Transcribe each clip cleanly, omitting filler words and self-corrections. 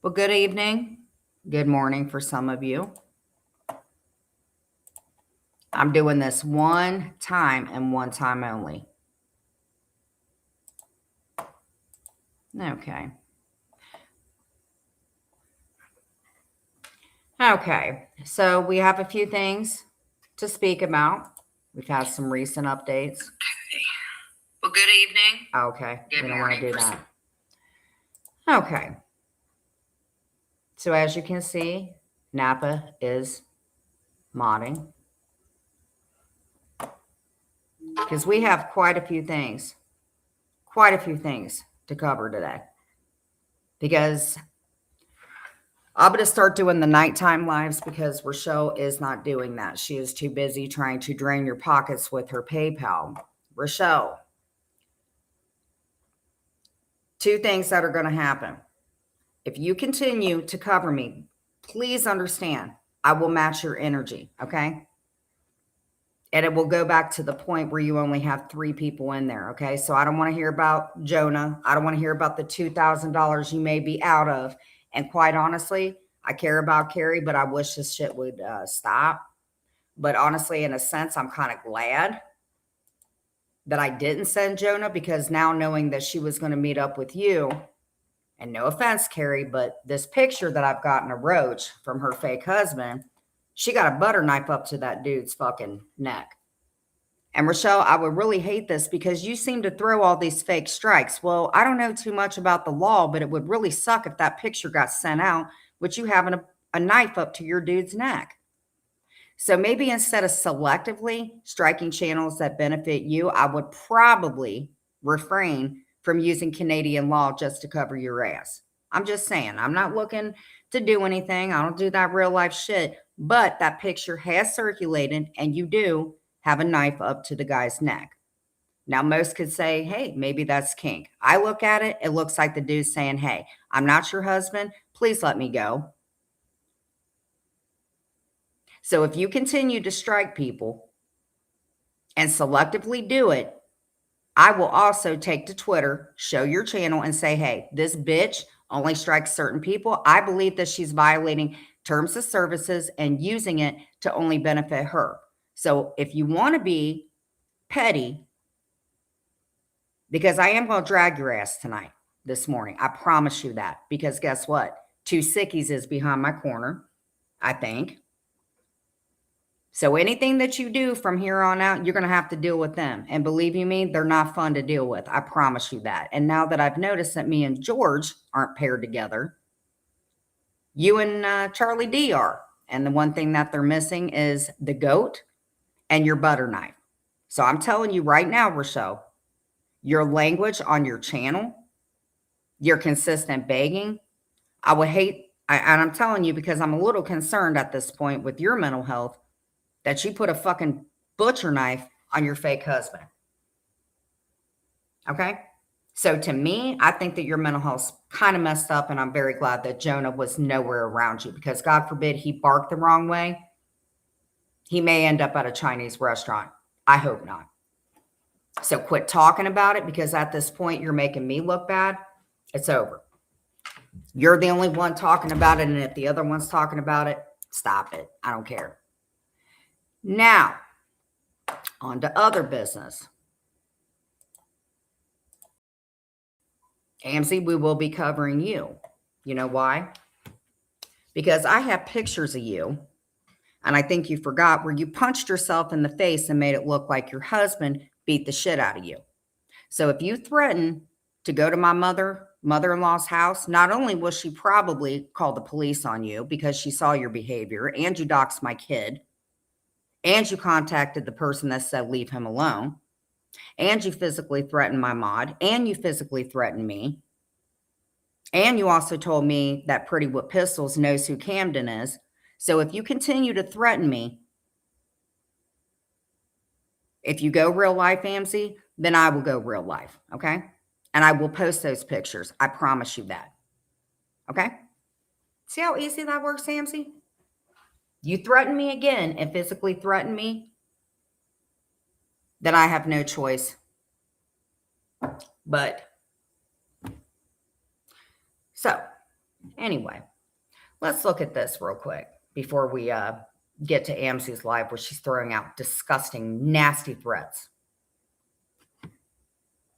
Well, good evening. Good morning for some of you. I'm doing this one time and one time only. Okay. Okay. So we have a few things to speak about. We've had some recent updates. Okay. Well, good evening. Okay. Good We don't want to morning do for that. Okay. So as you can see, Napa is modding. Because we have quite a few things to cover today. Because I'm going to start doing the nighttime lives because Rochelle is not doing that. She is too busy trying to drain your pockets with her PayPal. Rochelle, two things that are going to happen. If you continue to cover me, please understand, I will match your energy, okay? And it will go back to the point where you only have 3 people in there, okay? So I don't want to hear about Jonah. I don't want to hear about the $2,000 you may be out of. And quite honestly, I care about Carrie, but I wish this shit would stop. But honestly, in a sense, I'm kind of glad that I didn't send Jonah, because now knowing that she was going to meet up with you, and no offense, Carrie, but this picture that I've gotten a roach from her fake husband, she got a butter knife up to that dude's fucking neck. And Rochelle, I would really hate this because you seem to throw all these fake strikes. Well, I don't know too much about the law, but it would really suck if that picture got sent out with you having a knife up to your dude's neck. So maybe instead of selectively striking channels that benefit you, I would probably refrain from using Canadian law just to cover your ass. I'm just saying, I'm not looking to do anything. I don't do that real life shit. But that picture has circulated, and you do have a knife up to the guy's neck. Now, most could say, hey, maybe that's kink. I look at it, it looks like the dude's saying, hey, I'm not your husband. Please let me go. So if you continue to strike people and selectively do it, I will also take to Twitter, show your channel, and say, hey, this bitch only strikes certain people. I believe that she's violating terms of services and using it to only benefit her. So if you want to be petty, because I am going to drag your ass tonight, this morning, I promise you that. Because guess what? 2 sickies is behind my corner, I think. So anything that you do from here on out, you're going to have to deal with them. And believe you me, they're not fun to deal with. I promise you that. And now that I've noticed that me and George aren't paired together, you and Charlie D are. And the one thing that they're missing is the goat and your butter knife. So I'm telling you right now, Rochelle, your language on your channel, your consistent begging, I would hate, and I'm telling you because I'm a little concerned at this point with your mental health, that you put a fucking butcher knife on your fake husband. Okay? So to me, I think that your mental health's kind of messed up, and I'm very glad that Jonah was nowhere around you, because God forbid he barked the wrong way. He may end up at a Chinese restaurant. I hope not. So quit talking about it, because at this point you're making me look bad. It's over. You're the only one talking about it, and if the other one's talking about it, stop it. I don't care. Now, on to other business. Amzie, we will be covering you. You know why? Because I have pictures of you, and I think you forgot, where you punched yourself in the face and made it look like your husband beat the shit out of you. So if you threaten to go to my mother-in-law's house, not only will she probably call the police on you because she saw your behavior, and you doxed my kid, and you contacted the person that said leave him alone, and you physically threatened my mod, and you physically threatened me, and you also told me that Pretty with Pistols knows who Camden is. So if you continue to threaten me, if you go real life, Amzie, then I will go real life, okay? And I will post those pictures. I promise you that, okay? See how easy that works, Amzie? You threaten me again and physically threaten me, then I have no choice. But, so, Anyway, let's look at this real quick before we get to AMC's live where she's throwing out disgusting, nasty threats.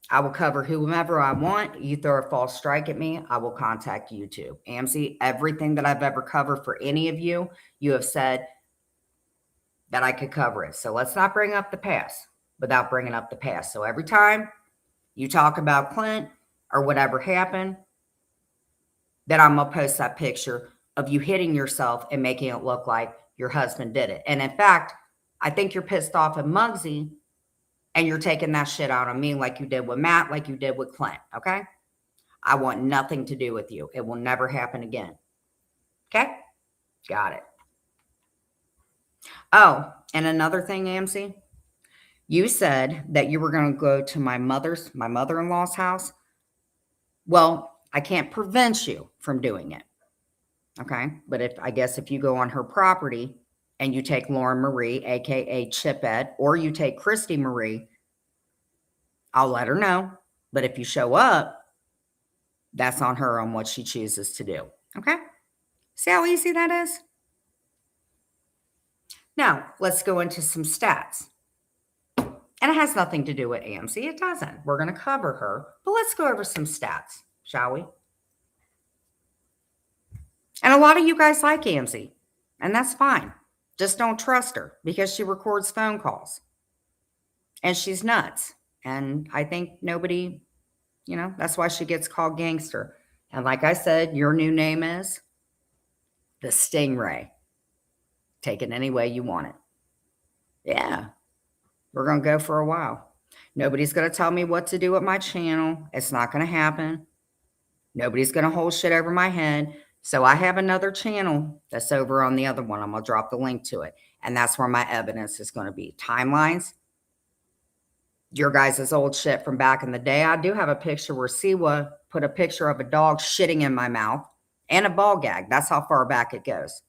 I will cover whomever I want. You throw a false strike at me, I will contact YouTube. AMC, everything that I've ever covered for any of you, you have said that I could cover it. So let's not bring up the past without bringing up the past. So every time you talk about Clint or whatever happened, then I'm going to post that picture of you hitting yourself and making it look like your husband did it. And in fact, I think you're pissed off at Muggsy and you're taking that shit out on me like you did with Matt, like you did with Clint, okay? I want nothing to do with you. It will never happen again. Okay? Got it. Oh, and another thing, AMC, you said that you were going to go to my mother-in-law's house. Well, I can't prevent you from doing it. Okay? But if you go on her property and you take Lauren Marie, aka Chipette, or you take Christy Marie, I'll let her know. But if you show up, that's on her on what she chooses to do. Okay? See how easy that is? Now, let's go into some stats. And it has nothing to do with AMC. It doesn't. We're going to cover her. But let's go over some stats, shall we? And a lot of you guys like AMC. And that's fine. Just don't trust her because she records phone calls. And she's nuts. And I think nobody, that's why she gets called gangster. And like I said, your new name is the Stingray. Take it any way you want it. Yeah. We're going to go for a while. Nobody's going to tell me what to do with my channel. It's not going to happen. Nobody's going to hold shit over my head. So I have another channel that's over on the other one. I'm going to drop the link to it. And that's where my evidence is going to be. Timelines. Your guys' old shit from back in the day. I do have a picture where Siwa put a picture of a dog shitting in my mouth and a ball gag. That's how far back it goes.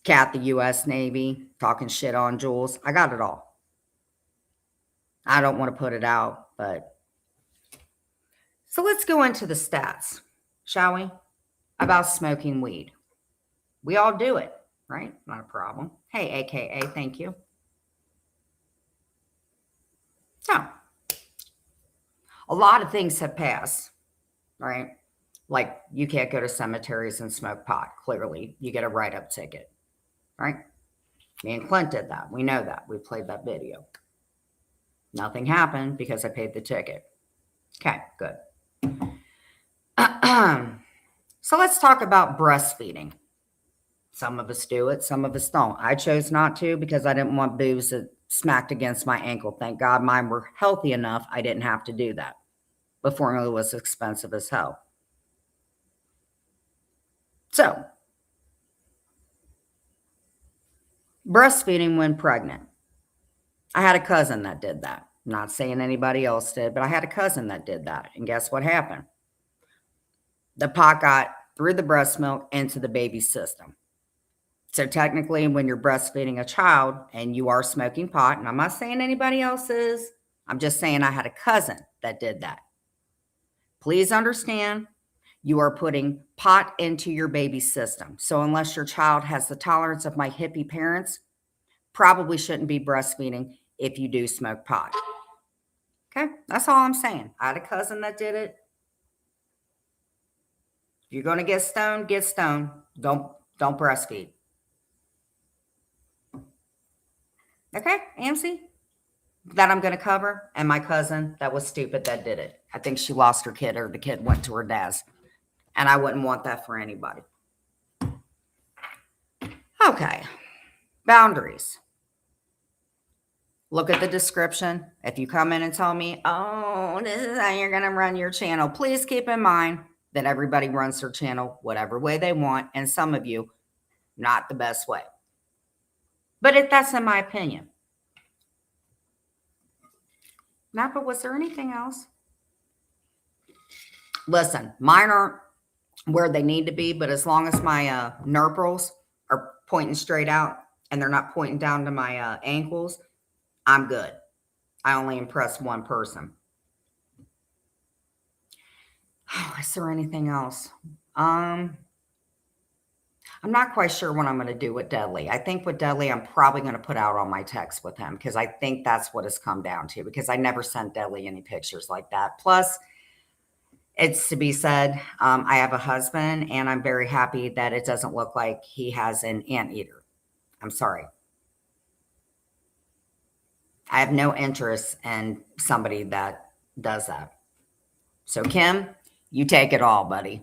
Cat, the U.S. Navy, talking shit on Jules. I got it all. I don't want to put it out, but. So let's go into the stats, shall we? About smoking weed. We all do it, right? Not a problem. Hey, AKA, thank you. So, a lot of things have passed, right? Like you can't go to cemeteries and smoke pot. Clearly, you get a write-up ticket. Right? Me and Clint did that. We know that. We played that video. Nothing happened because I paid the ticket. Okay, good. So let's talk about breastfeeding. Some of us do it. Some of us don't. I chose not to because I didn't want boobs that smacked against my ankle. Thank God mine were healthy enough. I didn't have to do that. But formula was expensive as hell. So, breastfeeding when pregnant. I had a cousin that did that. I'm not saying anybody else did, but I had a cousin that did that. And guess what happened? The pot got through the breast milk into the baby's system. So technically, when you're breastfeeding a child and you are smoking pot, and I'm not saying anybody else is, I'm just saying I had a cousin that did that. Please understand, you are putting pot into your baby's system. So unless your child has the tolerance of my hippie parents, probably shouldn't be breastfeeding if you do smoke pot. Okay, that's all I'm saying. I had a cousin that did it. If you're going to get stoned, get stoned. Don't breastfeed. Okay, AMC? That I'm going to cover. And my cousin that was stupid that did it. I think she lost her kid or the kid went to her dad's. And I wouldn't want that for anybody. Okay, boundaries. Look at the description. If you come in and tell me, oh, this is how you're going to run your channel, please keep in mind that everybody runs their channel whatever way they want. And some of you, not the best way. But that's in my opinion. Now, but was there anything else? Listen, mine aren't where they need to be, but as long as my nurples are pointing straight out and they're not pointing down to my ankles, I'm good. I only impress one person. Oh, is there anything else? I'm not quite sure what I'm going to do with Dudley. I think with Dudley, I'm probably going to put out all my texts with him because I think that's what it's come down to because I never sent Dudley any pictures like that. Plus, it's to be said, I have a husband and I'm very happy that it doesn't look like he has an anteater. I'm sorry. I have no interest in somebody that does that. So, Kim, you take it all, buddy.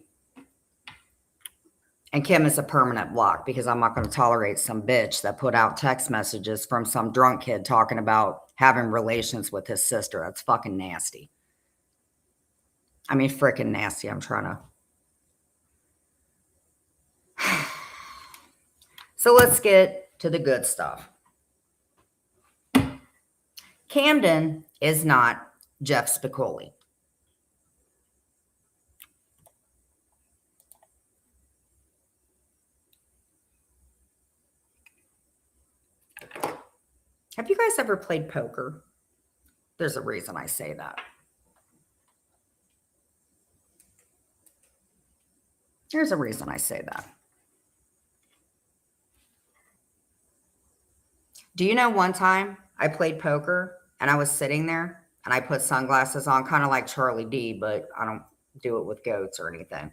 And Kim is a permanent block because I'm not going to tolerate some bitch that put out text messages from some drunk kid talking about having relations with his sister. That's fucking nasty. I mean, freaking nasty. I'm trying to. So let's get to the good stuff. Camden is not Jeff Spicoli. Have you guys ever played poker? There's a reason I say that. There's a reason I say that. Do you know one time I played poker and I was sitting there and I put sunglasses on, kind of like Charlie D, but I don't do it with goats or anything.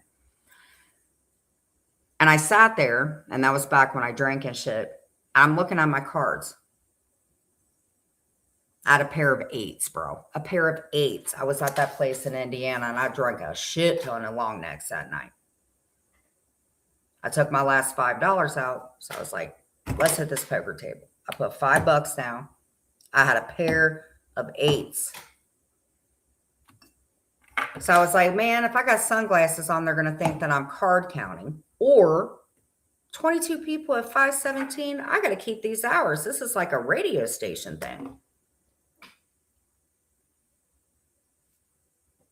And I sat there, and that was back when I drank and shit. I'm looking at my cards. I had a pair of eights, bro. A pair of eights. I was at that place in Indiana, and I drank a shit ton of long necks that night. I took my last $5 out, so I was like, let's hit this poker table. I put $5 down. I had a pair of eights. So I was like, man, if I got sunglasses on, they're going to think that I'm card counting. Or 22 people at 517, I got to keep these hours. This is like a radio station thing.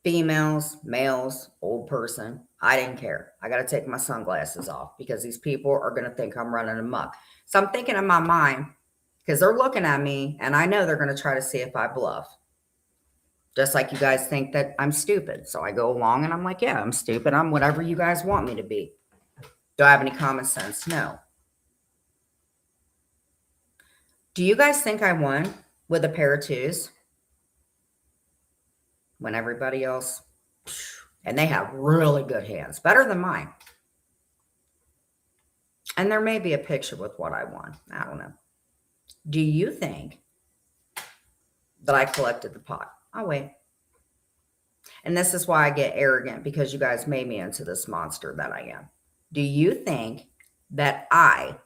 Females, males, old person, I didn't care. I got to take my sunglasses off because these people are going to think I'm running amok. So I'm thinking in my mind, because they're looking at me and I know they're going to try to see if I bluff. Just like you guys think that I'm stupid. So I go along and I'm like, yeah, I'm stupid. I'm whatever you guys want me to be. Do I have any common sense? No. Do you guys think I won with a pair of twos? When everybody else, and they have really good hands, better than mine. And there may be a picture with what I won. I don't know. Do you think that I collected the pot? I'll wait. And this is why I get arrogant, because you guys made me into this monster that I am. Do you think that I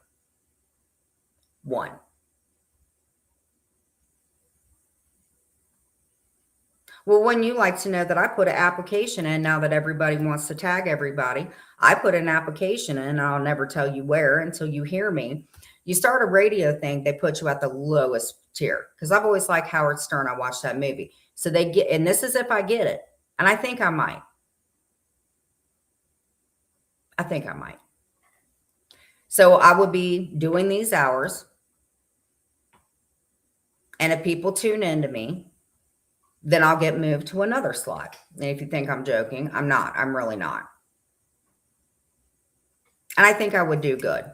won? Well, wouldn't you like to know that I put an application in now that everybody wants to tag everybody? I put an application in, and I'll never tell you where until you hear me. You start a radio thing, they put you at the lowest tier. Because I've always liked Howard Stern. I watched that movie. So they get, and this is if I get it. And I think I might. I think I might. So I would be doing these hours. And if people tune into me, then I'll get moved to another slot. And if you think I'm joking, I'm not. I'm really not. And I think I would do good.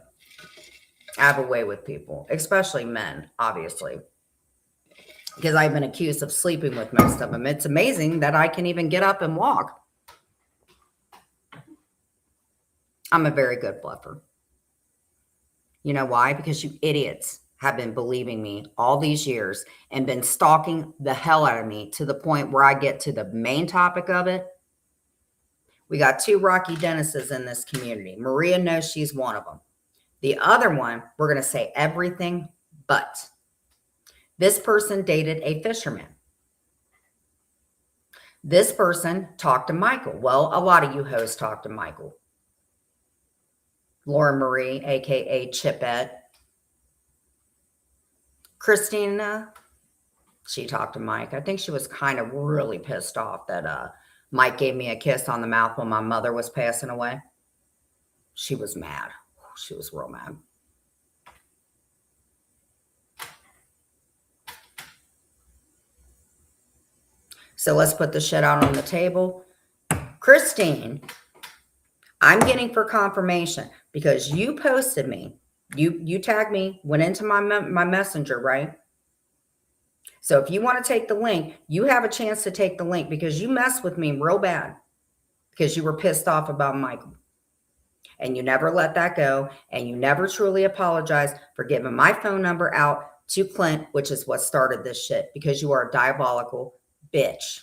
I have a way with people, especially men, obviously, because I've been accused of sleeping with most of them. It's amazing that I can even get up and walk. I'm a very good bluffer. You know why? Because you idiots have been believing me all these years and been stalking the hell out of me to the point where I get to the main topic of it. We got two Rocky Dennises in this community. Maria knows she's one of them. The other one, we're going to say everything but. This person dated a fisherman. This person talked to Michael. Well, a lot of you hosts talk to Michael. Laura Marie, a.k.a. Chipette. Christina, she talked to Mike. I think she was kind of really pissed off that Mike gave me a kiss on the mouth when my mother was passing away. She was mad. She was real mad. So let's put the shit out on the table. Christine, I'm getting for confirmation because you posted me. You tagged me, went into my messenger, right? So if you want to take the link, you have a chance to take the link because you messed with me real bad because you were pissed off about Michael. And you never let that go. And you never truly apologized for giving my phone number out to Clint, which is what started this shit because you are a diabolical bitch.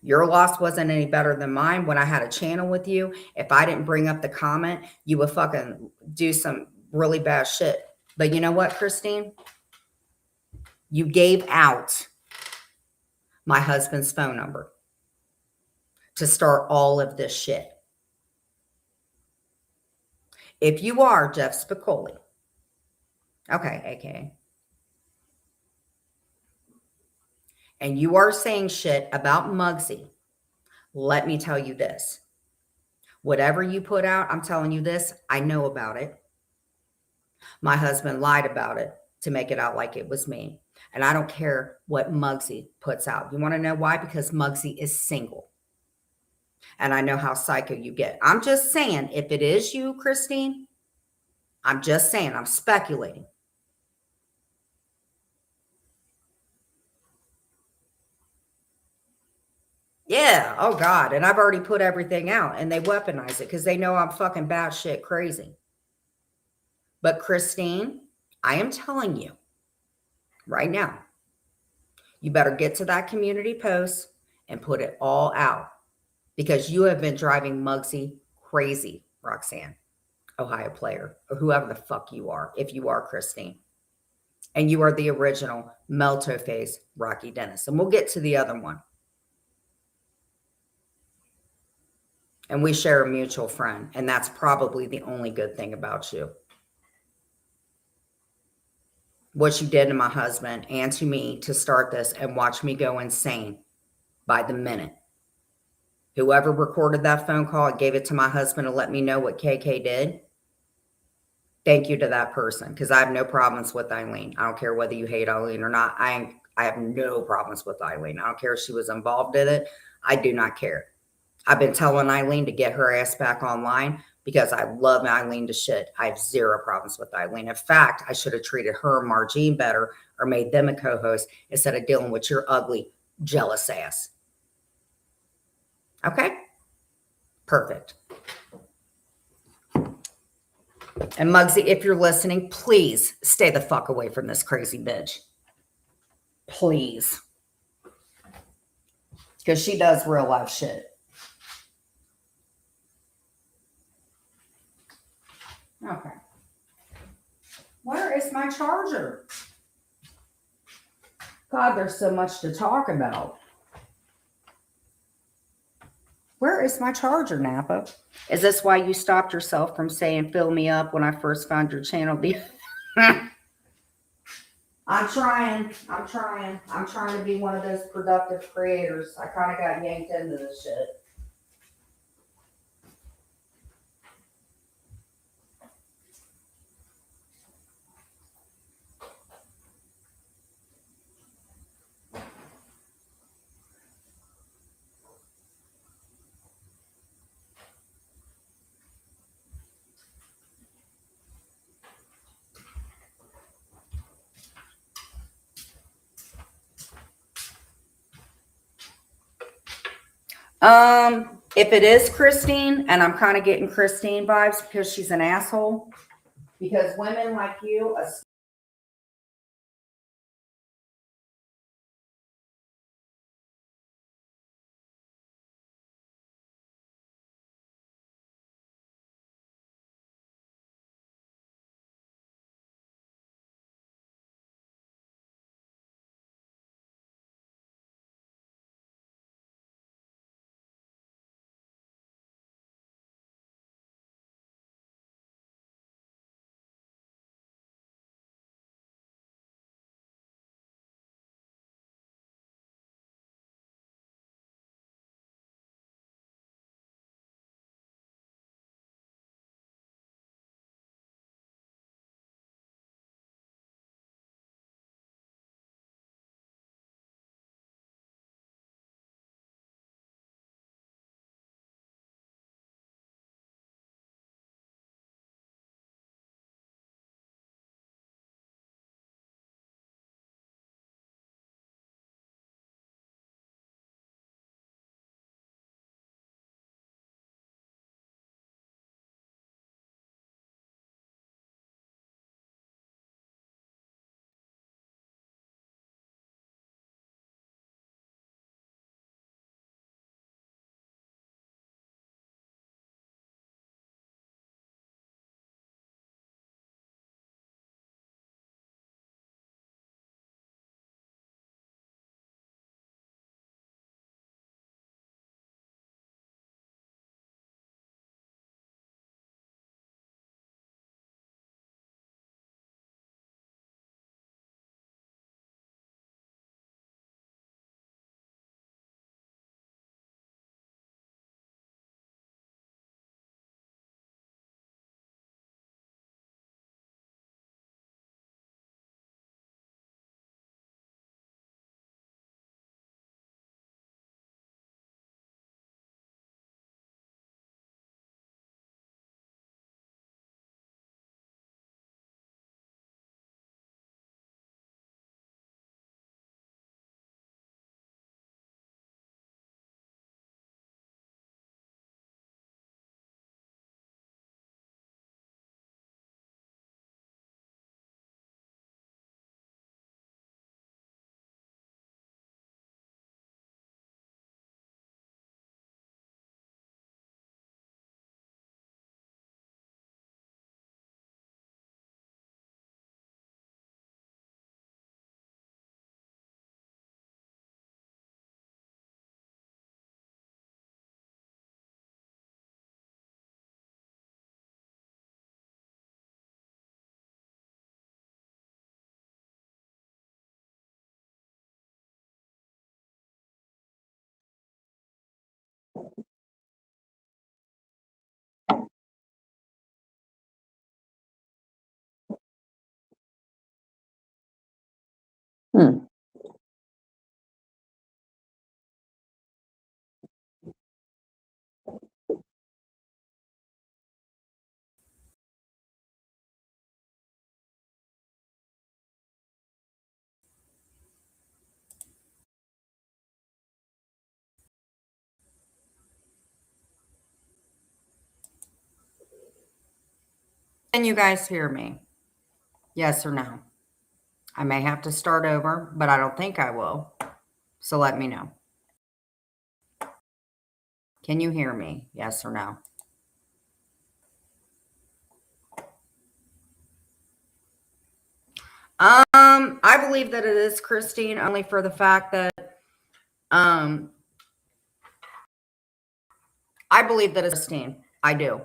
Your loss wasn't any better than mine when I had a channel with you. If I didn't bring up the comment, you would fucking do some really bad shit. But you know what, Christine? You gave out my husband's phone number to start all of this shit. If you are Jeff Spicoli, okay, AKA, and you are saying shit about Muggsy, let me tell you this. Whatever you put out, I'm telling you this, I know about it. My husband lied about it to make it out like it was me. And I don't care what Muggsy puts out. You want to know why? Because Muggsy is single. And I know how psycho you get. I'm just saying, if it is you, Christine, I'm just saying, I'm speculating. Yeah. Oh, God. And I've already put everything out and they weaponize it because they know I'm fucking batshit crazy. But Christine, I am telling you right now, you better get to that community post and put it all out because you have been driving Muggsy crazy, Roxanne, Ohio player, or whoever the fuck you are, if you are Christine. And you are the original Melto Face Rocky Dennis. And we'll get to the other one. And we share a mutual friend. And that's probably the only good thing about you. What you did to my husband and to me to start this and watch me go insane by the minute. Whoever recorded that phone call and gave it to my husband to let me know what KK did, thank you to that person because I have no problems with Eileen. I don't care whether you hate Eileen or not. I have no problems with Eileen. I don't care if she was involved in it. I do not care. I've been telling Eileen to get her ass back online because I love Eileen to shit. I have zero problems with Eileen. In fact, I should have treated her and Margene better or made them a co-host instead of dealing with your ugly, jealous ass. Okay? Perfect. And Muggsy, if you're listening, please stay the fuck away from this crazy bitch. Please. Because she does real life shit. Okay. Where is my charger? God, there's so much to talk about. Where is my charger, Napa? Is this why you stopped yourself from saying fill me up when I first found your channel? I'm trying to be one of those productive creators. I kind of got yanked into this shit. If it is Christine, and I'm kind of getting Christine vibes because she's an asshole, because women like you, Hmm. Can you guys hear me? Yes or no? I may have to start over, but I don't think I will. So let me know. Can you hear me? Yes or no? I believe that it is Christine only for the fact that um I believe that it's Christine. I do.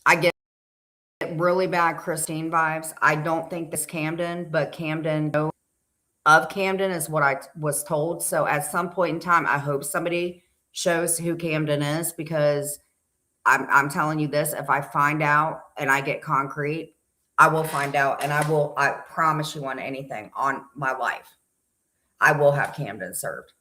I get really bad Christine vibes. I don't think this Camden, but Camden of Camden is what I was told. So at some point in time, I hope somebody shows who Camden is, because I'm telling you this, if I find out and I get concrete, I will find out, and I promise you on anything on my life, I will have Camden served.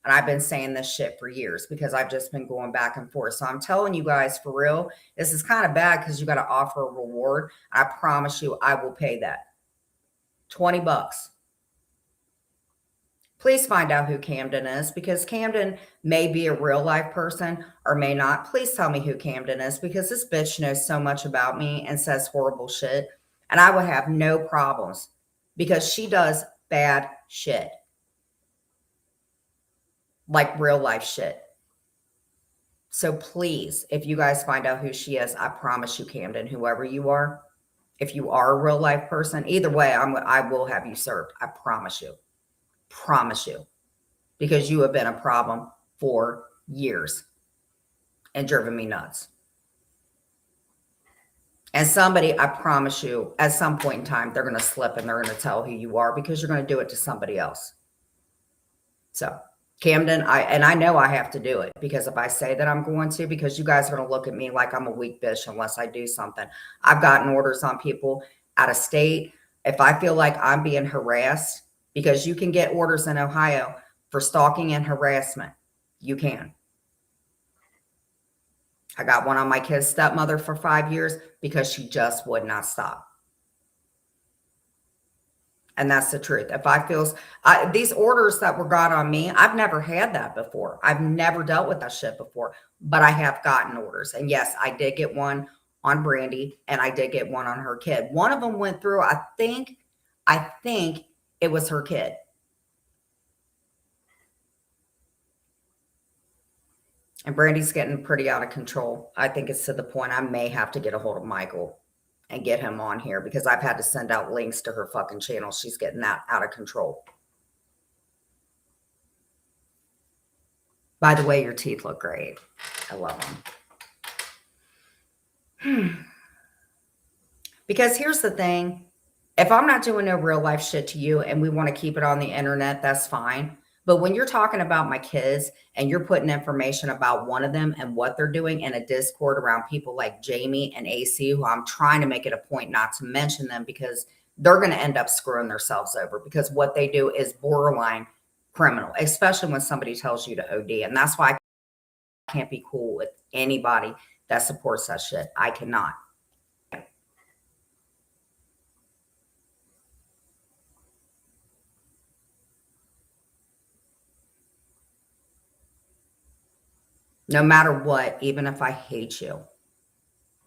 And I've been saying this shit for years because I've just been going back and forth. So I'm telling you guys for real, this is kind of bad because you got to offer a reward. I promise you, I will pay that. $20. Please find out who Camden is, because Camden may be a real life person or may not. Please tell me who Camden is, because this bitch knows so much about me and says horrible shit. And I would have no problems because she does bad shit, like real life shit. So please, if you guys find out who she is, I promise you, Camden, whoever you are, if you are a real life person, either way, I will have you served. I promise you. Promise you. Because you have been a problem for years and driven me nuts. And somebody, I promise you, at some point in time, they're going to slip and they're going to tell who you are, because you're going to do it to somebody else. So Camden, I know I have to do it, because if I say that I'm going to, because you guys are going to look at me like I'm a weak bitch unless I do something. I've gotten orders on people out of state. If I feel like I'm being harassed, because you can get orders in Ohio for stalking and harassment. You can. I got one on my kid's stepmother for 5 years because she just would not stop. And that's the truth. If I feel these orders that were got on me, I've never had that before. I've never dealt with that shit before, but I have gotten orders. And yes, I did get one on Brandy, and I did get one on her kid. One of them went through, I think it was her kid. And Brandy's getting pretty out of control. I think it's to the point I may have to get a hold of Michael and get him on here, because I've had to send out links to her fucking channel. She's getting that out of control. By the way, your teeth look great. I love them. Because here's the thing. If I'm not doing no real life shit to you and we want to keep it on the internet, that's fine. But when you're talking about my kids and you're putting information about one of them and what they're doing in a Discord around people like Jamie and AC, who I'm trying to make it a point not to mention them, because they're going to end up screwing themselves over, because what they do is borderline criminal, especially when somebody tells you to OD. And that's why I can't be cool with anybody that supports that shit. I cannot. No matter what, even if I hate you,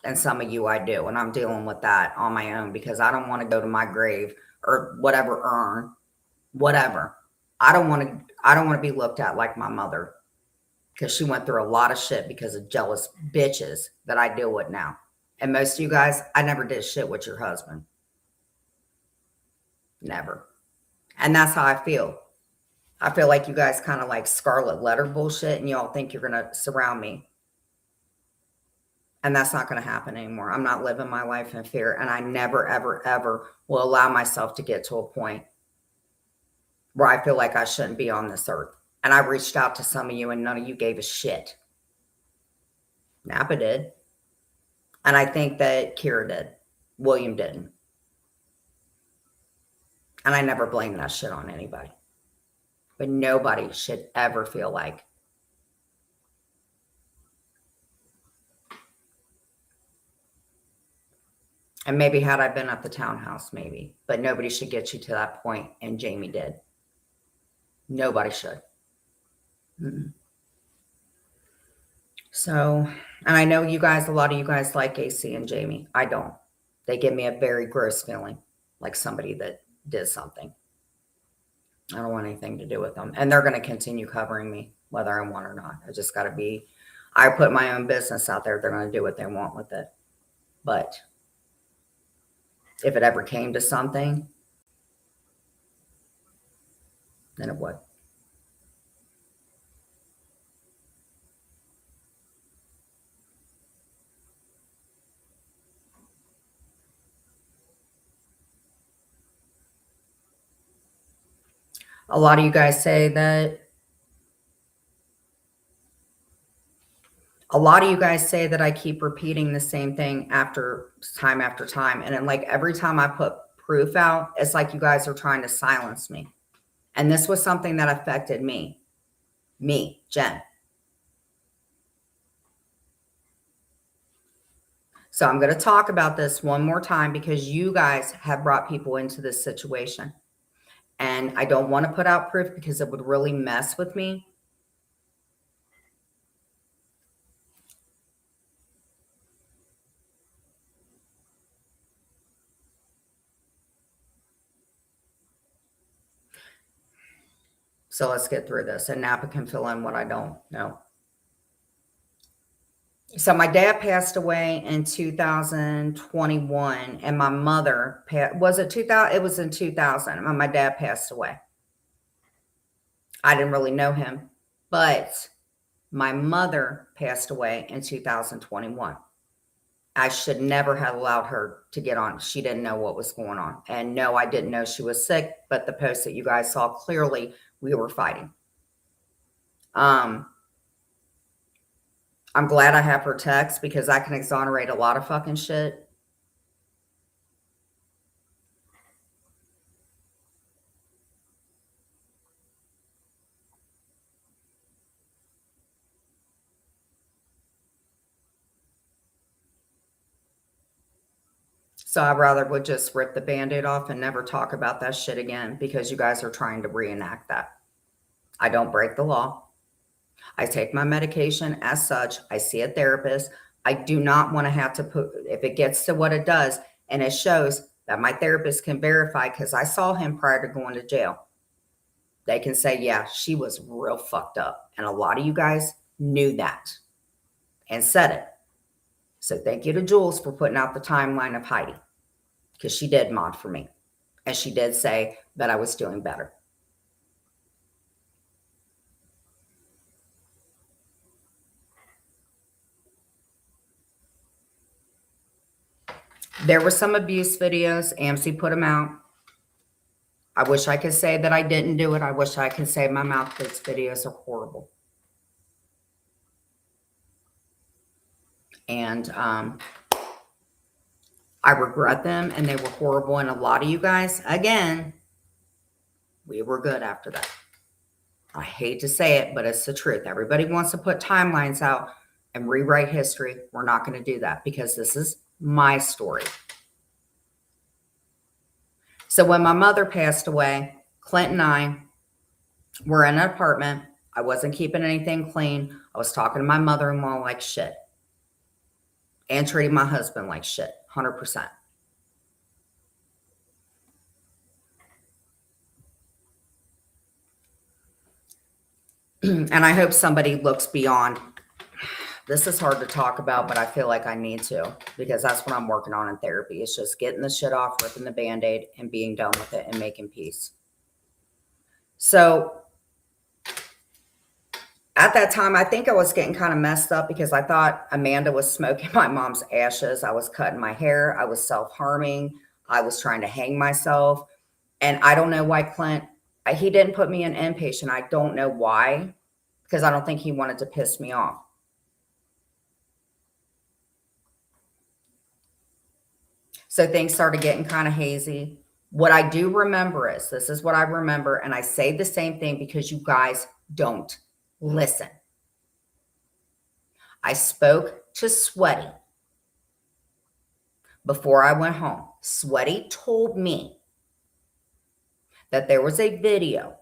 and some of you I do, and I'm dealing with that on my own, because I don't want to go to my grave or whatever urn, whatever. I don't want to be looked at like my mother, because she went through a lot of shit because of jealous bitches that I deal with now. And most of you guys, I never did shit with your husband. Never. And that's how I feel. I feel like you guys kind of like scarlet letter bullshit, and y'all think you're going to surround me. And that's not going to happen anymore. I'm not living my life in fear. And I never, ever, ever will allow myself to get to a point where I feel like I shouldn't be on this earth. And I reached out to some of you and none of you gave a shit. Napa did. And I think that Kira did. William didn't. And I never blame that shit on anybody. But nobody should ever feel like and maybe had I been at the townhouse, maybe, but nobody should get you to that point, and Jamie did. Nobody should. Mm-mm. So, and I know you guys, a lot of you guys like AC and Jamie. I don't. They give me a very gross feeling, like somebody that did something. I don't want anything to do with them. And they're going to continue covering me, whether I want or not. I just got to be, I put my own business out there. They're going to do what they want with it. But if it ever came to something, then it would. A lot of you guys say that I keep repeating the same thing after time. And then like every time I put proof out, it's like you guys are trying to silence me. And this was something that affected me, Jen. So I'm going to talk about this one more time because you guys have brought people into this situation. And I don't want to put out proof because it would really mess with me. So let's get through this. And Napa can fill in what I don't know. So my dad passed away in 2021, and my mother was it 2000? It was in 2000. My dad passed away. I didn't really know him, but my mother passed away in 2021. I should never have allowed her to get on. She didn't know what was going on. And no, I didn't know she was sick, but the post that you guys saw, clearly we were fighting. I'm glad I have her text because I can exonerate a lot of fucking shit. So I rather would just rip the Band-Aid off and never talk about that shit again because you guys are trying to reenact that. I don't break the law. I take my medication as such. I see a therapist. I do not want to have to put, if it gets to what it does, and it shows that my therapist can verify because I saw him prior to going to jail. They can say, yeah, she was real fucked up. And a lot of you guys knew that and said it. So thank you to Jules for putting out the timeline of Heidi because she did mod for me. And she did say that I was doing better. There were some abuse videos. AMC put them out. I wish I could say that I didn't do it. I wish I could say my mouth. Those videos are horrible. And I regret them, and they were horrible. And a lot of you guys, again, we were good after that. I hate to say it, but it's the truth. Everybody wants to put timelines out and rewrite history. We're not going to do that because this is my story. So when my mother passed away, Clint and I were in an apartment. I wasn't keeping anything clean. I was talking to my mother-in-law like shit and treating my husband like shit, 100%. And I hope somebody looks beyond. This is hard to talk about, but I feel like I need to because that's what I'm working on in therapy. It's just getting the shit off, ripping the Band-Aid, and being done with it and making peace. So at that time, I think I was getting kind of messed up because I thought Amanda was smoking my mom's ashes. I was cutting my hair. I was self-harming. I was trying to hang myself. And I don't know why Clint, he didn't put me in inpatient. I don't know why, because I don't think he wanted to piss me off. So things started getting kind of hazy. What I do remember is, this is what I remember, and I say the same thing because you guys don't listen. I spoke to Sweaty before I went home. Sweaty told me that there was a video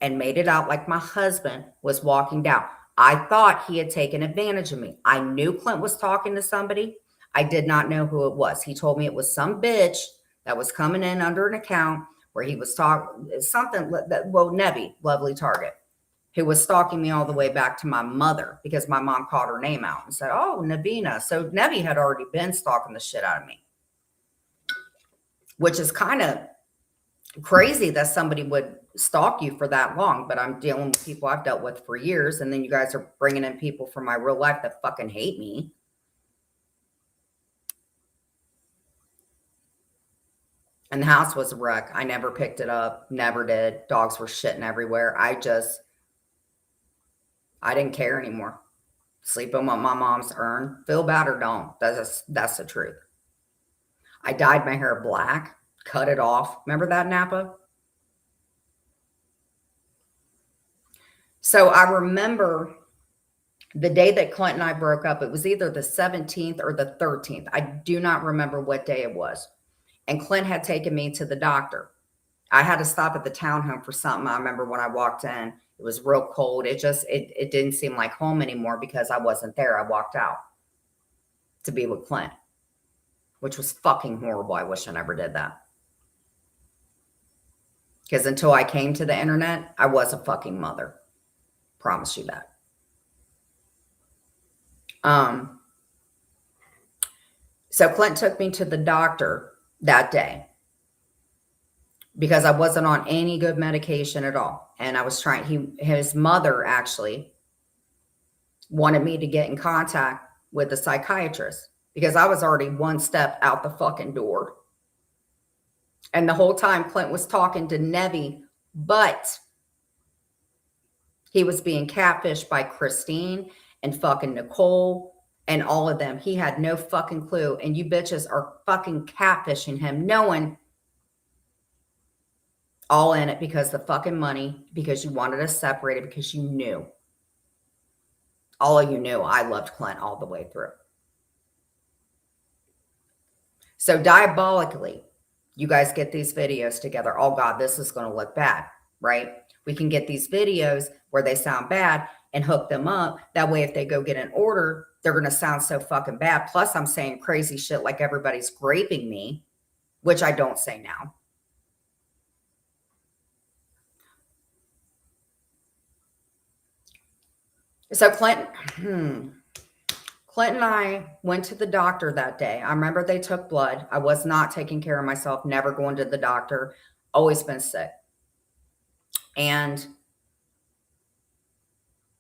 and made it out like my husband was walking down. I thought he had taken advantage of me. I knew Clint was talking to somebody. I did not know who it was. He told me it was some bitch that was coming in under an account where he was talking something that, well, Nebby, lovely target, who was stalking me all the way back to my mother because my mom called her name out and said, "Oh, Nabina." So Nebby had already been stalking the shit out of me, which is kind of crazy that somebody would stalk you for that long. But I'm dealing with people I've dealt with for years, and then you guys are bringing in people from my real life that fucking hate me. And the house was a wreck. I never picked it up, never did. Dogs were shitting everywhere. I didn't care anymore. Sleeping with my mom's urn, feel bad or don't. That's the truth. I dyed my hair black, cut it off. Remember that, Napa? So I remember the day that Clint and I broke up. It was either the 17th or the 13th. I do not remember what day it was. And Clint had taken me to the doctor. I had to stop at the townhome for something. I remember when I walked in, it was real cold. It didn't seem like home anymore because I wasn't there. I walked out to be with Clint, which was fucking horrible. I wish I never did that. Because until I came to the internet, I was a fucking mother. Promise you that. So Clint took me to the doctor that day because I wasn't on any good medication at all. And I was his mother actually wanted me to get in contact with a psychiatrist because I was already one step out the fucking door. And the whole time Clint was talking to Nevi, but he was being catfished by Christine and fucking Nicole and all of them. He had no fucking clue. And you bitches are fucking catfishing him, knowing all in it because the fucking money, because you wanted us separated, because you knew. All of you knew I loved Clint all the way through. So diabolically, you guys get these videos together. Oh God, this is going to look bad, right? We can get these videos where they sound bad and hook them up. That way, if they go get an order, they're going to sound so fucking bad. Plus, I'm saying crazy shit like everybody's graping me, which I don't say now. So Clint and I went to the doctor that day. I remember they took blood. I was not taking care of myself, never going to the doctor, always been sick. And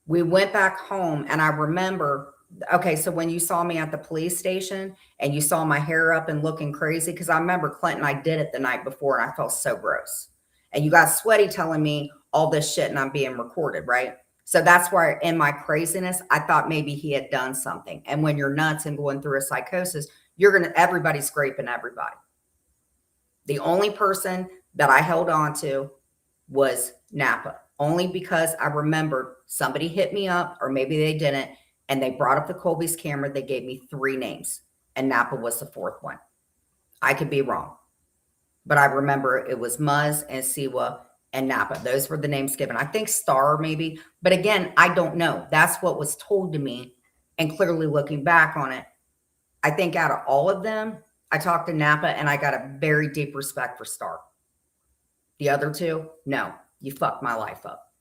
we went back home, and I remember, okay, so when you saw me at the police station and you saw my hair up and looking crazy, because I remember Clint and I did it the night before and I felt so gross. And you got Sweaty telling me all this shit and I'm being recorded, right? So that's why in my craziness, I thought maybe he had done something. And when you're nuts and going through a psychosis, everybody's scraping everybody. The only person that I held on to was Napa, only because I remembered somebody hit me up, or maybe they didn't, and they brought up the Colby's camera. They gave me 3 names, and Napa was the 4th one. I could be wrong, but I remember it was Muzz and Siwa and Napa. Those were the names given. I think Star maybe, but again, I don't know. That's what was told to me, and clearly looking back on it, I think out of all of them, I talked to Napa, and I got a very deep respect for Star. The other 2, no, you fucked my life up.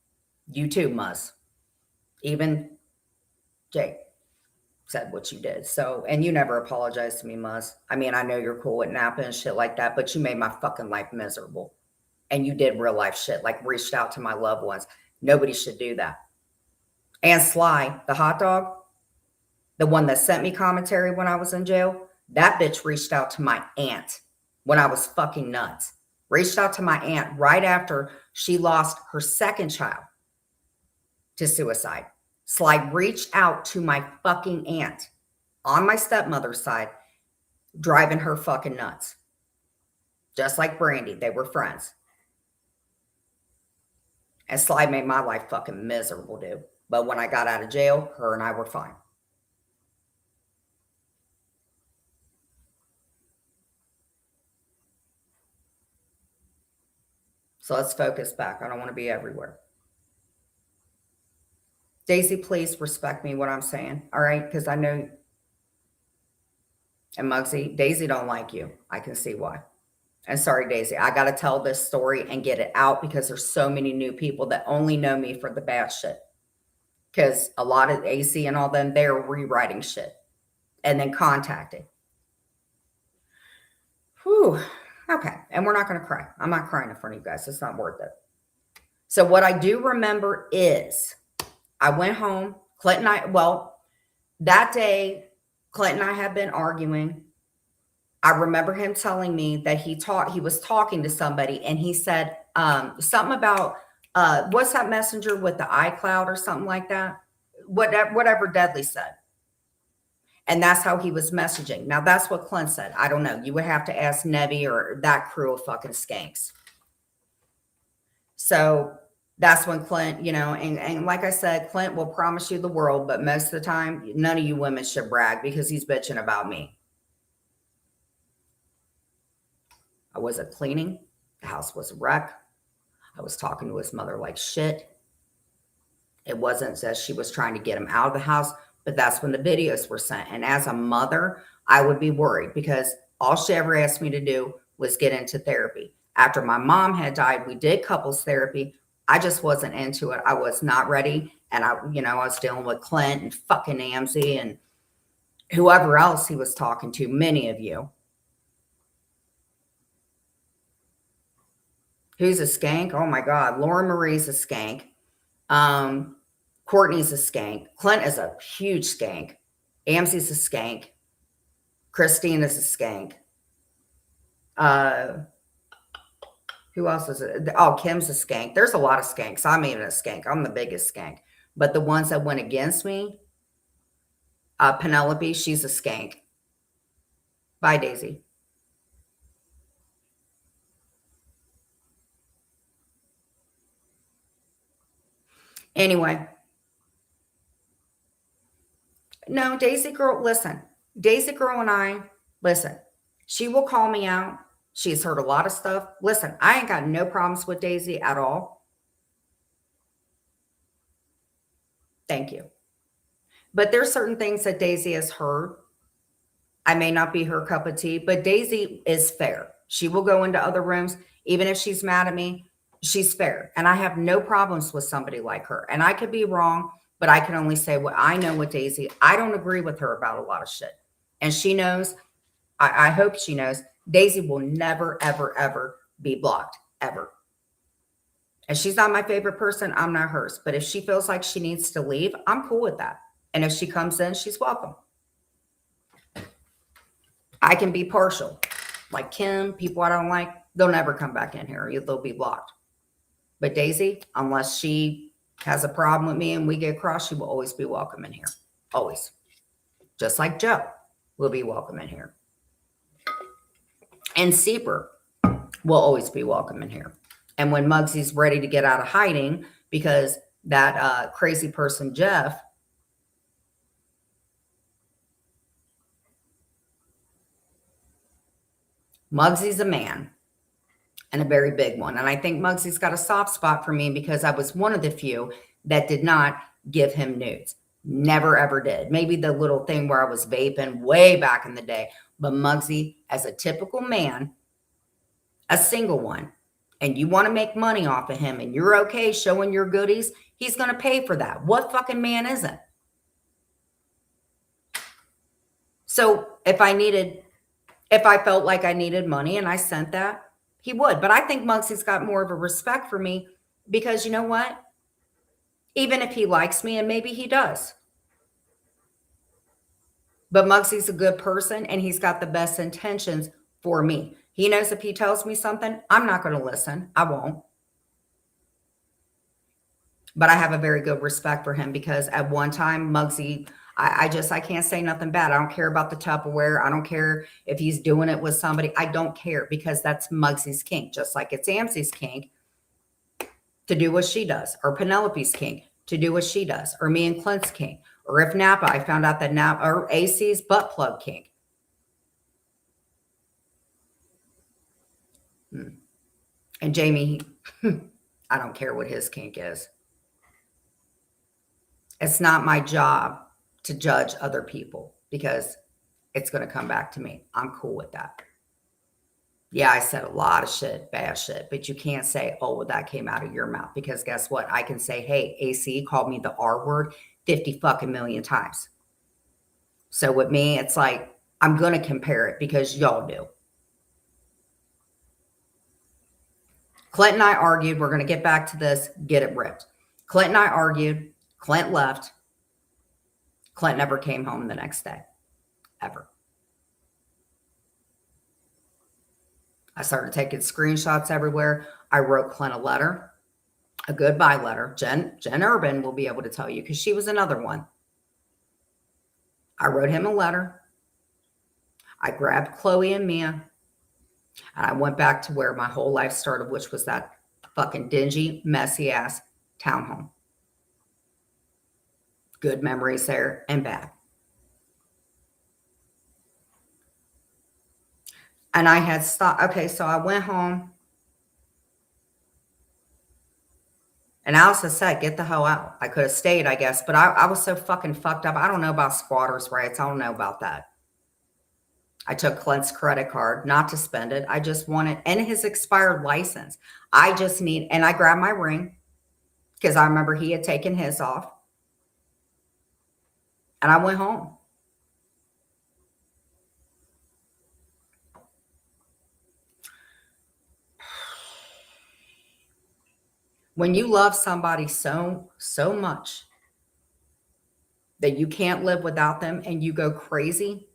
You too, Muzz. Even Jake said what you did. So, and you never apologized to me, Muzz. I mean, I know you're cool with Napa and shit like that, but you made my fucking life miserable. And you did real life shit, like reached out to my loved ones. Nobody should do that. And Sly, the hot dog, the one that sent me commentary when I was in jail, that bitch reached out to my aunt when I was fucking nuts. Reached out to my aunt right after she lost her 2nd child to suicide. Sly reached out to my fucking aunt on my stepmother's side, driving her fucking nuts. Just like Brandy, they were friends. And Sly made my life fucking miserable, dude. But when I got out of jail, her and I were fine. So let's focus back. I don't want to be everywhere. Daisy, please respect me what I'm saying. All right? Because I know, and Muggsy, Daisy don't like you. I can see why. And sorry, Daisy, I got to tell this story and get it out because there's so many new people that only know me for the bad shit. Because a lot of AC and all them, they're rewriting shit and then contacting. Whew. Okay. And we're not going to cry. I'm not crying in front of you guys. It's not worth it. So what I do remember is I went home. That day, Clint and I had been arguing. I remember him telling me that he was talking to somebody and he said something about what's that messenger with the iCloud or something like that? Whatever Deadly said. And that's how he was messaging. Now that's what Clint said. I don't know. You would have to ask Nevi or that crew of fucking skanks. So that's when Clint, and like I said, Clint will promise you the world, but most of the time, none of you women should brag because he's bitching about me. I wasn't cleaning. The house was a wreck. I was talking to his mother like shit. It wasn't as she was trying to get him out of the house, but that's when the videos were sent. And as a mother, I would be worried because all she ever asked me to do was get into therapy. After my mom had died, we did couples therapy. I just wasn't into it. I was not ready. And I was dealing with Clint and fucking Amzy and whoever else he was talking to, many of you. Who's a skank? Oh my God. Laura Marie's a skank. Courtney's a skank. Clint is a huge skank. Amzy's a skank. Christine is a skank. Who else is it? Oh, Kim's a skank. There's a lot of skanks. I'm even a skank. I'm the biggest skank. But the ones that went against me, Penelope, she's a skank. Bye, Daisy. Anyway. No, Daisy girl, listen. Daisy girl and I, listen. She will call me out. She's heard a lot of stuff. Listen, I ain't got no problems with Daisy at all. Thank you. But there's certain things that Daisy has heard. I may not be her cup of tea, but Daisy is fair. She will go into other rooms. Even if she's mad at me, she's fair. And I have no problems with somebody like her. And I could be wrong, but I can only say what I know with Daisy. I don't agree with her about a lot of shit. And she knows, I hope she knows, Daisy will never, ever, ever be blocked, ever. And she's not my favorite person. I'm not hers. But if she feels like she needs to leave, I'm cool with that. And if she comes in, she's welcome. I can be partial. Like Kim, people I don't like, they'll never come back in here. They'll be blocked. But Daisy, unless she has a problem with me and we get crossed, she will always be welcome in here. Always. Just like Joe will be welcome in here. And Seeper will always be welcome in here. And when Muggsy's ready to get out of hiding because that crazy person, Jeff, Muggsy's a man and a very big one. And I think Muggsy's got a soft spot for me because I was one of the few that did not give him nudes. Never, ever did. Maybe the little thing where I was vaping way back in the day. But Muggsy, as a typical man, a single one, and you want to make money off of him and you're okay showing your goodies, he's going to pay for that. What fucking man isn't? So if I felt like I needed money and I sent that, he would. But I think Muggsy's got more of a respect for me because you know what? Even if he likes me, and maybe he does. But Muggsy's a good person and he's got the best intentions for me. He knows if he tells me something, I'm not going to listen. I won't. But I have a very good respect for him because at one time, Muggsy, I can't say nothing bad. I don't care about the Tupperware. I don't care if he's doing it with somebody. I don't care because that's Muggsy's kink, just like it's Amsie's kink to do what she does, or Penelope's kink to do what she does, or me and Clint's kink, or if Napa, I found out that Napa, or AC's butt plug kink. And Jamie, I don't care what his kink is. It's not my job to judge other people because it's going to come back to me. I'm cool with that. Yeah, I said a lot of shit, bad shit, but you can't say, oh, well, that came out of your mouth, because guess what? I can say, hey, AC called me the R word 50 fucking million times. So with me, it's like, I'm going to compare it because y'all do. Clint and I argued. We're going to get back to this. Get it ripped. Clint and I argued. Clint left. Clint never came home the next day, ever. I started taking screenshots everywhere. I wrote Clint a letter, a goodbye letter. Jen Urban will be able to tell you because she was another one. I wrote him a letter. I grabbed Chloe and Mia, and I went back to where my whole life started, which was that fucking dingy, messy ass townhome. Good memories there and bad. And I had stopped. Okay, so I went home. And Alice has said, get the hell out. I could have stayed, I guess. But I was so fucking fucked up. I don't know about squatters' rights. I don't know about that. I took Clint's credit card, not to spend it. I just wanted, and his expired license. I just need, and I grabbed my ring because I remember he had taken his off. And I went home. When you love somebody so much that you can't live without them and you go crazy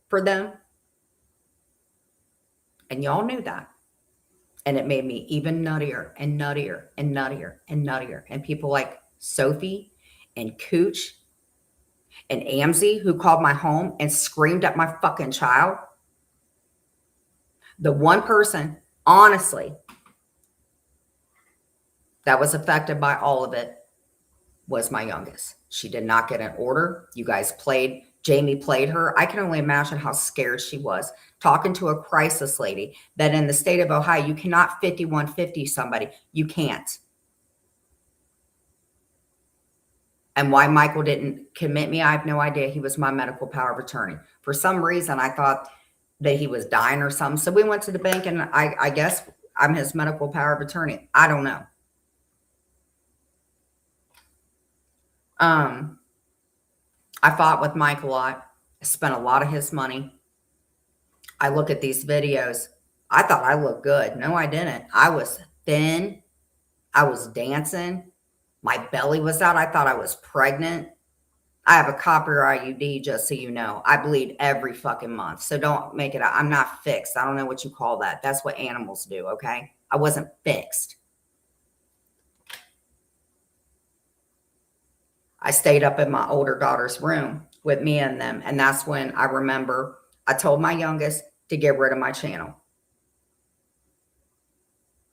for them, and y'all knew that, and it made me even nuttier and nuttier and nuttier and nuttier. And people like Sophie and Cooch and Amzie, who called my home and screamed at my fucking child. The one person, honestly, that was affected by all of it was my youngest. She did not get an order. You guys played, Jamie played her. I can only imagine how scared she was talking to a crisis lady that in the state of Ohio, you cannot 5150 somebody. You can't. And why Michael didn't commit me, I have no idea. He was my medical power of attorney. For some reason, I thought that he was dying or something. So we went to the bank, and I guess I'm his medical power of attorney. I don't know. I fought with Mike a lot. I spent a lot of his money. I look at these videos. I thought I looked good. No, I didn't. I was thin. I was dancing. My belly was out. I thought I was pregnant. I have a copper IUD, just so you know. I bleed every fucking month. So don't make it out. I'm not fixed. I don't know what you call that. That's what animals do, okay? I wasn't fixed. I stayed up in my older daughter's room with me and them. And that's when I remember I told my youngest to get rid of my channel.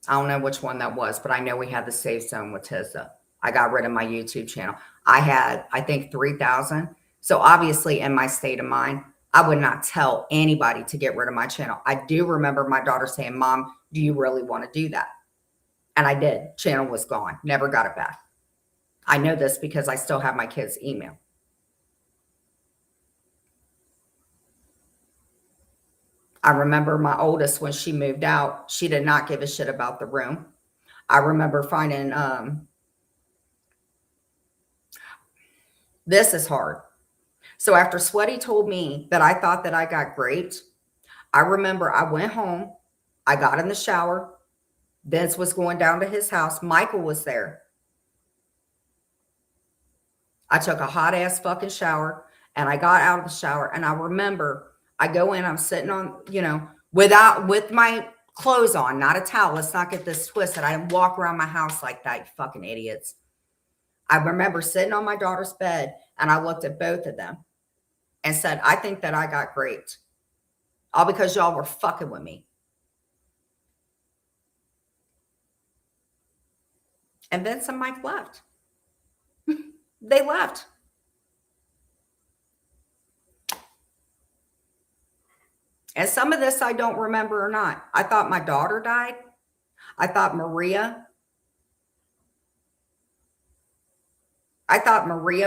I don't know which one that was, but I know we had the safe zone with Tizza. I got rid of my YouTube channel. I had, I think, 3,000. So obviously in my state of mind, I would not tell anybody to get rid of my channel. I do remember my daughter saying, Mom, do you really want to do that? And I did. Channel was gone. Never got it back. I know this because I still have my kids' email. I remember my oldest, when she moved out, she did not give a shit about the room. I remember finding, this is hard. So after Sweaty told me that I thought that I got great, I remember I went home. I got in the shower. Vince was going down to his house. Michael was there. I took a hot ass fucking shower, and I got out of the shower, and I remember I go in, I'm sitting on, with my clothes on, not a towel. Let's not get this twisted. I didn't walk around my house like that, you fucking idiots. I remember sitting on my daughter's bed and I looked at both of them and said, I think that I got raped. All because y'all were fucking with me. And Vince and Mike left. They left. And some of this I don't remember or not. I thought my daughter died. I thought Maria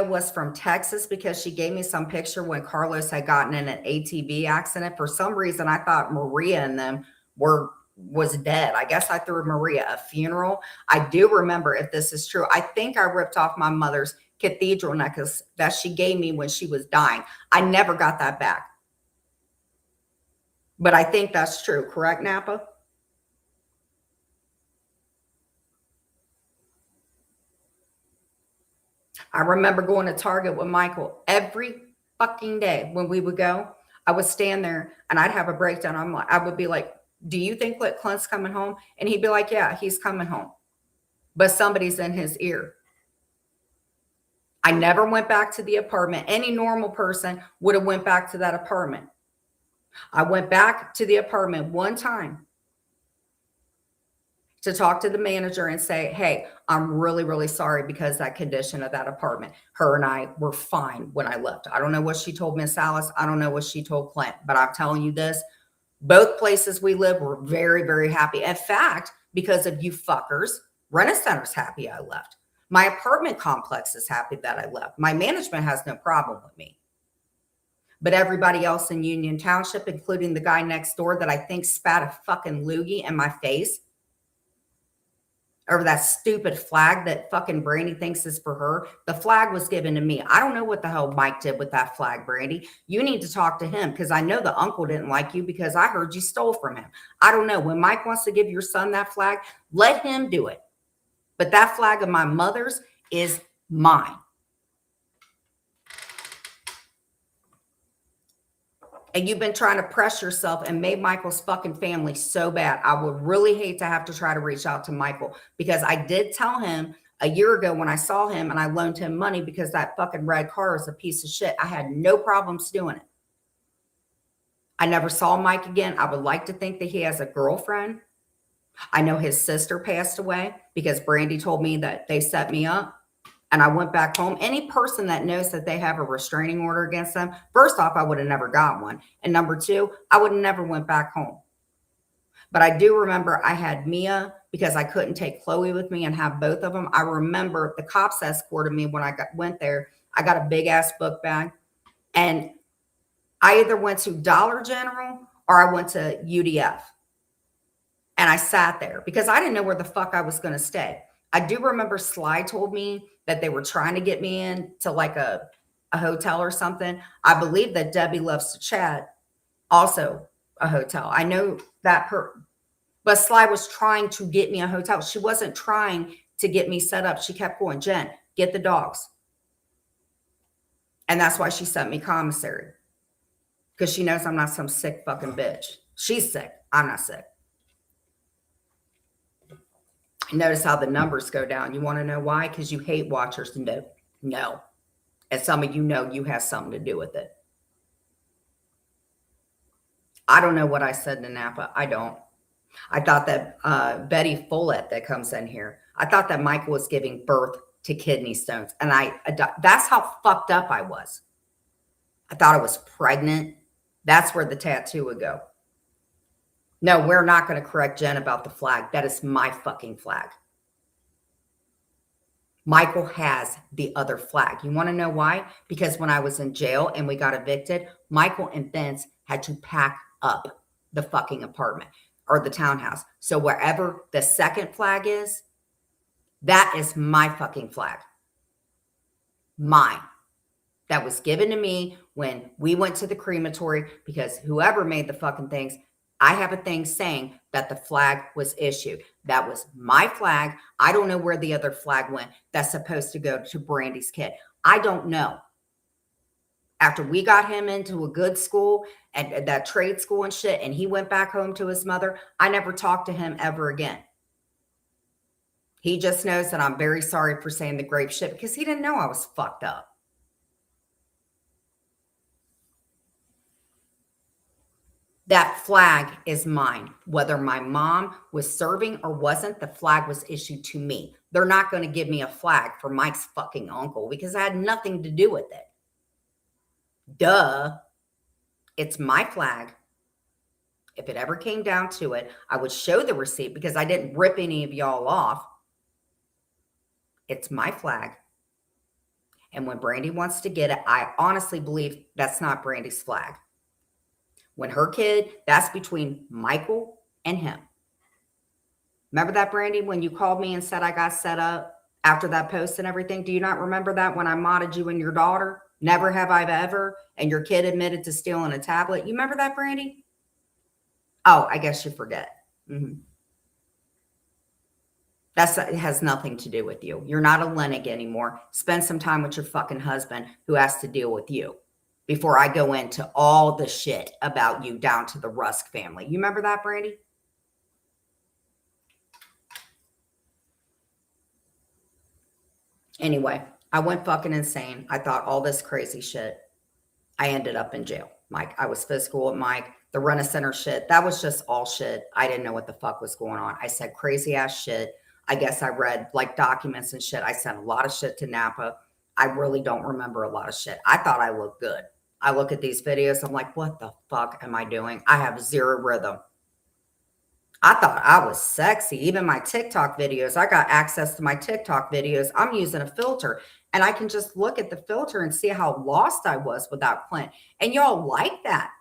was from Texas because she gave me some picture when Carlos had gotten in an ATV accident. For some reason, I thought Maria and them was dead. I guess I threw Maria a funeral. I do remember, if this is true, I think I ripped off my mother's cathedral necklace that she gave me when she was dying. I never got that back. But I think that's true. Correct, Napa? I remember going to Target with Michael every fucking day when we would go. I would stand there and I'd have a breakdown. I would be like, do you think that Clint's coming home? And he'd be like, yeah, he's coming home. But somebody's in his ear. I never went back to the apartment. Any normal person would have went back to that apartment. I went back to the apartment one time to talk to the manager and say, hey, I'm really, really sorry because that condition of that apartment. Her and I were fine when I left. I don't know what she told Miss Alice. I don't know what she told Clint, but I'm telling you this, both places we live were very, very happy. In fact, because of you fuckers, Rent-A-Center's happy I left. My apartment complex is happy that I left. My management has no problem with me. But everybody else in Union Township, including the guy next door that I think spat a fucking loogie in my face, over that stupid flag that fucking Brandy thinks is for her. The flag was given to me. I don't know what the hell Mike did with that flag, Brandy. You need to talk to him because I know the uncle didn't like you because I heard you stole from him. I don't know. When Mike wants to give your son that flag, let him do it. But that flag of my mother's is mine. And you've been trying to press yourself and made Michael's fucking family so bad. I would really hate to have to try to reach out to Michael because I did tell him a year ago when I saw him and I loaned him money because that fucking red car is a piece of shit. I had no problems doing it. I never saw Mike again. I would like to think that he has a girlfriend. I know his sister passed away because Brandy told me that they set me up. And I went back home. Any person that knows that they have a restraining order against them, first off, I would have never got one. And number two, I would have never went back home. But I do remember I had Mia because I couldn't take Chloe with me and have both of them. I remember the cops escorted me when I went there. I got a big ass book bag. And I either went to Dollar General or I went to UDF. And I sat there because I didn't know where the fuck I was going to stay. I do remember Sly told me that they were trying to get me in to like a hotel or something. I believe that Debbie Loves to Chat, also a hotel. I know that but Sly was trying to get me a hotel. She wasn't trying to get me set up. She kept going, Jen, get the dogs. And that's why she sent me commissary. Because she knows I'm not some sick fucking bitch. She's sick. I'm not sick. Notice how the numbers go down. You want to know why? Because you hate watchers. No. And some of you know you have something to do with it. I don't know what I said to Napa. I don't. I thought that Betty Follett that comes in here, I thought that Michael was giving birth to kidney stones. And that's how fucked up I was. I thought I was pregnant. That's where the tattoo would go. No, we're not going to correct Jen about the flag. That is my fucking flag. Michael has the other flag. You want to know why? Because when I was in jail and we got evicted, Michael and Vince had to pack up the fucking apartment or the townhouse. So wherever the second flag is, that is my fucking flag. Mine. That was given to me when we went to the crematory because whoever made the fucking things, I have a thing saying that the flag was issued. That was my flag. I don't know where the other flag went that's supposed to go to Brandy's kid. I don't know. After we got him into a good school and that trade school and shit, and he went back home to his mother, I never talked to him ever again. He just knows that I'm very sorry for saying the grape shit because he didn't know I was fucked up. That flag is mine. Whether my mom was serving or wasn't, the flag was issued to me. They're not going to give me a flag for Mike's fucking uncle because I had nothing to do with it. Duh. It's my flag. If it ever came down to it, I would show the receipt because I didn't rip any of y'all off. It's my flag. And when Brandy wants to get it, I honestly believe that's not Brandy's flag. When her kid, that's between Michael and him. Remember that, Brandy, when you called me and said I got set up after that post and everything? Do you not remember that when I modded you and your daughter? Never have I ever. And your kid admitted to stealing a tablet. You remember that, Brandy? Oh, I guess you forget. Mm-hmm. It has nothing to do with you. You're not a Lennig anymore. Spend some time with your fucking husband who has to deal with you before I go into all the shit about you down to the Rusk family. You remember that, Brandy? Anyway, I went fucking insane. I thought all this crazy shit. I ended up in jail. Mike, I was physical with Mike. The Rent-A-Center shit, that was just all shit. I didn't know what the fuck was going on. I said crazy ass shit. I guess I read like documents and shit. I sent a lot of shit to Napa. I really don't remember a lot of shit. I thought I looked good. I look at these videos. I'm like, what the fuck am I doing? I have zero rhythm. I thought I was sexy. Even my TikTok videos, I got access to my TikTok videos. I'm using a filter and I can just look at the filter and see how lost I was without Clint. And y'all like that.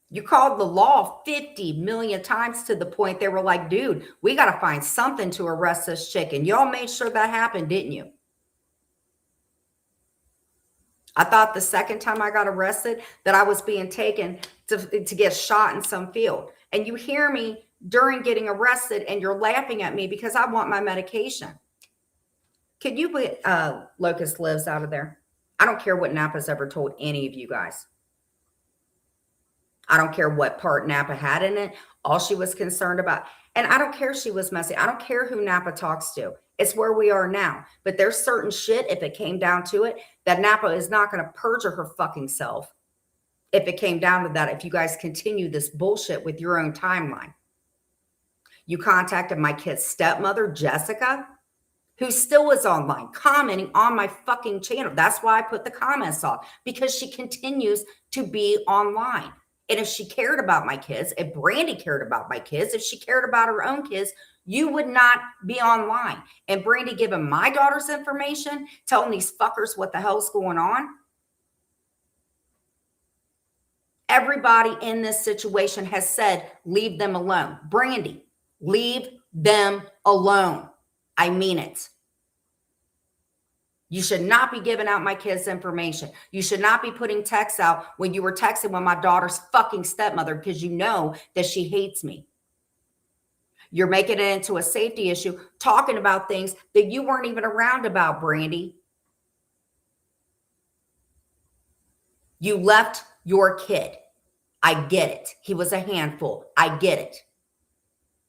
You called the law 50 million times to the point they were like, dude, we got to find something to arrest this chick. And y'all made sure that happened, didn't you? I thought the second time I got arrested that I was being taken to get shot in some field. And you hear me during getting arrested and you're laughing at me because I want my medication. Can you put Locust Lives out of there? I don't care what Napa's ever told any of you guys. I don't care what part Napa had in it. All she was concerned about. And I don't care if she was messy. I don't care who Napa talks to. It's where we are now. But there's certain shit, if it came down to it, that Napa is not going to perjure her fucking self. If it came down to that, if you guys continue this bullshit with your own timeline. You contacted my kid's stepmother, Jessica, who still is online commenting on my fucking channel. That's why I put the comments off, because she continues to be online. And if she cared about my kids, if Brandy cared about my kids, if she cared about her own kids, you would not be online. And Brandy giving my daughter's information, telling these fuckers what the hell's going on. Everybody in this situation has said, leave them alone. Brandy, leave them alone. I mean it. You should not be giving out my kids' information. You should not be putting texts out when you were texting with my daughter's fucking stepmother because you know that she hates me. You're making it into a safety issue, talking about things that you weren't even around about, Brandy. You left your kid. I get it. He was a handful. I get it.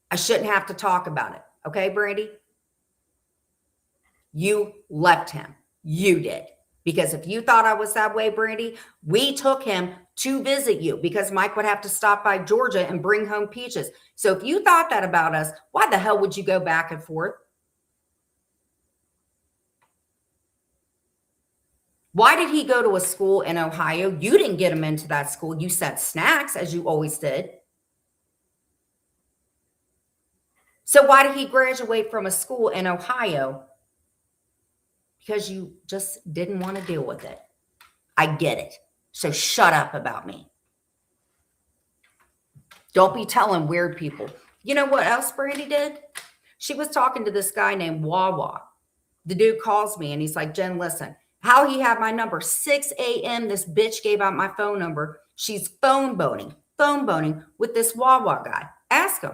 I shouldn't have to talk about it. Okay, Brandy? You left him. You did. Because if you thought I was that way, Brandy, we took him to visit you because Mike would have to stop by Georgia and bring home peaches. So if you thought that about us, why the hell would you go back and forth? Why did he go to a school in Ohio? You didn't get him into that school. You sent snacks, as you always did. So why did he graduate from a school in Ohio? Because you just didn't want to deal with it. I get it. So shut up about me. Don't be telling weird people. You know what else Brandy did? She was talking to this guy named Wawa. The dude calls me and he's like, Jen, listen, how he had my number, 6 a.m. This bitch gave out my phone number. She's phone boning with this Wawa guy. Ask him.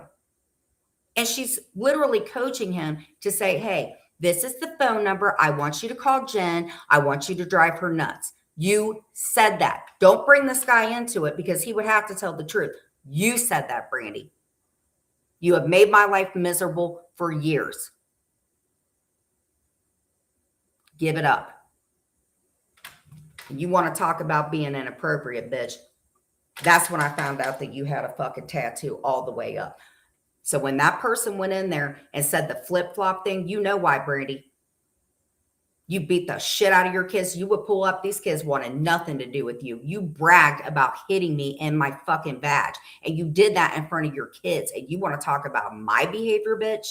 And she's literally coaching him to say, hey, this is the phone number. I want you to call Jen. I want you to drive her nuts. You said that. Don't bring this guy into it because he would have to tell the truth. You said that, Brandy. You have made my life miserable for years. Give it up. You want to talk about being inappropriate, bitch. That's when I found out that you had a fucking tattoo all the way up. So when that person went in there and said the flip-flop thing, you know why, Brandy. You beat the shit out of your kids. You would pull up. These kids wanted nothing to do with you. You bragged about hitting me in my fucking badge. And you did that in front of your kids. And you want to talk about my behavior, bitch?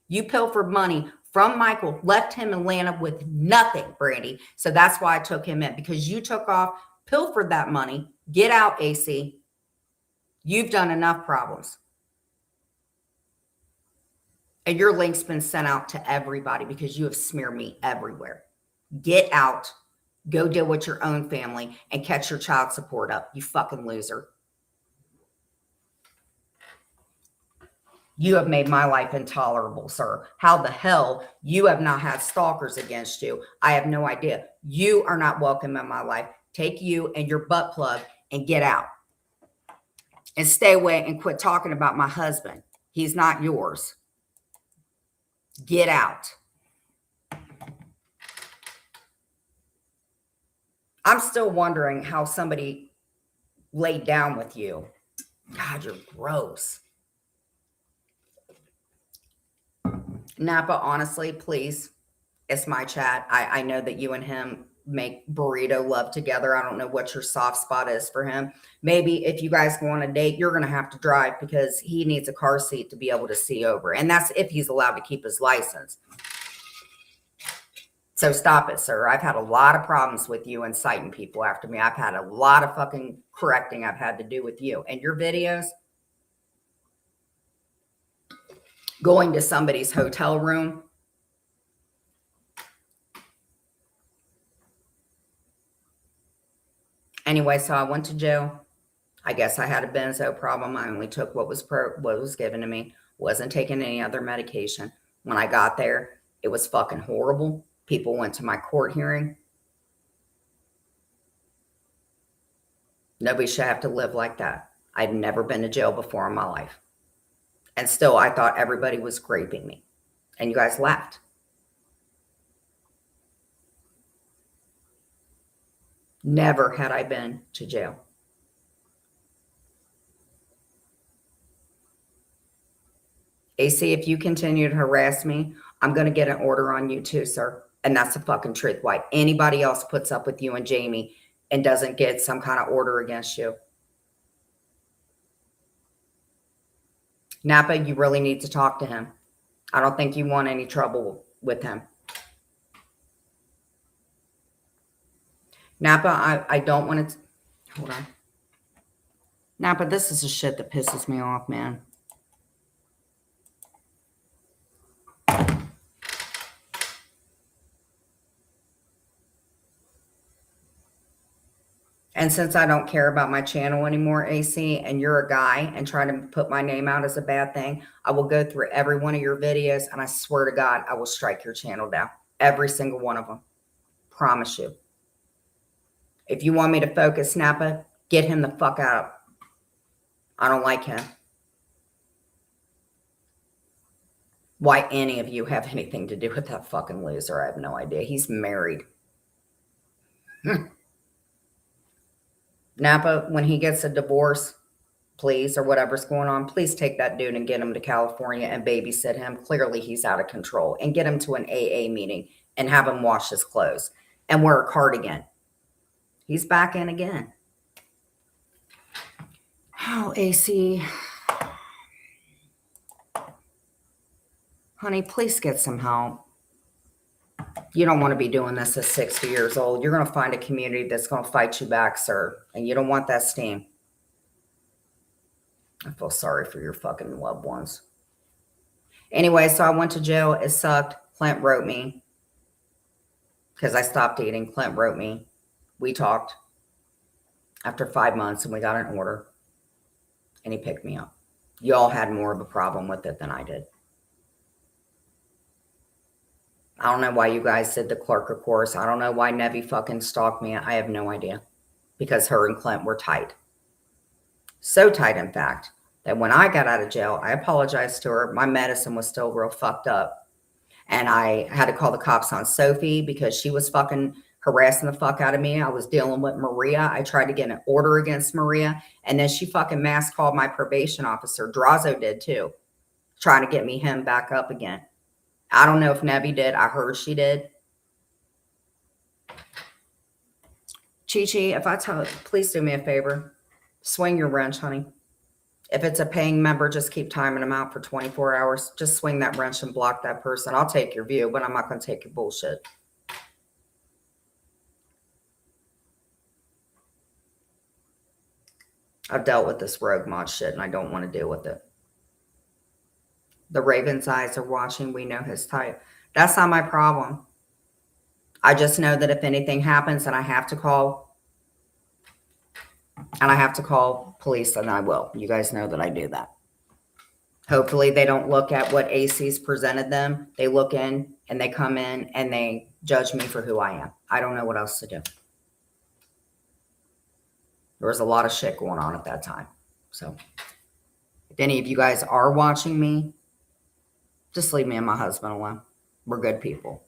You pilfered money from Michael, left him in Atlanta with nothing, Brandy. So that's why I took him in, because you took off, pilfered that money. Get out, AC. You've done enough problems. And your link's been sent out to everybody because you have smeared me everywhere. Get out. Go deal with your own family and catch your child support up, you fucking loser. You have made my life intolerable, sir. How the hell you have not had stalkers against you? I have no idea. You are not welcome in my life. Take you and your butt plug and get out. And stay away and quit talking about my husband. He's not yours. Get out. I'm still wondering how somebody laid down with you. God, you're gross. Napa, honestly, please. It's my chat. I know that you and him make burrito love together. I don't know what your soft spot is for him. Maybe if you guys go on a date, you're going to have to drive because he needs a car seat to be able to see over. And that's if he's allowed to keep his license. So stop it, sir. I've had a lot of problems with you inciting people after me. I've had a lot of fucking correcting I've had to do with you. And your videos, going to somebody's hotel room, anyway, so I went to jail. I guess I had a benzo problem. I only took what was given to me. Wasn't taking any other medication. When I got there, it was fucking horrible. People went to my court hearing. Nobody should have to live like that. I'd never been to jail before in my life. And still, I thought everybody was graping me. And you guys laughed. Never had I been to jail. AC, if you continue to harass me, I'm going to get an order on you too, sir. And that's the fucking truth. Why anybody else puts up with you and Jamie and doesn't get some kind of order against you. Napa, you really need to talk to him. I don't think you want any trouble with him. Napa, I don't want to. Hold on. Napa, this is the shit that pisses me off, man. And since I don't care about my channel anymore, AC, and you're a guy and trying to put my name out as a bad thing, I will go through every one of your videos and I swear to God, I will strike your channel down. Every single one of them. Promise you. If you want me to focus Napa, get him the fuck out. I don't like him. Why any of you have anything to do with that fucking loser, I have no idea. He's married. Napa, when he gets a divorce, please, or whatever's going on, please take that dude and get him to California and babysit him. Clearly, he's out of control. And get him to an AA meeting and have him wash his clothes and wear a cardigan. He's back in again. Oh, AC. Honey, please get some help. You don't want to be doing this at 60 years old. You're going to find a community that's going to fight you back, sir. And you don't want that steam. I feel sorry for your fucking loved ones. Anyway, so I went to jail. It sucked. Clint wrote me. Because I stopped eating. Clint wrote me. We talked after 5 months and we got an order. And he picked me up. Y'all had more of a problem with it than I did. I don't know why you guys did the clerk of course. I don't know why Nevi fucking stalked me. I have no idea. Because her and Clint were tight. So tight, in fact, that when I got out of jail, I apologized to her. My medicine was still real fucked up. And I had to call the cops on Sophie because she was fucking harassing the fuck out of me. I was dealing with Maria. I tried to get an order against Maria. And then she fucking mass called my probation officer. Drazo did too, trying to get me him back up again. I don't know if Nebby did. I heard she did. Chi-Chi, if I tell, please do me a favor. Swing your wrench, honey. If it's a paying member, just keep timing them out for 24 hours. Just swing that wrench and block that person. I'll take your view, but I'm not going to take your bullshit. I've dealt with this rogue mod shit, and I don't want to deal with it. The Raven's eyes are watching. We know his type. That's not my problem. I just know that if anything happens and I have to call police, then I will. You guys know that I do that. Hopefully they don't look at what AC's presented them. They look in and they come in and they judge me for who I am. I don't know what else to do. There was a lot of shit going on at that time. So if any of you guys are watching me, just leave me and my husband alone. We're good people.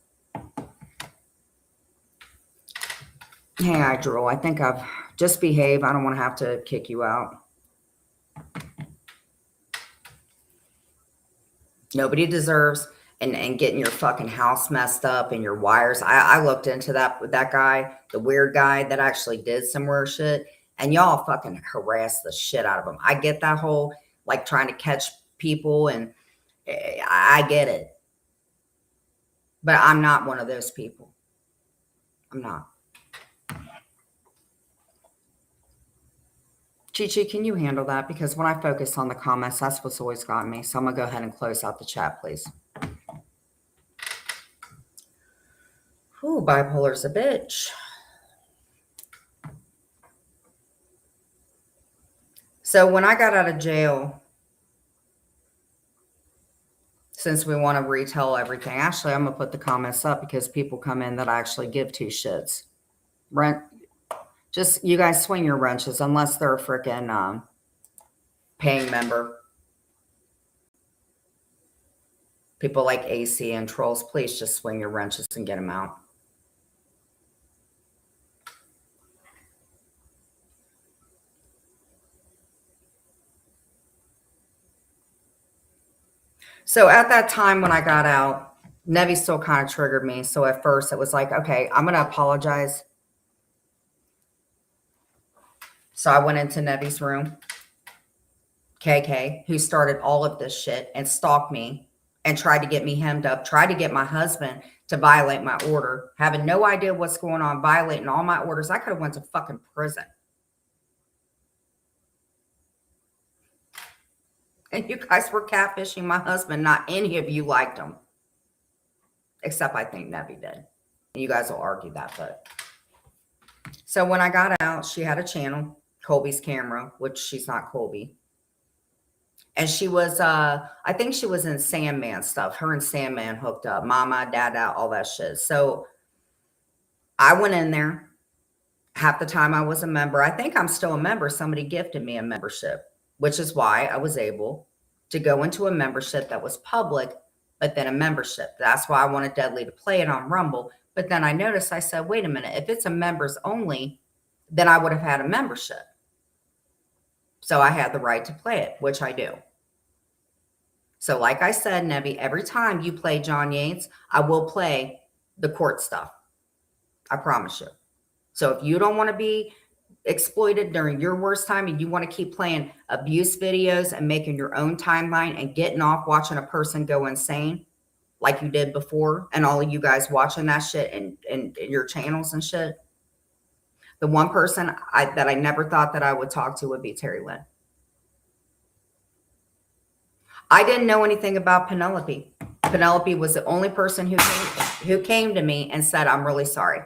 Hey, I drool. I think I've just behave. I don't want to have to kick you out. Nobody deserves and getting your fucking house messed up and your wires. I looked into that with that guy, the weird guy that actually did some weird shit, and y'all fucking harassed the shit out of him. I get that whole like trying to catch people, and I get it. But I'm not one of those people. I'm not. Chi-Chi, can you handle that? Because when I focus on the comments, that's what's always got me. So I'm going to go ahead and close out the chat, please. Ooh, bipolar's a bitch. So when I got out of jail, since we want to retell everything, actually, I'm going to put the comments up because people come in that I actually give two shits. Just, you guys swing your wrenches unless they're a freaking paying member. People like AC and trolls, please just swing your wrenches and get them out. So at that time when I got out, Nevi still kind of triggered me. So at first it was like, okay, I'm going to apologize. So I went into Nevi's room, KK, who started all of this shit and stalked me and tried to get me hemmed up, tried to get my husband to violate my order, having no idea what's going on, violating all my orders. I could have went to fucking prison. And you guys were catfishing my husband. Not any of you liked him. Except I think Nevi did. And you guys will argue that, but. So when I got out, she had a channel, Colby's Camera, which she's not Colby. And she was, I think she was in Sandman stuff. Her and Sandman hooked up. Mama, Dada, all that shit. So I went in there. Half the time I was a member. I think I'm still a member. Somebody gifted me a membership, which is why I was able to go into a membership that was public, but then a membership. That's why I wanted Deadly to play it on Rumble. But then I noticed, I said, wait a minute, if it's a members only, then I would have had a membership. So I had the right to play it, which I do. So like I said, Nevi, every time you play John Yates, I will play the court stuff. I promise you. So if you don't want to be exploited during your worst time and you want to keep playing abuse videos and making your own timeline and getting off watching a person go insane like you did before, and all of you guys watching that shit in your channels and shit, the one person that I never thought that I would talk to would be Terry Lynn. I didn't know anything about Penelope. Penelope was the only person who came to me and said, I'm really sorry.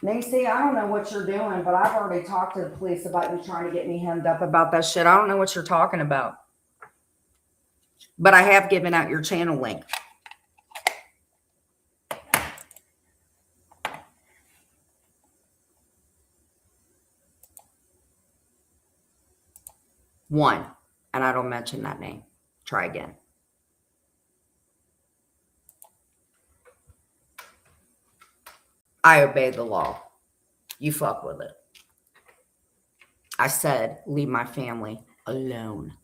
Nancy, I don't know what you're doing, but I've already talked to the police about you trying to get me hemmed up about that shit. I don't know what you're talking about. But I have given out your channel link. One, and I don't mention that name. Try again. I obey the law. You fuck with it. I said, leave my family alone.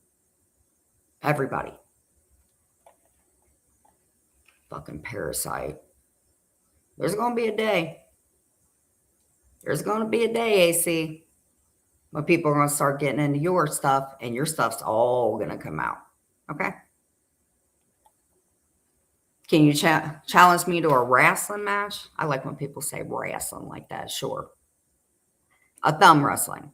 Everybody. Fucking parasite. There's going to be a day. There's going to be a day, AC, when people are going to start getting into your stuff, and your stuff's all going to come out. Okay? Can you challenge me to a wrestling match? I like when people say wrestling like that. Sure. A thumb wrestling.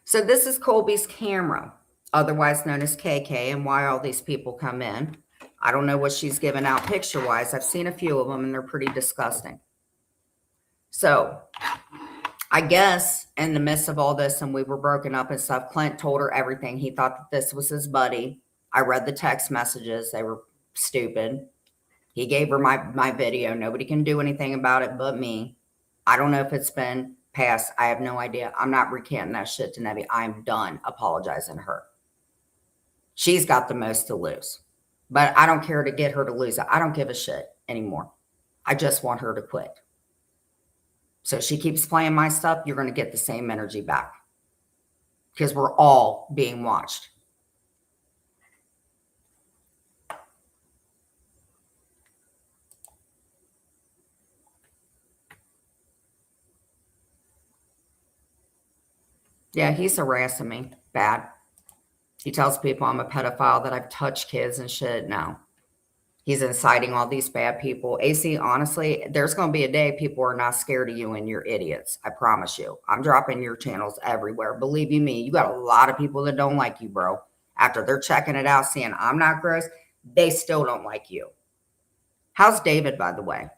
So this is Colby's camera, otherwise known as KK, and why all these people come in. I don't know what she's giving out picture-wise. I've seen a few of them, and they're pretty disgusting. So I guess in the midst of all this, and we were broken up and stuff, Clint told her everything. He thought that this was his buddy. I read the text messages. They were stupid. He gave her my video. Nobody can do anything about it but me. I don't know if it's been passed. I have no idea. I'm not recanting that shit to Nebby. I'm done apologizing to her. She's got the most to lose. But I don't care to get her to lose it. I don't give a shit anymore. I just want her to quit. So if she keeps playing my stuff, you're going to get the same energy back. Because we're all being watched. Yeah, he's harassing me. Bad. He tells people I'm a pedophile, that I've touched kids and shit. No. He's inciting all these bad people. AC, honestly, there's going to be a day people are not scared of you and you're idiots. I promise you. I'm dropping your channels everywhere. Believe you me, you got a lot of people that don't like you, bro. After they're checking it out, seeing I'm not gross, they still don't like you. How's David, by the way?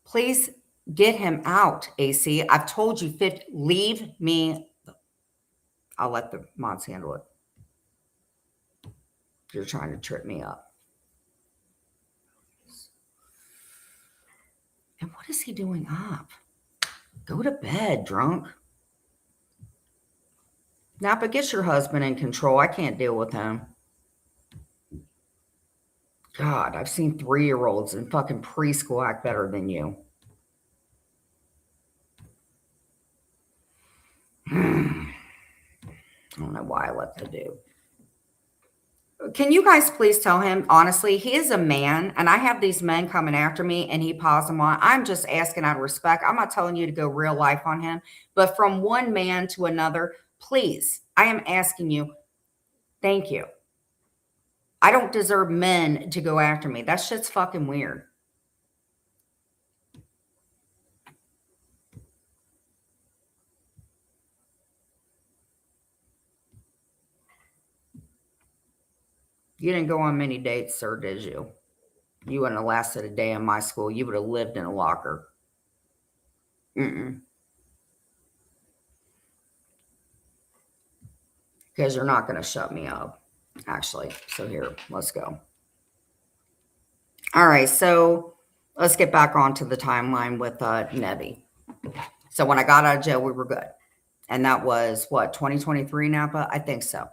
Please get him out, AC. I've told you, leave me. I'll let the mods handle it. You're trying to trip me up. And what is he doing up? Go to bed, drunk. Napa, get your husband in control. I can't deal with him. God, I've seen 3-year-olds in fucking preschool act better than you. I don't know why I let that do. Can you guys please tell him, honestly, he is a man, and I have these men coming after me, and he paws them on. I'm just asking out of respect. I'm not telling you to go real life on him, but from one man to another, please, I am asking you, thank you. I don't deserve men to go after me. That shit's fucking weird. You didn't go on many dates, sir, did you? You wouldn't have lasted a day in my school. You would have lived in a locker. Because you're not going to shut me up, actually. So here, let's go. All right, so let's get back onto the timeline with Nebby. So when I got out of jail, we were good. And that was, what, 2023, Napa? I think so.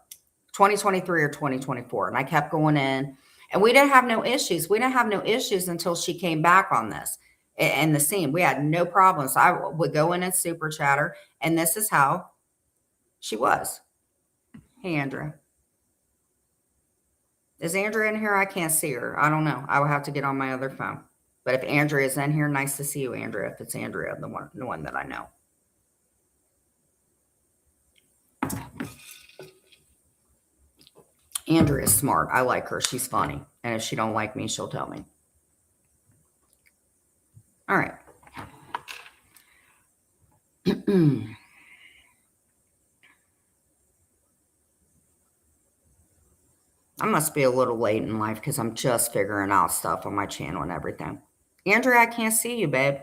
2023 or 2024. And I kept going in. And we didn't have no issues. We didn't have no issues until she came back on this. And the scene, we had no problems. I would go in and super chatter. And this is how she was. Hey, Andrea. Is Andrea in here? I can't see her. I don't know. I will have to get on my other phone. But if Andrea is in here, nice to see you, Andrea. If it's Andrea, the one that I know. Andrea is smart. I like her. She's funny. And if she don't like me, she'll tell me. All right. I must be a little late in life because I'm just figuring out stuff on my channel and everything. Andrea, I can't see you, babe.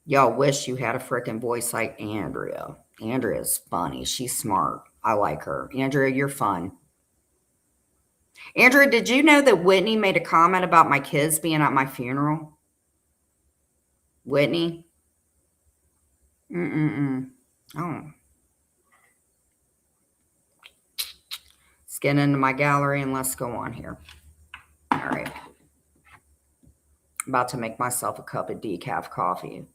Y'all wish you had a freaking voice like Andrea. Andrea's funny. She's smart. I like her. Andrea, you're fun. Andrew, did you know that Whitney made a comment about my kids being at my funeral? Whitney? Mm-mm-mm. Oh. Let's get into my gallery and let's go on here. All right. I'm about to make myself a cup of decaf coffee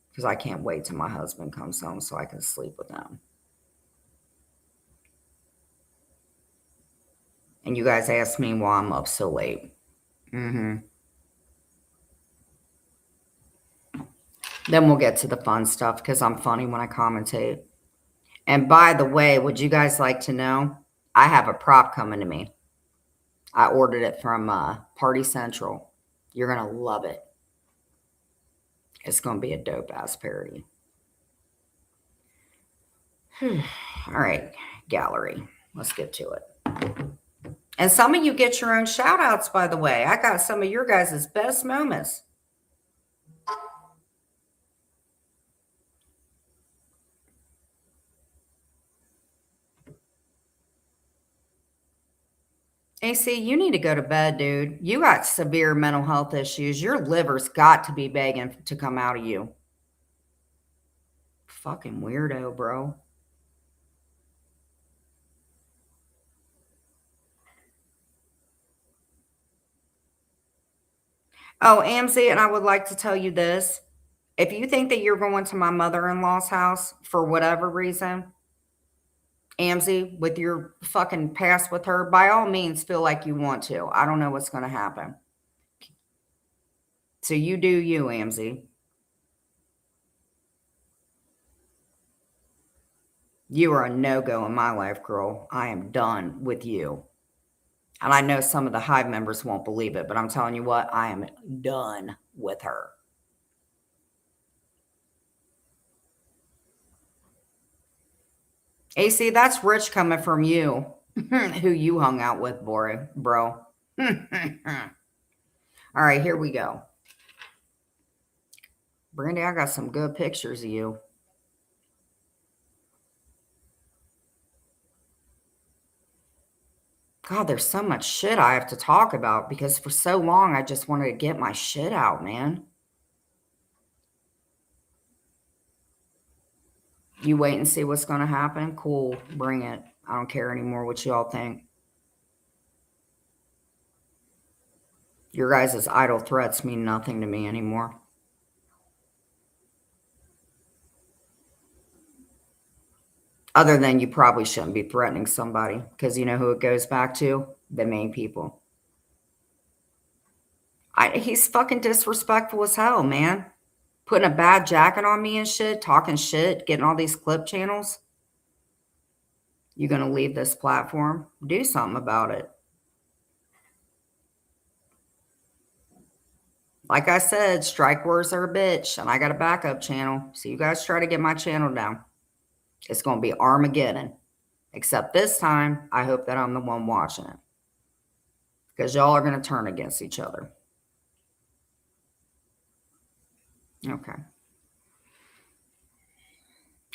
because I can't wait till my husband comes home so I can sleep with him. And you guys asked me why I'm up so late. Then we'll get to the fun stuff because I'm funny when I commentate. And by the way, would you guys like to know? I have a prop coming to me. I ordered it from Party Central. You're going to love it. It's going to be a dope-ass parody. All right, gallery. Let's get to it. And some of you get your own shout-outs, by the way. I got some of your guys' best moments. AC, you need to go to bed, dude. You got severe mental health issues. Your liver's got to be begging to come out of you. Fucking weirdo, bro. Oh, Amzie, and I would like to tell you this. If you think that you're going to my mother-in-law's house for whatever reason, Amzie, with your fucking past with her, by all means, feel like you want to. I don't know what's going to happen. So you do you, Amzie. You are a no-go in my life, girl. I am done with you. And I know some of the Hive members won't believe it, but I'm telling you what, I am done with her. AC, that's rich coming from you, who you hung out with, bro. All right, here we go. Brandy, I got some good pictures of you. God, there's so much shit I have to talk about because for so long I just wanted to get my shit out, man. You wait and see what's going to happen? Cool, bring it. I don't care anymore what you all think. Your guys' idle threats mean nothing to me anymore. Other than you probably shouldn't be threatening somebody because you know who it goes back to? The main people. He's fucking disrespectful as hell, man. Putting a bad jacket on me and shit, talking shit, getting all these clip channels. You gonna leave this platform? Do something about it. Like I said, strike wars are a bitch, and I got a backup channel. So you guys try to get my channel down. It's gonna be Armageddon. Except this time, I hope that I'm the one watching it. Because y'all are gonna turn against each other. Okay.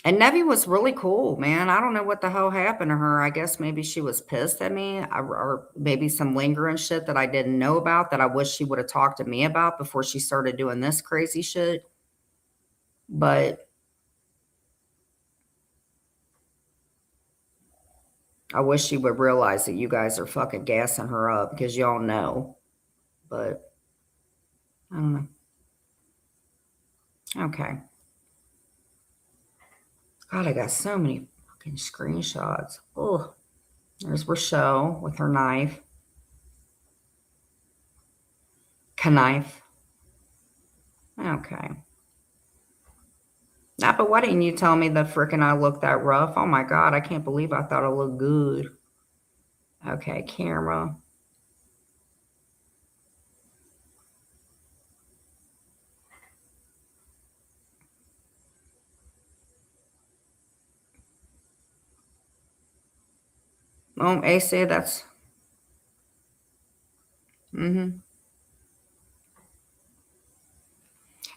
And Nevi was really cool, man. I don't know what the hell happened to her. I guess maybe she was pissed at me or maybe some lingering shit that I didn't know about that I wish she would have talked to me about before she started doing this crazy shit. But I wish she would realize that you guys are fucking gassing her up because y'all know. But I don't know. Okay. God, I got so many fucking screenshots. Oh, there's Rochelle with her knife. Knife. Okay. Nah, but why didn't you tell me the frickin' I looked that rough? Oh my God, I can't believe I thought I looked good. Okay, camera. Oh, AC, that's...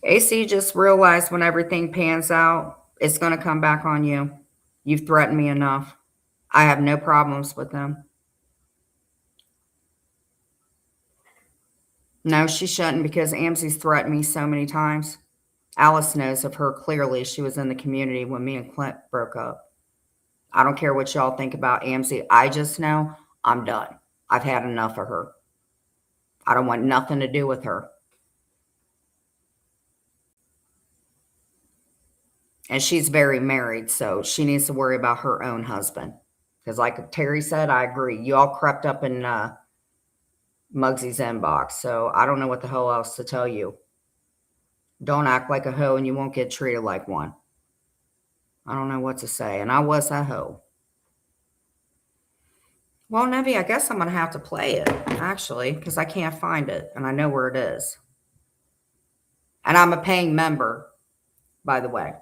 AC just realized when everything pans out, it's going to come back on you. You've threatened me enough. I have no problems with them. No, she shouldn't because Amsey's threatened me so many times. Alice knows of her clearly. She was in the community when me and Clint broke up. I don't care what y'all think about Amsey. I just know I'm done. I've had enough of her. I don't want nothing to do with her. And she's very married, so she needs to worry about her own husband. Because, like Terry said, I agree. You all crept up in Muggsy's inbox, so I don't know what the hell else to tell you. Don't act like a hoe and you won't get treated like one. I don't know what to say, and I was a hoe. Well, Nevi, I guess I'm going to have to play it, actually, because I can't find it, and I know where it is. And I'm a paying member, by the way.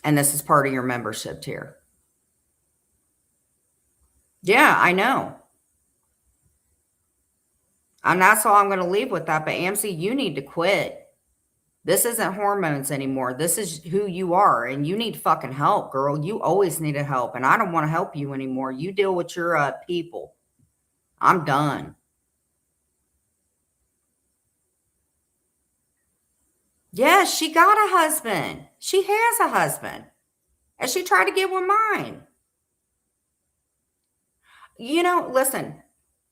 And this is part of your membership tier. Yeah, I know. And that's all I'm going to leave with that. But AMC, you need to quit. This isn't hormones anymore. This is who you are. And you need fucking help, girl. You always needed help. And I don't want to help you anymore. You deal with your people. I'm done. Yeah, she got a husband. She has a husband. And she tried to get with mine. You know, listen,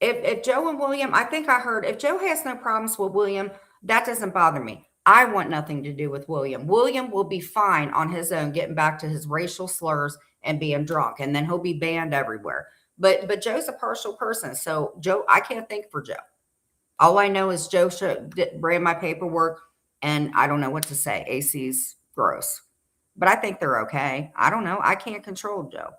if Joe and William, I think I heard if Joe has no problems with William, that doesn't bother me. I want nothing to do with William. William will be fine on his own, getting back to his racial slurs and being drunk, and then he'll be banned everywhere. But Joe's a partial person, so Joe, I can't think for Joe. All I know is Joe ran my paperwork, and I don't know what to say. AC's gross, but I think they're okay. I don't know. I can't control Joe.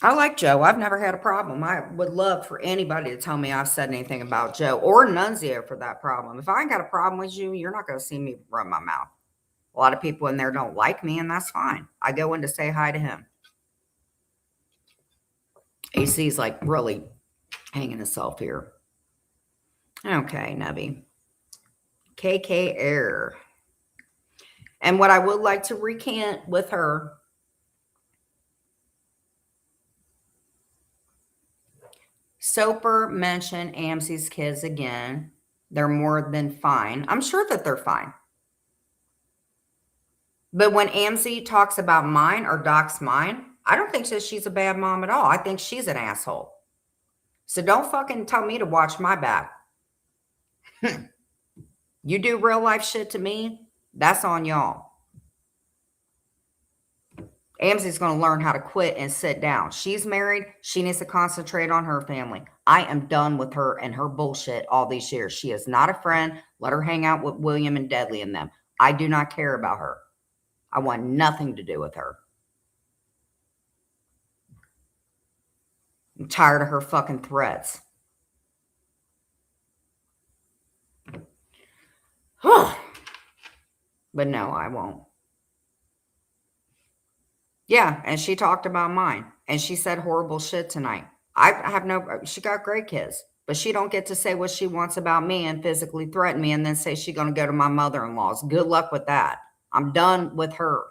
I like Joe. I've never had a problem. I would love for anybody to tell me I've said anything about Joe or Nunzio for that problem. If I ain't got a problem with you, you're not going to see me run my mouth. A lot of people in there don't like me, and that's fine. I go in to say hi to him. AC's like really hanging himself here. Okay, Nubby. KK Air. And what I would like to recant with her, Soper mentioned AMC's kids again. They're more than fine. I'm sure that they're fine. But when AMC talks about mine or Doc's mine, I don't think that she's a bad mom at all. I think she's an asshole. So don't fucking tell me to watch my back. You do real life shit to me, that's on y'all. AMC's going to learn how to quit and sit down. She's married. She needs to concentrate on her family. I am done with her and her bullshit all these years. She is not a friend. Let her hang out with William and Deadly and them. I do not care about her. I want nothing to do with her. I'm tired of her fucking threats. But no, I won't. Yeah, and she talked about mine. And she said horrible shit tonight. I have no, she got great kids. But she don't get to say what she wants about me and physically threaten me and then say she's going to go to my mother-in-law's. Good luck with that. I'm done with her.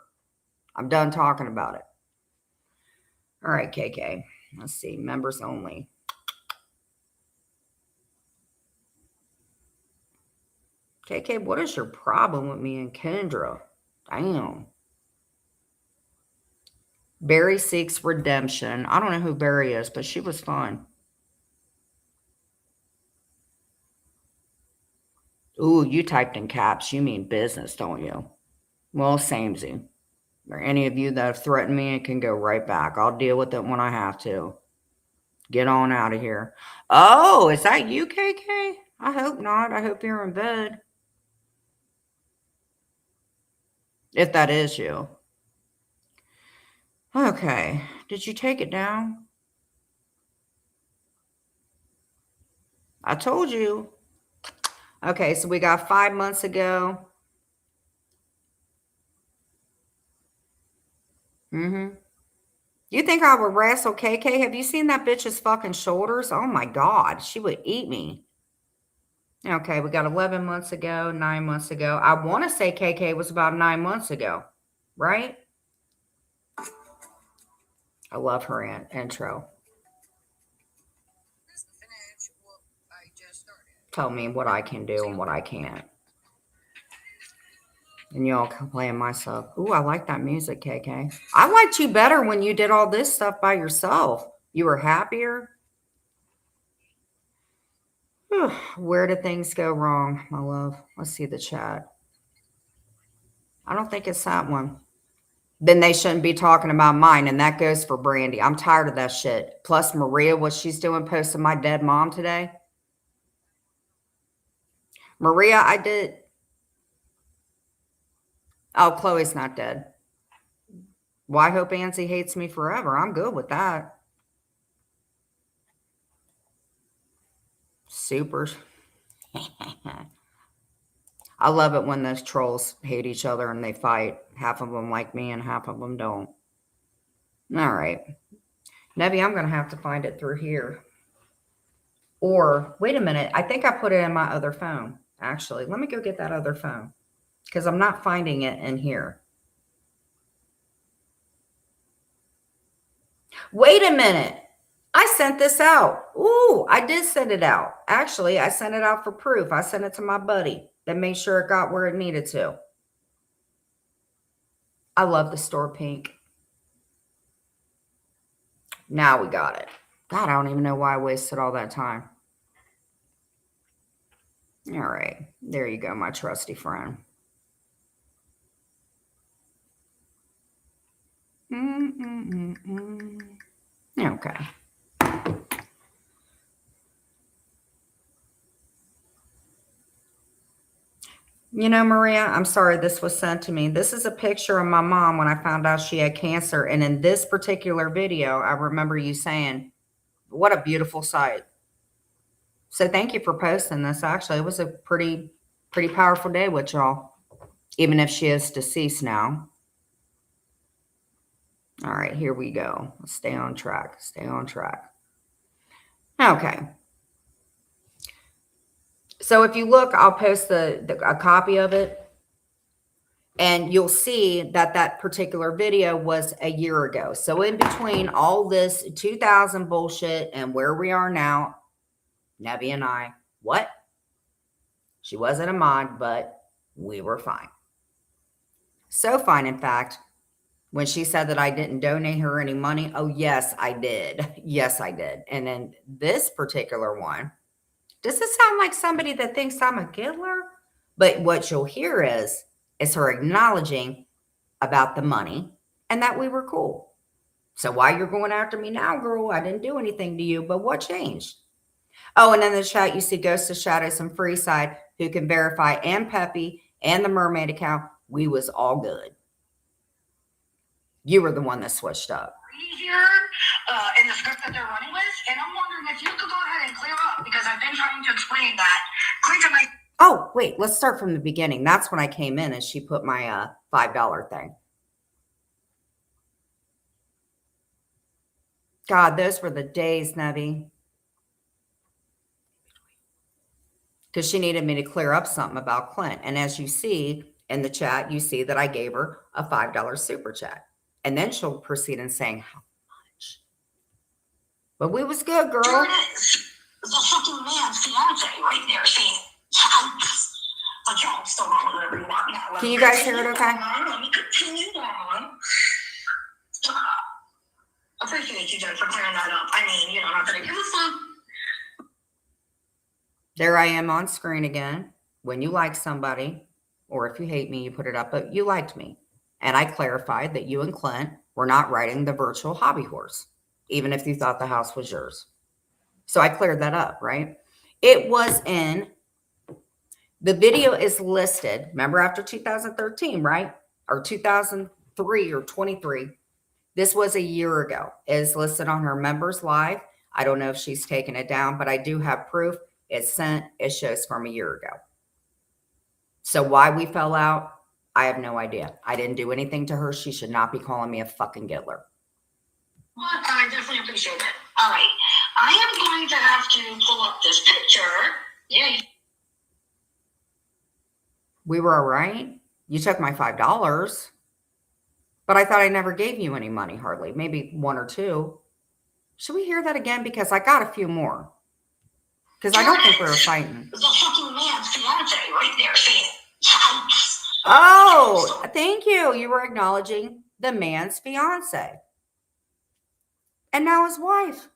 I'm done talking about it. All right, KK. Let's see. Members only. KK, what is your problem with me and Kendra? Damn. Barry seeks redemption. I don't know who Barry is, but she was fun. Ooh, you typed in caps. You mean business, don't you? Well, samey. Or any of you that have threatened me, it can go right back. I'll deal with it when I have to. Get on out of here. Oh, is that you, KK? I hope not. I hope you're in bed. If that is you. Okay. Did you take it down? I told you. Okay, so we got 5 months ago. You think I would wrestle KK? Have you seen that bitch's fucking shoulders? Oh my God, she would eat me. Okay, we got 11 months ago, 9 months ago. I want to say KK was about 9 months ago, right? I love her intro. Tell me what I can do and what I can't. And y'all playing myself. Ooh, I like that music, KK. I liked you better when you did all this stuff by yourself. You were happier. Where did things go wrong, my love? Let's see the chat. I don't think it's that one. Then they shouldn't be talking about mine, and that goes for Brandy. I'm tired of that shit. Plus Maria, what she's doing, posting my dead mom today. Maria, I did. Oh, Chloe's not dead. Well, I hope Ansie hates me forever. I'm good with that. Super. I love it when those trolls hate each other and they fight. Half of them like me and half of them don't. All right. Nebby, I'm going to have to find it through here. Or, wait a minute. I think I put it in my other phone. Actually, let me go get that other phone because I'm not finding it in here. Wait a minute. I sent this out. Ooh, I did send it out. Actually, I sent it out for proof. I sent it to my buddy that made sure it got where it needed to. I love the store pink. Now we got it. God, I don't even know why I wasted all that time. All right. There you go, my trusty friend. Okay. You know, Maria, I'm sorry this was sent to me. This is a picture of my mom when I found out she had cancer. And in this particular video, I remember you saying, what a beautiful sight. So thank you for posting this. Actually, it was a pretty powerful day with y'all, even if she is deceased now. All right, here we go. Let's stay on track. Stay on track. Okay. So if you look, I'll post a copy of it. And you'll see that that particular video was a year ago. So in between all this 2000 bullshit and where we are now, Nebby and I, what? She wasn't a mod, but we were fine. So fine, in fact, when she said that I didn't donate her any money, oh, yes, I did. Yes, I did. And then this particular one, does this sound like somebody that thinks I'm a giggler? But what you'll hear is her acknowledging about the money and that we were cool. So why you're going after me now, girl? I didn't do anything to you, but what changed? Oh, and in the chat, you see Ghost of Shadows and Freeside, who can verify, and Peppy and the Mermaid account. We was all good. You were the one that switched up. Easier in the script that they're running with, and I'm wondering if you could go ahead and clear up because I've been trying to explain that. Oh, wait, let's start from the beginning. That's when I came in and she put my $5 thing. God, those were the days, Nebby. Because she needed me to clear up something about Clint. And as you see in the chat, you see that I gave her a $5 super chat. And then she'll proceed in saying how much. But we was good, girl. There it is. The fucking man's fiance right there saying, yes. But y'all still don't whatever you want now. Can you guys hear it okay? Let me continue on. Appreciate you, Jen, for clearing that up. I mean, you know, not that I give a fuck. There I am on screen again. When you like somebody, or if you hate me, you put it up, but you liked me. And I clarified that you and Clint were not riding the virtual hobby horse, even if you thought the house was yours. So I cleared that up, right? It was in, the video is listed, remember after 2013, right? Or 2003 or 23. This was a year ago. It is listed on her members live. I don't know if she's taken it down, but I do have proof. It's sent. It shows from a year ago. So why we fell out, I have no idea. I didn't do anything to her. She should not be calling me a fucking giggler. Well, I definitely appreciate it. All right. I am going to have to pull up this picture. Yeah. We were all right. You took my $5. But I thought I never gave you any money, hardly. Maybe one or two. Should we hear that again? Because I got a few more. Because I don't think we were fighting. The fucking man's fiance right there saying, oh, thank you. You were acknowledging the man's fiance. And now his wife.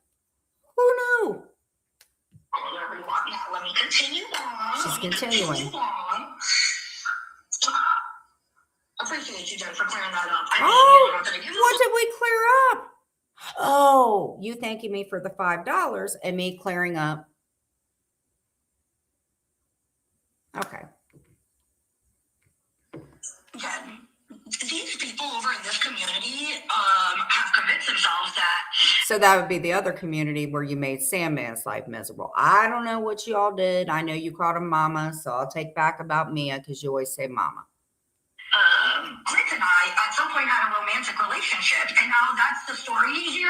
Who knew? Now, let me continue on. She's continuing. I appreciate you, Jen, for clearing that up. What did we clear up? Oh, you thanking me for the $5 and me clearing up. Okay. Jen, these people over in this community have convinced themselves that. So that would be the other community where you made Sandman's life miserable. I don't know what you all did. I know you called him Mama, so I'll take back about Mia because you always say Mama. Clint and I at some point had a romantic relationship, and now that's the story here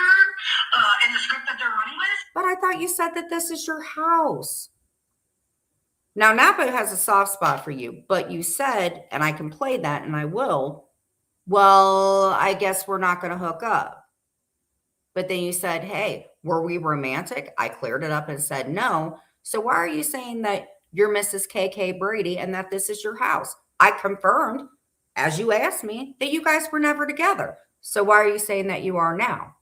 in the script that they're running with. But I thought you said that this is your house. Now, Napa has a soft spot for you, but you said, and I can play that, and I will, well, I guess we're not going to hook up. But then you said, hey, were we romantic? I cleared it up and said no. So why are you saying that you're Mrs. KK Brady and that this is your house? I confirmed, as you asked me, that you guys were never together. So why are you saying that you are now?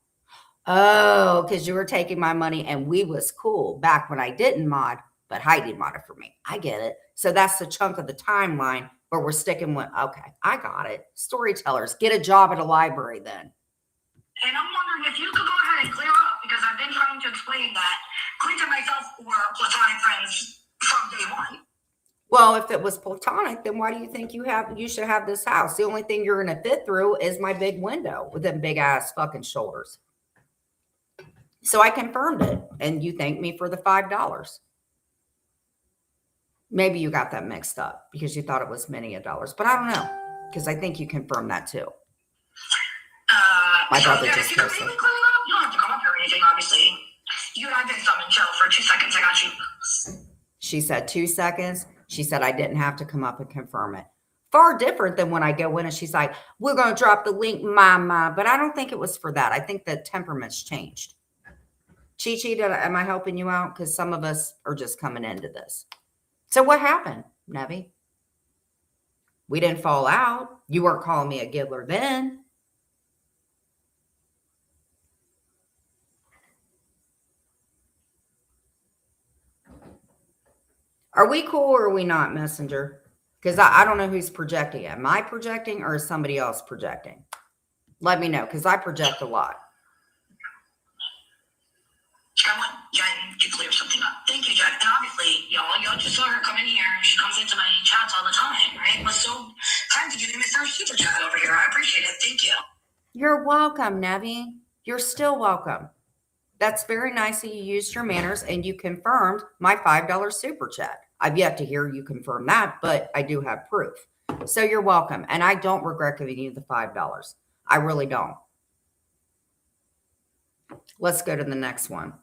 Oh, because you were taking my money and we was cool back when I didn't mod, but Heidi modded for me. I get it. So that's the chunk of the timeline, but we're sticking with, okay, I got it. Storytellers, get a job at a library then. And I'm wondering if you could go ahead and clear up, because I've been trying to explain that Clint and myself were platonic friends from day one. Well, if it was platonic, then why do you think you should have this house? The only thing you're going to fit through is my big window with them big ass fucking shoulders. So I confirmed it, and you thanked me for the $5. Maybe you got that mixed up because you thought it was many a dollars, but I don't know because I think you confirmed that too. My brother just posted. You don't have to come up here or anything, obviously. You and I've been summoned chill for 2 seconds. I got you. She said 2 seconds. She said I didn't have to come up and confirm it. Far different than when I go in and she's like, we're going to drop the link, mama. But I don't think it was for that. I think the temperament's changed. Chi-Chi, am I helping you out? Because some of us are just coming into this. So what happened, Nevi? We didn't fall out. You weren't calling me a giggler then. Are we cool or are we not, Messenger? Because I don't know who's projecting. Am I projecting or is somebody else projecting? Let me know because I project a lot. I want Jen to clear something up. Thank you, Jen. And obviously, y'all just saw her come in here. She comes into my chats all the time, right? It was so kind to give me Mr. Super Chat over here. I appreciate it. Thank you. You're welcome, Nevi. You're still welcome. That's very nice that you used your manners and you confirmed my $5 super chat. I've yet to hear you confirm that, but I do have proof. So you're welcome. And I don't regret giving you the $5. I really don't. Let's go to the next one.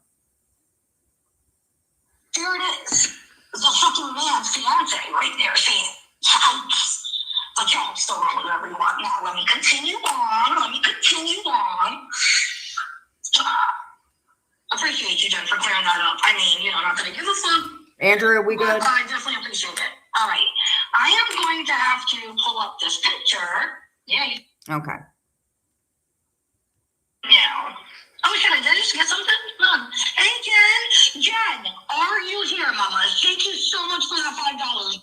Here it is. The fucking man's fiance right there saying, but y'all still wrong with whatever you want. Now, let me continue on. Appreciate you, Jen, for clearing that up. I mean, not that I give a fuck. Andrew, are we good? I definitely appreciate it. All right. I am going to have to pull up this picture. Yeah. Okay. Now. Oh, shit, did I just get something? Hey, Jen. Jen, are you here, Mama? Thank you so much for that $5.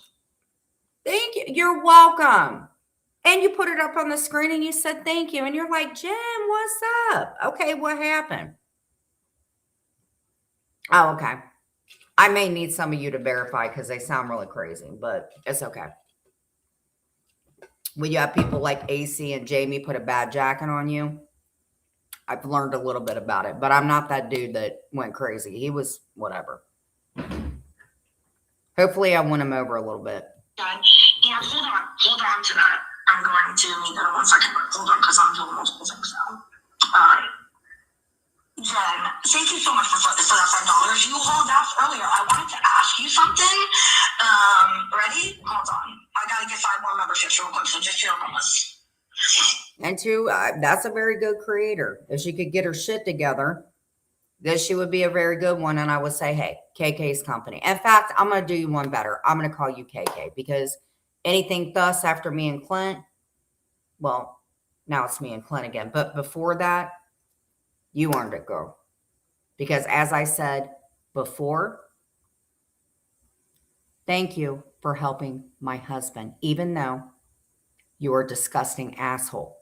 Thank you. You're welcome. And you put it up on the screen and you said thank you. And you're like, Jen, what's up? Okay, what happened? Oh, okay. I may need some of you to verify because they sound really crazy, but it's okay. When you have people like AC and Jamie put a bad jacket on you, I've learned a little bit about it, but I'm not that dude that went crazy. He was whatever. Hopefully I won him over a little bit. Yeah, hold on to that. I'm going to need that 1 second. Hold on, because I'm doing multiple things now. All right. Jen, thank you so much for that $5. You hauled off earlier. I wanted to ask you something. Ready? Hold on. I got to get 5 more memberships real quick, so just chill on us. And going to. That's a very good creator. If she could get her shit together, then she would be a very good one. And I would say, hey, KK's company. In fact, I'm going to do you one better. I'm going to call you KK because anything thus after me and Clint, well, now it's me and Clint again. But before that, you earned it, girl. Because as I said before, thank you for helping my husband, even though you're a disgusting asshole.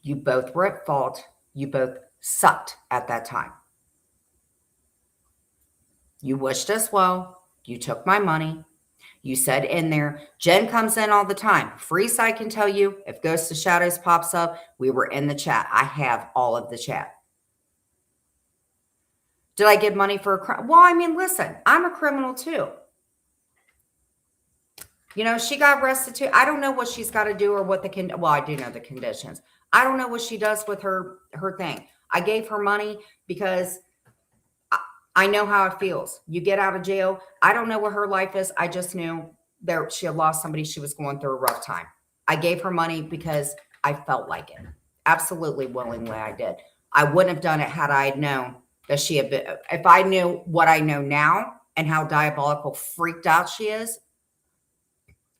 You both were at fault. You both sucked at that time. You wished us well. You took my money. You said in there, Jen comes in all the time. Freeside can tell you if Ghosts of Shadows pops up, we were in the chat. I have all of the chat. Did I get money for a crime? Well, I mean, listen, I'm a criminal too. You know, she got restituted. I don't know what she's got to do or what well, I do know the conditions. I don't know what she does with her thing. I gave her money because I know how it feels. You get out of jail. I don't know what her life is. I just knew that she had lost somebody. She was going through a rough time. I gave her money because I felt like it. Absolutely willingly I did. I wouldn't have done it had I known that she had been, if I knew what I know now and how diabolical freaked out she is,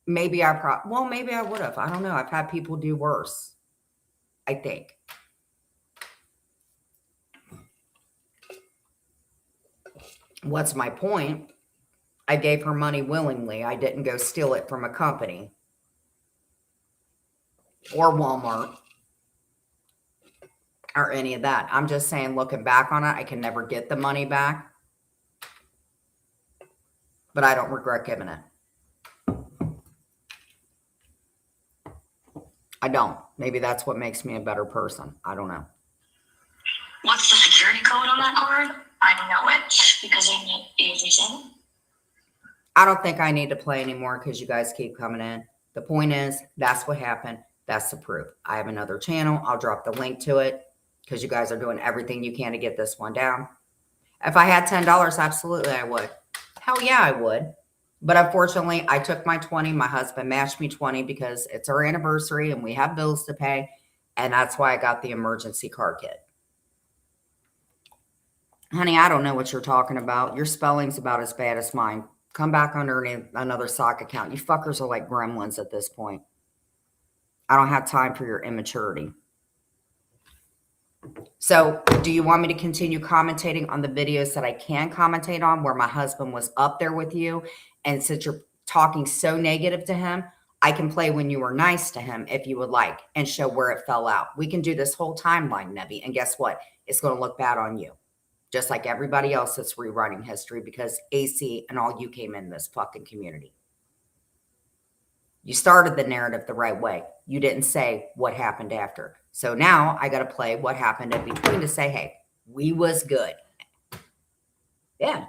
maybe maybe I would have. I don't know. I've had people do worse, I think. What's my point? I gave her money willingly. I didn't go steal it from a company or Walmart or any of that. I'm just saying, looking back on it, I can never get the money back, but I don't regret giving it. I don't. Maybe that's what makes me a better person. I don't know. What's the security code on that card? I know it because I know everything. I don't think I need to play anymore because you guys keep coming in. The point is, that's what happened. That's the proof. I have another channel. I'll drop the link to it because you guys are doing everything you can to get this one down. If I had $10, absolutely I would. Hell yeah, I would. But unfortunately, I took my 20. My husband matched me 20 because it's our anniversary and we have bills to pay. And that's why I got the emergency car kit. Honey, I don't know what you're talking about. Your spelling's about as bad as mine. Come back under another sock account. You fuckers are like gremlins at this point. I don't have time for your immaturity. So do you want me to continue commentating on the videos that I can commentate on where my husband was up there with you? And since you're talking so negative to him, I can play when you were nice to him if you would like and show where it fell out. We can do this whole timeline, Nebby. And guess what? It's going to look bad on you. Just like everybody else that's rewriting history because AC and all you came in this fucking community. You started the narrative the right way. You didn't say what happened after. So now I got to play what happened in between to say, hey, we was good. Yeah.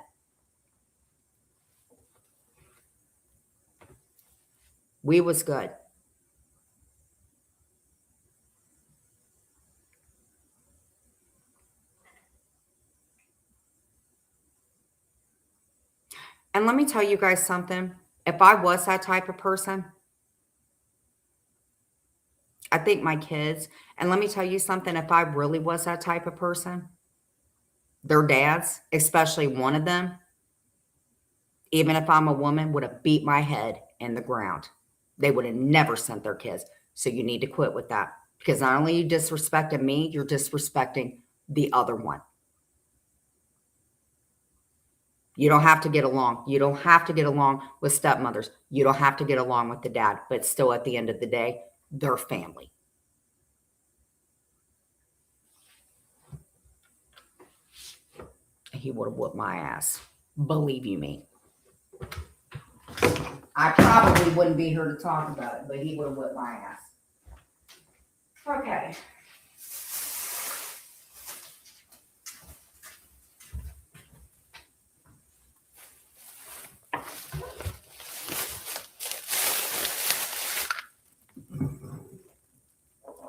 We was good. And let me tell you guys something. If I was that type of person, I think my kids, and let me tell you something, if I really was that type of person, their dads, especially one of them, even if I'm a woman, would have beat my head in the ground. They would have never sent their kids. So you need to quit with that. Because not only you disrespecting me, you're disrespecting the other one. You don't have to get along. You don't have to get along with stepmothers. You don't have to get along with the dad. But still, at the end of the day, they're family. He would have whooped my ass. Believe you me. I probably wouldn't be here to talk about it, but he would have whipped my ass. Okay.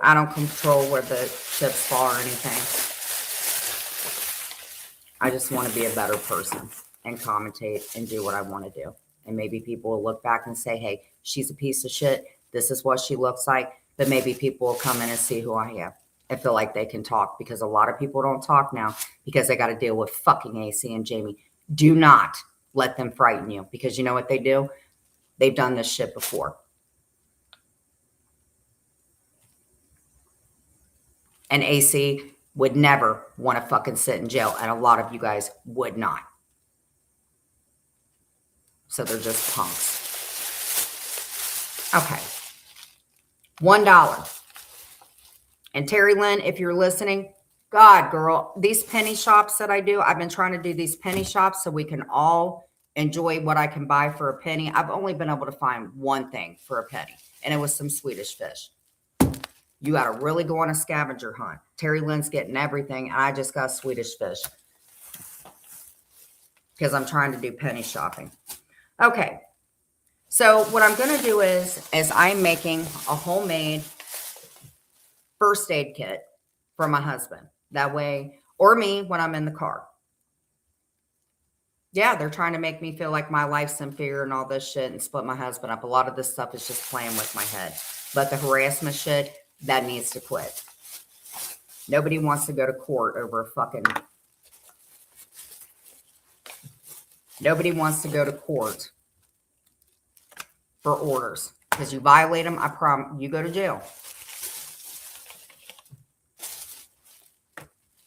I don't control where the chips fall or anything. I just want to be a better person and commentate and do what I want to do. And maybe people will look back and say, hey, she's a piece of shit. This is what she looks like. but maybe people will come in and see who I am and feel like they can talk, because a lot of people don't talk now because they got to deal with fucking AC and Jamie. Do not let them frighten you, because you know what they do? They've done this shit before. And AC would never want to fucking sit in jail, and a lot of you guys would not. So they're just punks. Okay. $1. And Terry Lynn, if you're listening, God, girl, these penny shops that I do, I've been trying to do these penny shops so we can all enjoy what I can buy for a penny. I've only been able to find one thing for a penny, and it was some Swedish fish. You got to really go on a scavenger hunt. Terry Lynn's getting everything, and I just got Swedish fish because I'm trying to do penny shopping. Okay. So what I'm going to do is I'm making a homemade first aid kit for my husband. That way, or me when I'm in the car. Yeah, they're trying to make me feel like my life's in fear and all this shit and split my husband up. A lot of this stuff is just playing with my head. But the harassment shit, that needs to quit. Nobody wants to go to court over a fucking... Nobody wants to go to court for orders. Because you violate them, I promise, you go to jail.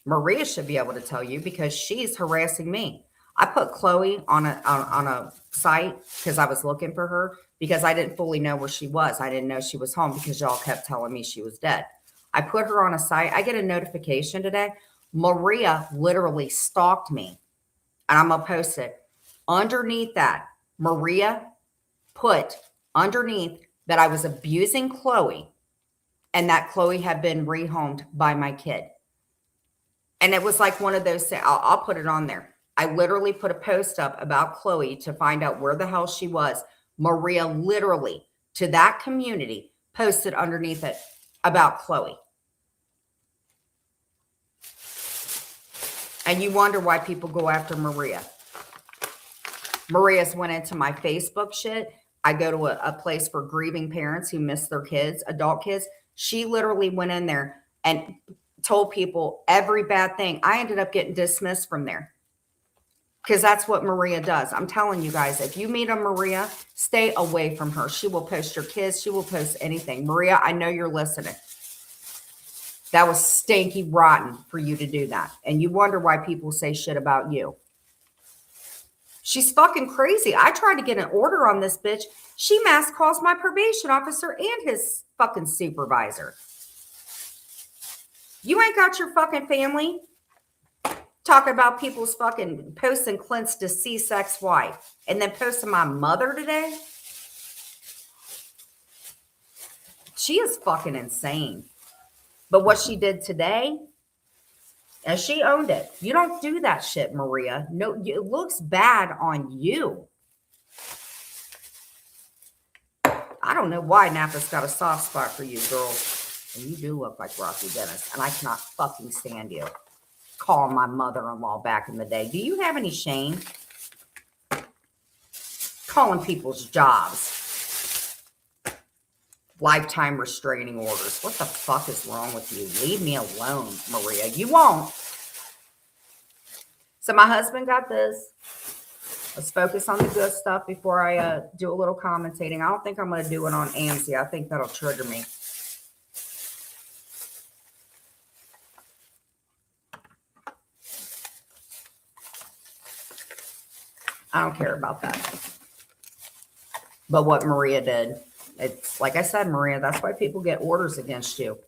Maria should be able to tell you because she's harassing me. I put Chloe on a site because I was looking for her because I didn't fully know where she was. I didn't know she was home because y'all kept telling me she was dead. I put her on a site. I get a notification today. Maria literally stalked me, and I'm going to post it. Underneath that, Maria put underneath that I was abusing Chloe and that Chloe had been rehomed by my kid. And it was like one of those things. I'll put it on there. I literally put a post up about Chloe to find out where the hell she was. Maria literally, to that community, posted underneath it about Chloe. And you wonder why people go after Maria. Maria's went into my Facebook shit. I go to a place for grieving parents who miss their kids, adult kids. She literally went in there and told people every bad thing. I ended up getting dismissed from there because that's what Maria does. I'm telling you guys, if you meet a Maria, stay away from her. She will post your kids. She will post anything. Maria, I know you're listening. That was stinky rotten for you to do that. And you wonder why people say shit about you. She's fucking crazy. I tried to get an order on this bitch. She mass calls my probation officer and his fucking supervisor. You ain't got your fucking family talking about people's fucking posting Clint's deceased ex-wife and then posting my mother today. She is fucking insane. But what she did today, and she owned it. You don't do that shit, Maria. No, it looks bad on you. I don't know why Napa's got a soft spot for you, girl. And you do look like Rocky Dennis, and I cannot fucking stand you. Calling my mother-in-law back in the day. Do you have any shame? Calling people's jobs. Lifetime restraining orders. What the fuck is wrong with you? Leave me alone, Maria. You won't. So my husband got this. Let's focus on the good stuff before I do a little commentating. I don't think I'm going to do it on AMC. I think that'll trigger me. I don't care about that. But what Maria did, it's like I said, Maria, that's why people get orders against you.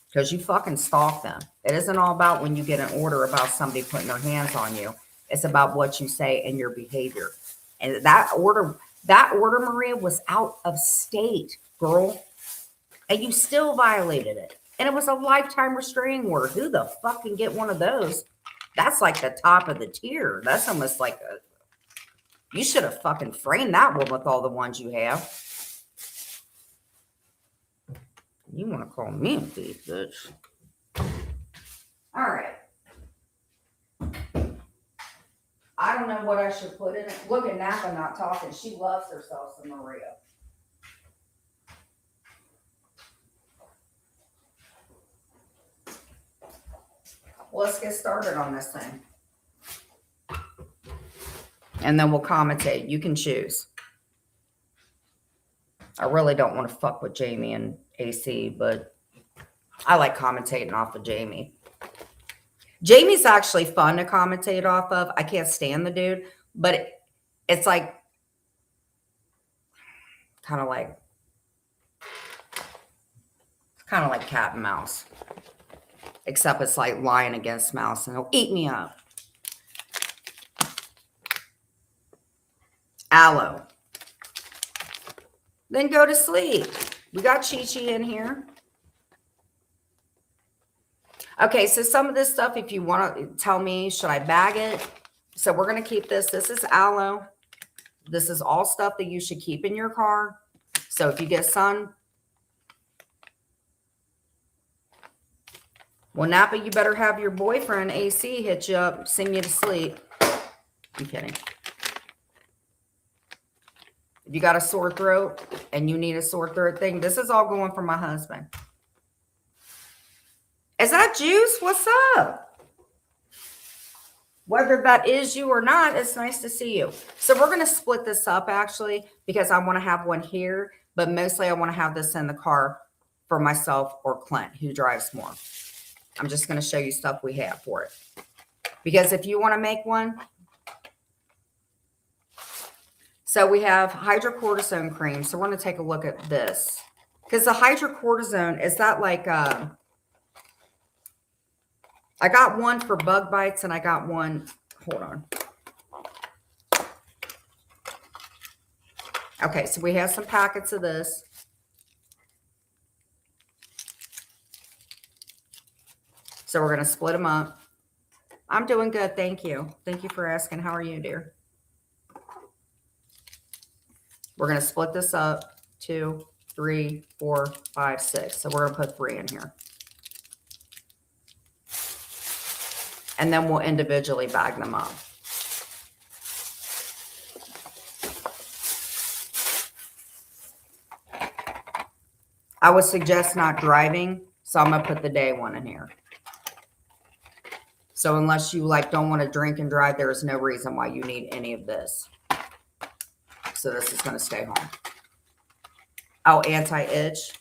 Because you fucking stalk them. It isn't all about when you get an order about somebody putting their hands on you. It's about what you say and your behavior. And that order, Maria, was out of state, girl. And you still violated it. And it was a lifetime restraining order. Who the fuck can get one of those? That's like the top of the tier. That's almost like a... You should have fucking framed that one with all the ones you have. You want to call me a thief, bitch. All right. I don't know what I should put in it. Look at Napa not talking. She loves herself some Maria. Well, let's get started on this thing. And then we'll commentate. You can choose. I really don't want to fuck with Jamie and AC, but I like commentating off of Jamie. Jamie's actually fun to commentate off of. I can't stand the dude, but it's like kind of like cat and mouse, except it's like lion against mouse, and he'll eat me up. Aloe. Then go to sleep. We got Chi-Chi in here. Okay, so some of this stuff, if you want to tell me, should I bag it? So we're going to keep this. This is aloe. This is all stuff that you should keep in your car. So if you get sun, well, Napa, you better have your boyfriend, AC, hit you up, sing you to sleep. I'm kidding. If you got a sore throat and you need a sore throat thing, this is all going for my husband. Is that Juice? What's up? Whether that is you or not, it's nice to see you. So we're going to split this up actually because I want to have one here, but mostly I want to have this in the car for myself or Clint, who drives more. I'm just going to show you stuff we have for it. Because if you want to make one, so we have hydrocortisone cream. So we're going to take a look at this. Because the hydrocortisone, is that like, I got one for bug bites and I got one, hold on. Okay, so we have some packets of this. So we're going to split them up. I'm doing good, thank you. Thank you for asking. How are you, dear? We're going to split this up, 2, 3, 4, 5, 6. So we're going to put 3 in here. And then we'll individually bag them up. I would suggest not driving, so I'm going to put the day one in here. So unless you don't want to drink and drive, there is no reason why you need any of this. So this is going to stay home. Oh, anti-itch.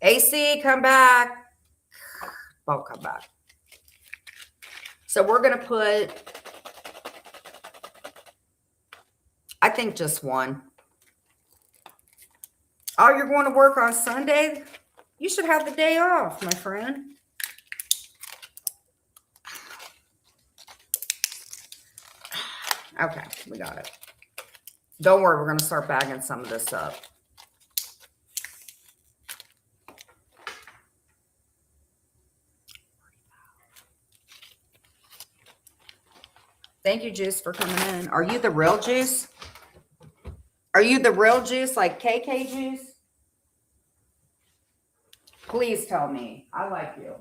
AC, come back. Oh, come back. So we're going to put, I think just one. Oh, you're going to work on Sunday? You should have the day off, my friend. Okay, we got it. Don't worry, we're going to start bagging some of this up. Thank you, Juice, for coming in. Are you the real Juice? Are you the real Juice, like KK Juice? Please tell me. I like you.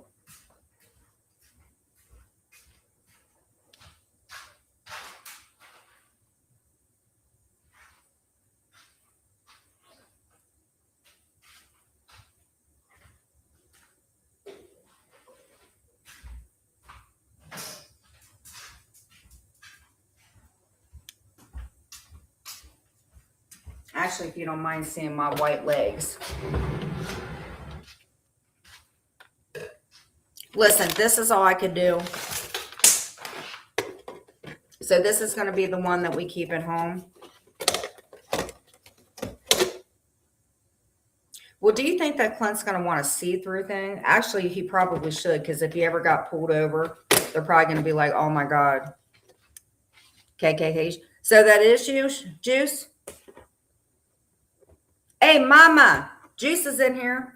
Actually, if you don't mind seeing my white legs. Listen, this is all I could do. So this is going to be the one that we keep at home. Well, do you think that Clint's going to want a see-through thing? Actually, he probably should, because if he ever got pulled over, they're probably going to be like, oh my God. KKH. So that is Juice? Hey, Mama. Juice is in here.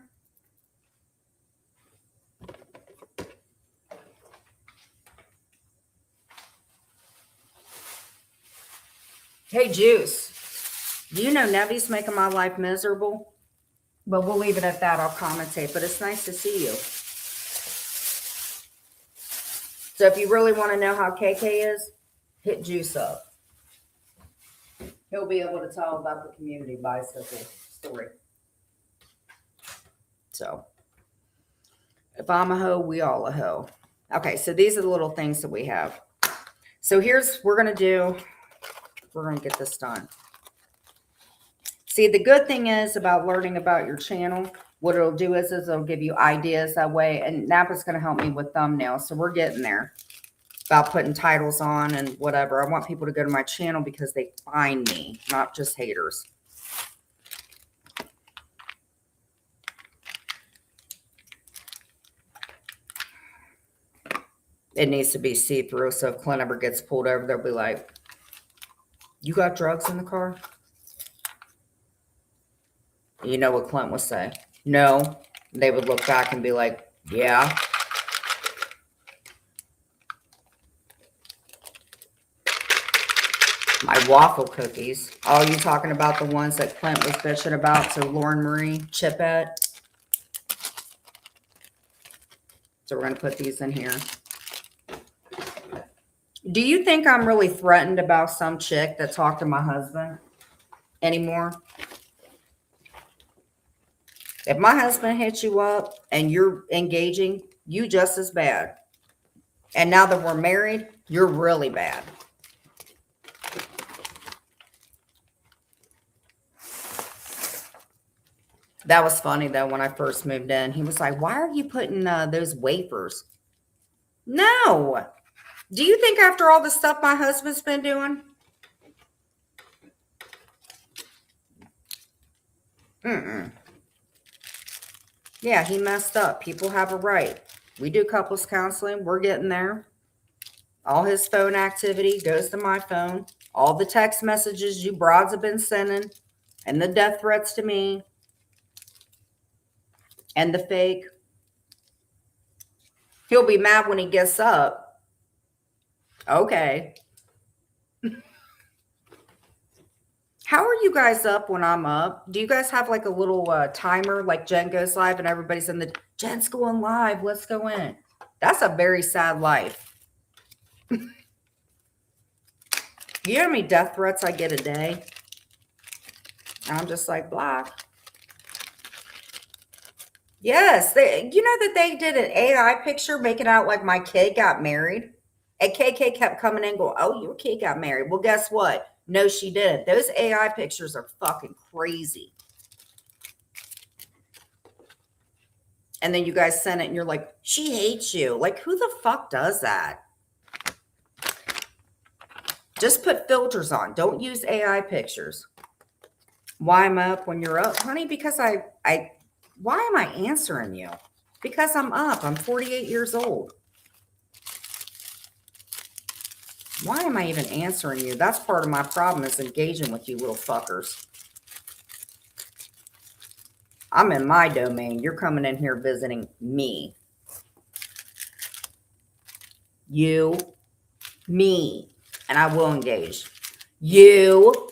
Hey, Juice. Do you know Nevi's making my life miserable? But we'll leave it at that. I'll commentate. But it's nice to see you. So if you really want to know how KK is, hit Juice up. He'll be able to tell about the community bicycle story. So if I'm a hoe, we all a hoe. Okay, so these are the little things that we have. So we're going to get this done. See, the good thing is about learning about your channel, what it'll do is it'll give you ideas that way. And Napa's going to help me with thumbnails. So we're getting there about putting titles on and whatever. I want people to go to my channel because they find me, not just haters. It needs to be see-through. So if Clint ever gets pulled over, they'll be like, you got drugs in the car? You know what Clint would say? No. They would look back and be like, yeah. My waffle cookies. Oh, you talking about the ones that Clint was bitching about? So Lauren Marie, Chipette. So we're going to put these in here. Do you think I'm really threatened about some chick that talked to my husband anymore? If my husband hits you up and you're engaging, you just as bad. And now that we're married, you're really bad. That was funny, though, when I first moved in. He was like, why are you putting those wafers? No. Do you think after all the stuff my husband's been doing? Mm-mm. Yeah, he messed up. People have a right. We do couples counseling. We're getting there. All his phone activity goes to my phone. All the text messages you broads have been sending and the death threats to me and the fake. He'll be mad when he gets up. Okay. How are you guys up when I'm up? Do you guys have like a little timer like Jen goes live and everybody's in the Jen's going live? Let's go in. That's a very sad life. You know how many death threats I get a day? I'm just like, block. Yes, you know that they did an AI picture making out like my kid got married? And KK kept coming in and going, oh, your kid got married. Well, guess what? No, she didn't. Those AI pictures are fucking crazy. And then you guys send it and you're like, she hates you. Like, who the fuck does that? Just put filters on. Don't use AI pictures. Why am I up when you're up? Honey, because why am I answering you? Because I'm up. I'm 48 years old. Why am I even answering you? That's part of my problem is engaging with you little fuckers. I'm in my domain. You're coming in here visiting me. You, me, and I will engage. You,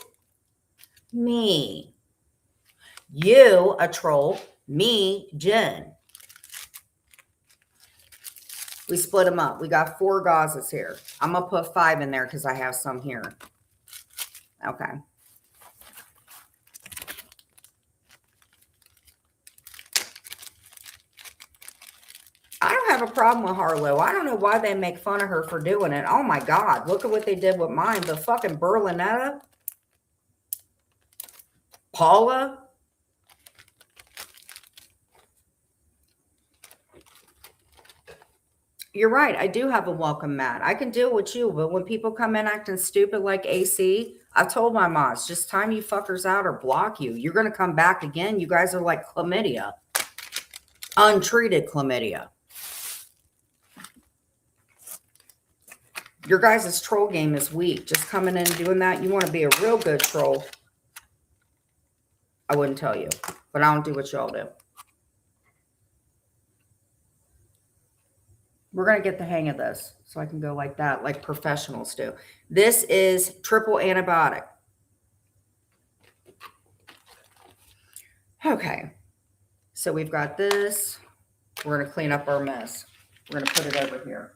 me. You, a troll. Me, Jen. We split them up. We got 4 gauzes here. I'm going to put 5 in there because I have some here. Okay. I don't have a problem with Harlow. I don't know why they make fun of her for doing it. Oh my God. Look at what they did with mine. The fucking Berlinetta. Paula. You're right. I do have a welcome mat. I can deal with you, but when people come in acting stupid like AC, I've told my moms, just time you fuckers out or block you. You're going to come back again. You guys are like chlamydia. Untreated chlamydia. Your guys' troll game is weak. Just coming in and doing that. You want to be a real good troll. I wouldn't tell you, but I don't do what y'all do. We're going to get the hang of this so I can go like that, like professionals do. This is triple antibiotic. Okay. So we've got this. We're going to clean up our mess. We're going to put it over here.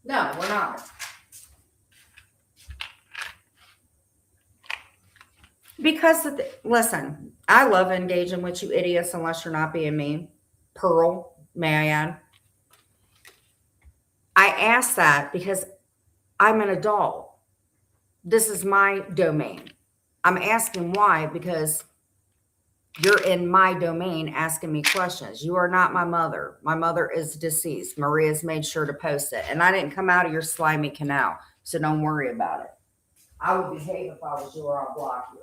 No, we're not. Because, listen, I love engaging with you idiots unless you're not being mean. Pearl. may I add? I ask that because I'm an adult. This is my domain. I'm asking why because you're in my domain asking me questions. You are not my mother. My mother is deceased. Maria's made sure to post it. And I didn't come out of your slimy canal. So don't worry about it. I would behave if I was you, or I'll block you.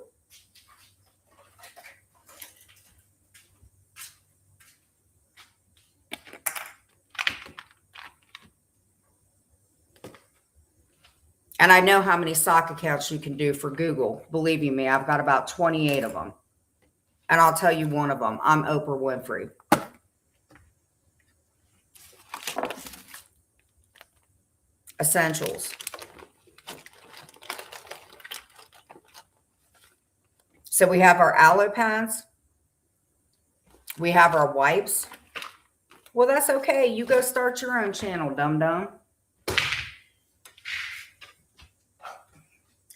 And I know how many sock accounts you can do for Google. Believe you me, I've got about 28 of them. And I'll tell you one of them. I'm Oprah Winfrey. Essentials. So we have our aloe pads. We have our wipes. Well, that's okay. You go start your own channel, dum-dum.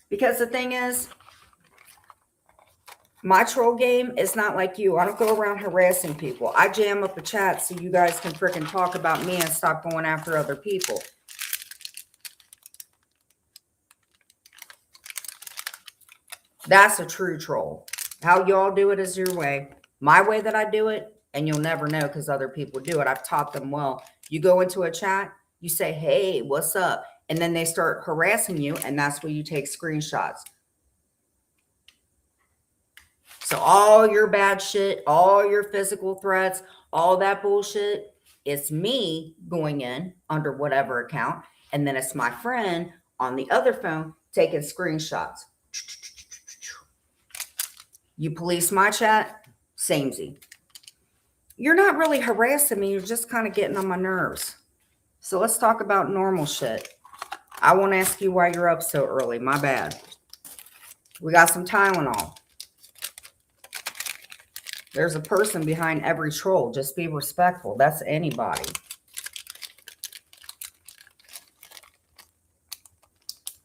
Because the thing is, my troll game is not like you. I don't go around harassing people. I jam up a chat so you guys can freaking talk about me and stop going after other people. That's a true troll. How y'all do it is your way. My way that I do it, and you'll never know because other people do it. I've taught them well. You go into a chat, you say, hey, what's up? And then they start harassing you, and that's where you take screenshots. So all your bad shit, all your physical threats, all that bullshit, it's me going in under whatever account, and then it's my friend on the other phone taking screenshots. You police my chat, samey. You're not really harassing me. You're just kind of getting on my nerves. So let's talk about normal shit. I won't ask you why you're up so early. My bad. We got some Tylenol. There's a person behind every troll. Just be respectful. That's anybody.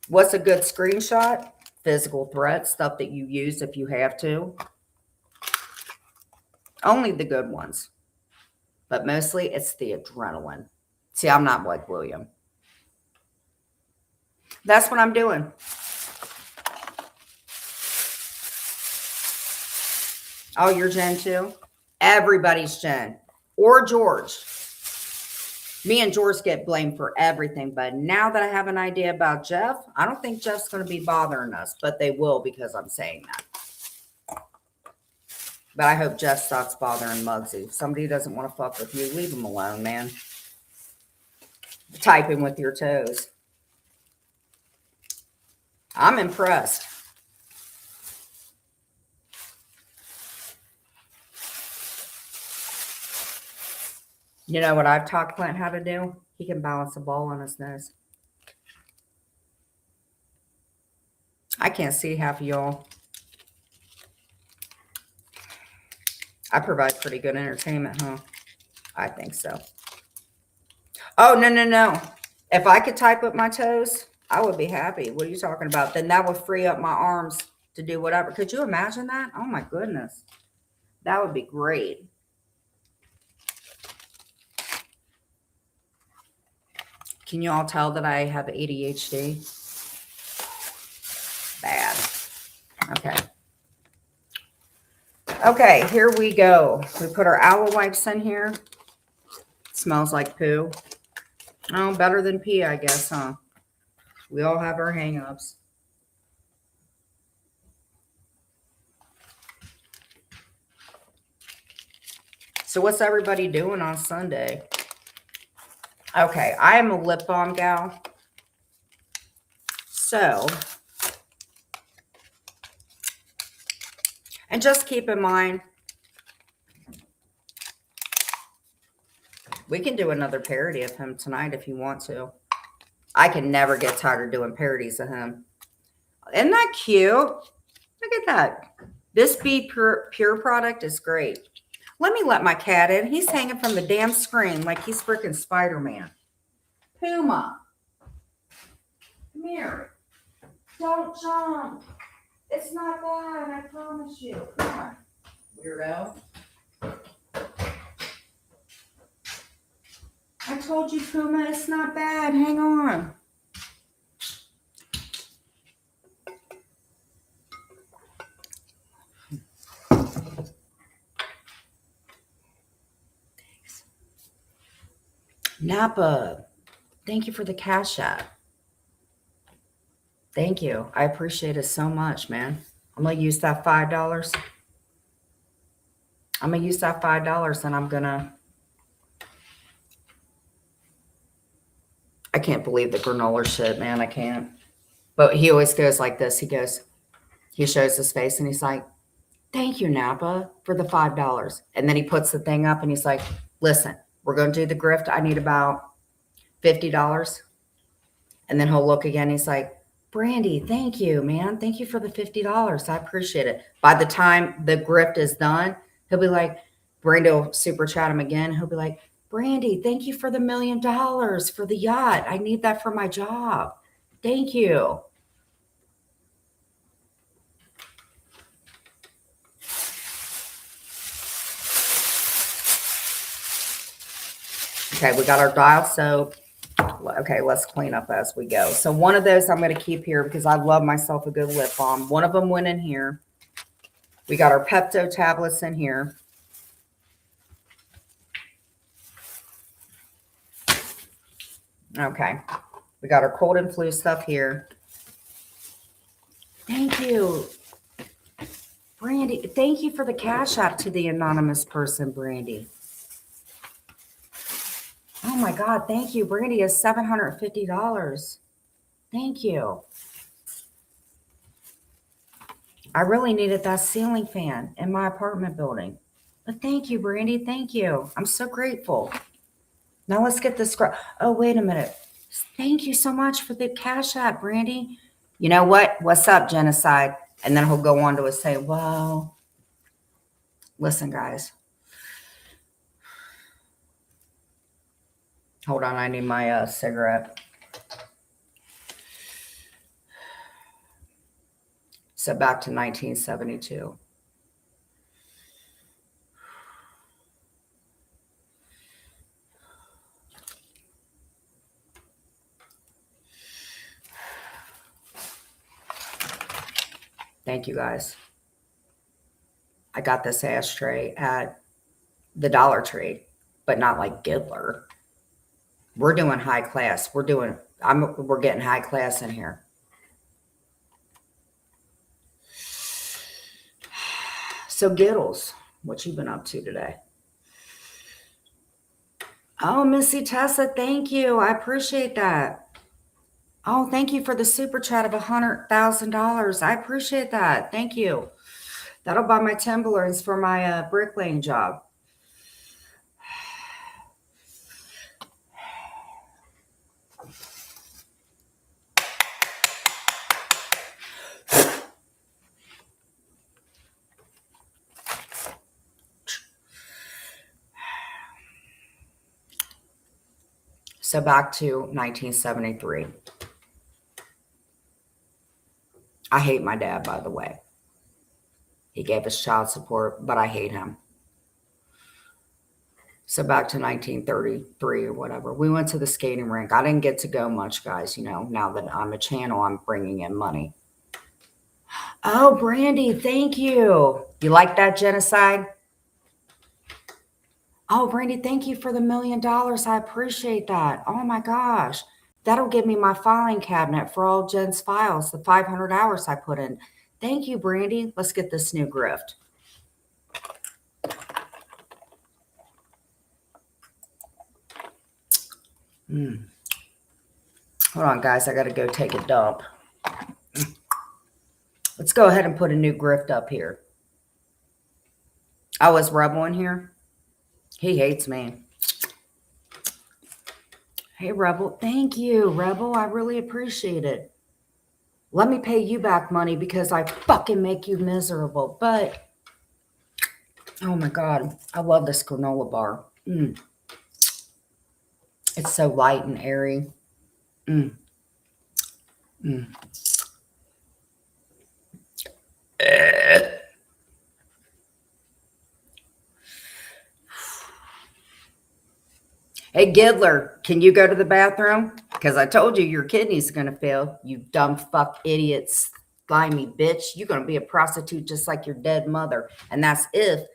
What's a good screenshot? Physical threats, stuff that you use if you have to. Only the good ones. But mostly it's the adrenaline. See, I'm not like William. That's what I'm doing. Oh, you're Jen too? Everybody's Jen. Or George. Me and George get blamed for everything. But now that I have an idea about Jeff, I don't think Jeff's going to be bothering us. But they will because I'm saying that. But I hope Jeff stops bothering Muggsy. If somebody doesn't want to fuck with you, leave them alone, man. Typing with your toes. I'm impressed. You know what I've taught Clint how to do? He can balance a ball on his nose. I can't see half of y'all. I provide pretty good entertainment, huh? I think so. Oh, no, no, no. If I could type with my toes, I would be happy. What are you talking about? Then that would free up my arms to do whatever. Could you imagine that? Oh, my goodness. That would be great. Can you all tell that I have ADHD? Bad. Okay. Okay, here we go. We put our aloe wipes in here. Smells like poo. Oh, better than pee, I guess, huh? We all have our hang-ups. So what's everybody doing on Sunday? Okay, I am a lip balm gal. So, and just keep in mind, we can do another parody of him tonight if you want to. I can never get tired of doing parodies of him. Isn't that cute? Look at that. This Be Pure product is great. Let me let my cat in. He's hanging from the damn screen like he's freaking Spider-Man. Puma. Come here. Don't jump. It's not bad, I promise you. Come on, weirdo. told you, Puma, it's not bad. Hang on. Napa, thank you for the Cash App. Thank you. I appreciate it so much, man. I'm going to use that $5. I'm going to use that $5 and I'm going to... I can't believe the granola shit, man. I can't. But he always goes like this. He shows his face and he's like, thank you, Napa, for the $5. And then he puts the thing up and he's like, listen, we're going to do the grift. I need about $50. And then he'll look again. He's like, Brandy, thank you, man. Thank you for the $50. I appreciate it. By the time the grift is done, he'll be like, Brandy will super chat him again. He'll be like, Brandy, thank you for the $1 million for the yacht. I need that for my job. Thank you. Okay, we got our dial soap. Okay, let's clean up as we go. So one of those I'm going to keep here because I love myself a good lip balm. One of them went in here. We got our Pepto tablets in here. Okay, we got our cold and flu stuff here. Thank you, Brandy. Thank you for the Cash App to the anonymous person, Brandy. Oh my God, thank you. Brandy is $750. Thank you. I really needed that ceiling fan in my apartment building. But thank you, Brandy. Thank you. I'm so grateful. Now let's get this. Oh, wait a minute. Thank you so much for the Cash App, Brandy. You know what? What's up, Genocide? And then he'll go on to say, well, listen, guys. Hold on. I need my cigarette. So back to 1972. Thank you, guys. I got this ashtray at the Dollar Tree, but not like Giddler. We're doing high class. We're getting high class in here. So Giddles, what you been up to today? Oh, Missy Tessa, thank you. I appreciate that. Oh, thank you for the super chat of $100,000. I appreciate that. Thank you. That'll buy my timberlands for my bricklaying job. So back to 1973. I hate my dad, by the way. He gave us child support, but I hate him. So back to 1933 or whatever. We went to the skating rink. I didn't get to go much, guys. You know, now that I'm a channel, I'm bringing in money. Oh, Brandy, thank you. You like that, Genocide? Oh, Brandy, thank you for the $1 million. I appreciate that. Oh my gosh. That'll give me my filing cabinet for all Jen's files, the 500 hours I put in. Thank you, Brandy. Let's get this new grift. Hold on, guys. I got to go take a dump. Let's go ahead and put a new grift up here. Oh, is Rebel in here? He hates me. Hey, Rebel. Thank you, Rebel. I really appreciate it. Let me pay you back money because I fucking make you miserable. But, oh my God, I love this granola bar. It's so light and airy. Hey, Giddler, can you go to the bathroom? Because I told you your kidney's going to fail. You dumb fuck idiots. Slimy bitch. You're going to be a prostitute just like your dead mother. And that's if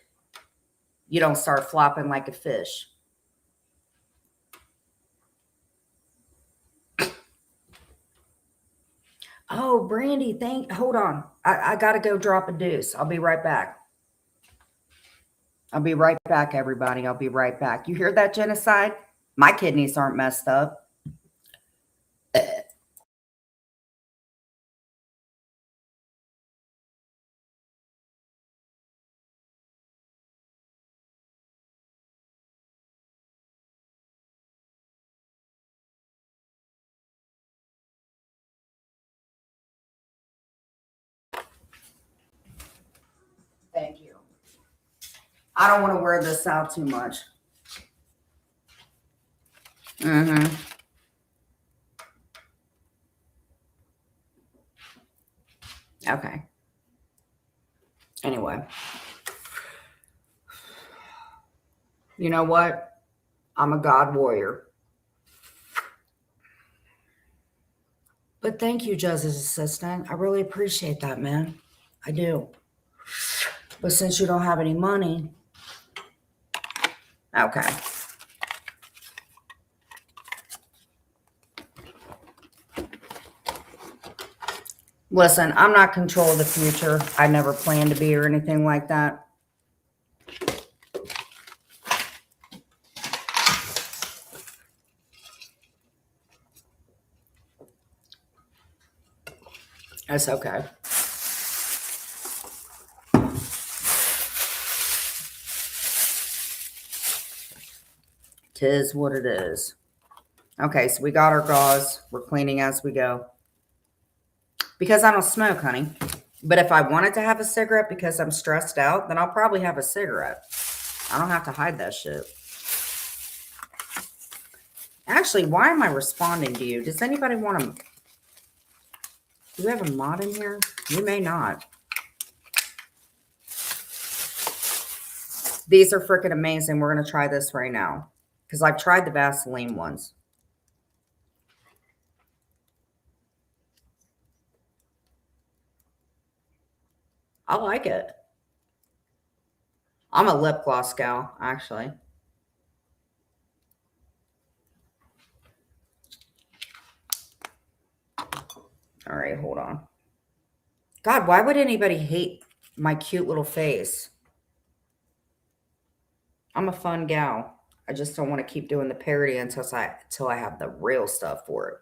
you don't start flopping like a fish. Oh, Brandy, hold on. I got to go drop a deuce. I'll be right back. I'll be right back, everybody. I'll be right back. You hear that, genocide? My kidneys aren't messed up. Thank you. I don't want to wear this out too much. Mm-hmm. Okay. Anyway. You know what? I'm a God warrior. But thank you, Judge's assistant. I really appreciate that, man. I do. But since you don't have any money, okay. Listen, I'm not control of the future. I never planned to be or anything like that. That's okay. Tis what it is. Okay, so we got our gauze. We're cleaning as we go. Because I don't smoke, honey. But if I wanted to have a cigarette because I'm stressed out, then I'll probably have a cigarette. I don't have to hide that shit. Actually, why am I responding to you? Does anybody want to... Do we have a mod in here? You may not. These are freaking amazing. We're going to try this right now. Because I've tried the Vaseline ones. I like it. I'm a lip gloss gal, actually. All right, hold on. God, why would anybody hate my cute little face? I'm a fun gal. I just don't want to keep doing the parody until I have the real stuff for it.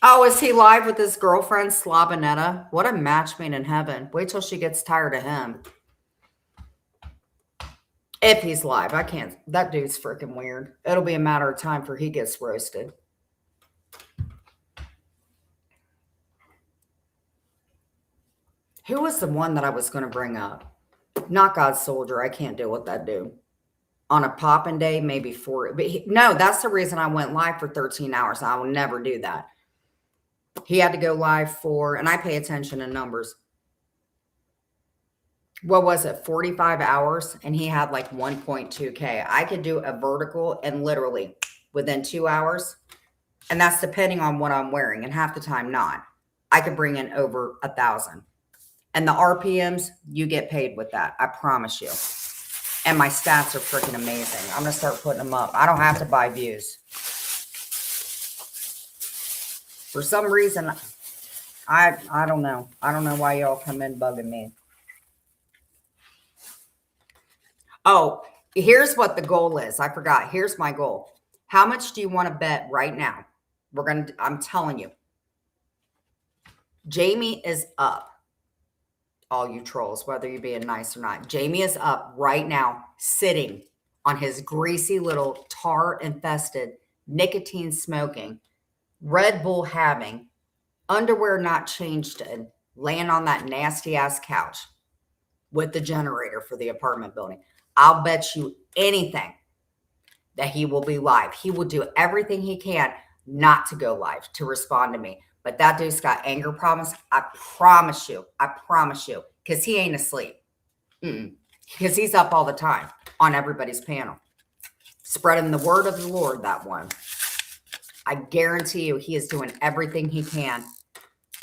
Oh, is he live with his girlfriend, Slabanetta? What a match made in heaven. Wait till she gets tired of him. If he's live, I can't. That dude's freaking weird. It'll be a matter of time before he gets roasted. Who was the one that I was going to bring up? Not God's Soldier. I can't deal with that dude. On a popping day, maybe 4. But no, that's the reason I went live for 13 hours. I will never do that. He had to go live for, and I pay attention to numbers. What was it? 45 hours. And he had like 1.2K. I could do a vertical and literally within 2 hours. And that's depending on what I'm wearing. And half the time not. I could bring in over 1,000. And the RPMs, you get paid with that. I promise you. And my stats are freaking amazing. I'm going to start putting them up. I don't have to buy views. For some reason, I don't know. I don't know why y'all come in bugging me. Oh, here's what the goal is. I forgot. Here's my goal. How much do you want to bet right now? I'm telling you. Jamie is up. All you trolls, whether you're being nice or not. Jamie is up right now, sitting on his greasy little tar-infested, nicotine smoking, Red Bull having, underwear not changed in, laying on that nasty ass couch with the generator for the apartment building. I'll bet you anything that he will be live. He will do everything he can not to go live, to respond to me. But that dude's got anger problems. I promise you, because he ain't asleep. Because he's up all the time on everybody's panel. Spreading the word of the Lord, that one. I guarantee you he is doing everything he can.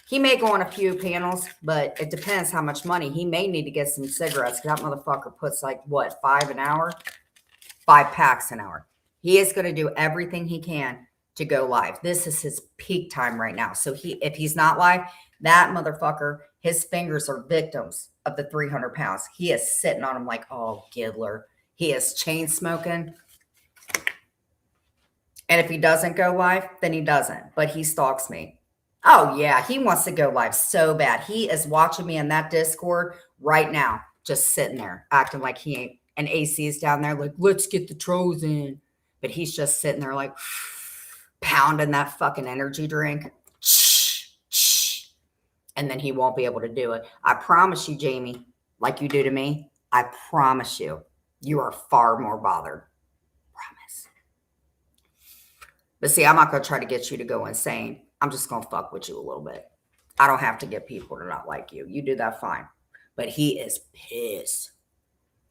He may go on a few panels, but it depends how much money. He may need to get some cigarettes because that motherfucker puts like, what, 5 an hour? 5 packs an hour. He is going to do everything he can to go live. This is his peak time right now. So if he's not live, that motherfucker, his fingers are victims of the 300 pounds. He is sitting on them like, oh, Giddler. He is chain smoking. And if he doesn't go live, then he doesn't. But he stalks me. Oh, yeah. He wants to go live so bad. He is watching me in that Discord right now, just sitting there, acting like he ain't. And AC's down there like, let's get the trolls in. But he's just sitting there like pounding that fucking energy drink. And then he won't be able to do it. I promise you, Jamie, like you do to me, I promise you, you are far more bothered. Promise. But see, I'm not going to try to get you to go insane. I'm just going to fuck with you a little bit. I don't have to get people to not like you. You do that fine. But he is pissed.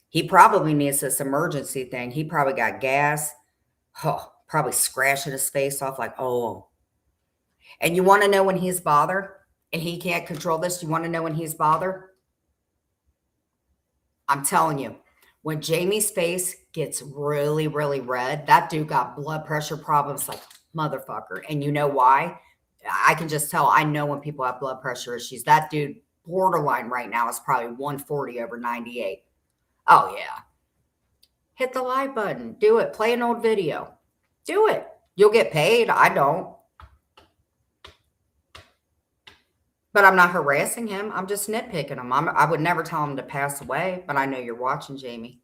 He probably needs this emergency thing. He probably got gas. Oh, probably scratching his face off like, oh. And you want to know when he's bothered and he can't control this? You want to know when he's bothered? I'm telling you, when Jamie's face gets really, really red, that dude got blood pressure problems like motherfucker. And you know why? I can just tell. I know when people have blood pressure issues. That dude, borderline right now, is probably 140 over 98. Oh, yeah. Hit the like button. Do it. Play an old video. Do it. You'll get paid. I don't. But I'm not harassing him. I'm just nitpicking him. I would never tell him to pass away, but I know you're watching, Jamie.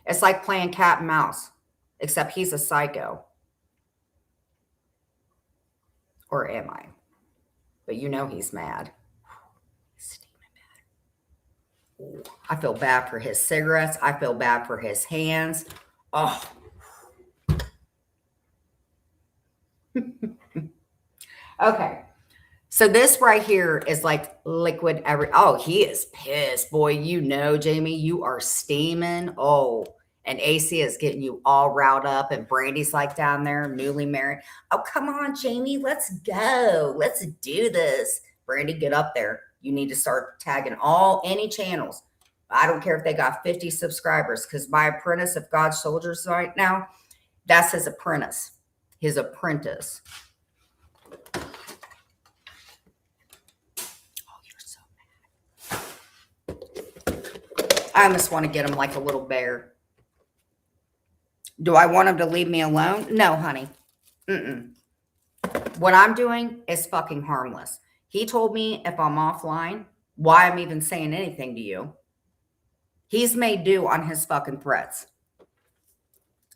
It's like playing cat and mouse, except he's a psycho. Or am I? But you know he's mad. I feel bad for his cigarettes. I feel bad for his hands. Oh. Okay. So this right here is like liquid oh, he is pissed. Boy, you know, Jamie, you are steaming. Oh, and AC is getting you all riled up. And Brandy's like down there, newly married. Oh, come on, Jamie. Let's go. Let's do this. Brandy, get up there. You need to start tagging any channels. I don't care if they got 50 subscribers, because my apprentice of God's soldiers right now, that's his apprentice. His apprentice. I almost want to get him like a little bear. Do I want him to leave me alone? No, honey. What I'm doing is fucking harmless. He told me if I'm offline, why I'm even saying anything to you. He's made do on his fucking threats.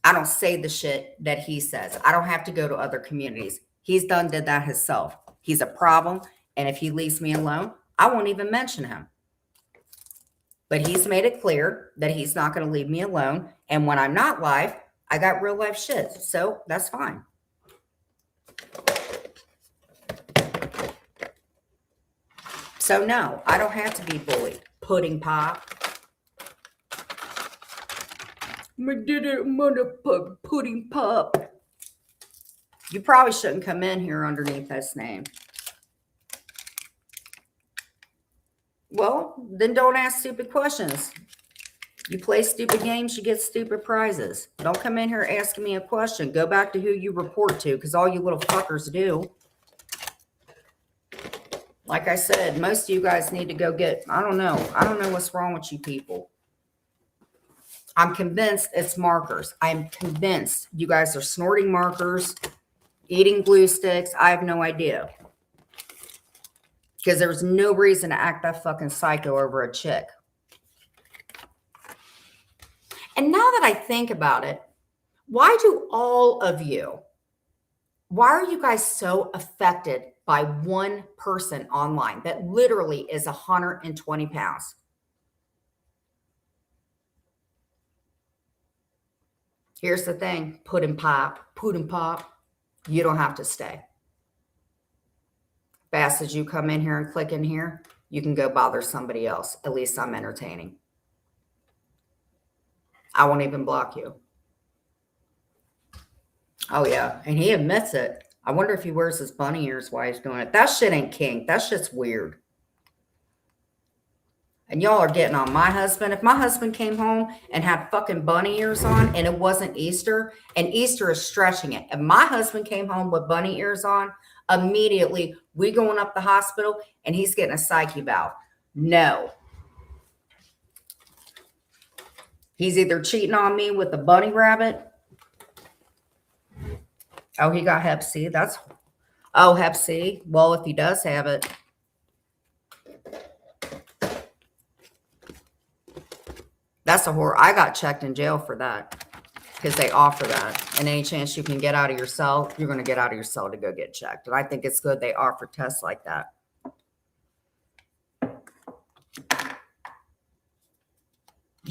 I don't say the shit that he says. I don't have to go to other communities. He's did that himself. He's a problem. And if he leaves me alone, I won't even mention him. But he's made it clear that he's not going to leave me alone. And when I'm not live, I got real life shit. So that's fine. So no, I don't have to be bullied. Pudding pop. Pudding pop. You probably shouldn't come in here underneath this name. Well, then don't ask stupid questions. You play stupid games, you get stupid prizes. Don't come in here asking me a question. Go back to who you report to, because all you little fuckers do. Like I said, most of you guys need to go get, I don't know what's wrong with you people. I'm convinced it's markers. I'm convinced you guys are snorting markers, eating glue sticks. I have no idea. Because there's no reason to act that fucking psycho over a chick. And now that I think about it, why are you guys so affected by one person online that literally is 120 pounds? Here's the thing, pudding pop. You don't have to stay. Fast as you come in here and click in here, you can go bother somebody else. At least I'm entertaining. I won't even block you. Oh, yeah. And he admits it. I wonder if he wears his bunny ears while he's doing it. That shit ain't kink. That shit's weird. And y'all are getting on my husband. If my husband came home and had fucking bunny ears on and it wasn't Easter, and Easter is stretching it. If my husband came home with bunny ears on, immediately we going up the hospital and he's getting a psyche valve. No. He's either cheating on me with the bunny rabbit. Oh, he got hep C. Hep C. Well, if he does have it. That's a horror. I got checked in jail for that because they offer that. And any chance you can get out of your cell, you're going to get out of your cell to go get checked. And I think it's good they offer tests like that.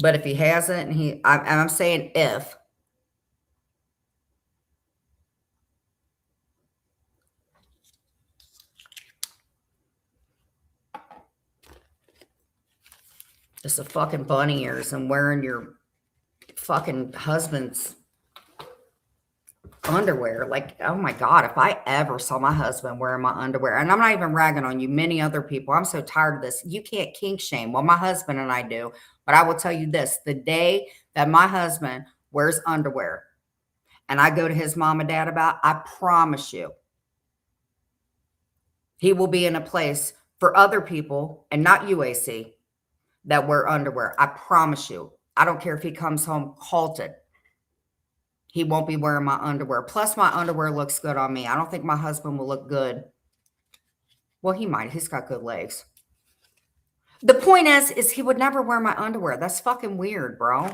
But if he hasn't, and I'm saying if, just a fucking bunny ears and wearing your fucking husband's underwear. Like, oh my God, if I ever saw my husband wearing my underwear, and I'm not even ragging on you, many other people, I'm so tired of this. You can't kink shame. Well, my husband and I do. But I will tell you this, the day that my husband wears underwear and I go to his mom and dad about, I promise you, he will be in a place for other people and not UAC that wear underwear. I promise you. I don't care if he comes home halted. He won't be wearing my underwear. Plus, my underwear looks good on me. I don't think my husband will look good. Well, he might. He's got good legs. The point is he would never wear my underwear. That's fucking weird, bro.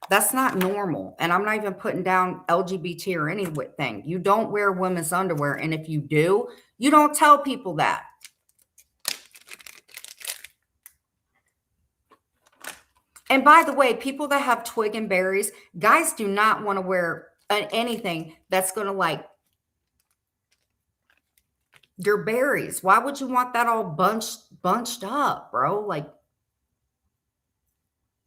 That's not normal. And I'm not even putting down LGBT or anything. You don't wear women's underwear. And if you do, you don't tell people that. And by the way, people that have twig and berries, guys do not want to wear anything that's going to like your berries. Why would you want that all bunched up, bro? Like,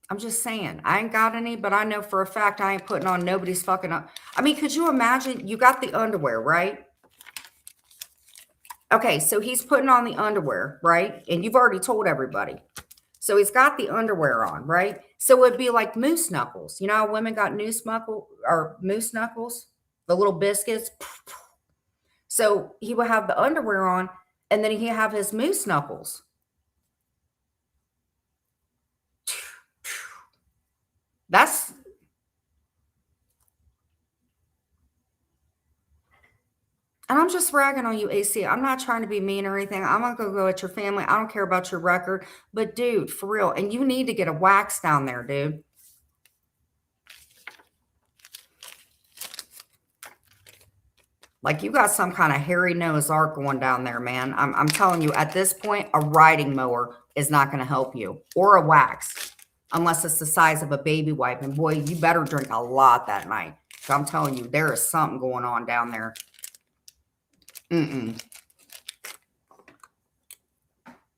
I'm just saying, I ain't got any, but I know for a fact I ain't putting on nobody's fucking. I mean, could you imagine? You got the underwear, right? Okay, so he's putting on the underwear, right? And you've already told everybody. So he's got the underwear on, right? So it'd be like moose knuckles. You know how women got moose knuckles, the little biscuits. So he would have the underwear on, and then he'd have his moose knuckles. That's. And I'm just ragging on you, AC. I'm not trying to be mean or anything. I'm not going to go at your family. I don't care about your record. But, dude, for real. And you need to get a wax down there, dude. Like, you got some kind of hairy nose arc going down there, man. I'm telling you, at this point, a riding mower is not going to help you. Or a wax. Unless it's the size of a baby wipe. And, boy, you better drink a lot that night. So I'm telling you, there is something going on down there.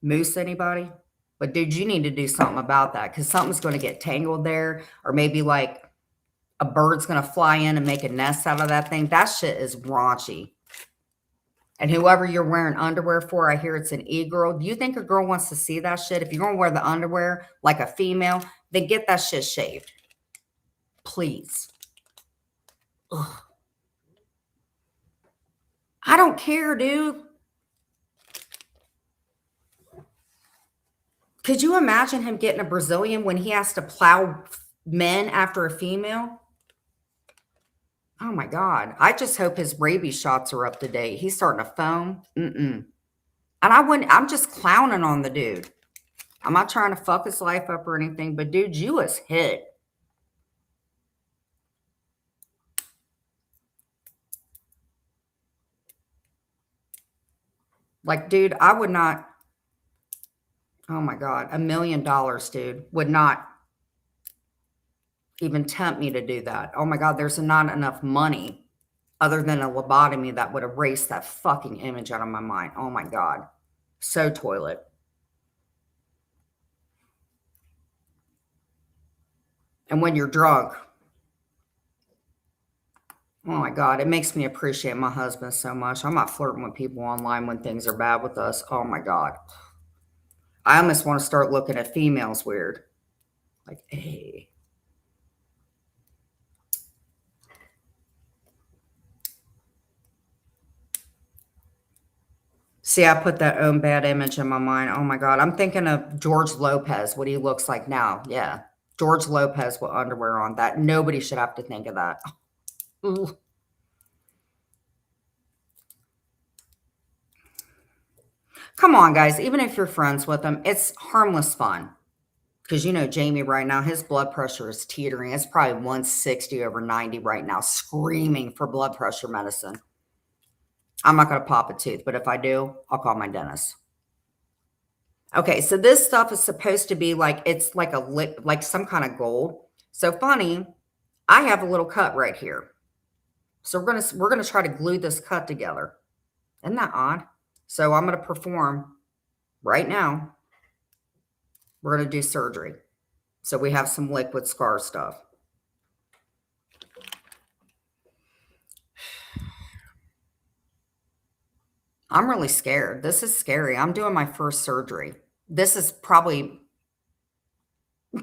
Moose anybody? But dude, you need to do something about that because something's going to get tangled there, or maybe like a bird's going to fly in and make a nest out of that thing. That shit is raunchy. And whoever you're wearing underwear for, I hear it's an e-girl. Do you think a girl wants to see that shit? If you're going to wear the underwear like a female, then get that shit shaved. Please. Ugh. I don't care, dude. Could you imagine him getting a Brazilian when he has to plow men after a female? Oh my God. I just hope his rabies shots are up to date. He's starting to foam. And I'm just clowning on the dude. I'm not trying to fuck his life up or anything, but dude, you was hit. Like, dude, I would not. Oh my God. $1 million, dude, would not even tempt me to do that. Oh my God. There's not enough money other than a lobotomy that would erase that fucking image out of my mind. Oh my God. So toilet. And when you're drunk, oh my God, it makes me appreciate my husband so much. I'm not flirting with people online when things are bad with us. Oh my God. I almost want to start looking at females weird. Like, hey. See, I put that own bad image in my mind. Oh my God. I'm thinking of George Lopez, what he looks like now. Yeah. George Lopez with underwear on. That nobody should have to think of that. Ooh. Come on, guys. Even if you're friends with him, it's harmless fun. Because you know, Jamie right now, his blood pressure is teetering. It's probably 160 over 90 right now, screaming for blood pressure medicine. I'm not going to pop a tooth, but if I do, I'll call my dentist. Okay, so this stuff is supposed to be like, it's like like some kind of gold. So funny, I have a little cut right here. So we're gonna try to glue this cut together. Isn't that odd? So I'm gonna perform right now. We're gonna do surgery. So we have some liquid scar stuff. I'm really scared. This is scary. I'm doing my first surgery. This is probably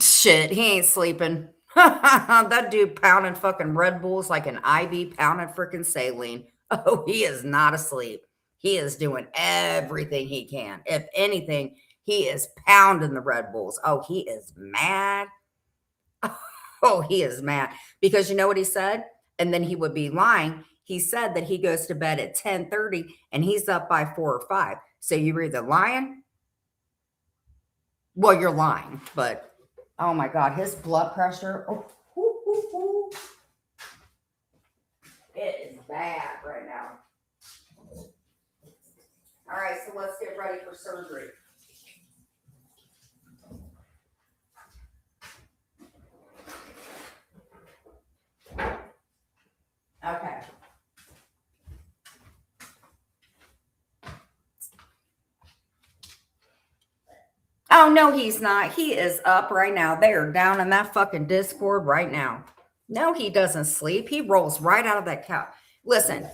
shit. He ain't sleeping. That dude pounding fucking Red Bulls like an IV pounding freaking saline. Oh, he is not asleep. He is doing everything he can. If anything, he is pounding the Red Bulls. Oh, he is mad. Oh, he is mad. Because you know what he said? And then he would be lying. He said that he goes to bed at 10:30 and he's up by 4 or 5. So you're either lying. Well, you're lying, but oh my God, his blood pressure. Oh, hoo, hoo, hoo. It is bad right now. All right, so let's get ready for surgery. Okay. Oh, no, he's not. He is up right now. They are down in that fucking Discord right now. No, he doesn't sleep. He rolls right out of that couch. Listen,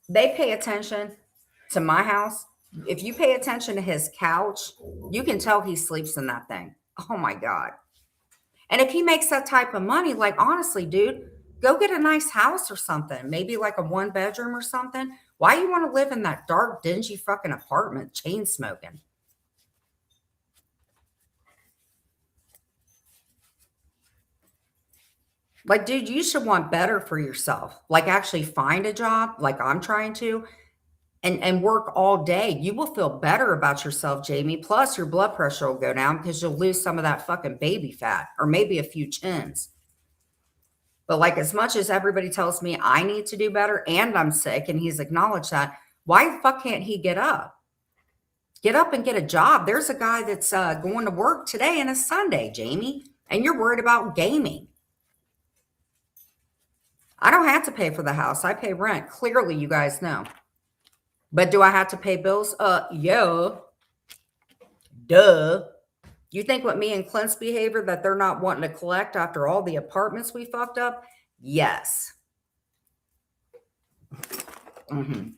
they pay attention to my house. If you pay attention to his couch, you can tell he sleeps in that thing. Oh my God. And if he makes that type of money, like honestly, dude, go get a nice house or something. Maybe like a 1 bedroom or something. Why you want to live in that dark, dingy fucking apartment, chain smoking? Like, dude, you should want better for yourself. Like actually find a job like I'm trying to and work all day. You will feel better about yourself, Jamie. Plus your blood pressure will go down because you'll lose some of that fucking baby fat or maybe a few chins. But like as much as everybody tells me I need to do better and I'm sick and he's acknowledged that, why the fuck can't he get up? Get up and get a job. There's a guy that's going to work today and it's Sunday, Jamie, and you're worried about gaming. I don't have to pay for the house. I pay rent. Clearly, you guys know. But do I have to pay bills? Yeah. Duh. You think with me and Clint's behavior that they're not wanting to collect after all the apartments we fucked up? Yes. Mm-hmm.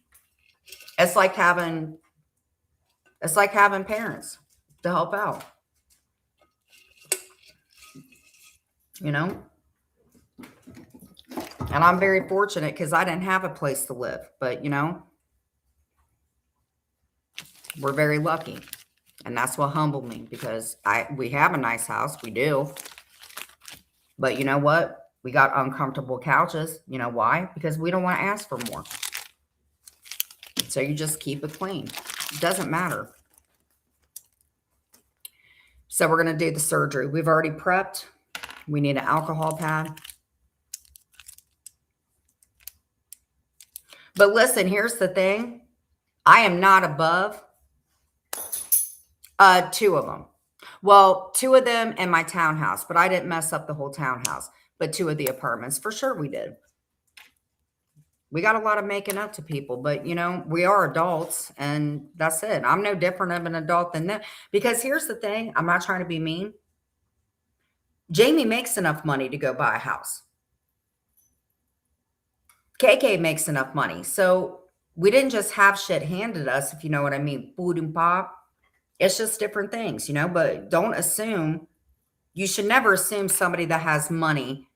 It's like having parents to help out. You know? And I'm very fortunate because I didn't have a place to live. But you know, we're very lucky. And that's what humbled me because we have a nice house. We do. But you know what? We got uncomfortable couches. You know why? Because we don't want to ask for more. So you just keep it clean. It doesn't matter. So we're going to do the surgery. We've already prepped. We need an alcohol pad. But listen, here's the thing. I am not above 2 of them. Well, 2 of them in my townhouse, but I didn't mess up the whole townhouse. But 2 of the apartments, for sure we did. We got a lot of making up to people, but you know, we are adults and that's it. I'm no different of an adult than them. Because here's the thing, I'm not trying to be mean. Jamie makes enough money to go buy a house. KK makes enough money. So we didn't just have shit handed us, if you know what I mean, food and pop. It's just different things, you know, but don't assume, you should never assume somebody that has money.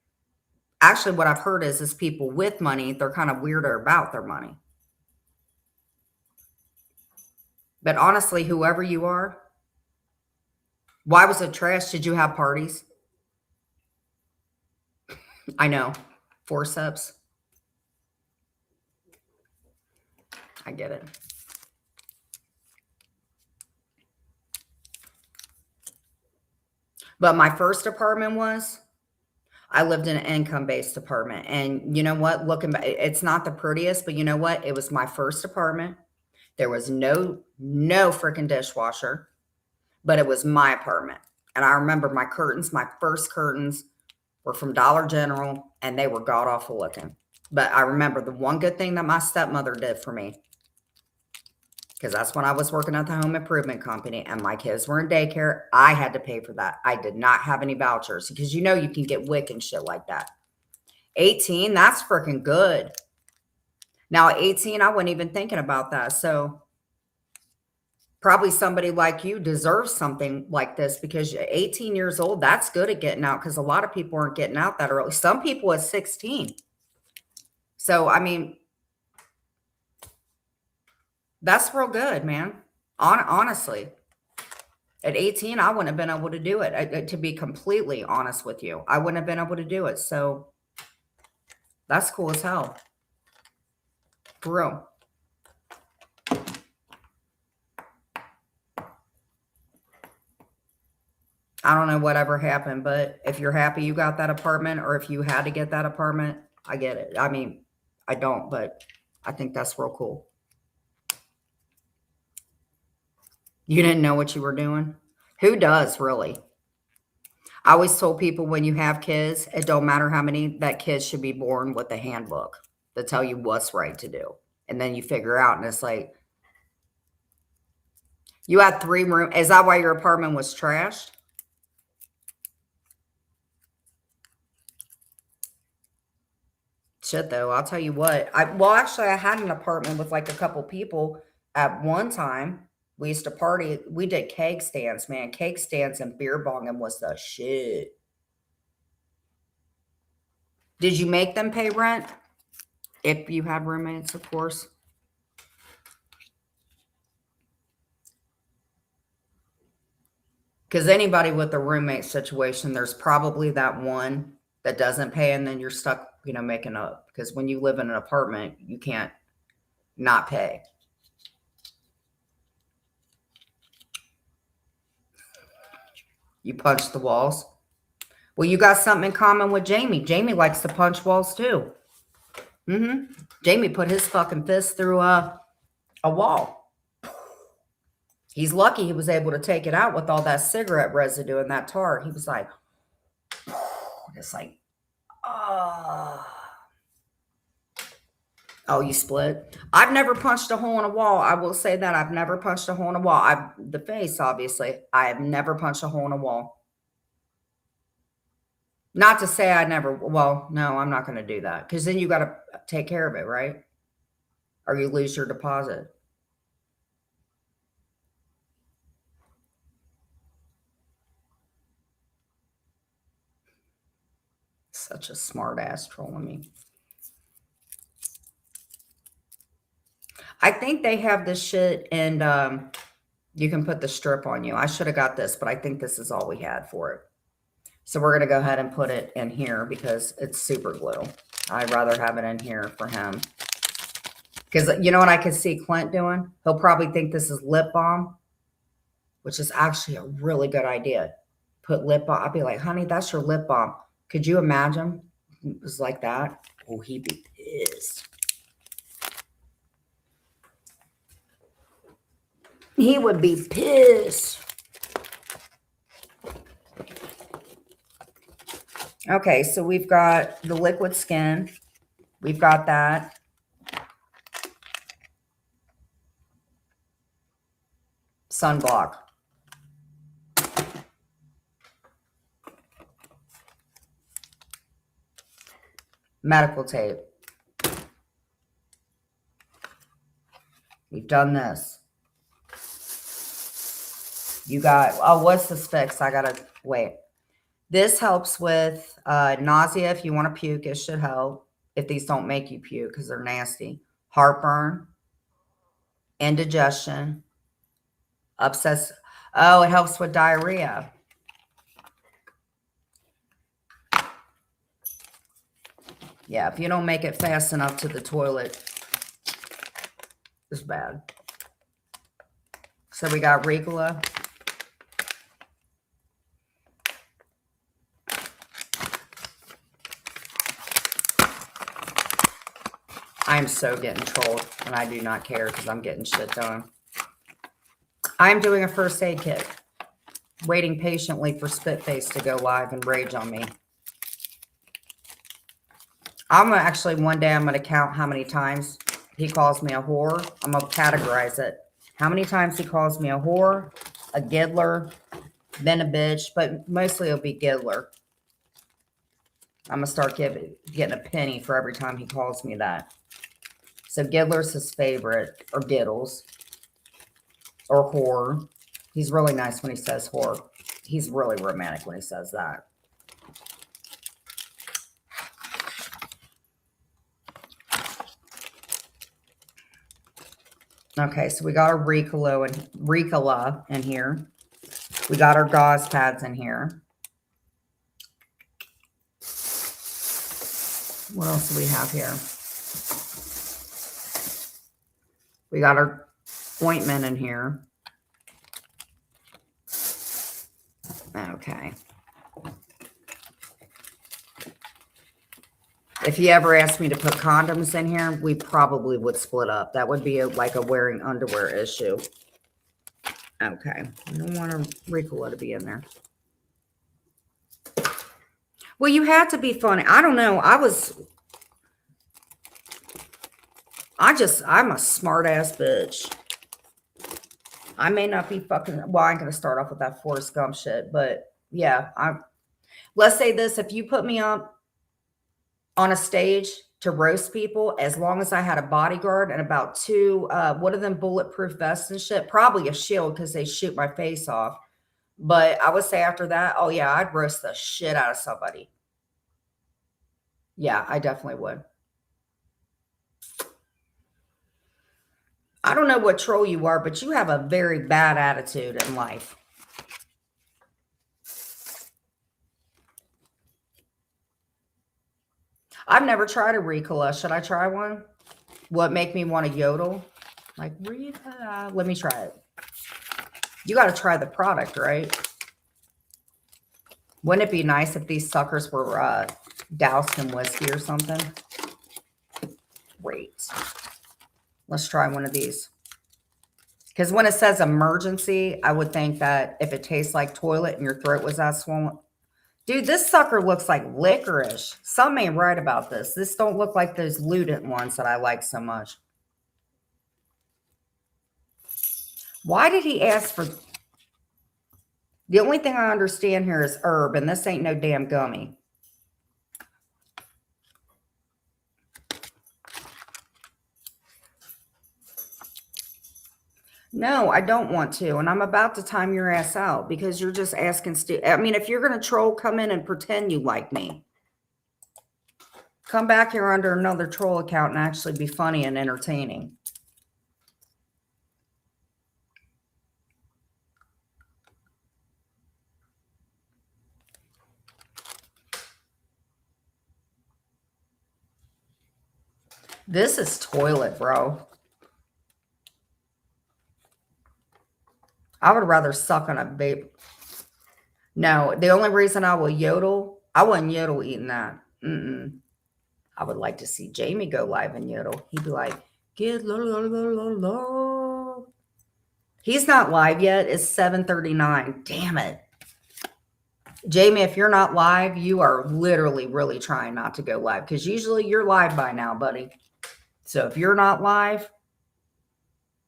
Actually, what I've heard is people with money, they're kind of weirder about their money. But honestly, whoever you are, why was it trash? Did you have parties? I know. Forceps. I get it. But my first apartment was, I lived in an income-based apartment. And you know what? Looking back, it's not the prettiest, but you know what? It was my first apartment. There was no freaking dishwasher, but it was my apartment. And I remember my curtains, my first curtains were from Dollar General, and they were god-awful looking. But I remember the one good thing that my stepmother did for me, because that's when I was working at the home improvement company and my kids were in daycare. I had to pay for that. I did not have any vouchers because you know you can get WIC and shit like that. 18, that's freaking good. Now at 18, I wasn't even thinking about that. So probably somebody like you deserves something like this because you're 18 years old, that's good at getting out because a lot of people aren't getting out that early. Some people at 16. So, I mean, that's real good, man. Honestly, at 18, I wouldn't have been able to do it. To be completely honest with you, I wouldn't have been able to do it. So that's cool as hell. For real. I don't know whatever happened, but if you're happy you got that apartment or if you had to get that apartment, I get it. I mean, I don't, but I think that's real cool. You didn't know what you were doing? Who does, really? I always told people when you have kids, it don't matter how many, that kids should be born with a handbook to tell you what's right to do. And then you figure out, and it's like, you had 3 rooms. Is that why your apartment was trashed? Shit, though, I'll tell you what. Well, actually, I had an apartment with like a couple people at one time. We used to party. We did keg stands, man. Keg stands and beer bonging was the shit. Did you make them pay rent? If you have roommates, of course. Because anybody with a roommate situation, there's probably that one that doesn't pay, and then you're stuck, you know, making up. Because when you live in an apartment, you can't not pay. You punch the walls. Well, you got something in common with Jamie. Jamie likes to punch walls too. Jamie put his fucking fist through a wall. He's lucky he was able to take it out with all that cigarette residue and that tar. He was like, it's like, oh, you split. I've never punched a hole in a wall. I will say that I've never punched a hole in a wall. The face, obviously. I have never punched a hole in a wall. Not to say I never, well, no, I'm not going to do that because then you got to take care of it, right? Or you lose your deposit. Such a smart ass trolling me. I think they have this shit and you can put the strip on you. I should have got this, but I think this is all we had for it. So we're going to go ahead and put it in here because it's super glue. I'd rather have it in here for him. Because you know what I could see Clint doing? He'll probably think this is lip balm, which is actually a really good idea. Put lip balm. I'll be like, honey, that's your lip balm. Could you imagine? It was like that. Oh, he'd be pissed. He would be pissed. Okay, so we've got the liquid skin. We've got that. sunblock. Medical tape. We've done this. You got, oh, what's this fix? I gotta, wait. This helps with nausea. If you want to puke, it should help. If these don't make you puke because they're nasty. Heartburn. Indigestion. Upsets. Oh, it helps with diarrhea. Yeah, if you don't make it fast enough to the toilet, it's bad. So we got Ricola. I'm so getting trolled, and I do not care because I'm getting shit done. I'm doing a first aid kit, waiting patiently for Spitface to go live and rage on me. I'm gonna actually, one day I'm going to count how many times he calls me a whore. I'm going to categorize it. How many times he calls me a whore, a giddler, then a bitch, but mostly it'll be giddler. I'm going to start getting a penny for every time he calls me that. So giddler's his favorite, or giddles, or whore. He's really nice when he says whore. He's really romantic when he says that. Okay, so we got our Ricola in here. We got our gauze pads in here. What else do we have here? We got our ointment in here. Okay. If you ever asked me to put condoms in here, we probably would split up. That would be like a wearing underwear issue. Okay. I don't want a Ricola to be in there. Well, you had to be funny. I don't know. I'm a smart ass bitch. I may not be fucking, well, I'm going to start off with that Forrest Gump shit, but yeah, let's say this. If you put me up on a stage to roast people, as long as I had a bodyguard and about two, what are them bulletproof vests and shit? Probably a shield because they shoot my face off. But I would say after that, oh yeah, I'd roast the shit out of somebody. Yeah, I definitely would. I don't know what troll you are, but you have a very bad attitude in life. I've never tried a Ricola. Should I try one? What make me want to yodel? Like, Rita, let me try it. You got to try the product, right? Wouldn't it be nice if these suckers were doused in whiskey or something? Wait. Let's try one of these. Because when it says emergency, I would think that if it tastes like toilet and your throat was that swollen. Dude, this sucker looks like licorice. Something ain't right about this. This don't look like those Ludent ones that I like so much. Why did he ask for... The only thing I understand here is herb, and this ain't no damn gummy. No, I don't want to, and I'm about to time your ass out because you're just asking. I mean, if you're going to troll, come in and pretend you like me. Come back here under another troll account and actually be funny and entertaining. This is toilet, bro. I would rather suck on a vape. No, the only reason I will yodel, I wouldn't yodel eating that. I would like to see Jamie go live and yodel. He'd be like, get low, low, low, low, low. He's not live yet. It's 7:39. Damn it. Jamie, if you're not live, you are literally really trying not to go live because usually you're live by now, buddy. So if you're not live,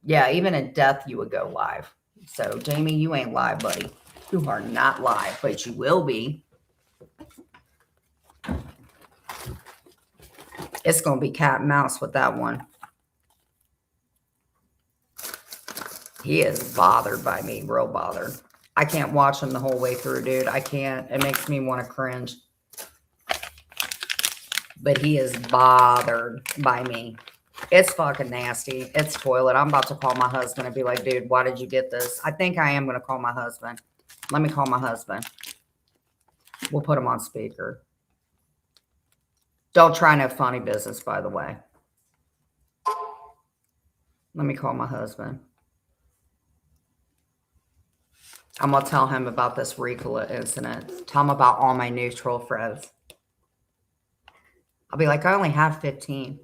yeah, even in death, you would go live. So, Jamie, you ain't live, buddy. You are not live, but you will be. It's going to be cat and mouse with that one. He is bothered by me, real bothered. I can't watch him the whole way through, dude. I can't. It makes me want to cringe. But he is bothered by me. It's fucking nasty. It's toilet. I'm about to call my husband and be like, dude, why did you get this? I think I am going to call my husband. Let me call my husband. We'll put him on speaker. Don't try no funny business, by the way. Let me call my husband. I'm going to tell him about this Ricola incident. Tell him about all my neutral friends. I'll be like, I only have 15.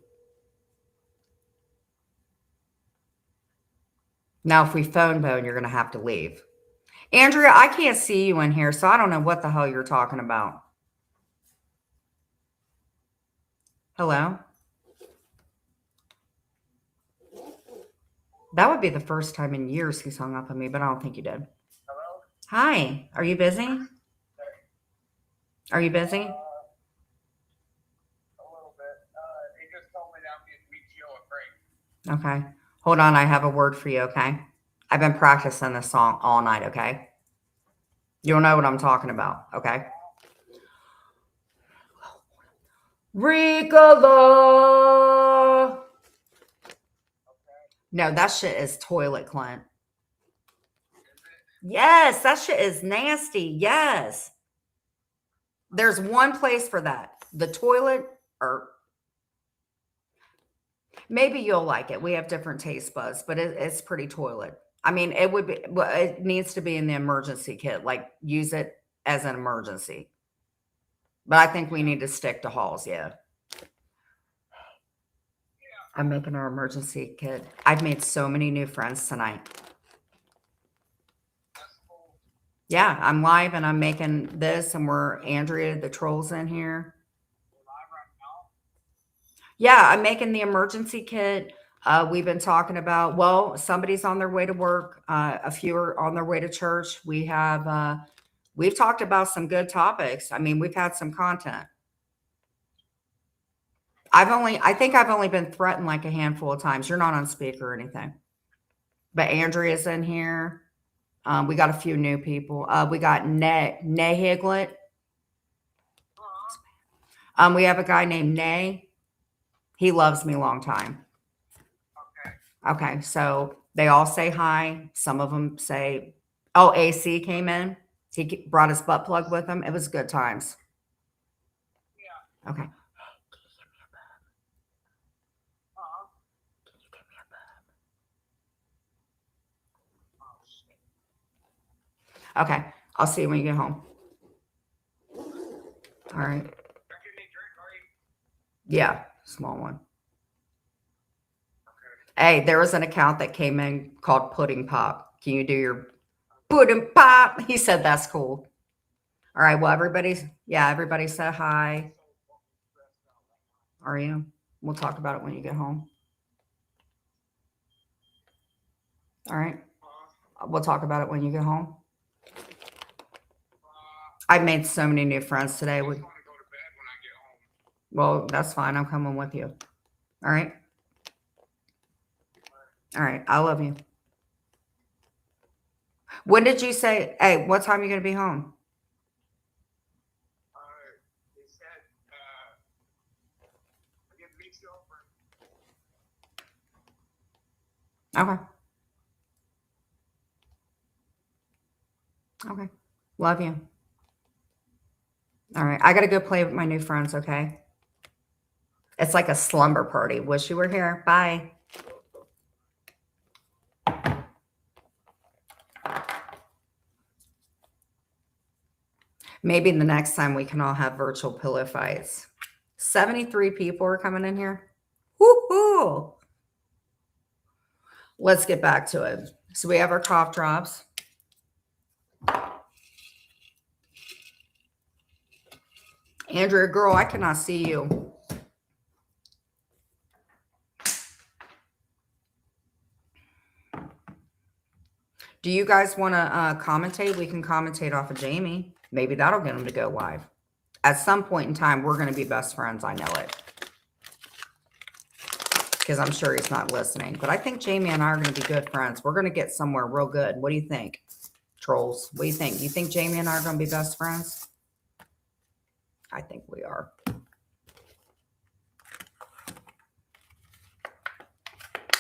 Now, if we phone bone, you're going to have to leave. Andrea, I can't see you in here, so I don't know what the hell you're talking about. Hello? That would be the first time in years he's hung up on me, but I don't think you did. Hello? Hi. Are you busy? Are you busy? A little bit. He just told me that I'm getting meet you a break. Okay. Hold on. I have a word for you, okay? I've been practicing this song all night, okay? You'll know what I'm talking about, okay? Ricola. No, that shit is toilet, Clint. Yes, that shit is nasty. Yes. There's one place for that. The toilet, or maybe you'll like it. We have different taste buds, but it's pretty toilet. I mean, it would be, well, it needs to be in the emergency kit. Like, use it as an emergency. But I think we need to stick to Halls, yeah. I'm making our emergency kit. I've made so many new friends tonight. That's cool. Yeah, I'm live and I'm making this, and we're Andrea, the troll's in here. We're live right now. Yeah, I'm making the emergency kit. We've been talking about, well, somebody's on their way to work. A few are on their way to church. We've talked about some good topics. I mean, we've had some content. I think I've only been threatened like a handful of times. You're not on speaker or anything. But Andrea's in here. We got a few new people. We got Nay Higlet. We have a guy named Nay. He loves me long time. Okay, so they all say hi. Some of them say, oh, AC came in. He brought his butt plug with him. It was good times. Yeah. Okay. Oh, shit. Okay, I'll see you when you get home. All right. You're getting a drink, are you? Yeah, small one. Okay. Hey, there was an account that came in called Pudding Pop. Can you do your pudding pop? He said that's cool. All right. Well, everybody said hi. Are you? We'll talk about it when you get home. All right. We'll talk about it when you get home. I've made so many new friends today. I just want to go to bed when I get home. Well, that's fine. I'm coming with you. All right. All right. I love you. When did you say, hey, what time are you going to be home? They said, I get to meet you over. Okay. Okay. Love you. All right. I got to go play with my new friends, okay? It's like a slumber party. Wish you were here. Bye. Maybe the next time we can all have virtual pillow fights. 73 people are coming in here. Woo-hoo! Let's get back to it. So we have our cough drops. Andrea, girl, I cannot see you. Do you guys want to commentate? We can commentate off of Jamie. Maybe that'll get him to go live. At some point in time, we're going to be best friends. I know it. Because I'm sure he's not listening. But I think Jamie and I are going to be good friends. We're going to get somewhere real good. What do you think, trolls? What do you think? You think Jamie and I are going to be best friends? I think we are.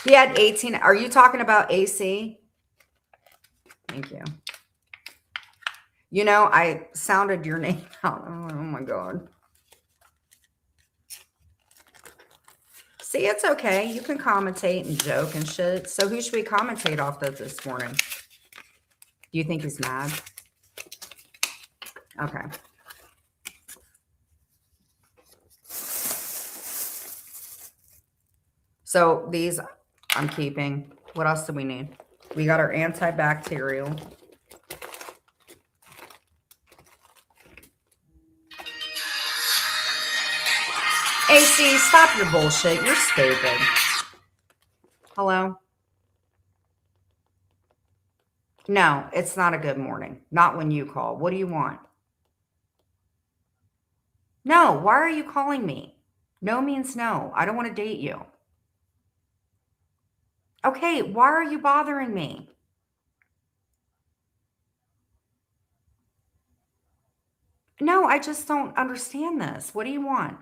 He had 18. Are you talking about AC? Thank you. You know, I sounded your name out. Oh my God. See, it's okay. You can commentate and joke and shit. So who should we commentate off of this morning? Do you think he's mad? Okay. So these I'm keeping. What else do we need? We got our antibacterial. AC, stop your bullshit. You're stupid. Hello? No, it's not a good morning. Not when you call. What do you want? No, why are you calling me? No means no. I don't want to date you. Okay, why are you bothering me? No, I just don't understand this. What do you want?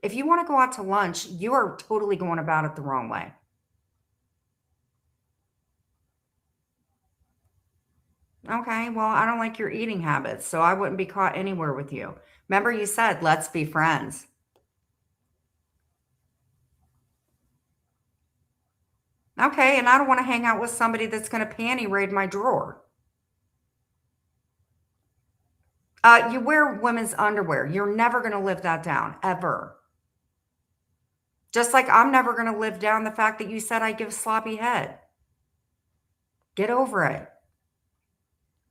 If you want to go out to lunch, you are totally going about it the wrong way. Okay, well, I don't like your eating habits, so I wouldn't be caught anywhere with you. Remember you said, let's be friends. Okay, and I don't want to hang out with somebody that's going to panty raid my drawer. You wear women's underwear. You're never going to live that down, ever. Just like I'm never going to live down the fact that you said I give sloppy head. Get over it.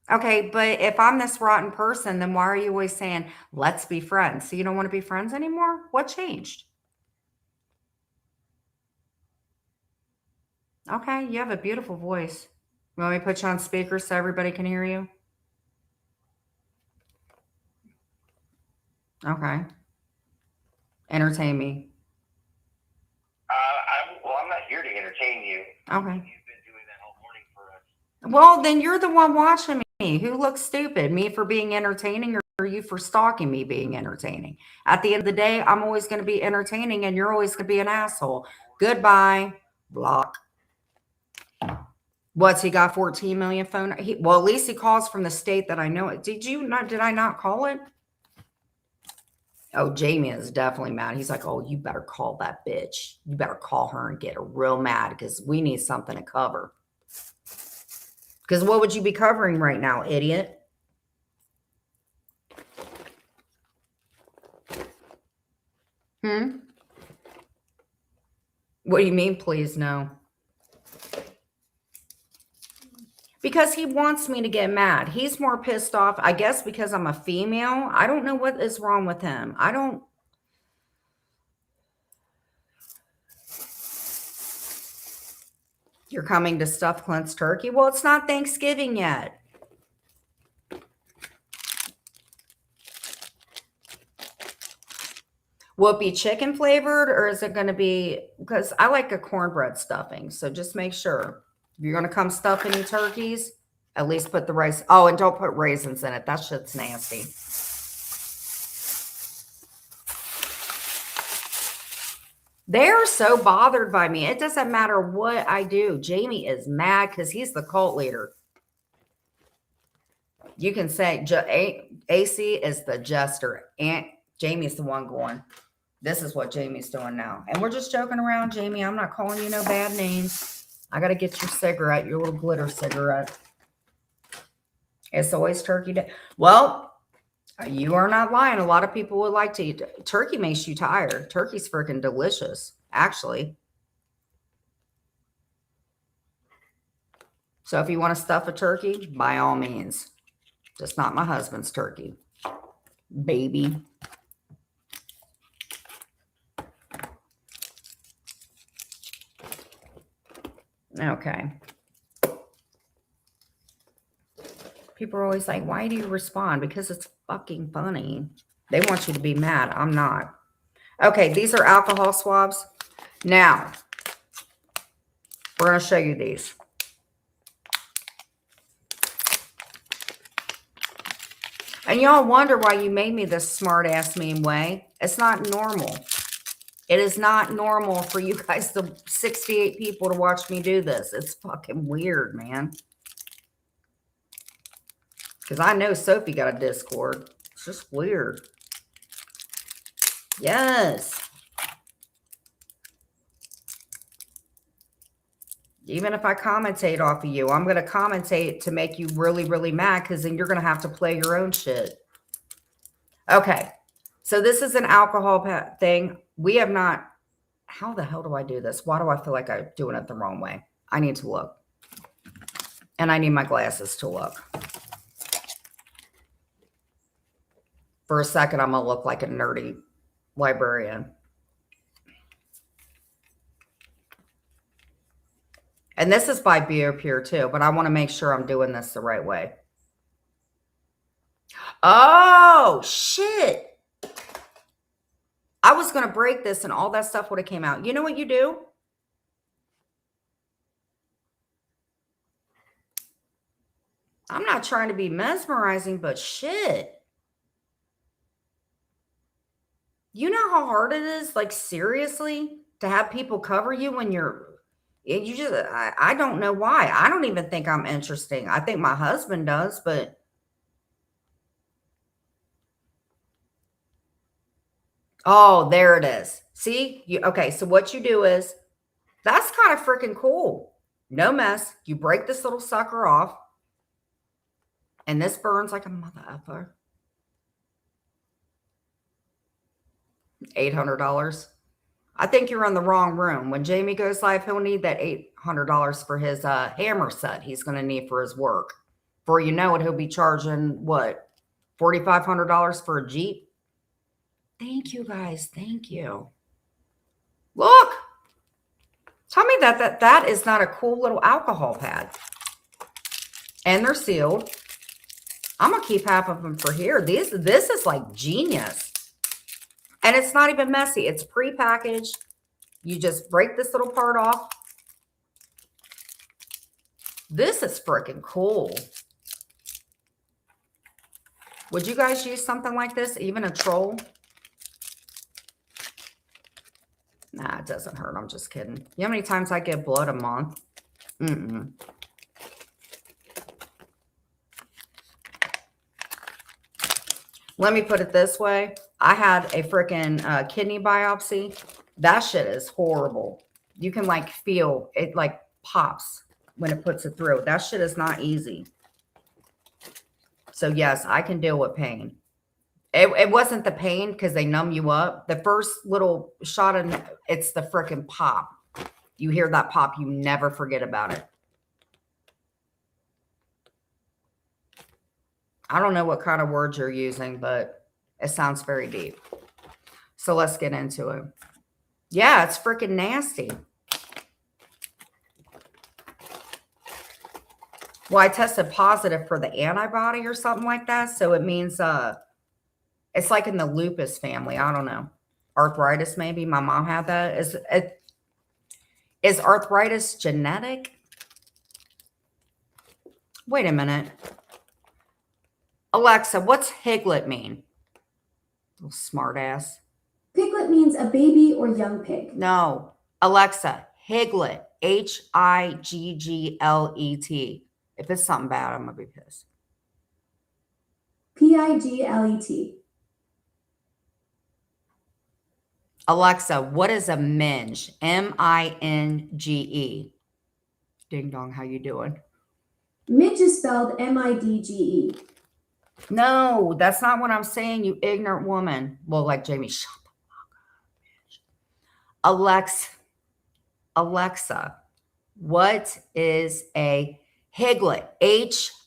Okay, but if I'm this rotten person, then why are you always saying, let's be friends? So you don't want to be friends anymore? What changed? Okay, you have a beautiful voice. You want me to put you on speaker so everybody can hear you? Okay. Entertain me. I'm not here to entertain you. Okay. You've been doing that all morning for us. Well, then you're the one watching me. Who looks stupid? Me for being entertaining or you for stalking me being entertaining? At the end of the day, I'm always going to be entertaining and you're always going to be an asshole. Goodbye. Block. What's he got 14 million phone? Well, at least he calls from the state that I know it. Did I not call it? Oh, Jamie is definitely mad. He's like, oh, you better call that bitch. You better call her and get her real mad because we need something to cover. Because what would you be covering right now, idiot? What do you mean, please no? Because he wants me to get mad. He's more pissed off, I guess, because I'm a female. I don't know what is wrong with him. You're coming to stuff Clint's turkey? Well, it's not Thanksgiving yet. Will it be chicken flavored or is it going to be, because I like a cornbread stuffing. So just make sure if you're going to come stuff any turkeys, at least put the rice. Oh, and don't put raisins in it. That shit's nasty. They're so bothered by me. It doesn't matter what I do. Jamie is mad because he's the cult leader. You can say AC is the jester. And Jamie's the one going, this is what Jamie's doing now. And we're just joking around, Jamie. I'm not calling you no bad names. I got to get your cigarette, your little glitter cigarette. It's always turkey day. Well, you are not lying. A lot of people would like to eat. Turkey makes you tired. Turkey's freaking delicious, actually. So if you want to stuff a turkey, by all means. Just not my husband's turkey. Baby. Okay. People are always like, why do you respond? Because it's fucking funny. They want you to be mad. I'm not. Okay, these are alcohol swabs. Now, we're going to show you these. And y'all wonder why you made me this smart ass mean way. It's not normal. It is not normal for you guys, the 68 people, to watch me do this. It's fucking weird, man. Because I know Sophie got a Discord. It's just weird. Yes. Even if I commentate off of you, I'm going to commentate to make you really, really mad, because then you're going to have to play your own shit. Okay. So this is an alcohol thing. We have not. How the hell do I do this? Why do I feel like I'm doing it the wrong way? I need to look. And I need my glasses to look. For a second, I'm going to look like a nerdy librarian. And this is by BioPure too, but I want to make sure I'm doing this the right way. Oh, shit. I was going to break this and all that stuff would have came out. You know what you do? I'm not trying to be mesmerizing, but shit. You know how hard it is, like seriously, to have people cover you when I don't know why. I don't even think I'm interesting. I think my husband does, but oh, there it is. See? Okay, so what you do is, that's kind of freaking cool. No mess. You break this little sucker off. And this burns like a mother effer. $800. I think you're in the wrong room. When Jamie goes live, he'll need that $800 for his hammer set he's going to need for his work. Before you know it, he'll be charging, what, $4,500 for a Jeep? Thank you, guys. Thank you. Look. Tell me that is not a cool little alcohol pad. And they're sealed. I'm going to keep half of them for here. This is like genius. And it's not even messy. It's pre-packaged. You just break this little part off. This is freaking cool. Would you guys use something like this? Even a troll? Nah, it doesn't hurt. I'm just kidding. You know how many times I get blood a month? Mm-mm. Let me put it this way. I had a freaking kidney biopsy. That shit is horrible. You can like feel it like pops when it puts it through. That shit is not easy. So yes, I can deal with pain. It wasn't the pain because they numb you up. The first little shot it's the freaking pop. You hear that pop, you never forget about it. I don't know what kind of words you're using, but it sounds very deep. So let's get into it. Yeah, it's freaking nasty. Well, I tested positive for the antibody or something like that. So it means it's like in the lupus family. I don't know. Arthritis, maybe. My mom had that. Is arthritis genetic? Wait a minute. Alexa, what's higlet mean? Little smart ass. Piglet means a baby or young pig. No. Alexa, higlet. Higglet. If it's something bad, I'm going to be pissed. Piglet. Alexa, what is a minge? Minge. Ding dong, how you doing? Midge is spelled Midge. No, that's not what I'm saying, you ignorant woman. Well, like Jamie, shut the fuck up. Alexa, what is a higlet? Higglet.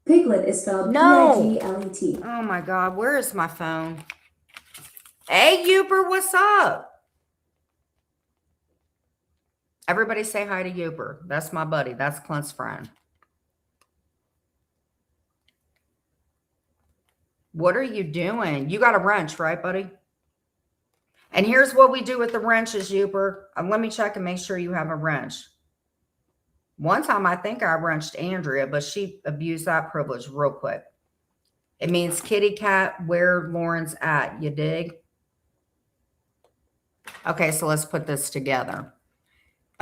Piglet is spelled No. Piglet. Oh my God, where is my phone? Hey, Uber, what's up? Everybody say hi to Uber. That's my buddy. That's Clint's friend. What are you doing? You got a wrench, right, buddy? And here's what we do with the wrenches, Uber. Let me check and make sure you have a wrench. One time, I think I wrenched Andrea, but she abused that privilege real quick. It means kitty cat, where Lauren's at. You dig? Okay, so let's put this together.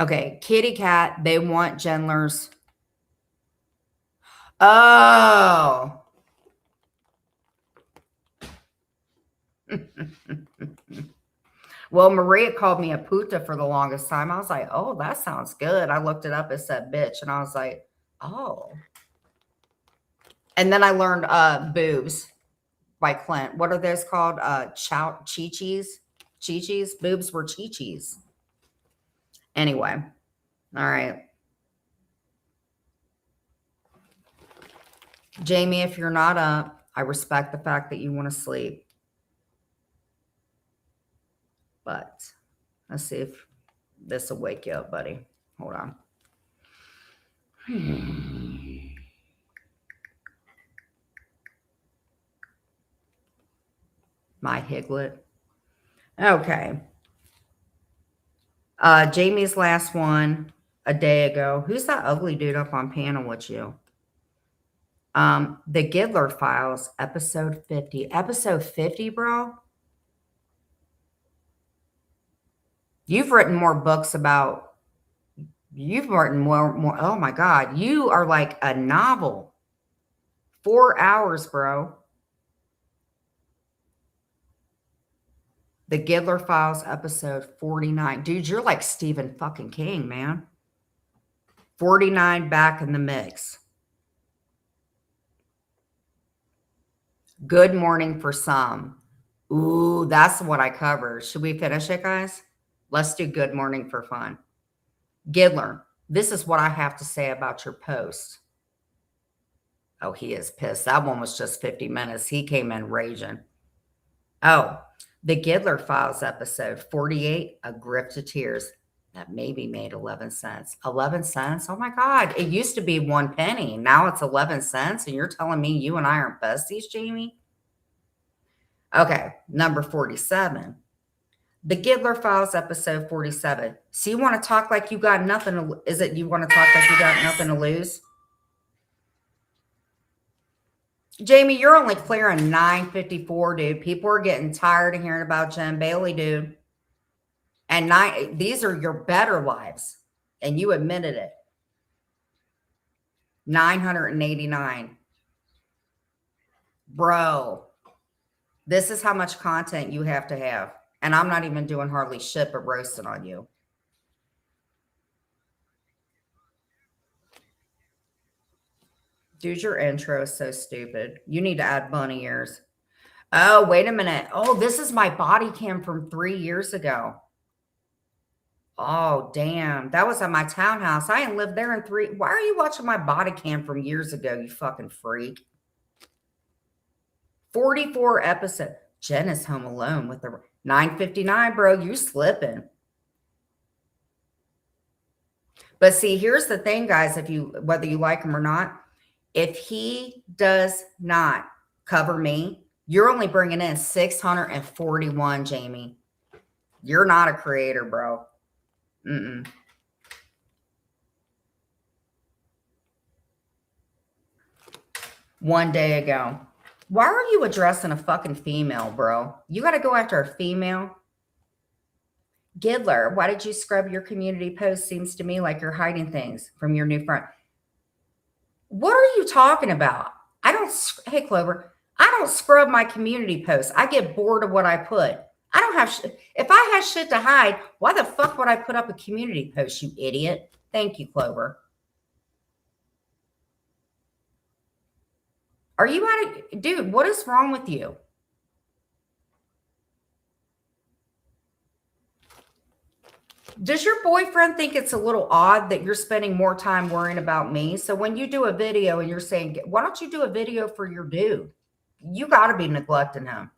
Okay, kitty cat, they want Gendler's. Oh. Well, Maria called me a puta for the longest time. I was like, oh, that sounds good. I looked it up. It said bitch. And I was like, oh. And then I learned boobs by Clint. What are those called? Chi-chis? Chi-chis? Boobs were chi-chis. Anyway. All right. Jamie, if you're not up, I respect the fact that you want to sleep. But let's see if this will wake you up, buddy. Hold on. My Higlet. Okay. Jamie's last one a day ago. Who's that ugly dude up on panel with you? The Giddler Files, episode 50. Episode 50, bro? You've written more books about, you've written more, oh my God. You are like a novel. 4 hours, bro. The Giddler Files, episode 49. Dude, you're like Stephen fucking King, man. 49 back in the mix. Good morning for some. Ooh, that's what I covered. Should we finish it, guys? Let's do good morning for fun. Giddler, this is what I have to say about your post. Oh, he is pissed. That one was just 50 minutes. He came in raging. Oh, the Giddler Files episode 48, A Grip to Tears. That maybe made 11 cents. 11 cents? Oh my God. It used to be 1 penny. Now it's 11 cents. And you're telling me you and I aren't besties, Jamie? Okay. Number 47. The Giddler Files episode 47. So you want to talk like you got nothing to, is it you want to talk like you got nothing to lose? Jamie, you're only clearing 954, dude. People are getting tired of hearing about Jen Bailey, dude. And these are your better lives. And you admitted it. 989. Bro, this is how much content you have to have. And I'm not even doing hardly shit but roasting on you. Dude, your intro is so stupid. You need to add bunny ears. Oh, wait a minute. Oh, this is my body cam from 3 years ago. Oh, damn. That was at my townhouse. I ain't lived there in 3. Why are you watching my body cam from years ago, you fucking freak? 44 episodes. Jen is home alone with the 959, bro. You slipping. But see, here's the thing, guys, whether you like him or not, if he does not cover me, you're only bringing in 641, Jamie. You're not a creator, bro. Mm-mm. One day ago. Why are you addressing a fucking female, bro? You got to go after a female. Giddler, why did you scrub your community post? Seems to me like you're hiding things from your new friend. What are you talking about? Hey, Clover, I don't scrub my community posts. I get bored of what I put. I don't have if I had shit to hide, why the fuck would I put up a community post, you idiot? Thank you, Clover. Are you out of, dude, what is wrong with you? Does your boyfriend think it's a little odd that you're spending more time worrying about me? So when you do a video and you're saying, why don't you do a video for your dude? You got to be neglecting him.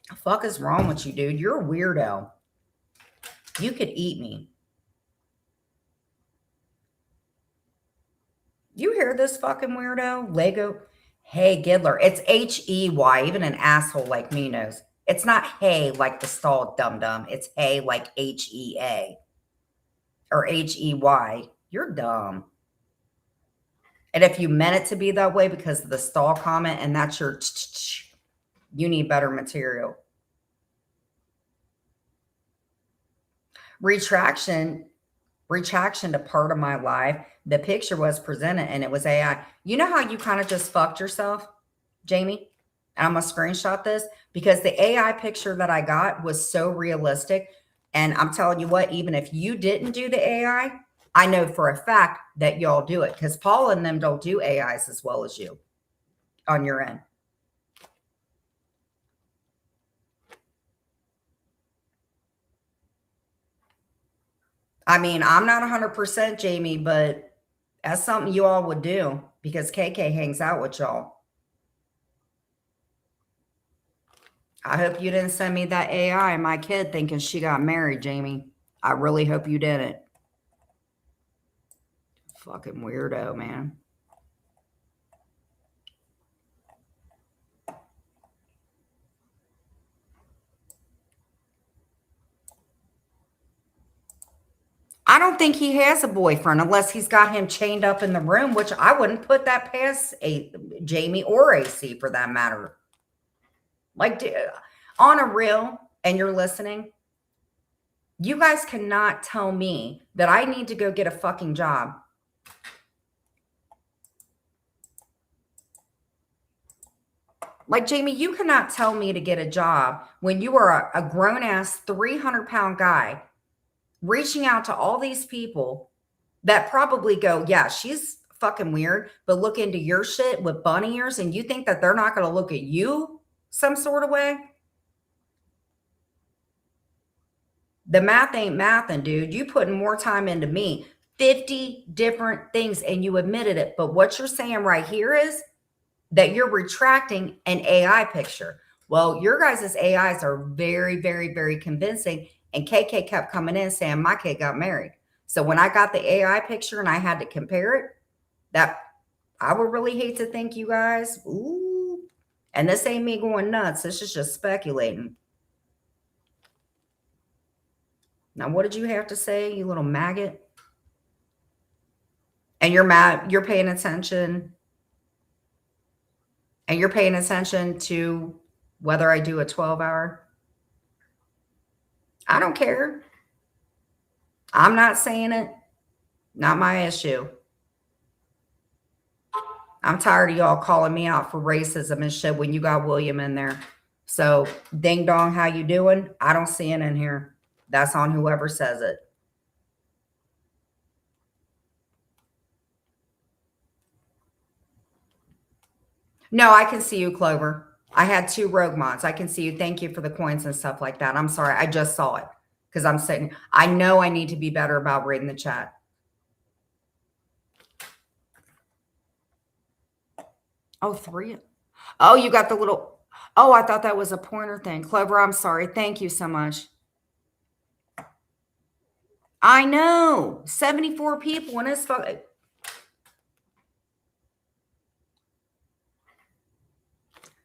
The fuck is wrong with you, dude? You're a weirdo. You could eat me. You hear this fucking weirdo? Lego. Hey, Giddler. It's H-E-Y. Even an asshole like me knows. It's not hey like the stall dum-dum. It's hey like H-E-A or H-E-Y. You're dumb. And if you meant it to be that way because of the stall comment and that's your you need better material. Retraction to part of my life. The picture was presented and it was AI. You know how you kind of just fucked yourself, Jamie? And I'm going to screenshot this because the AI picture that I got was so realistic. And I'm telling you what, even if you didn't do the AI, I know for a fact that y'all do it because Paul and them don't do AIs as well as you on your end. I mean, I'm not 100% Jamie, but that's something you all would do because KK hangs out with y'all. I hope you didn't send me that AI, my kid thinking she got married, Jamie. I really hope you didn't. Fucking weirdo, man. I don't think he has a boyfriend unless he's got him chained up in the room, which I wouldn't put that past Jamie or AC for that matter. Like, on a real, and you're listening, you guys cannot tell me that I need to go get a fucking job. Like, Jamie, you cannot tell me to get a job when you are a grown-ass 300-pound guy reaching out to all these people that probably go, yeah, she's fucking weird, but look into your shit with bunny ears and you think that they're not going to look at you some sort of way? The math ain't mathing, dude. You putting more time into me. 50 different things and you admitted it. But what you're saying right here is that you're retracting an AI picture. Well, your guys' AIs are very, very, very convincing. And KK kept coming in saying my kid got married. So when I got the AI picture and I had to compare it, that I would really hate to think you guys, ooh, and this ain't me going nuts. This is just speculating. Now, what did you have to say, you little maggot? And you're mad, you're paying attention. And you're paying attention to whether I do a 12-hour. I don't care. I'm not saying it. Not my issue. I'm tired of y'all calling me out for racism and shit when you got William in there. So, ding dong, how you doing? I don't see it in here. That's on whoever says it. No, I can see you, Clover. I had 2 rogue mods. I can see you. Thank you for the coins and stuff like that. I'm sorry. I just saw it because I'm sitting. I know I need to be better about reading the chat. Oh, 3. Oh, you got the little. Oh, I thought that was a pointer thing. Clover, I'm sorry. Thank you so much. I know. 74 people and it's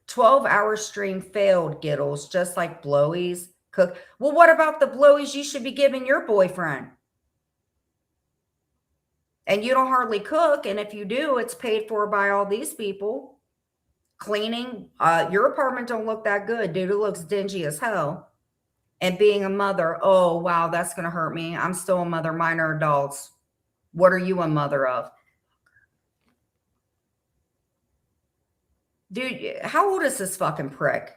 12-hour stream failed, Giddles, just like Blowies. Cook. Well, what about the Blowies you should be giving your boyfriend? And you don't hardly cook. And if you do, it's paid for by all these people. Cleaning. Your apartment don't look that good, dude. It looks dingy as hell. And being a mother, oh, wow, that's going to hurt me. I'm still a mother, minor adults. What are you a mother of? Dude, how old is this fucking prick?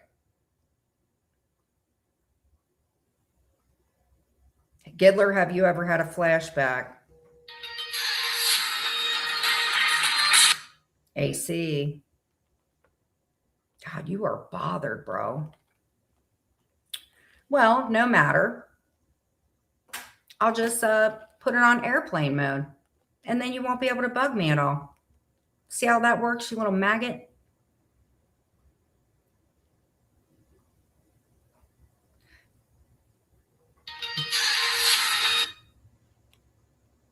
Giddler, have you ever had a flashback? AC. God, you are bothered, bro. Well, no matter. I'll just put it on airplane mode. And then you won't be able to bug me at all. See how that works, you little maggot?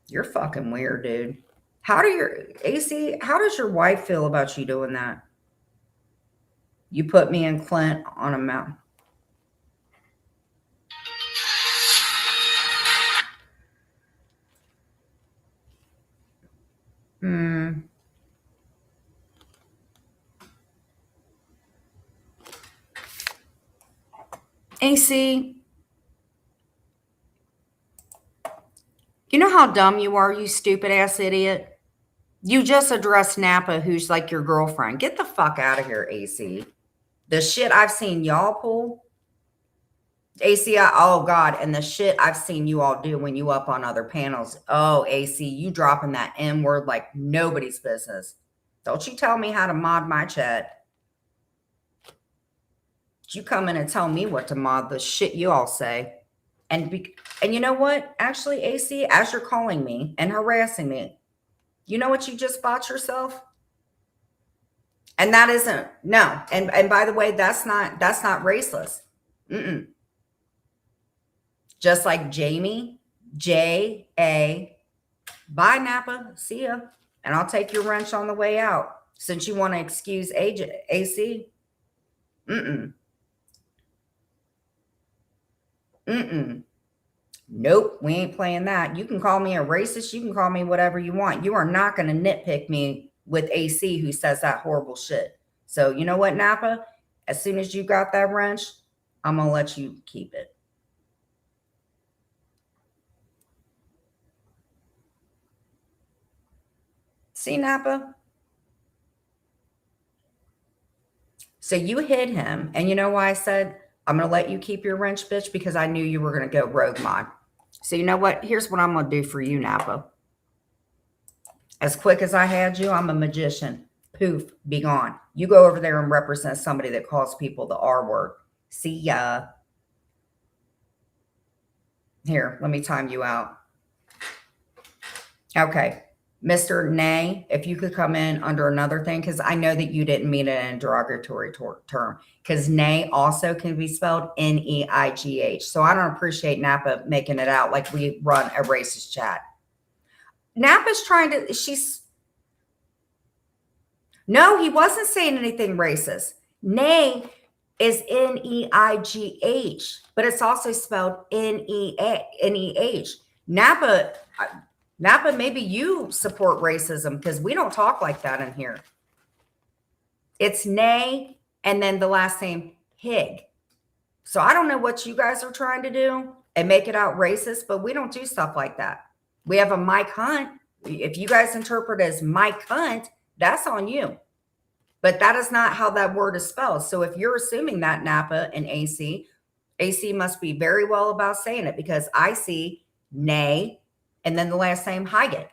You're fucking weird, dude. How does your wife feel about you doing that? You put me and Clint on a mountain. AC, you know how dumb you are, you stupid ass idiot? You just addressed Napa, who's like your girlfriend. Get the fuck out of here, AC. The shit I've seen y'all pull, AC, oh God, and the shit I've seen you all do when you up on other panels. Oh, AC, you dropping that N word like nobody's business. Don't you tell me how to mod my chat. You come in and tell me what to mod the shit you all say. And you know what? Actually, AC, as you're calling me and harassing me, you know what you just bought yourself? And that isn't, no. And by the way, that's not raceless. Mm-mm. Just like Jamie, J-A, bye Napa, see ya. And I'll take your wrench on the way out. Since you want to excuse AC. Mm-mm. Mm-mm. Nope, we ain't playing that. You can call me a racist. You can call me whatever you want. You are not going to nitpick me with AC who says that horrible shit. So you know what, Napa? As soon as you got that wrench, I'm going to let you keep it. See, Napa? So you hid him. And you know why I said, I'm going to let you keep your wrench, bitch? Because I knew you were going to go rogue mod. So you know what? Here's what I'm going to do for you, Napa. As quick as I had you, I'm a magician. Poof, be gone. You go over there and represent somebody that calls people the R word. See ya. Here, let me time you out. Okay. Mr. Nay, if you could come in under another thing, because I know that you didn't mean it in a derogatory term, because Nay also can be spelled N-E-I-G-H. So I don't appreciate Napa making it out like we run a racist chat. Napa's trying to, no, he wasn't saying anything racist. Nay is N-E-I-G-H, but it's also spelled N-E-H. Napa, maybe you support racism because we don't talk like that in here. It's Nay and then the last name Hig. So I don't know what you guys are trying to do and make it out racist, but we don't do stuff like that. We have a Mike Hunt. If you guys interpret as Mike Hunt, that's on you. But that is not how that word is spelled. So if you're assuming that, Napa and AC must be very well about saying it because I see Nay and then the last name Higgett.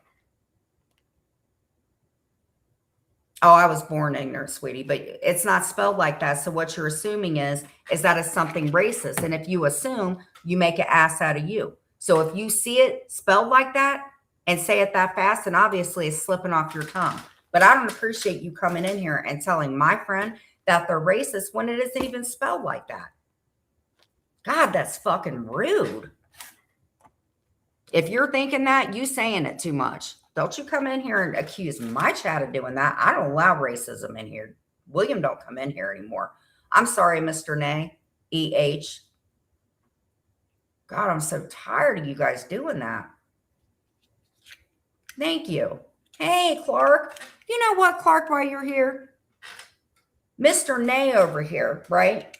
Oh, I was born ignorant, sweetie, but it's not spelled like that. So what you're assuming is that it's something racist. And if you assume, you make an ass out of you. So if you see it spelled like that and say it that fast, then obviously it's slipping off your tongue. But I don't appreciate you coming in here and telling my friend that they're racist when it isn't even spelled like that. God, that's fucking rude. If you're thinking that, you saying it too much. Don't you come in here and accuse my chat of doing that. I don't allow racism in here. William don't come in here anymore. I'm sorry, Mr. Nay, E-H. God, I'm so tired of you guys doing that. Thank you. Hey, Clark. You know what, Clark, while you're here? Mr. Nay over here, right?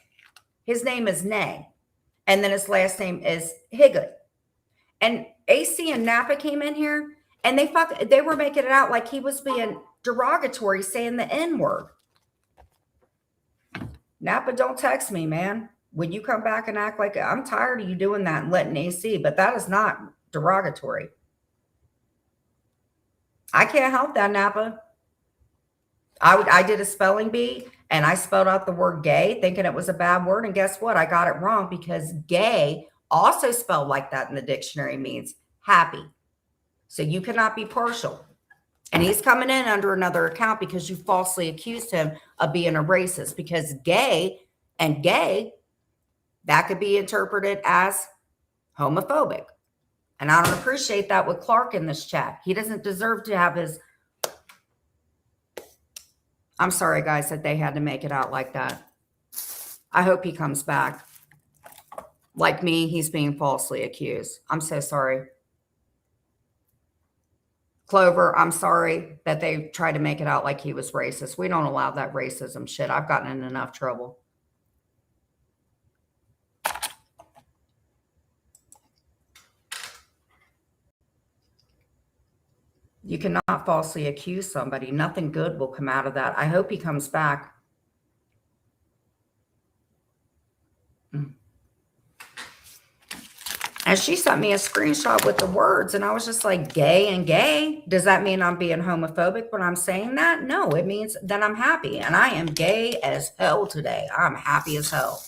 His name is Nay. And then his last name is Higgett. And AC and Napa came in here and they were making it out like he was being derogatory, saying the N-word. Napa, don't text me, man. When you come back and act like I'm tired of you doing that and letting AC, but that is not derogatory. I can't help that, Napa. I did a spelling bee and I spelled out the word gay thinking it was a bad word. And guess what? I got it wrong because gay also spelled like that in the dictionary means happy. So you cannot be partial. And he's coming in under another account because you falsely accused him of being a racist because gay, that could be interpreted as homophobic. And I don't appreciate that with Clark in this chat. He doesn't deserve to have his... I'm sorry, guys, that they had to make it out like that. I hope he comes back. Like me, he's being falsely accused. I'm so sorry. Clover, I'm sorry that they tried to make it out like he was racist. We don't allow that racism shit. I've gotten in enough trouble. You cannot falsely accuse somebody. Nothing good will come out of that. I hope he comes back. And she sent me a screenshot with the words, and I was just like, gay and gay? Does that mean I'm being homophobic when I'm saying that? No, it means that I'm happy. And I am gay as hell today. I'm happy as hell.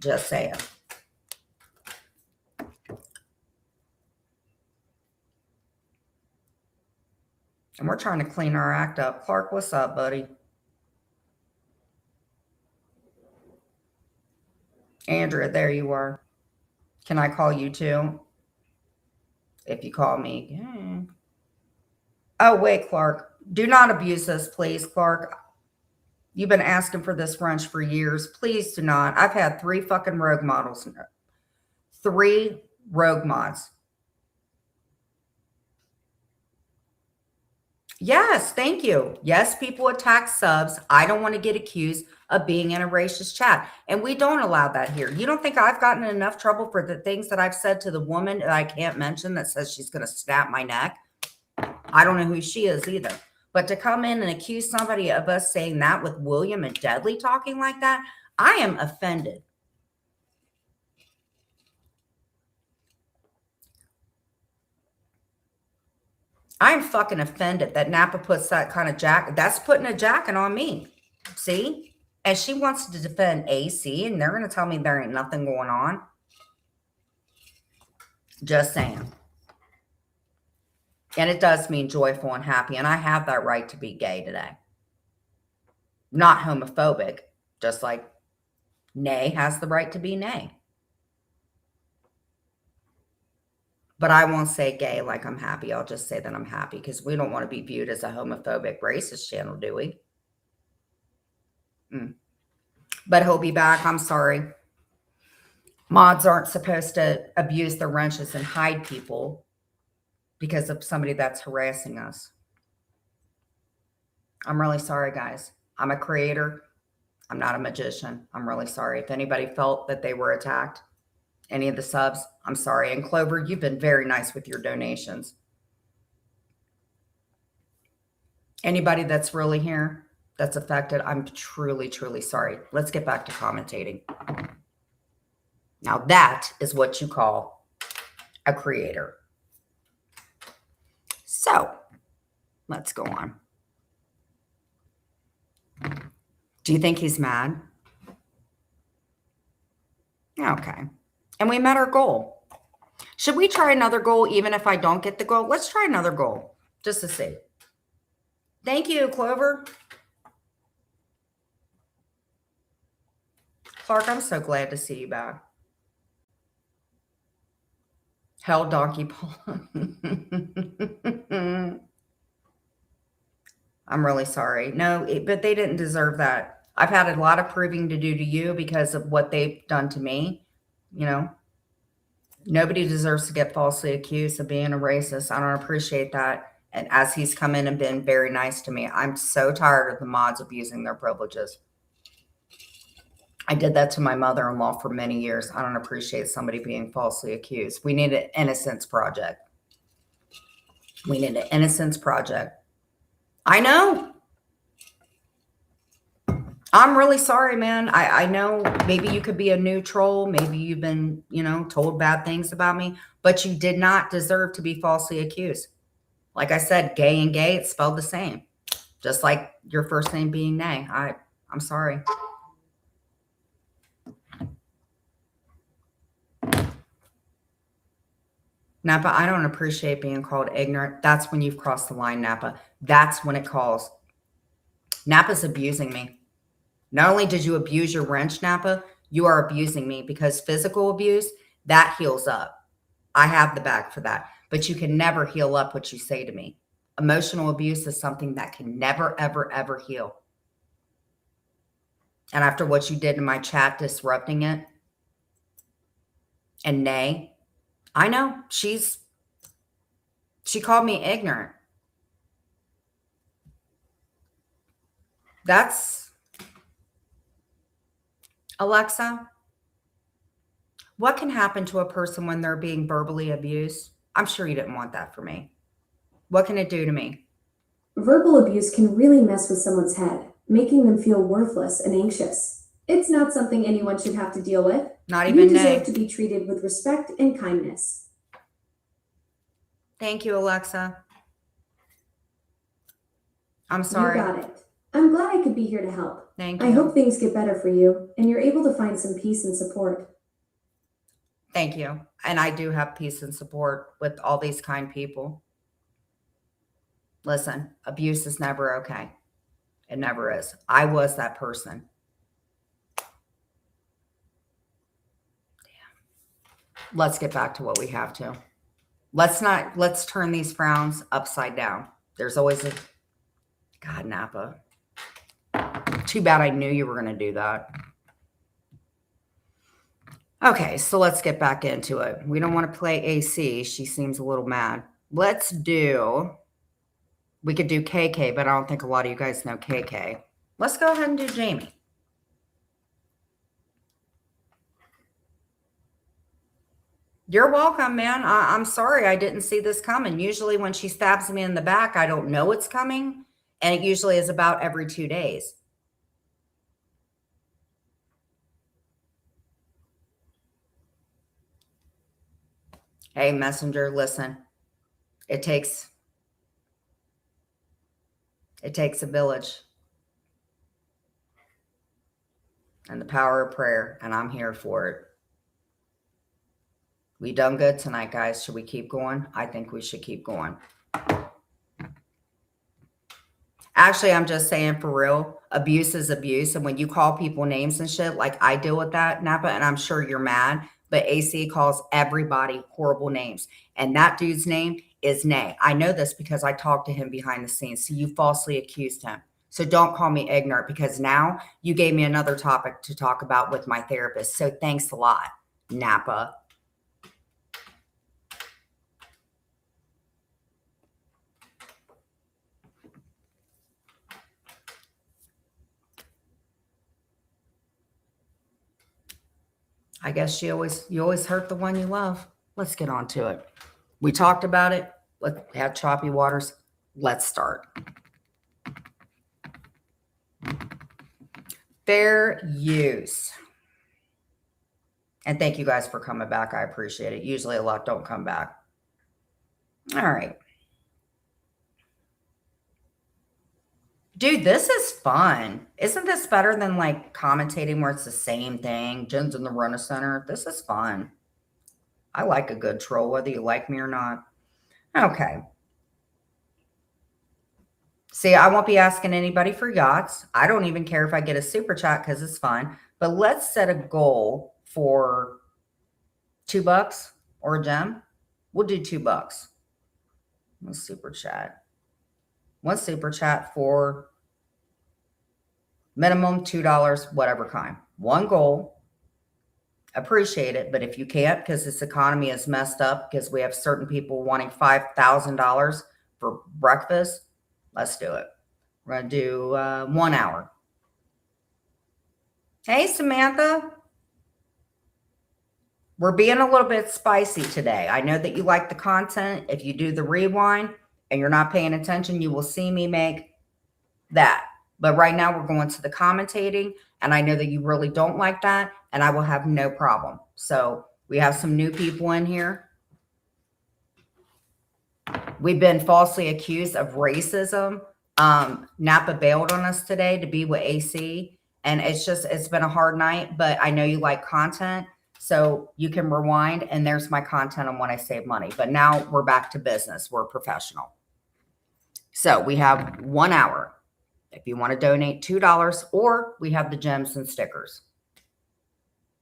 Just saying. And we're trying to clean our act up. Clark, what's up, buddy? Andrea, there you are. Can I call you too? If you call me. Yeah. Oh, wait, Clark. Do not abuse us, please, Clark. You've been asking for this wrench for years. Please do not. I've had 3 fucking rogue models. 3 rogue mods. Yes, thank you. Yes, people attack subs. I don't want to get accused of being in a racist chat. And we don't allow that here. You don't think I've gotten in enough trouble for the things that I've said to the woman that I can't mention that says she's going to snap my neck? I don't know who she is either. But to come in and accuse somebody of us saying that with William and Deadly talking like that, I am offended. I'm fucking offended that Napa puts that kind of jacket. That's putting a jacket on me. See? And she wants to defend AC, and they're going to tell me there ain't nothing going on. Just saying. And it does mean joyful and happy, and I have that right to be gay today. Not homophobic, just like Nay has the right to be Nay. But I won't say gay like I'm happy. I'll just say that I'm happy because we don't want to be viewed as a homophobic racist channel, do we? But he'll be back. I'm sorry. Mods aren't supposed to abuse the wrenches and hide people because of somebody that's harassing us. I'm really sorry, guys. I'm a creator. I'm not a magician. I'm really sorry. If anybody felt that they were attacked, any of the subs, I'm sorry. And Clover, you've been very nice with your donations. Anybody that's really here, that's affected, I'm truly, truly sorry. Let's get back to commentating. Now that is what you call a creator. So let's go on. Do you think he's mad? Okay. And we met our goal. Should we try another goal even if I don't get the goal? Let's try another goal just to see. Thank you, Clover. Clark, I'm so glad to see you back. Hell, Donkey Paul. I'm really sorry. No, but they didn't deserve that. I've had a lot of proving to do to you because of what they've done to me. You know, nobody deserves to get falsely accused of being a racist. I don't appreciate that. And as he's come in and been very nice to me, I'm so tired of the mods abusing their privileges. I did that to my mother-in-law for many years. I don't appreciate somebody being falsely accused. We need an innocence project. We need an innocence project. I know. I'm really sorry, man. I know maybe you could be a new troll. Maybe you've been, told bad things about me, but you did not deserve to be falsely accused. Like I said, gay and gay, it's spelled the same. Just like your first name being Nay. I'm sorry. Napa, I don't appreciate being called ignorant. That's when you've crossed the line, Napa. That's when it calls. Napa's abusing me. Not only did you abuse your wrench, Napa, you are abusing me because physical abuse, that heals up. I have the back for that. But you can never heal up what you say to me. Emotional abuse is something that can never, ever, ever heal. And after what you did in my chat, disrupting it, and nay, I know she called me ignorant. That's Alexa. What can happen to a person when they're being verbally abused? I'm sure you didn't want that for me. What can it do to me? Verbal abuse can really mess with someone's head, making them feel worthless and anxious. It's not something anyone should have to deal with. Not You even deserve nay. to be treated with respect and kindness. Thank you, Alexa. I'm sorry. You got it. I'm glad I could be here to help. Thank you. I hope things get better for you and you're able to find some peace and support. Thank you. And I do have peace and support with all these kind people. Listen, abuse is never okay. It never is. I was that person. Damn. Let's get back to what we have to. Let's turn these frowns upside down. There's always a, God, Napa. Too bad I knew you were going to do that. Okay, so let's get back into it. We don't want to play AC. She seems a little mad. We could do KK, but I don't think a lot of you guys know KK. Let's go ahead and do Jamie. You're welcome, man. I'm sorry I didn't see this coming. Usually when she stabs me in the back, I don't know it's coming. And it usually is about every 2 days. Hey, messenger, listen. It takes a village. And the power of prayer, and I'm here for it. We done good tonight, guys. Should we keep going? I think we should keep going. Actually, I'm just saying for real, abuse is abuse. And when you call people names and shit, like I deal with that, Napa, and I'm sure you're mad, but AC calls everybody horrible names. And that dude's name is Nay. I know this because I talked to him behind the scenes. So you falsely accused him. So don't call me ignorant because now you gave me another topic to talk about with my therapist. So thanks a lot, Napa. I guess you always hurt the one you love. Let's get on to it. We talked about it. Let's have choppy waters. Let's start. Fair use. And thank you guys for coming back. I appreciate it. Usually a lot don't come back. All right. Dude, this is fun. Isn't this better than like commentating where it's the same thing? Jen's in the Rona Center. This is fun. I like a good troll, whether you like me or not. Okay. See, I won't be asking anybody for yachts. I don't even care if I get a super chat because it's fun. But let's set a goal for $2 or a gem. We'll do $2. One super chat. One super chat for minimum $2, whatever kind. One goal. Appreciate it. But if you can't, because this economy is messed up, because we have certain people wanting $5,000 for breakfast, let's do it. We're going to do 1 hour. Hey, Samantha. We're being a little bit spicy today. I know that you like the content. If you do the rewind and you're not paying attention, you will see me make that. But right now we're going to the commentating, and I know that you really don't like that, and I will have no problem. So we have some new people in here. We've been falsely accused of racism. Napa bailed on us today to be with AC, and it's been a hard night, but I know you like content, so you can rewind, and there's my content on when I save money. But now we're back to business. We're professional. So we have 1 hour. If you want to donate $2, or we have the gems and stickers.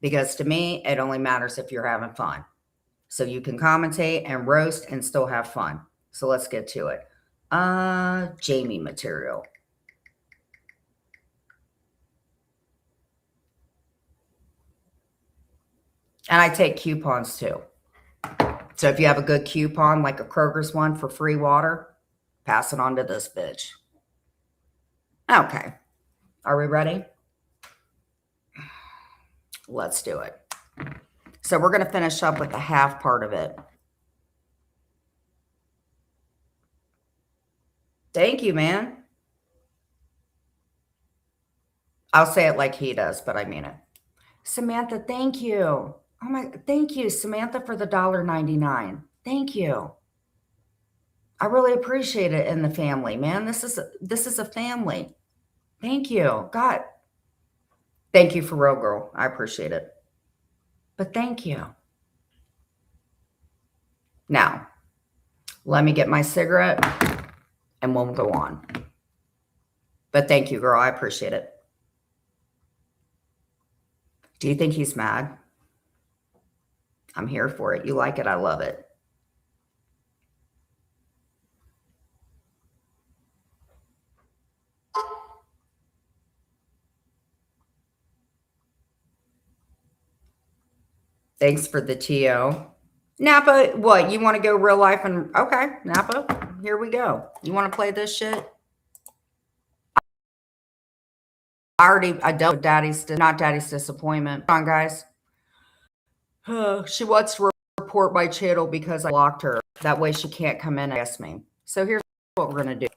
Because to me, it only matters if you're having fun. so you can commentate and roast and still have fun. So let's get to it. Jamie material. And I take coupons too. So if you have a good coupon, like a Kroger's one for free water, pass it on to this bitch. Okay. Are we ready? Let's do it. So we're going to finish up with the half part of it. Thank you, man. I'll say it like he does, but I mean it. Samantha, thank you. Oh my, thank you, Samantha, for the $1.99. Thank you. I really appreciate it in the family, man. This is a family. Thank you. God. Thank you for real, girl. I appreciate it. But thank you. Now, let me get my cigarette and we'll go on. But thank you, girl. I appreciate it. Do you think he's mad? I'm here for it. You like it? I love it. Thanks for the TO. Napa, what? You want to go real life? And okay, Napa, here we go. You want to play this shit? I dealt with not daddy's disappointment. Come on, guys. She wants to report my channel because I blocked her. That way she can't come in and ask me. So here's what we're going to do.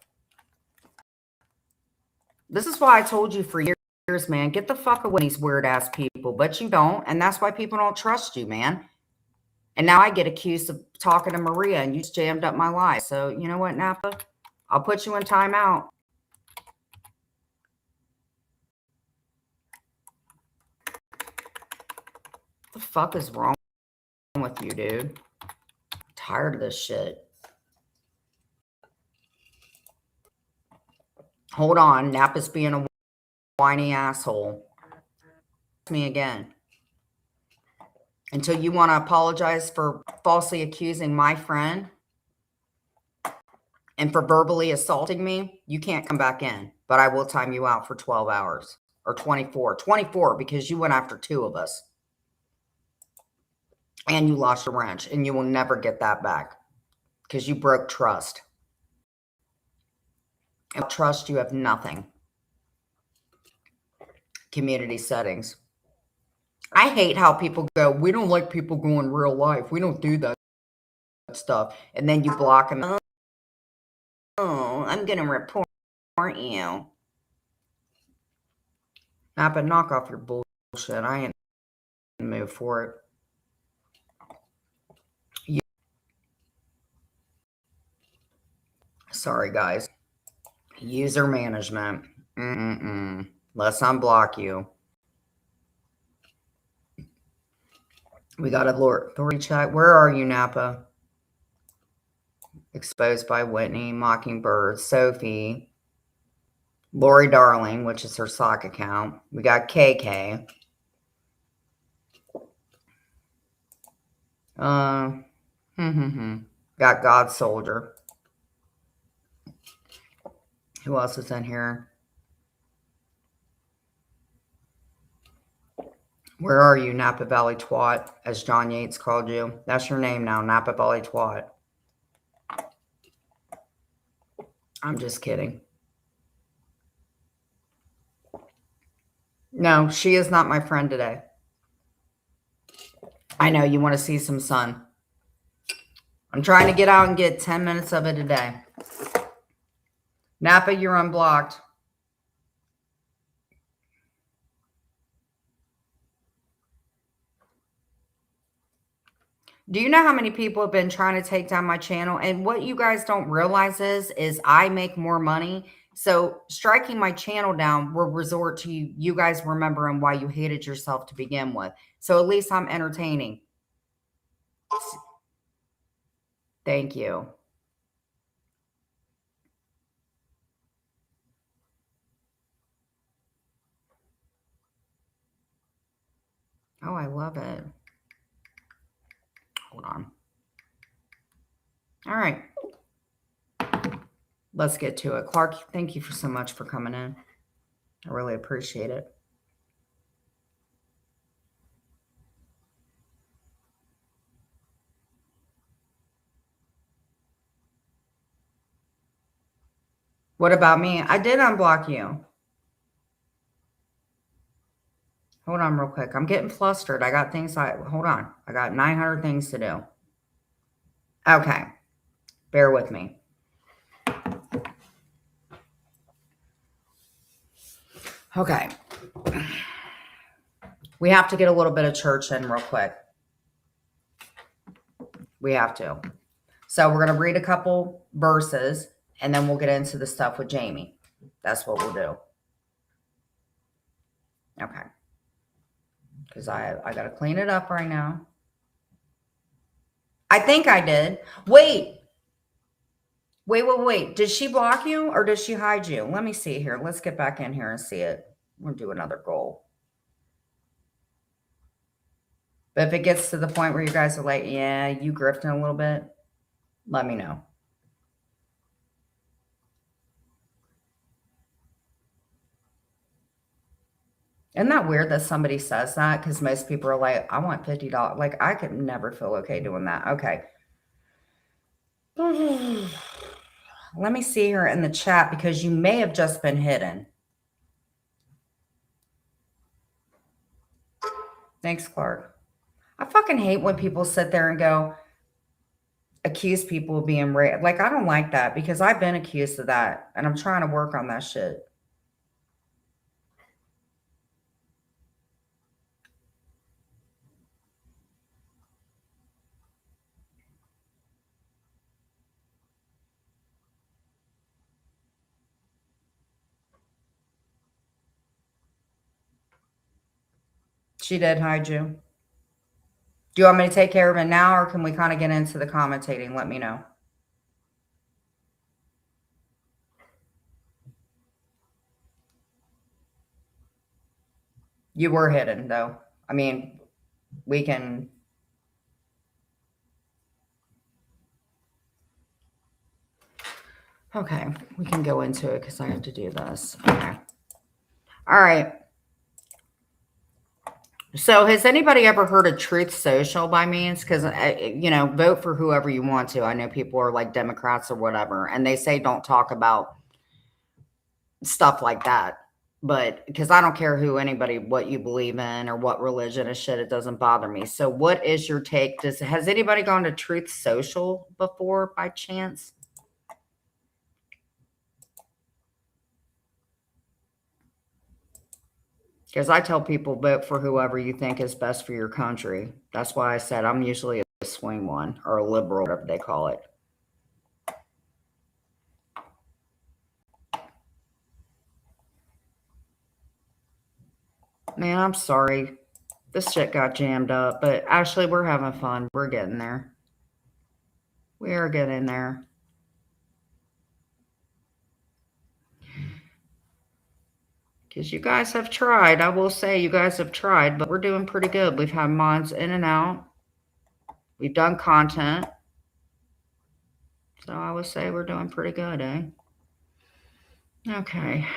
This is why I told you for years, man, get the fuck away from these weird ass people, but you don't. And that's why people don't trust you, man. And now I get accused of talking to Maria and you just jammed up my life. So you know what, Napa? I'll put you in timeout. What the fuck is wrong with you, dude? I'm tired of this shit. Hold on. Napa's being a whiny asshole. Me again. Until you want to apologize for falsely accusing my friend and for verbally assaulting me, you can't come back in. But I will time you out for 12 hours or 24. 24 because you went after two of us. And you lost your wrench. And you will never get that back because you broke trust. And trust, you have nothing. Community settings. I hate how people go, we don't like people going real life. We don't do that stuff. And then you block them. Oh, I'm going to report you. Napa, knock off your bullshit. I ain't in the mood for it. Sorry, guys. User management. Let's unblock you. We got a authority check. Where are you, Napa? Exposed by Whitney, Mockingbird, Sophie, Lori Darling, which is her sock account. We got KK. Got God Soldier. Who else is in here? Where are you, Napa Valley Twat, as John Yates called you? That's your name now, Napa Valley Twat. I'm just kidding. No, she is not my friend today. I know you want to see some sun. I'm trying to get out and get 10 minutes of it a day. Napa, you're unblocked. Do you know how many people have been trying to take down my channel? And what you guys don't realize is I make more money. So striking my channel down will resort to you guys remembering why you hated yourself to begin with. So at least I'm entertaining. Thank you. Oh, I love it. Hold on. All right. Let's get to it. Clark, thank you so much for coming in. I really appreciate it. What about me? I did unblock you. Hold on real quick. I'm getting flustered. I got things hold on. I got 900 things to do. Okay. Bear with me. Okay. We have to get a little bit of church in real quick. We have to. So we're going to read a couple verses and then we'll get into the stuff with Jamie. That's what we'll do. Okay. Because I got to clean it up right now. I think I did. Wait. Did she block you or did she hide you? Let me see here. Let's get back in here and see it. We'll do another goal. But if it gets to the point where you guys are like, yeah, you grifting a little bit, let me know. Isn't that weird that somebody says that? Because most people are like, I want $50. Like, I could never feel okay doing that. Okay. Let me see here in the chat because you may have just been hidden. Thanks, Clark. I fucking hate when people sit there and go, accuse people of being raped. Like, I don't like that because I've been accused of that and I'm trying to work on that shit. She did hide you. Do you want me to take care of it now or can we kind of get into the commentating? Let me know. You were hidden, though. I mean, we can... Okay, we can go into it because I have to do this. Okay. All right. So has anybody ever heard of Truth Social by means? Because, vote for whoever you want to. I know people are like Democrats or whatever, and they say don't talk about stuff like that. But because I don't care what you believe in or what religion or shit, it doesn't bother me. So what is your take? Has anybody gone to Truth Social before by chance? Because I tell people vote for whoever you think is best for your country. That's why I said I'm usually a swing one or a liberal, whatever they call it. Man, I'm sorry. This shit got jammed up, but actually we're having fun. We're getting there. We are getting there. Because you guys have tried. I will say you guys have tried, but we're doing pretty good. We've had mods in and out. We've done content. So I would say we're doing pretty good, eh? Okay.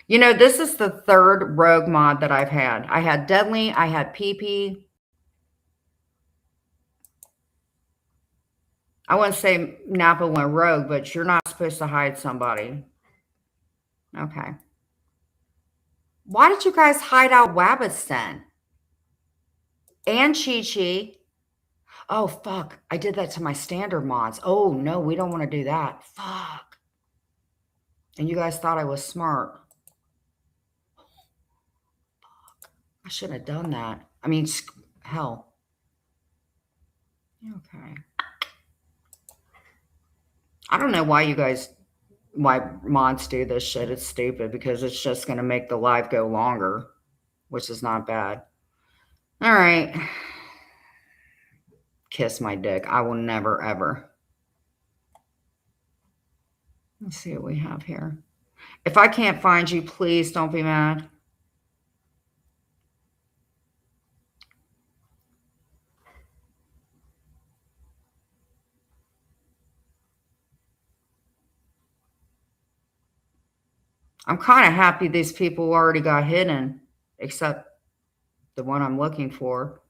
This is the third rogue mod that I've had. I had Deadly. I had PP. I wouldn't say Napa went rogue, but you're not supposed to hide somebody. Okay. Why did you guys hide out Wabbitston? And Chi-Chi? Oh, fuck. I did that to my standard mods. Oh, no, we don't want to do that. Fuck. And you guys thought I was smart. Fuck. I shouldn't have done that. I mean, hell. Okay. I don't know why mods do this shit. It's stupid because it's just going to make the live go longer, which is not bad. All right. Kiss my dick. I will never, ever. Let's see what we have here. If I can't find you, please don't be mad. I'm kind of happy these people already got hidden, except the one I'm looking for.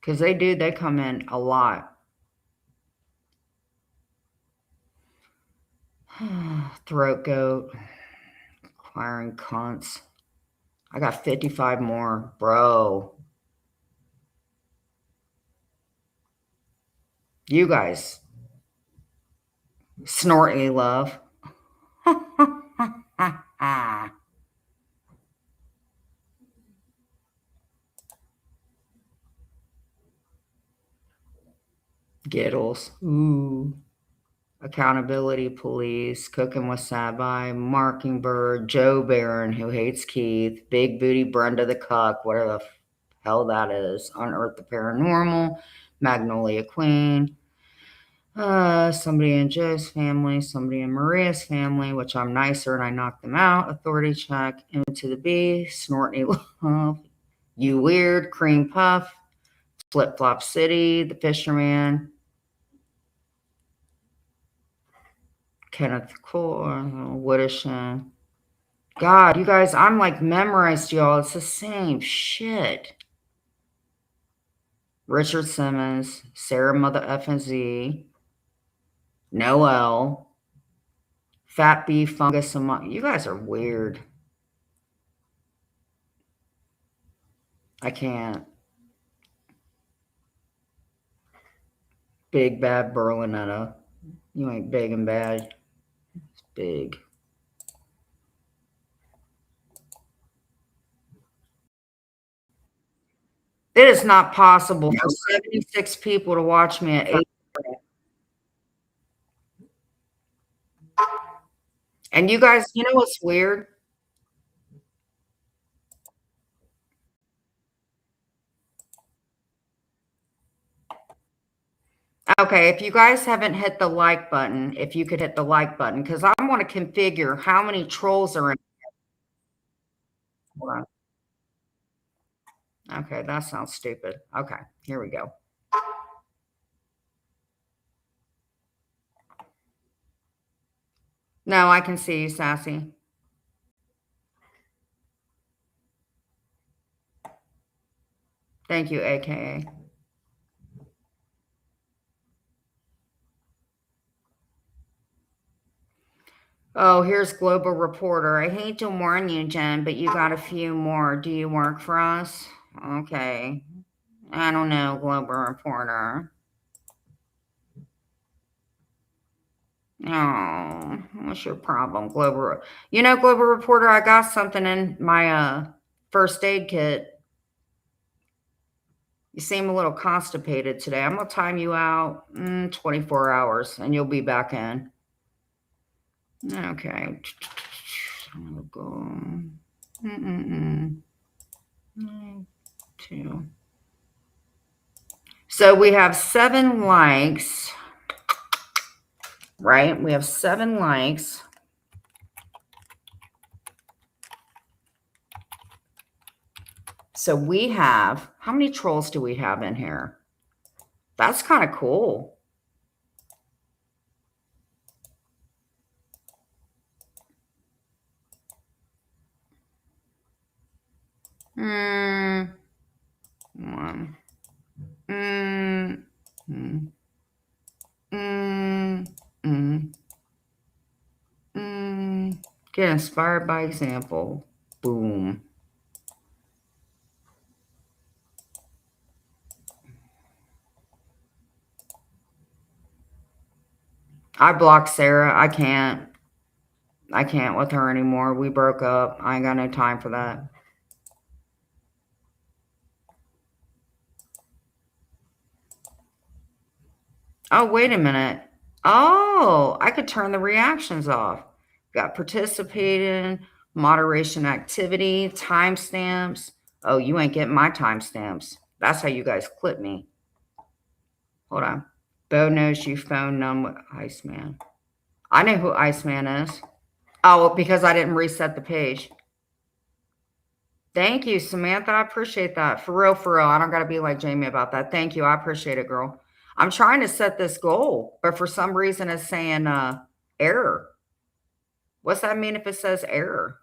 Because they come in a lot. Throat goat. Acquiring cunts. I got 55 more. Bro. You guys. Snorty love. Giddles. Ooh. Accountability police. Cooking with Sabai. Mockingbird. Joe Barron, who hates Keith. Big booty Brenda the Cuck. Whatever the hell that is. Unearth the Paranormal. Magnolia Queen. Somebody in Joe's family. Somebody in Maria's family, which I'm nicer and I knocked them out. Authority check. Into the B. Snorty love. You weird. Cream puff. Flip Flop City, The Fisherman, Kenneth Cole, Woodishan. God, you guys, I'm like memorized, y'all. It's the same shit. Richard Simmons, Sarah Mother FNZ, Noel, Fat Bee, Fungus. You guys are weird. I can't. Big Bad Berlinetta. You ain't big and bad. It's big. It is not possible for 76 people to watch me at 8. And you guys, you know what's weird? Okay, if you guys haven't hit the like button, if you could hit the like button, because I want to configure how many trolls are in. Hold on. Okay, that sounds stupid. Okay, here we go. No, I can see you, Sassy. Thank you, AKA. Oh, here's Global Reporter. I hate to warn you, Jen, but you got a few more. Do you work for us? Okay. I don't know, Global Reporter. Oh, what's your problem, Global? You know, Global Reporter, I got something in my first aid kit. You seem a little constipated today. I'm going to time you out 24 hours, and you'll be back in. Okay. I'm going to go. 2. So we have 7 likes, right? We have 7 likes. So we have, how many trolls do we have in here? That's kind of cool. One. Get inspired by example. Boom. I blocked Sarah. I can't with her anymore. We broke up. I ain't got no time for that. Oh, wait a minute. Oh, I could turn the reactions off. Got participating, moderation activity, timestamps. Oh, you ain't getting my timestamps. That's how you guys clip me. Hold on. Bo knows you phone number Iceman. I know who Iceman is. Oh, because I didn't reset the page. Thank you, Samantha. I appreciate that. For real, for real. I don't got to be like Jamie about that. Thank you. I appreciate it, girl. I'm trying to set this goal, but for some reason it's saying error. What's that mean if it says error?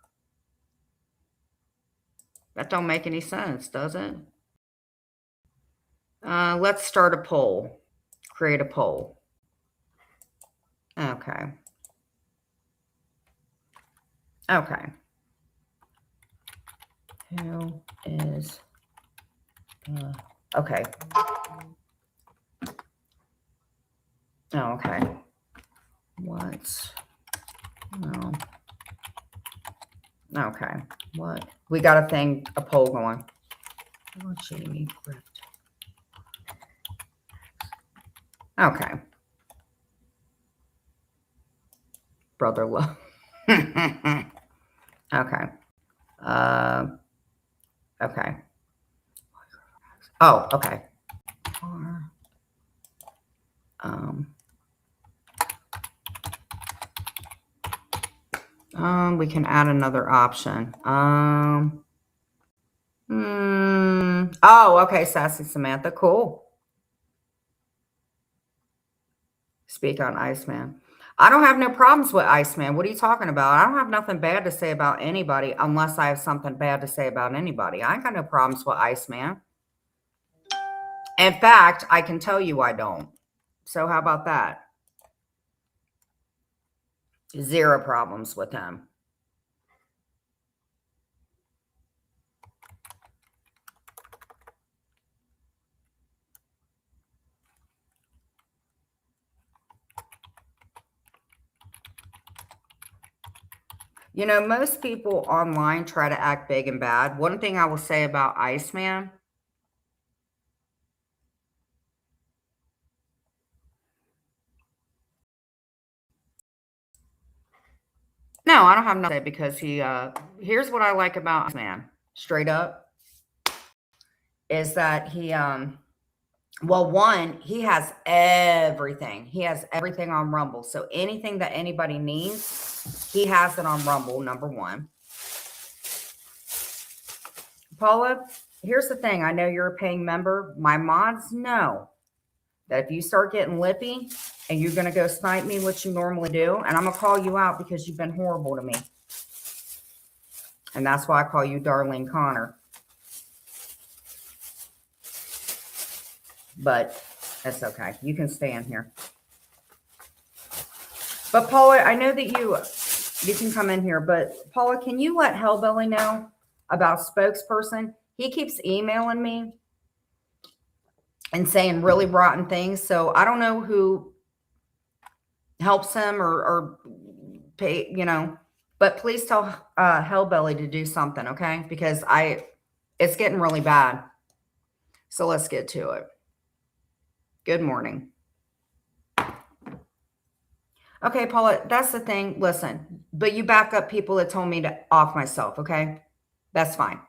That don't make any sense, does it? Let's start a poll. Create a poll. Okay. Okay. Who is okay. Oh, okay. What's no. Okay. What? We got a poll going. Oh, Jamie Grift. Okay. Brother love. Okay. Okay. Oh, okay. We can add another option. Oh, okay, Sassy Samantha, cool. Speak on Iceman. I don't have no problems with Iceman. What are you talking about? I don't have nothing bad to say about anybody unless I have something bad to say about anybody. I ain't got no problems with Iceman. In fact, I can tell you I don't. So how about that? Zero problems with him. You know, most people online try to act big and bad. One thing I will say about Iceman, no, I don't have nothing to say because here's what I like about Iceman, straight up, is that well, one, he has everything. He has everything on Rumble. So anything that anybody needs, he has it on Rumble, number one. Paula, here's the thing. I know you're a paying member. My mods know that if you start getting lippy and you're going to go snipe me, what you normally do, and I'm going to call you out because you've been horrible to me. And that's why I call you Darlene Connor. But that's okay. You can stay in here. But Paula, I know that you can come in here, but Paula, can you let Hellbelly know about spokesperson? He keeps emailing me and saying really rotten things. So I don't know who helps him or pay, but please tell Hellbelly to do something, okay? Because it's getting really bad. So let's get to it. Good morning. Okay, Paula, that's the thing. Listen, but you back up people that told me to off myself, okay? That's fine.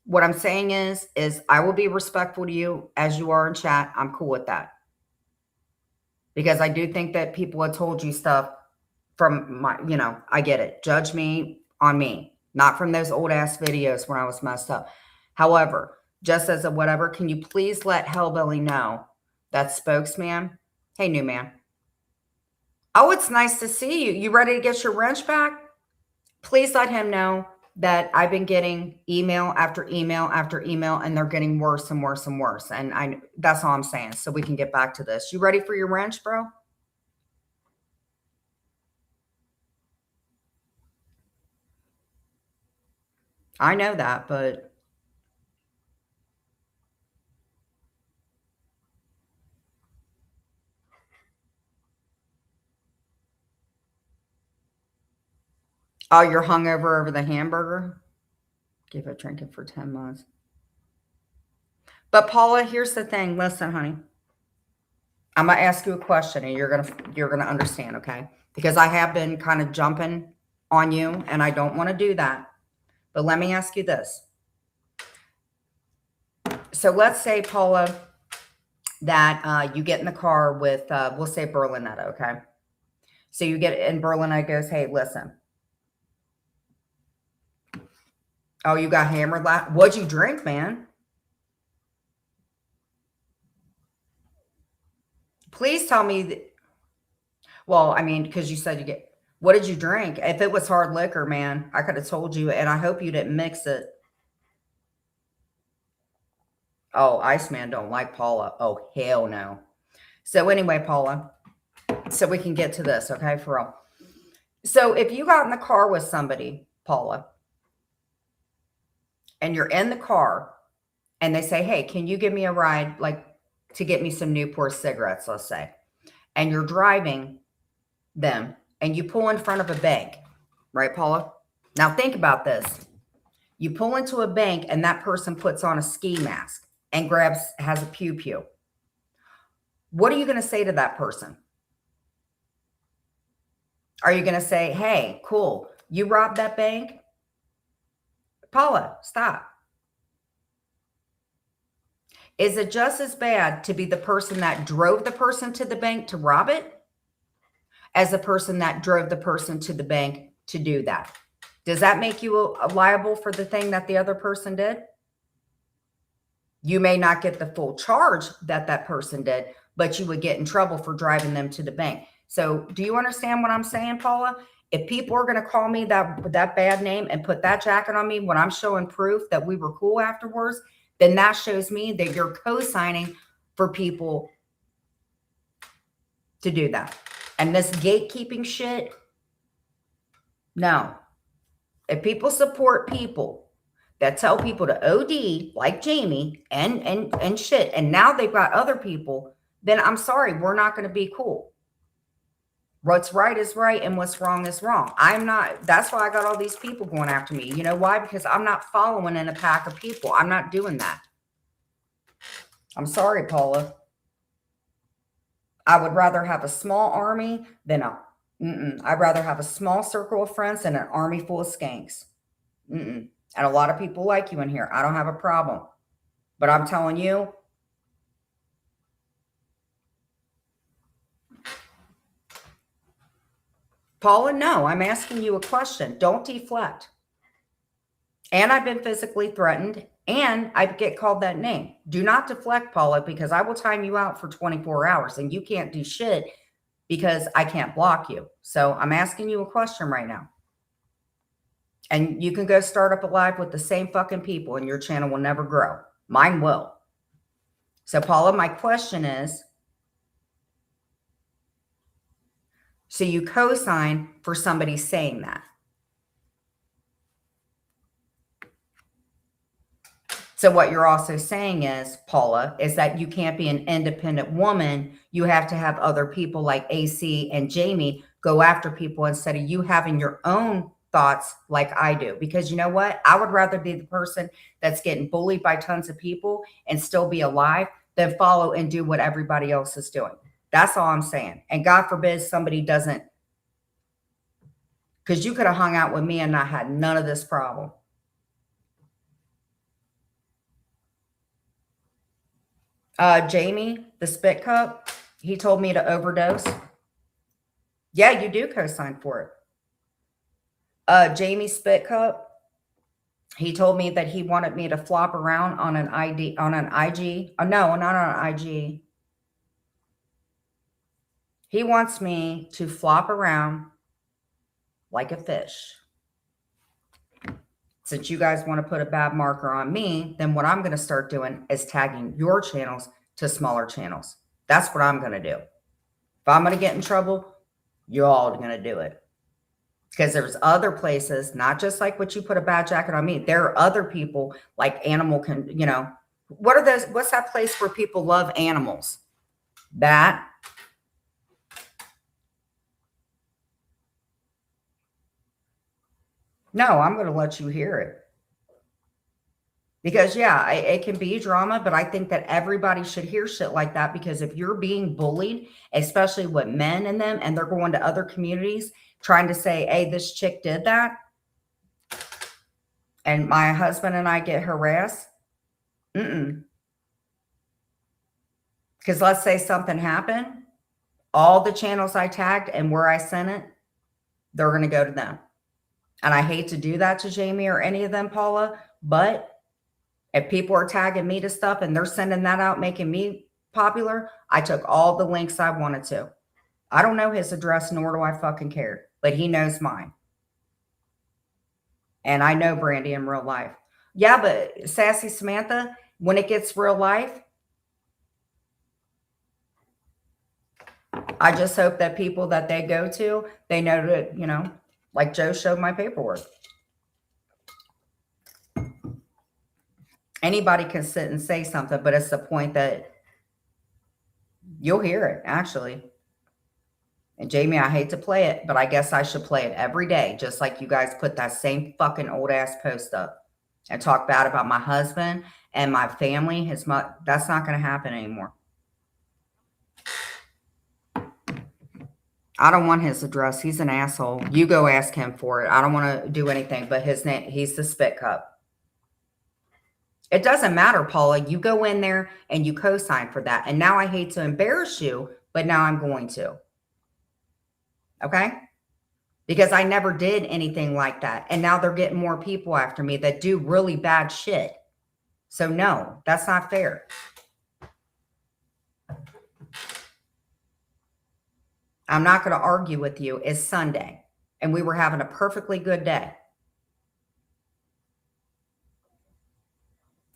What I'm saying is I will be respectful to you as you are in chat. I'm cool with that. Because I do think that people have told you stuff from my, I get it. Judge me on me, not from those old ass videos when I was messed up. However, just as a whatever, can you please let Hellbelly know that spokesman? Hey, new man. Oh, it's nice to see you. You ready to get your wrench back? Please let him know that I've been getting email after email after email, and they're getting worse and worse and worse. And that's all I'm saying. So we can get back to this. You ready for your wrench, bro? I know that, but oh, you're hungover over the hamburger? Give it drinking for 10 months. But Paula, here's the thing. Listen, honey. I'm gonna ask you a question and you're gonna understand, okay? Because I have been kind of jumping on you and I don't want to do that. But let me ask you this. So let's say, Paula, that you get in the car with, we'll say Berlinetta, okay? So you get in Berlinetta goes, hey, listen. Oh, you got hammered last. What'd you drink, man? Please tell me. Well, I mean, because you said you get. What did you drink? If it was hard liquor, man, I could have told you, and I hope you didn't mix it. Oh, Iceman don't like Paula. Oh, hell no. So anyway, Paula, so we can get to this, okay, for real. So if you got in the car with somebody, Paula, and you're in the car and they say, hey, can you give me a ride, like to get me some Newport cigarettes, let's say, and you're driving them and you pull in front of a bank, right, Paula? Now think about this. You pull into a bank and that person puts on a ski mask and has a pew-pew. What are you going to say to that person? Are you going to say, hey, cool, you robbed that bank? Paula, stop. Is it just as bad to be the person that drove the person to the bank to rob it as the person that drove the person to the bank to do that? Does that make you liable for the thing that the other person did? You may not get the full charge that that person did, but you would get in trouble for driving them to the bank. So do you understand what I'm saying, Paula? If people are going to call me that bad name and put that jacket on me when I'm showing proof that we were cool afterwards, then that shows me that you're co-signing for people to do that. And this gatekeeping shit, no. If people support people that tell people to OD, like Jamie and shit, and now they've got other people, then I'm sorry, we're not going to be cool. What's right is right and what's wrong is wrong. That's why I got all these people going after me. You know why? Because I'm not following in a pack of people. I'm not doing that. I'm sorry, Paula. I would rather have a small army than I'd rather have a small circle of friends than an army full of skanks. And a lot of people like you in here. I don't have a problem. But I'm telling you, Paula, no, I'm asking you a question. Don't deflect. And I've been physically threatened and I get called that name. Do not deflect, Paula, because I will time you out for 24 hours and you can't do shit because I can't block you. So I'm asking you a question right now. And you can go start up a live with the same fucking people and your channel will never grow. Mine will. So Paula, my question is, so you co-sign for somebody saying that. So what you're also saying is, Paula, is that you can't be an independent woman. You have to have other people like AC and Jamie go after people instead of you having your own thoughts like I do. Because you know what? I would rather be the person that's getting bullied by tons of people and still be alive than follow and do what everybody else is doing. That's all I'm saying. And God forbid somebody doesn't, because you could have hung out with me and not had none of this problem. Jamie, the spit cup, he told me to overdose. Yeah, you do co-sign for it. Jamie spit cup, he told me that he wanted me to flop around on an IG. No, not on an IG. He wants me to flop around like a fish. Since you guys want to put a bad marker on me, then what I'm going to start doing is tagging your channels to smaller channels. That's what I'm going to do. If I'm going to get in trouble, you're all going to do it. Because there's other places, not just like what you put a bad jacket on me. There are other people like Animal Can, you know, what are those? What's that place where people love animals? That. No, I'm going to let you hear it. Because, yeah, it can be drama, but I think that everybody should hear shit like that. Because if you're being bullied, especially with men in them, and they're going to other communities trying to say, hey, this chick did that, and my husband and I get harassed, because let's say something happened, all the channels I tagged and where I sent it, they're going to go to them. And I hate to do that to Jamie or any of them, Paula, but if people are tagging me to stuff and they're sending that out, making me popular, I took all the links I wanted to. I don't know his address, nor do I fucking care, but he knows mine. And I know Brandy in real life. Yeah, but Sassy Samantha, when it gets real life, I just hope that people that they go to, they know that, you know, like Joe showed my paperwork. Anybody can sit and say something, but it's the point that you'll hear it, actually. And Jamie, I hate to play it, but I guess I should play it every day, just like you guys put that same fucking old ass post up and talk bad about my husband and my family. That's not going to happen anymore. I don't want his address. He's an asshole. You go ask him for it. I don't want to do anything but his name. He's the spit cup. It doesn't matter, Paula. You go in there and you co-sign for that. And now I hate to embarrass you, but now I'm going to. Okay? Because I never did anything like that. And now they're getting more people after me that do really bad shit. So no, that's not fair. I'm not going to argue with you. It's Sunday and we were having a perfectly good day.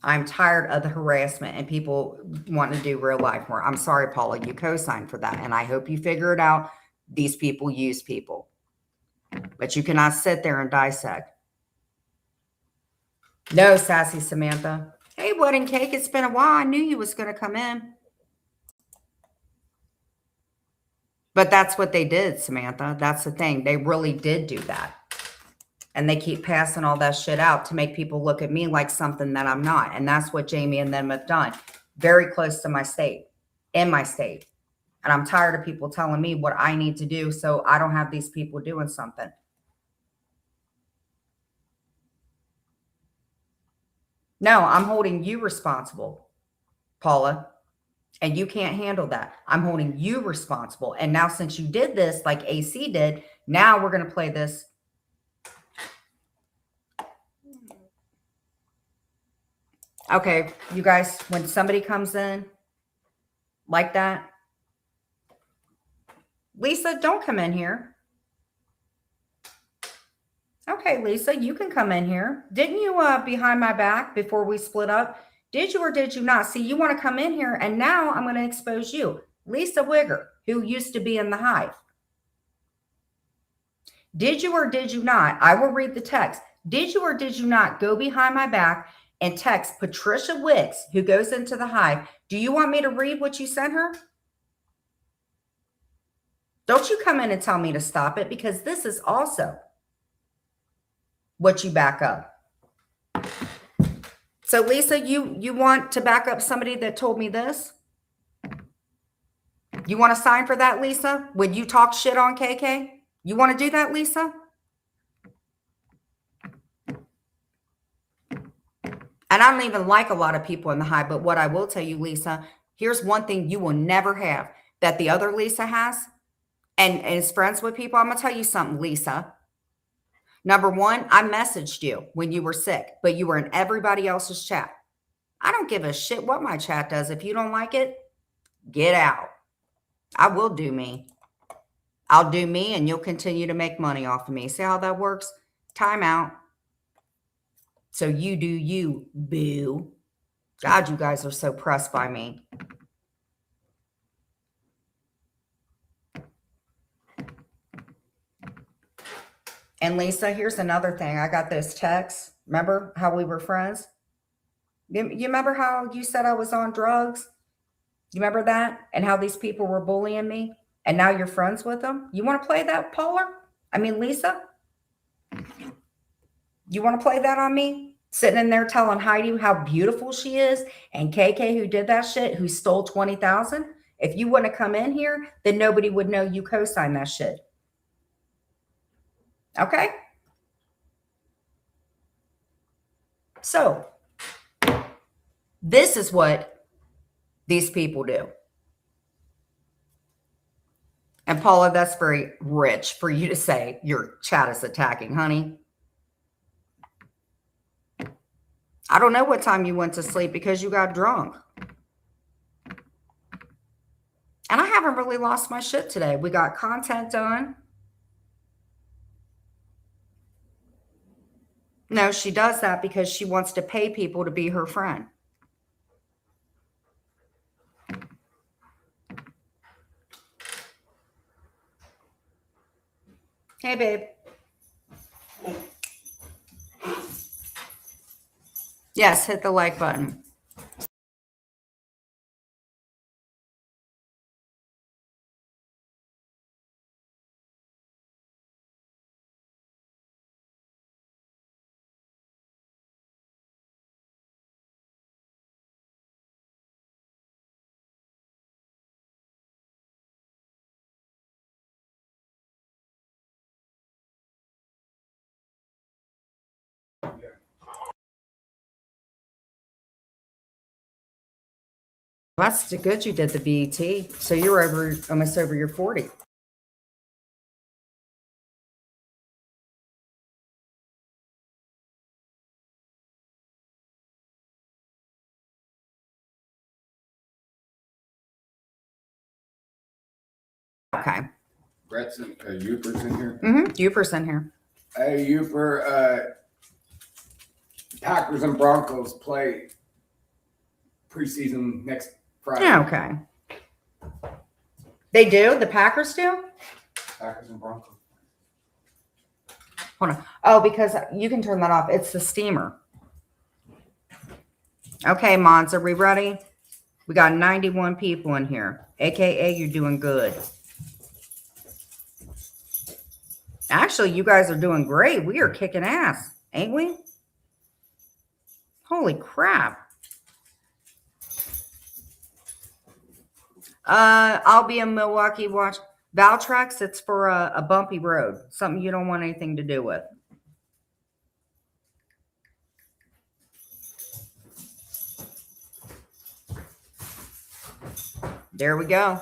I'm tired of the harassment and people wanting to do real life more. I'm sorry, Paula, you co-signed for that. And I hope you figure it out. These people use people. But you cannot sit there and dissect. No, Sassy Samantha. Hey, Wedding Cake, it's been a while. I knew you was going to come in. But that's what they did, Samantha. That's the thing. They really did do that. And they keep passing all that shit out to make people look at me like something that I'm not. And that's what Jamie and them have done. Very close to my state, in my state. And I'm tired of people telling me what I need to do so I don't have these people doing something. No, I'm holding you responsible, Paula. And you can't handle that. I'm holding you responsible. And now since you did this, like AC did, now we're going to play this. Okay, you guys, when somebody comes in like that, Lisa, don't come in here. Okay, Lisa, you can come in here. Didn't you behind my back before we split up? Did you or did you not? See, you want to come in here, and now I'm going to expose you. Lisa Wigger, who used to be in the hive. Did you or did you not? I will read the text. Did you or did you not go behind my back and text Patricia Wicks, who goes into the hive? Do you want me to read what you sent her? Don't you come in and tell me to stop it, because this is also what you back up. So Lisa, you want to back up somebody that told me this? You want to sign for that, Lisa? Would you talk shit on KK? You want to do that, Lisa? And I don't even like a lot of people in the hive, but what I will tell you, Lisa, here's one thing you will never have that the other Lisa has and is friends with people. I'm going to tell you something, Lisa. Number one, I messaged you when you were sick, but you were in everybody else's chat. I don't give a shit what my chat does. If you don't like it, get out. I will do me. I'll do me and you'll continue to make money off of me. See how that works? Time out. So you do you, boo. God, you guys are so pressed by me. And Lisa, here's another thing. I got those texts. Remember how we were friends? You remember how you said I was on drugs? You remember that? And how these people were bullying me? And now you're friends with them? You want to play that, Lisa? You want to play that on me? Sitting in there telling Heidi how beautiful she is, and KK, who did that shit, who stole 20,000. If you wouldn't have come in here, then nobody would know you co-signed that shit. Okay? So, this is what these people do. And Paula, that's very rich for you to say your chat is attacking, honey. I don't know what time you went to sleep because you got drunk. And I haven't really lost my shit today. We got content done. No, she does that because she wants to pay people to be her friend. Hey, babe. Yes, hit the like button. That's good you did the BET. So you're almost over your 40. Okay. Brett's in, Uper's in here. Uper's in here. Hey, Uper, Packers and Broncos play preseason next Friday. Yeah, okay. They do? The Packers do? Packers and Broncos. Hold on. Oh, because you can turn that off. It's the steamer. Okay, Mons, are we ready? We got 91 people in here. AKA, you're doing good. Actually, you guys are doing great. We are kicking ass, ain't we? Holy crap. I'll be in Milwaukee watch Valtrex. It's for a bumpy road, something you don't want anything to do with. There we go.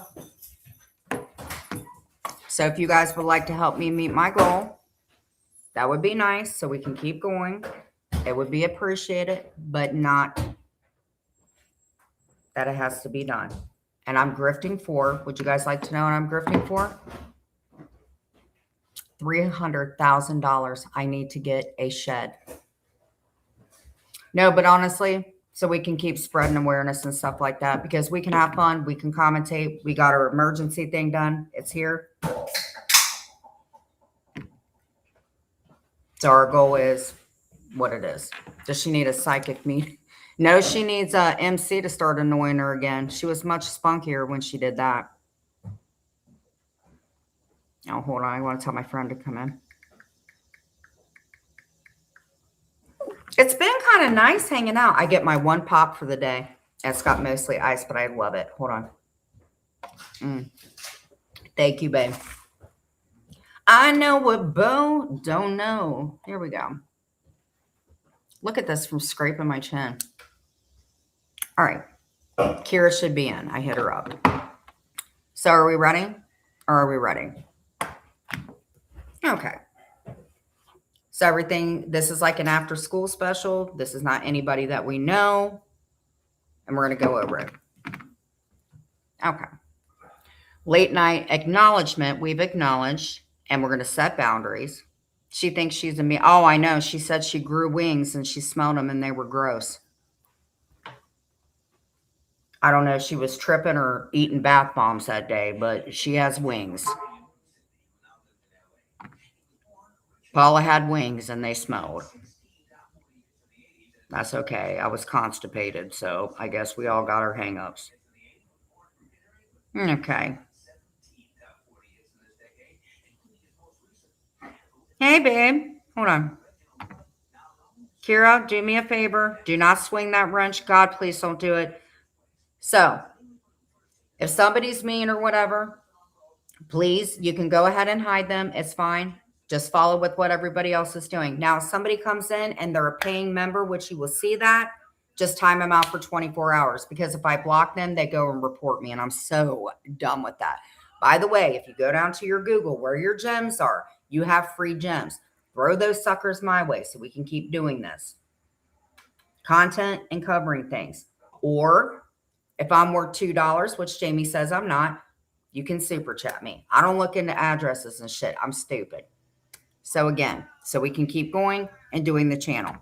So if you guys would like to help me meet my goal, that would be nice so we can keep going. It would be appreciated, but not that it has to be done. And I'm grifting for, would you guys like to know what I'm grifting for? $300,000. I need to get a shed. No, but honestly, so we can keep spreading awareness and stuff like that, because we can have fun. We can commentate. We got our emergency thing done. It's here. So our goal is what it is. Does she need a psychic meeting? No, she needs a MC to start annoying her again. She was much spunkier when she did that. Oh, hold on. I want to tell my friend to come in. It's been kind of nice hanging out. I get my one pop for the day. It's got mostly ice, but I love it. Hold on. Thank you, babe. I know what Bo don't know. Here we go. Look at this from scraping my chin. All right. Kira should be in. I hit her up. So are we ready? Or are we ready? Okay. So everything, this is like an after school special. This is not anybody that we know. And we're going to go over it. Okay. Late night acknowledgement. We've acknowledged. And we're going to set boundaries. She thinks she's a me. Oh, I know. She said she grew wings and she smelled them and they were gross. I don't know if she was tripping or eating bath bombs that day, but she has wings. Paula had wings and they smelled. That's okay. I was constipated, so I guess we all got our hang-ups. Okay. Hey, babe. Hold on. Kira, do me a favor. Do not swing that wrench. God, please don't do it. So, if somebody's mean or whatever, please, you can go ahead and hide them. It's fine. Just follow with what everybody else is doing. Now, if somebody comes in and they're a paying member, which you will see that, just time them out for 24 hours. Because if I block them, they go and report me. And I'm so done with that. By the way, if you go down to your Google where your gems are, you have free gems. Throw those suckers my way so we can keep doing this. Content and covering things. Or if I'm worth $2, which Jamie says I'm not, You can super chat me. I don't look into addresses and shit. I'm stupid. So again, so we can keep going and doing the channel.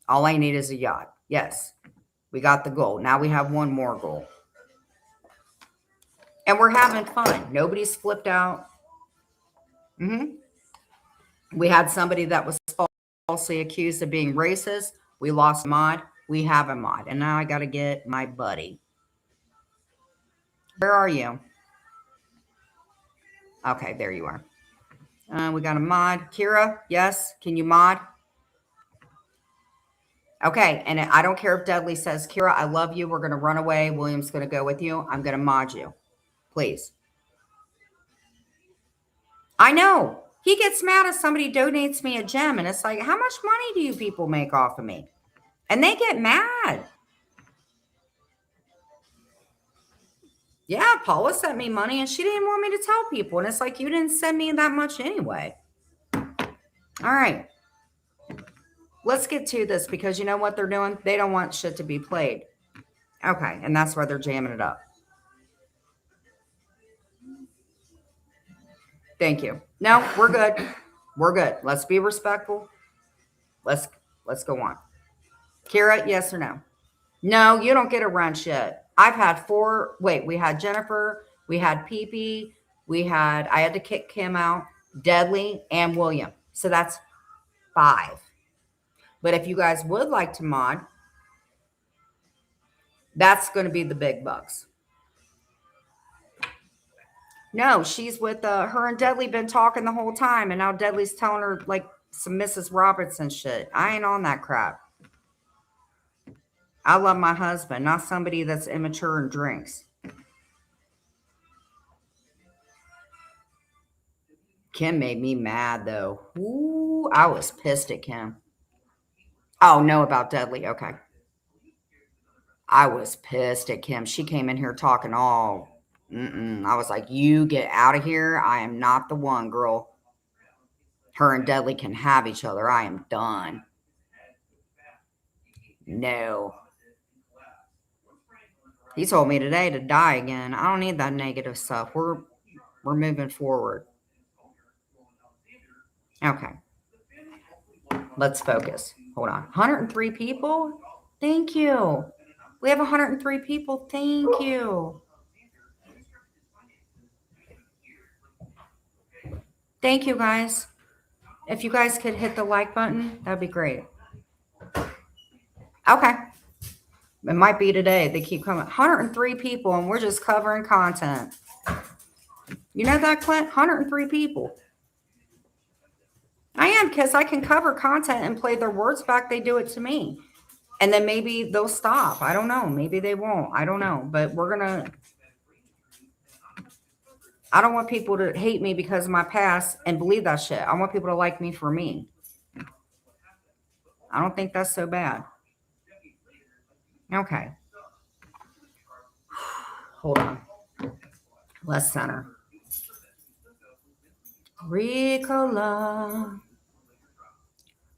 All I need is a yacht. Yes, we got the goal. Now we have one more goal. And we're having fun. Nobody's flipped out. We had somebody that was falsely accused of being racist. We lost a mod. We have a mod. And now I got to get my buddy. Where are you? Okay, there you are. We got a mod. Kira, yes. Can you mod? Okay, and I don't care if Dudley says, Kira, I love you. We're going to run away. William's going to go with you. I'm going to mod you. Please. I know. He gets mad if somebody donates me a gem. And it's like, how much money do you people make off of me? And they get mad. Yeah, Paula sent me money and she didn't want me to tell people. And it's like, you didn't send me that much anyway. All right. Let's get to this because you know what they're doing? They don't want shit to be played. Okay. And that's why they're jamming it up. Thank you. No, we're good. We're good. Let's be respectful. Let's go on. Kira, yes or no? No, you don't get a wrench yet. I've had 4. Wait, we had Jennifer, we had Pee, I had to kick Kim out, Deadly, and William. So that's 5. But if you guys would like to mod, that's going to be the big bucks. No, she's with her and Deadly been talking the whole time, and now Deadly's telling her like some Mrs. Robertson shit. I ain't on that crap. I love my husband, not somebody that's immature and drinks. Kim made me mad, though. Ooh, I was pissed at Kim. Oh, no, about Dudley. Okay. I was pissed at Kim. She came in here talking all. I was like, you get out of here. I am not the one, girl. Her and Dudley can have each other. I am done. No. He told me today to die again. I don't need that negative stuff. We're moving forward. Okay. Let's focus. Hold on. 103 people? Thank you. We have 103 people. Thank you. Thank you, guys. If you guys could hit the like button, that'd be great. Okay. It might be today. They keep coming. 103 people, and we're just covering content. You know that, Clint? 103 people. I am, because I can cover content and play their words back. They do it to me. And then maybe they'll stop. I don't know. Maybe they won't. I don't know. But we're going to... I don't want people to hate me because of my past and believe that shit. I want people to like me for me. I don't think that's so bad. Okay. Hold on. Let's center. Ricola.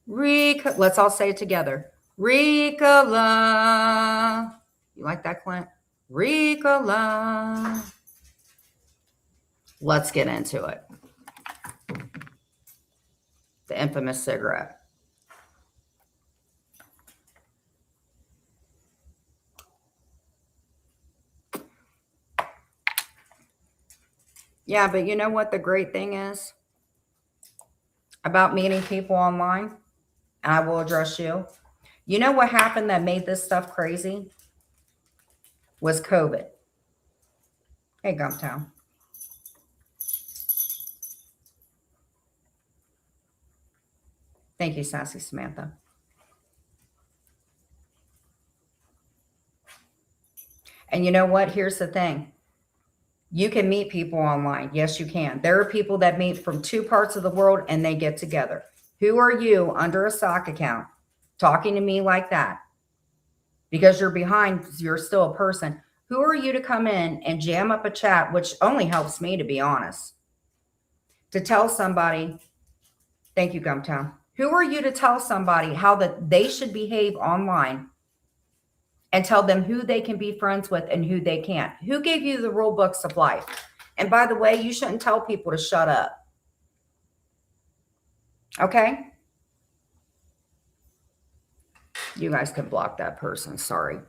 Let's all say it together. Ricola. You like that, Clint? Ricola. Let's get into it. The infamous cigarette. Yeah, but you know what the great thing is about meeting people online? And I will address you. You know what happened that made this stuff crazy? Was COVID. Hey, Gumptown. Thank you, Sassy Samantha. And you know what? Here's the thing. You can meet people online. Yes, you can. There are people that meet from 2 parts of the world and they get together. Who are you under a stock account talking to me like that? Because you're behind, you're still a person. Who are you to come in and jam up a chat, which only helps me, to be honest, to tell somebody, thank you, Gumtown. Who are you to tell somebody how that they should behave online and tell them who they can be friends with and who they can't? Who gave you the rule books of life? And by the way, you shouldn't tell people to shut up. Okay? You guys can block that person. Sorry.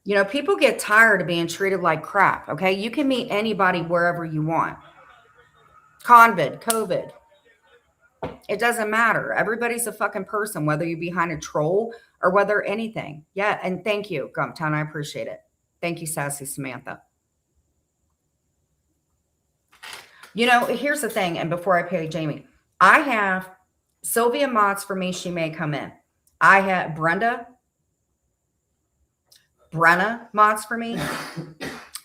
You know, people get tired of being treated like crap. Okay? You can meet anybody wherever you want. COVID. It doesn't matter. Everybody's a fucking person, whether you're behind a troll or whether anything. Yeah, and thank you, Gumptown. I appreciate it. Thank you, Sassy Samantha. You know, here's the thing, and before I pay Jamie, I have Sylvia mods for me. She may come in. I have Brenna mods for me.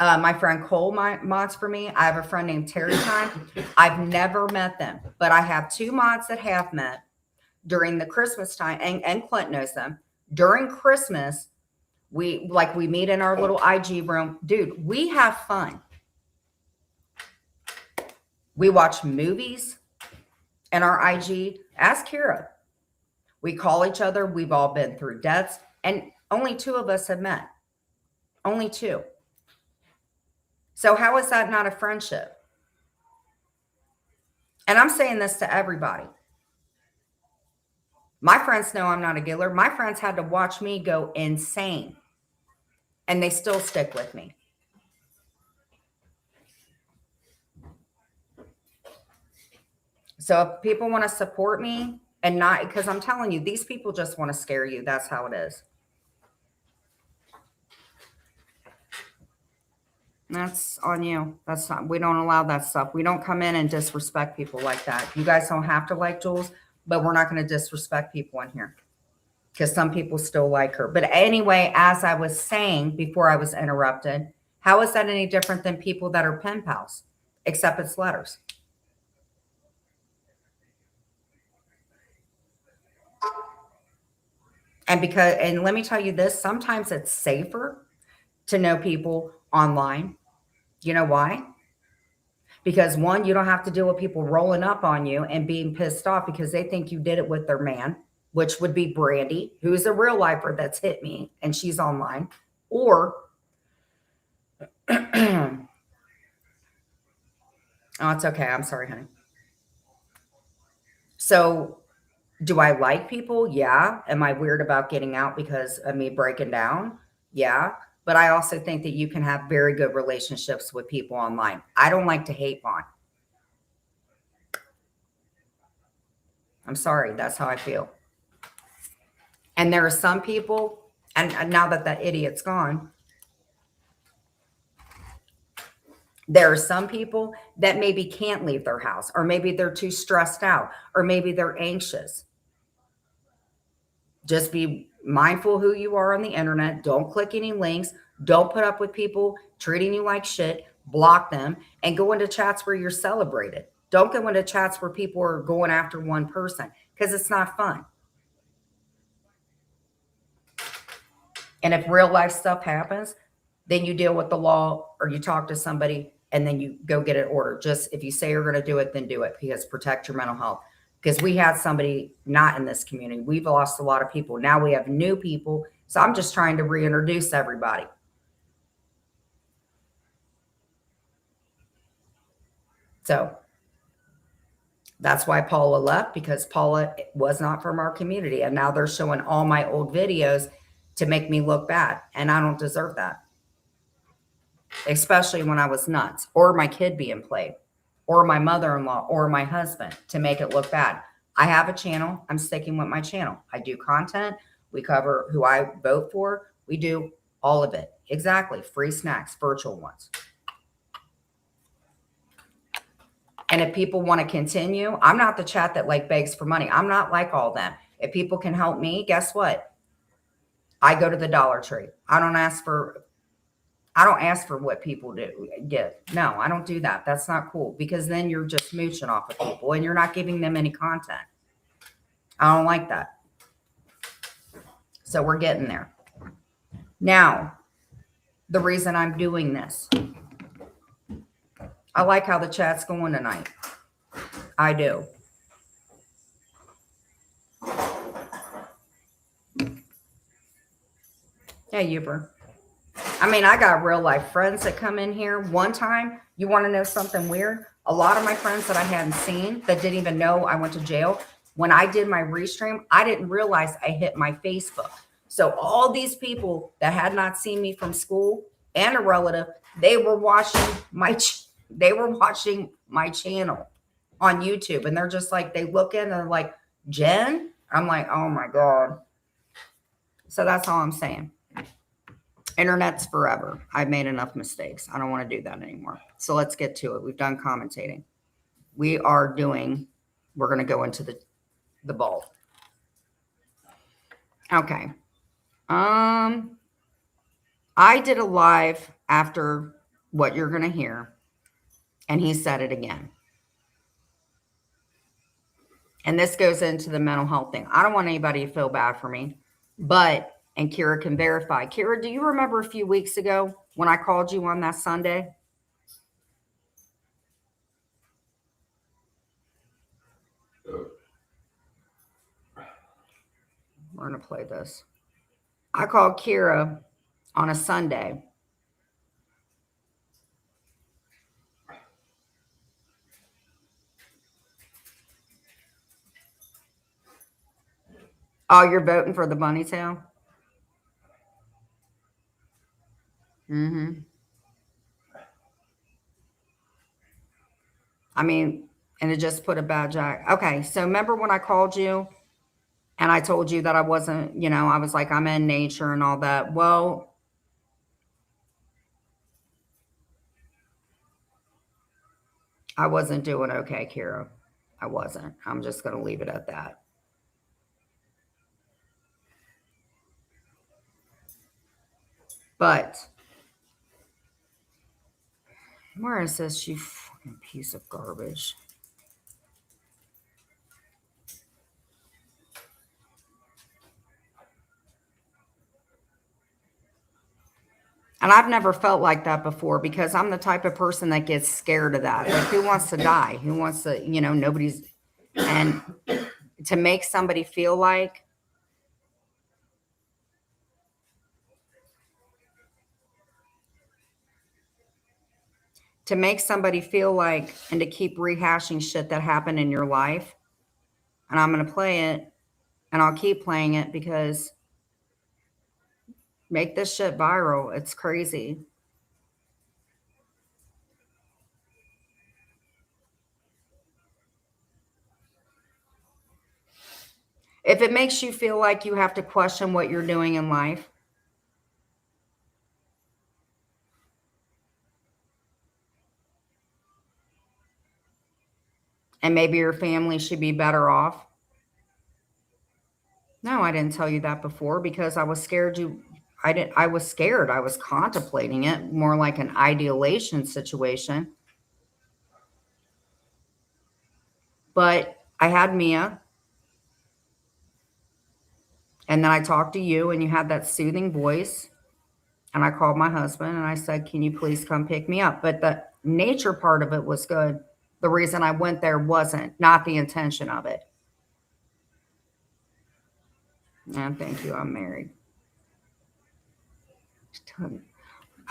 My friend Cole mods for me. I have a friend named Terry Time. I've never met them, but I have 2 mods that have met during the Christmas time, and Clint knows them. During Christmas, we meet in our little IG room. Dude, we have fun. We watch movies in our IG. Ask Kira. We call each other. We've all been through deaths, and only 2 of us have met. Only 2. So how is that not a friendship? And I'm saying this to everybody. My friends know I'm not a giggler. My friends had to watch me go insane, and they still stick with me. So if people want to support me and not, because I'm telling you, these people just want to scare you. That's how it is. That's on you. That's not, we don't allow that stuff. We don't come in and disrespect people like that. You guys don't have to like Jules, but we're not going to disrespect people in here because some people still like her. But anyway, as I was saying before I was interrupted, how is that any different than people that are pen pals, except it's letters? And let me tell you this, sometimes it's safer to know people online. You know why? Because 1, you don't have to deal with people rolling up on you and being pissed off because they think you did it with their man, which would be Brandy, who is a real lifer that's hit me and she's online. Or, oh, it's okay. I'm sorry, honey. So, do I like people? Yeah. Am I weird about getting out because of me breaking down? Yeah. But I also think that you can have very good relationships with people online. I don't like to hate on. I'm sorry. That's how I feel. And there are some people, and now that that idiot's gone, there are some people that maybe can't leave their house, or maybe they're too stressed out, or maybe they're anxious. Just be mindful who you are on the internet. Don't click any links. Don't put up with people treating you like shit. Block them and go into chats where you're celebrated. Don't go into chats where people are going after one person because it's not fun. And if real life stuff happens, then you deal with the law or you talk to somebody and then you go get it ordered. Just if you say you're going to do it, then do it, because protect your mental health. Because we had somebody not in this community. We've lost a lot of people. Now we have new people. So I'm just trying to reintroduce everybody. So that's why Paula left, because Paula was not from our community. And now they're showing all my old videos to make me look bad. And I don't deserve that. Especially when I was nuts, or my kid being played, or my mother-in-law, or my husband, to make it look bad. I have a channel. I'm sticking with my channel. I do content. We cover who I vote for. We do all of it. Exactly. Free snacks, virtual ones. And if people want to continue, I'm not the chat that like begs for money. I'm not like all them. If people can help me, guess what? I go to the Dollar Tree. I don't ask for what people do give. No, I don't do that. That's not cool, because then you're just mooching off of people and you're not giving them any content. I don't like that. So we're getting there. Now, the reason I'm doing this, I like how the chat's going tonight. I do. Hey, Uber. I mean, I got real life friends that come in here. One time, you want to know something weird? A lot of my friends that I hadn't seen that didn't even know I went to jail, when I did my restream, I didn't realize I hit my Facebook. So all these people that had not seen me from school and a relative, they were watching they were watching my channel on YouTube, and they're just like, they look in and they're like, Jen? I'm like, oh my God. So that's all I'm saying. Internet's forever. I've made enough mistakes. I don't want to do that anymore. So let's get to it. We've done commentating. We're going to go into the bowl. Okay. I did a live after what you're going to hear, and he said it again. And this goes into the mental health thing. I don't want anybody to feel bad for me, and Kira can verify. Kira, do you remember a few weeks ago when I called you on that Sunday? We're going to play this. I called Kira on a Sunday. Oh, you're voting for the bunny tail? Mm-hmm. I mean, and it just put a bad jack. Okay, so remember when I called you and I told you that I wasn't, I was like, I'm in nature and all that. Well, I wasn't doing okay, Kira. I wasn't. I'm just going to leave it at that. But where is this, you fucking piece of garbage? And I've never felt like that before because I'm the type of person that gets scared of that. Like, who wants to die? Who wants to, nobody's, and to make somebody feel like, and to keep rehashing shit that happened in your life. And I'm going to play it and I'll keep playing it because make this shit viral. It's crazy. If it makes you feel like you have to question what you're doing in life, and maybe your family should be better off. No, I didn't tell you that before because I was scared I was scared. I was contemplating it more like an ideation situation. But I had Mia, and then I talked to you, and you had that soothing voice. And I called my husband and I said, can you please come pick me up? But the nature part of it was good. The reason I went there wasn't, not the intention of it. And thank you, I'm married.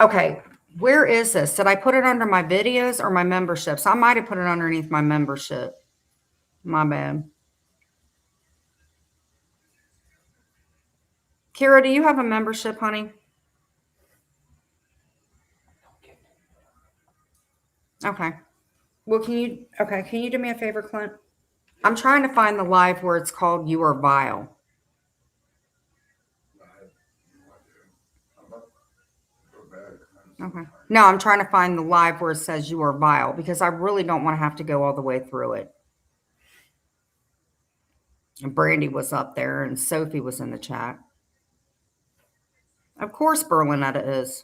Okay, where is this? Did I put it under my videos or my memberships? I might have put it underneath my membership. My bad. Kira, do you have a membership, honey? Okay. Well, can you do me a favor, Clint? I'm trying to find the live where it's called You Are Vile. Okay. No, I'm trying to find the live where it says You Are Vile because I really don't want to have to go all the way through it. And Brandy was up there and Sophie was in the chat. Of course Berlinetta is.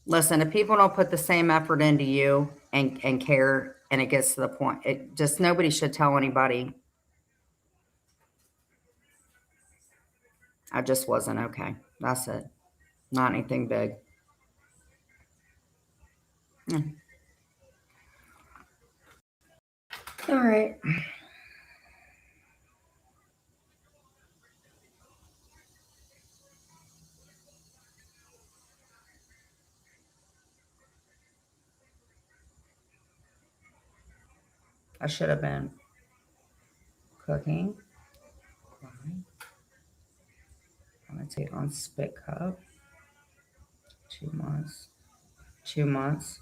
Listen, if people don't put the same effort into you and care, and it gets to the point, it just, nobody should tell anybody. I just wasn't okay. That's it. Not anything big. All right. I should have been cooking. I'm going to take on spit cup. 2 months. 2 months.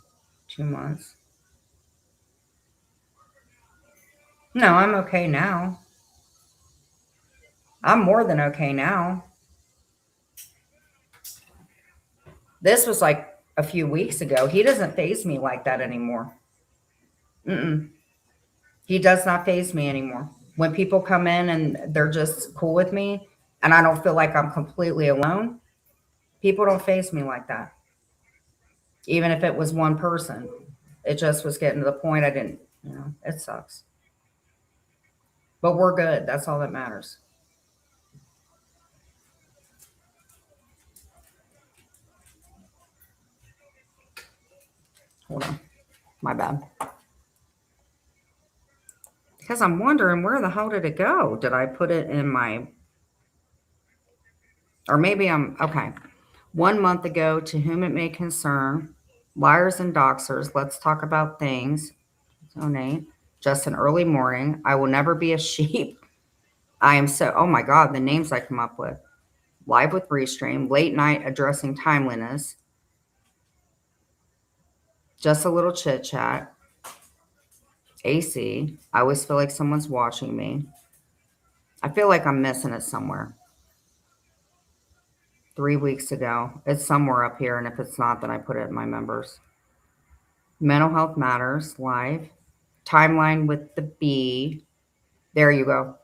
2 months. No, I'm okay now. I'm more than okay now. This was like a few weeks ago. He doesn't faze me like that anymore. He does not faze me anymore. When people come in and they're just cool with me and I don't feel like I'm completely alone, people don't faze me like that. Even if it was one person, it just was getting to the point I didn't, it sucks. But we're good. That's all that matters. Hold on. My bad. Because I'm wondering, where the hell did it go? Did I put it in my... Or maybe okay. 1 month ago, to whom it may concern, liars and doxers, let's talk about things. Donate. Just an early morning. I will never be a sheep. I am so... Oh my God, the names I come up with. Live with Restream. Late night addressing timeliness. Just a little chit chat. AC. I always feel like someone's watching me. I feel like I'm missing it somewhere. 3 weeks ago. It's somewhere up here, and if it's not, then I put it in my members. Mental Health Matters, live. Timeline with the B. There you go.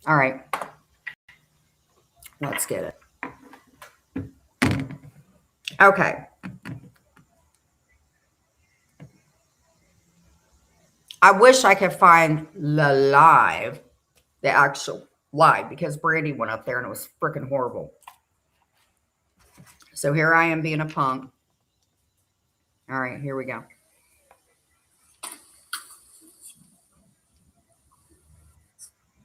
All right. Let's get it. Okay. I wish I could find the actual live, because Brandy went up there and it was freaking horrible. So here I am being a punk. All right, here we go.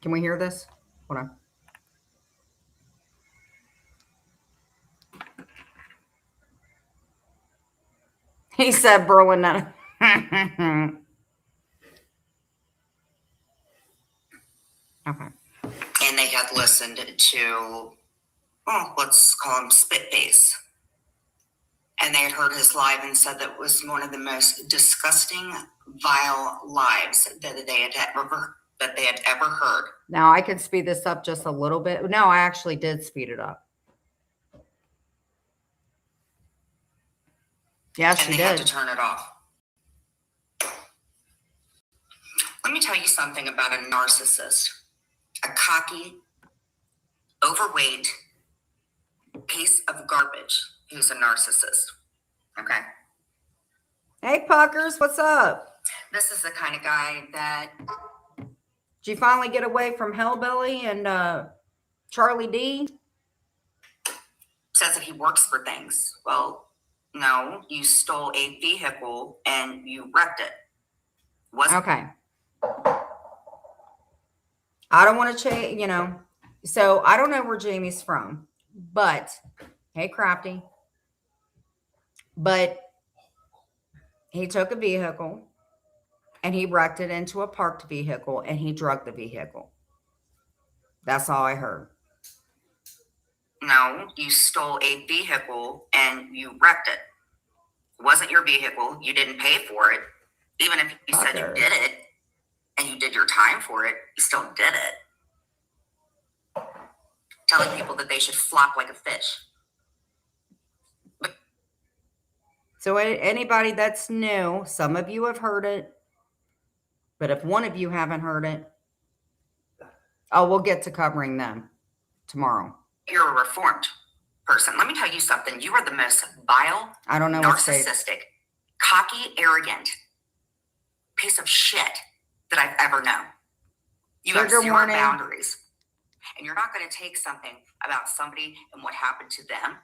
Can we hear this? Hold on. He said Berlin. Okay. And they had listened to, let's call him Spitface. And they had heard his live and said that it was one of the most disgusting, vile lives that they had ever heard. Now I can speed this up just a little bit. No, I actually did speed it up. Yes, she did. And they had to turn it off. Let me tell you something about a narcissist. A cocky, overweight piece of garbage who's a narcissist. Okay. Hey, Puckers, what's up? This is the kind of guy that... Did you finally get away from Hellbelly and Charlie D? Says that he works for things. Well, no, you stole a vehicle and you wrecked it. Okay. I don't want to change, So I don't know where Jamie's from, but hey, Crafty. But he took a vehicle and he wrecked it into a parked vehicle and he drugged the vehicle. That's all I heard. No, you stole a vehicle and you wrecked it. It wasn't your vehicle. You didn't pay for it. Even if you said you did it and you did your time for it, you still did it. Telling people that they should flop like a fish. So anybody that's new, some of you have heard it, but if one of you haven't heard it, we'll get to covering them tomorrow. You're a reformed person. Let me tell you something. You are the most vile, I don't know, narcissistic, cocky, arrogant piece of shit that I've ever known. You have zero boundaries. And you're not going to take something about somebody and what happened to them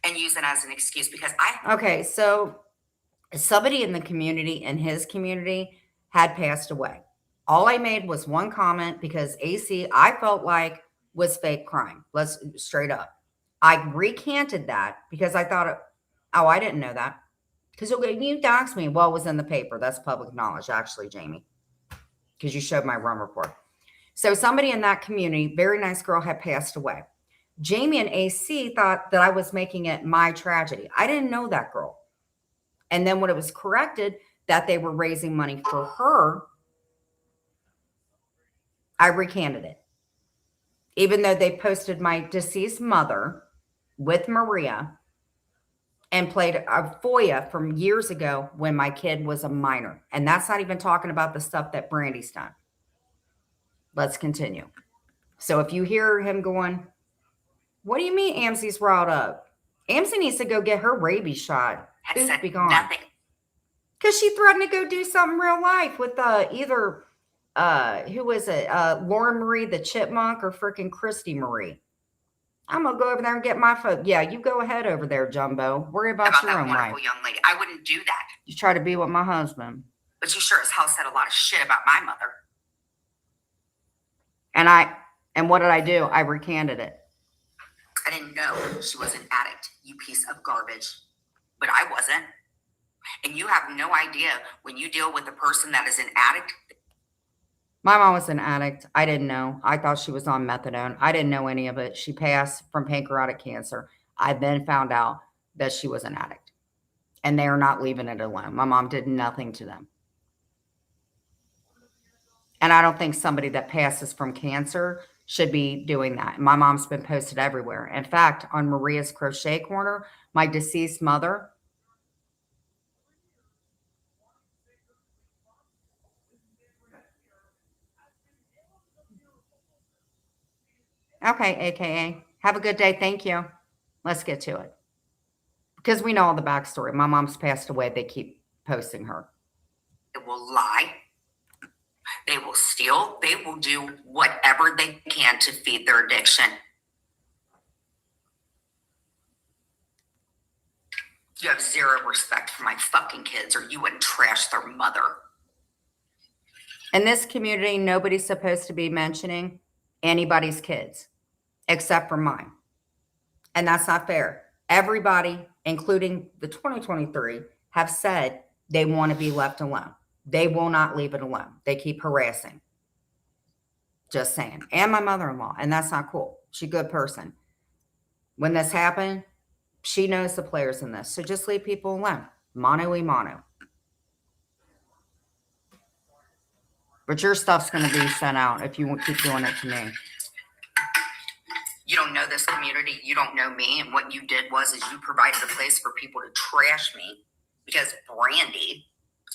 and use it as an excuse, because Okay, so somebody in the community, in his community, had passed away. All I made was one comment because AC, I felt like was fake crime. Let's straight up. I recanted that because I thought, oh, I didn't know that. Because you doxed me. Well, it was in the paper. That's public knowledge, actually, Jamie, because you showed my run report. So somebody in that community, very nice girl, had passed away. Jamie and AC thought that I was making it my tragedy. I didn't know that girl. And then when it was corrected that they were raising money for her, I recanted it. Even though they posted my deceased mother with Maria and played a FOIA from years ago when my kid was a minor. And that's not even talking about the stuff that Brandy's done. Let's continue. So if you hear him going, what do you mean Amsey's riled up? Amsey needs to go get her rabies shot. Had said Be gone. nothing. Because she threatened to go do something real life with either, who was it? Lauren Marie, the chipmunk, or freaking Christy Marie. I'm going to go over there and get my phone. Yeah, you go ahead over there, Jumbo. Worry about your that own wonderful life. young lady. I wouldn't do that. You try to be with my husband. But you sure as hell said a lot of shit about my mother. And what did I do? I recanted it. I didn't know she was an addict, you piece of garbage. But I wasn't. And you have no idea when you deal with a person that is an addict. My mom was an addict. I didn't know. I thought she was on methadone. I didn't know any of it. She passed from pancreatic cancer. I then found out that she was an addict. And they are not leaving it alone. My mom did nothing to them. And I don't think somebody that passes from cancer should be doing that. My mom's been posted everywhere. In fact, on Maria's Crochet Corner, my deceased mother, okay, AKA, have a good day. Thank you. Let's get to it. Because we know all the backstory. My mom's passed away. They keep posting her. They will lie. They will steal. They will do whatever they can to feed their addiction. You have zero respect for my fucking kids, or you wouldn't trash their mother. In this community, nobody's supposed to be mentioning anybody's kids except for mine. And that's not fair. Everybody, including the 2023, have said they want to be left alone. They will not leave it alone. They keep harassing. Just saying. And my mother-in-law. And that's not cool. She's a good person. When this happened, she knows the players in this. So just leave people alone. Mano y mano. But your stuff's going to be sent out if you keep doing it to me. You don't know this community. You don't know me. And what you did was you provided a place for people to trash me because Brandy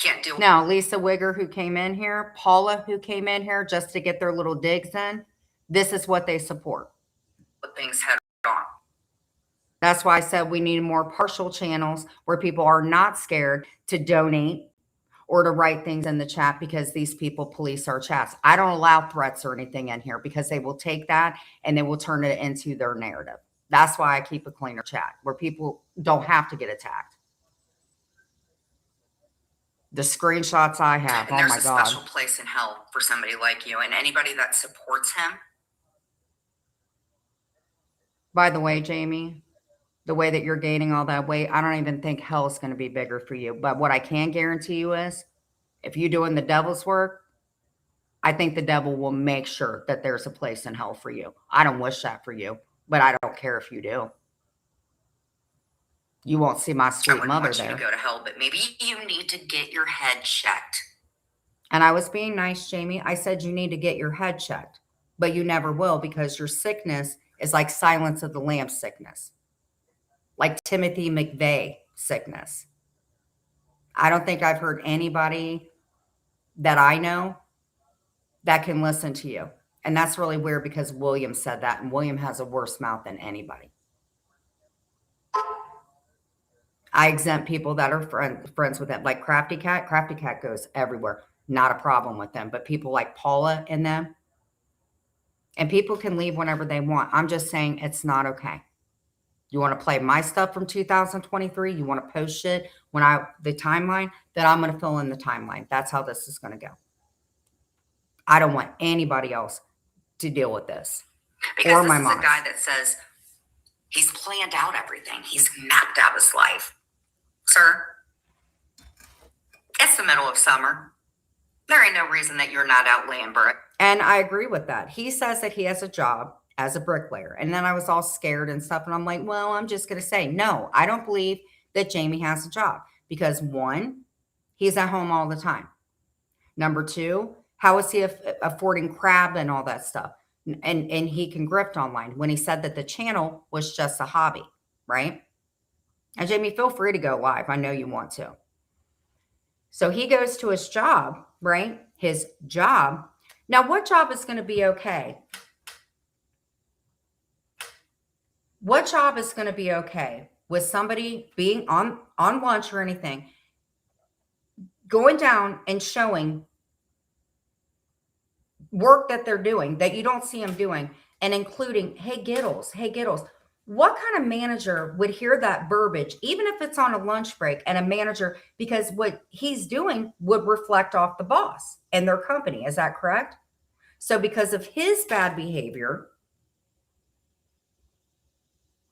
can't do it. Now, Lisa Wigger, who came in here, Paula, who came in here just to get their little digs in, this is what they support. Put things head on. That's why I said we need more partial channels where people are not scared to donate or to write things in the chat because these people police our chats. I don't allow threats or anything in here because they will take that and they will turn it into their narrative. That's why I keep a cleaner chat where people don't have to get attacked. The screenshots I have, And oh my there's a God. special place in hell for somebody like you and anybody that supports him. By the way, Jamie, the way that you're gaining all that weight, I don't even think hell is going to be bigger for you. But what I can guarantee you is if you're doing the devil's work, I think the devil will make sure that there's a place in hell for you. I don't wish that for you, but I don't care if you do. You won't see my I sweet wouldn't mother want you there. to go to hell, but maybe you need to get your head checked. And I was being nice, Jamie. I said you need to get your head checked, but you never will because your sickness is like Silence of the Lambs sickness, like Timothy McVeigh sickness. I don't think I've heard anybody that I know that can listen to you. And that's really weird because William said that, and William has a worse mouth than anybody. I exempt people that are friends with him, like Crafty Cat. Crafty Cat goes everywhere. Not a problem with them. But people like Paula and them, and people can leave whenever they want. I'm just saying it's not okay. You want to play my stuff from 2023? You want to post shit the timeline? Then I'm going to fill in the timeline. That's how this is going to go. I don't want anybody else to deal with this. Because or this my is mom. a guy that says he's planned out everything. He's mapped out his life. Sir, it's the middle of summer. There ain't no reason that you're not out laying brick. And I agree with that. He says that he has a job as a bricklayer. And then I was all scared and stuff. And I'm like, well, I'm just going to say, no, I don't believe that Jamie has a job. Because one, he's at home all the time. Number two, how is he affording crab and all that stuff? And he can grift online when he said that the channel was just a hobby, right? And Jamie, feel free to go live. I know you want to. So he goes to his job, right? His job. Now, what job is going to be okay? What job is going to be okay with somebody being on lunch or anything, going down and showing work that they're doing that you don't see them doing, and including, hey, Giddles, what kind of manager would hear that verbiage, even if it's on a lunch break, and a manager, because what he's doing would reflect off the boss and their company. Is that correct? So because of his bad behavior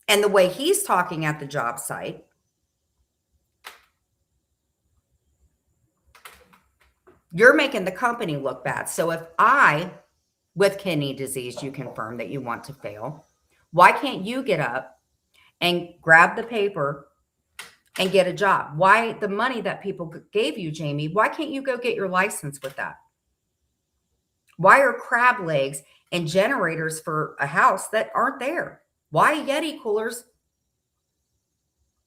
and the way he's talking at the job site, you're making the company look bad. So if I, with kidney disease, you confirm that you want to fail, why can't you get up and grab the paper and get a job? Why the money that people gave you, Jamie, why can't you go get your license with that? Why are crab legs and generators for a house that aren't there? Why Yeti coolers?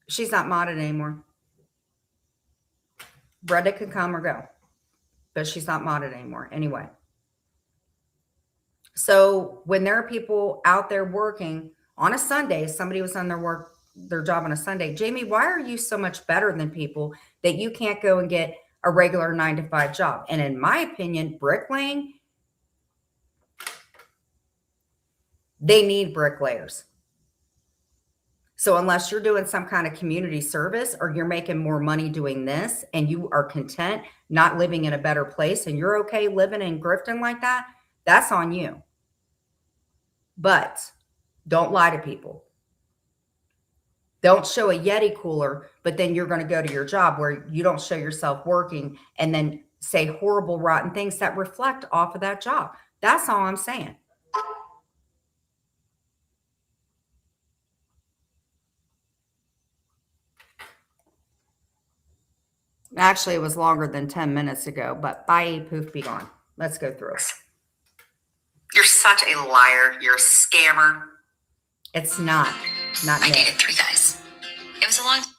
She's not modded anymore. Brenda can come or go, but she's not modded anymore. Anyway. So when there are people out there working on a Sunday, somebody was on their job on a Sunday. Jamie, why are you so much better than people that you can't go and get a regular 9-to-5 job? And in my opinion, bricklaying, they need bricklayers. So unless you're doing some kind of community service or you're making more money doing this and you are content, not living in a better place, and you're okay living and grifting like that, that's on you. But don't lie to people. Don't show a Yeti cooler, but then you're going to go to your job where you don't show yourself working and then say horrible, rotten things that reflect off of that job. That's all I'm saying. Actually, it was longer than 10 minutes ago, but bye, poof, be gone. Let's go through it. You're such a liar. You're a scammer. It's not I me. dated 3 guys. It was a long time.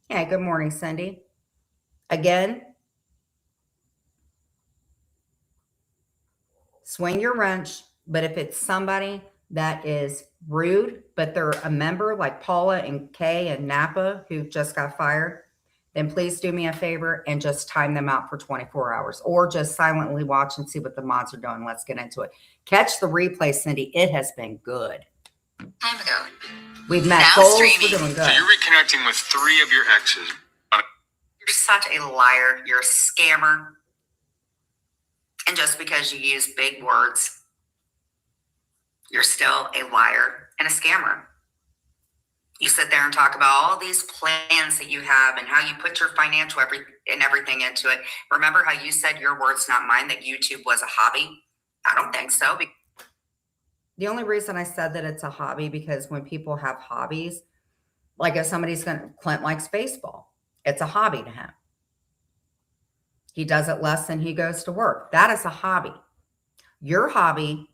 Yeah, good morning, Cindy. Again, swing your wrench, but if it's somebody that is rude, but they're a member like Paula and Kay and Napa who just got fired, then please do me a favor and just time them out for 24 hours or just silently watch and see what the mods are doing. Let's get into it. Catch the replay, Cindy. It has been good. Time ago. We've met Now goals. streaming. We're doing good. So you're reconnecting with 3 of your exes. You're such a liar. You're a scammer. And just because you use big words, you're still a liar and a scammer. You sit there and talk about all these plans that you have and how you put your financial everything into it. Remember how you said, your words, not mine, that YouTube was a hobby? I don't think so. The only reason I said that it's a hobby, because when people have hobbies, like if Clint likes baseball, it's a hobby to him. He does it less than he goes to work. That is a hobby. Your hobby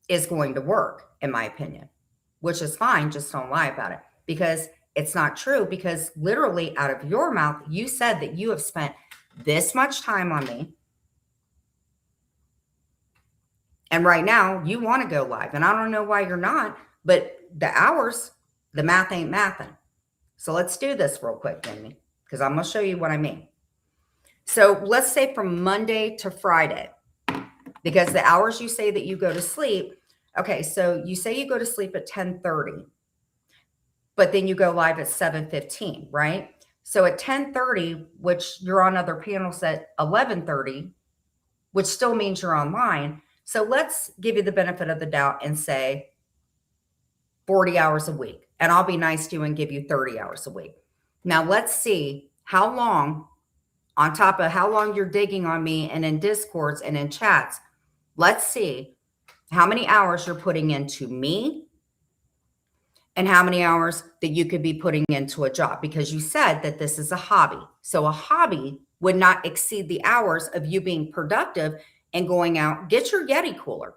is going to work, in my opinion, which is fine. Just don't lie about it, because it's not true. Because literally out of your mouth, you said that you have spent this much time on me. And right now you want to go live, and I don't know why you're not, but the hours, the math ain't mathing. So let's do this real quick, Jamie, because I'm going to show you what I mean. So let's say from Monday to Friday, because the hours you say that you go to sleep. Okay. So you say you go to sleep at 10:30. but then you go live at 7:15, right? So at 10:30, which you're on other panels at 11:30, which still means you're online. So let's give you the benefit of the doubt and say 40 hours a week. And I'll be nice to you and give you 30 hours a week. Now let's see how long, on top of how long you're digging on me and in Discords and in chats, let's see how many hours you're putting into me and how many hours that you could be putting into a job, because you said that this is a hobby. So a hobby would not exceed the hours of you being productive and going out, get your Yeti cooler,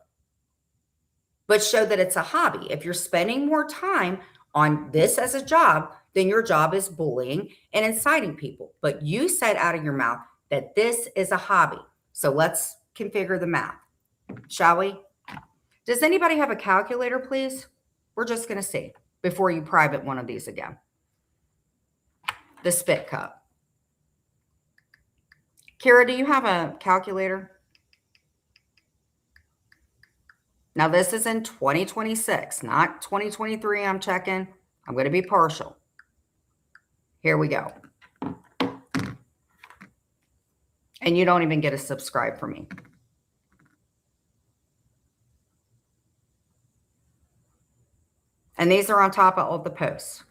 but show that it's a hobby. If you're spending more time on this as a job, then your job is bullying and inciting people. But you said out of your mouth that this is a hobby. So let's configure the math, shall we? Does anybody have a calculator, please? We're just going to see before you private one of these again. The spit cup. Kira, do you have a calculator? Now, this is in 2026, not 2023. I'm checking. I'm going to be partial. Here we go. And you don't even get a subscribe for me. And these are on top of all the posts.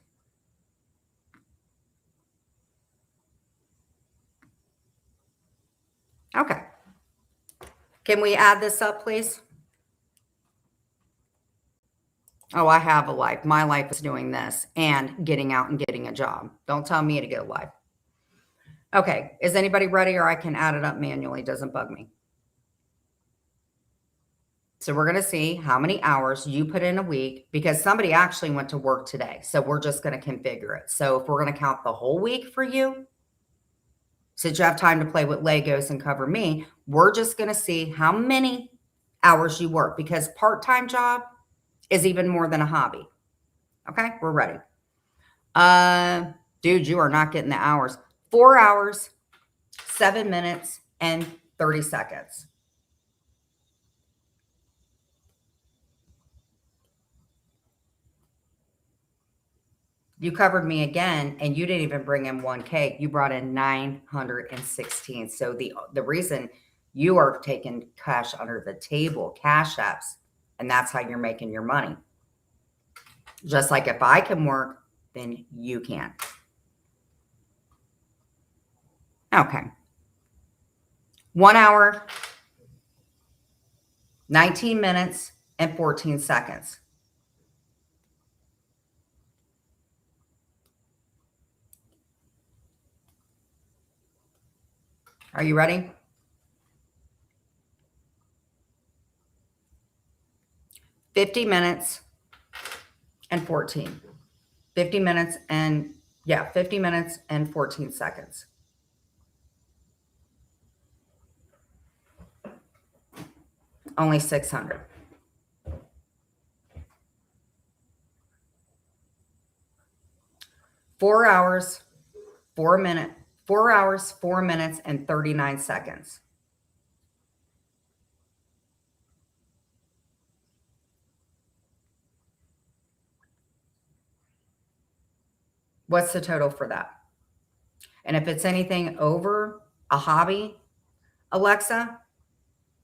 Okay. Can we add this up, please? Oh, I have a life. My life is doing this and getting out and getting a job. Don't tell me to get a life. Okay. Is anybody ready, or I can add it up manually? Doesn't bug me. So we're going to see how many hours you put in a week, because somebody actually went to work today. So we're just going to configure it. So if we're going to count the whole week for you, since you have time to play with Legos and cover me, we're just going to see how many hours you work, because part-time job is even more than a hobby. Okay, we're ready. Dude, you are not getting the hours. 4 hours, 7 minutes, and 30 seconds. You covered me again, and you didn't even bring in 1K. You brought in 916. So the reason you are taking cash under the table, cash apps, and that's how you're making your money. Just like if I can work, then you can. Okay. 1 hour, 19 minutes, and 14 seconds. Are you ready? $50 minutes and 14. 50 minutes and 50 minutes and 14 seconds. Only 600. Four hours, 4 minutes, and 39 seconds. What's the total for that? And if it's anything over a hobby, Alexa,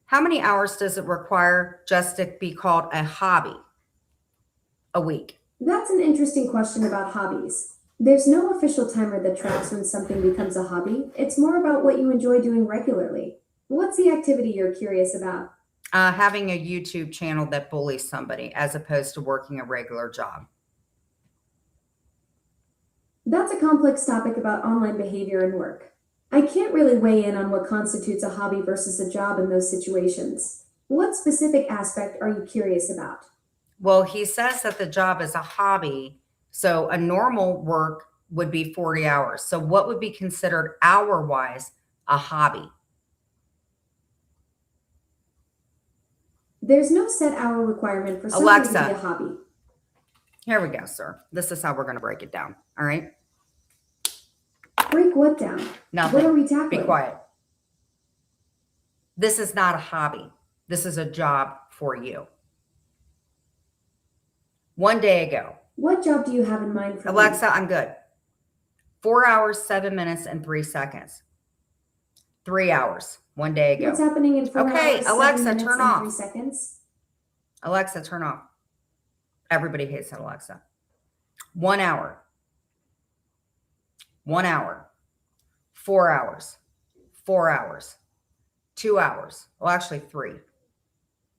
how many hours does it require just to be called a hobby a week? That's an interesting question about hobbies. There's no official timer that tracks when something becomes a hobby. It's more about what you enjoy doing regularly. What's the activity you're curious about? Having a YouTube channel that bullies somebody as opposed to working a regular job. That's a complex topic about online behavior and work. I can't really weigh in on what constitutes a hobby versus a job in those situations. What specific aspect are you curious about? Well, he says that the job is a hobby. So a normal work would be 40 hours. So what would be considered hour-wise a hobby? There's no set hour requirement for something Alexa. to be a hobby. Here we go, sir. This is how we're going to break it down. All right? Break what down? Nothing. What are we tackling? Be quiet. This is not a hobby. This is a job for you. One day ago, What job do you have in mind for me? Alexa, I'm good. 4 hours, 7 minutes, and 3 seconds. 3 hours, 1 day ago. What's happening in 4 Okay, hours, Alexa, 7 minutes, turn and off. 3 seconds? Alexa, turn off. Everybody hates Alexa. 1 hour. 1 hour. 4 hours. 4 hours. 2 hours. Well, actually 3.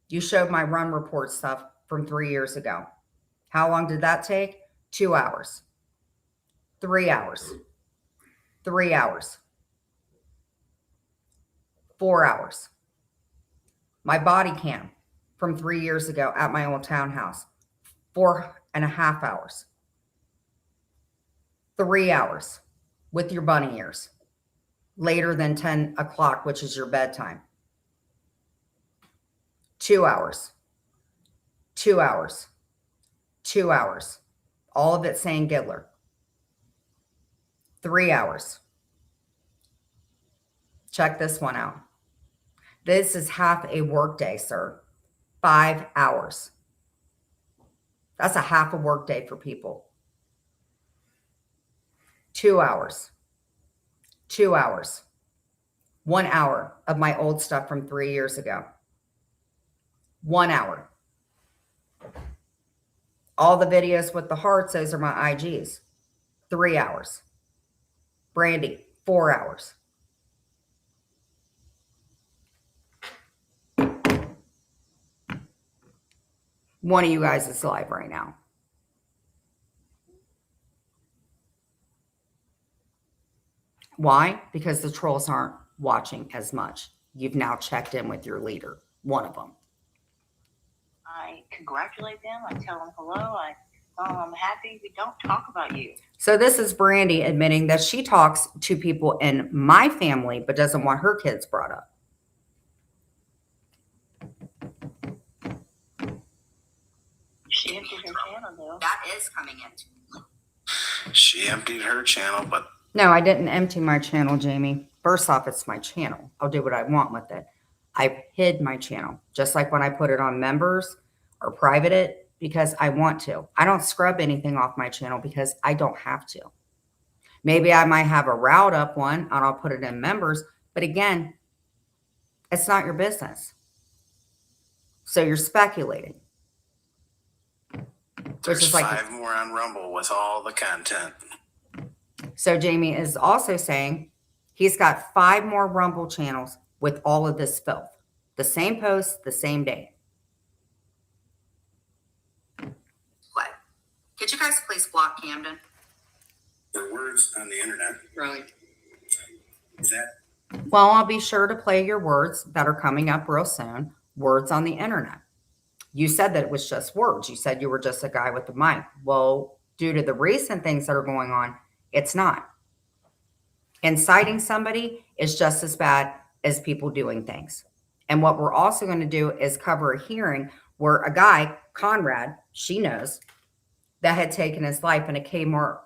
You showed my run report stuff from 3 years ago. How long did that take? 2 hours. 3 hours. 3 hours. 4 hours. My body cam from 3 years ago at my old townhouse. 4.5 hours. 3 hours with your bunny ears. Later than 10 o'clock, which is your bedtime. 2 hours. 2 hours. 2 hours. All of it saying Giddler. 3 hours. Check this one out. This is half a workday, sir. 5 hours. That's a half a workday for people. 2 hours. 2 hours. 1 hour of my old stuff from 3 years ago. 1 hour. All the videos with the hearts, those are my IGs. 3 hours. Brandy, 4 hours. One of you guys is live right now. Why? Because the trolls aren't watching as much. You've now checked in with your leader, one of them. I congratulate them. I tell them hello. I'm happy we don't talk about you. So this is Brandy admitting that she talks to people in my family, but doesn't want her kids brought up. She emptied her channel though. That is coming in. She emptied her channel, but No, I didn't empty my channel, Jamie. First off, it's my channel. I'll do what I want with it. I hid my channel, just like when I put it on members or private it, because I want to. I don't scrub anything off my channel because I don't have to. Maybe I might have a route up one and I'll put it in members, but again, it's not your business. So you're speculating. there's is like- 5 more on Rumble with all the content. So Jamie is also saying he's got 5 more Rumble channels with all of this filth. The same post, the same day. What? Could you guys please block Camden? The words on the internet. Really? That Well, I'll be sure to play your words that are coming up real soon. Words on the internet. You said that it was just words. You said you were just a guy with a mic. Well, due to the recent things that are going on, it's not. Inciting somebody is just as bad as people doing things. And what we're also going to do is cover a hearing where a guy, Conrad, she knows, that had taken his life in a Kmart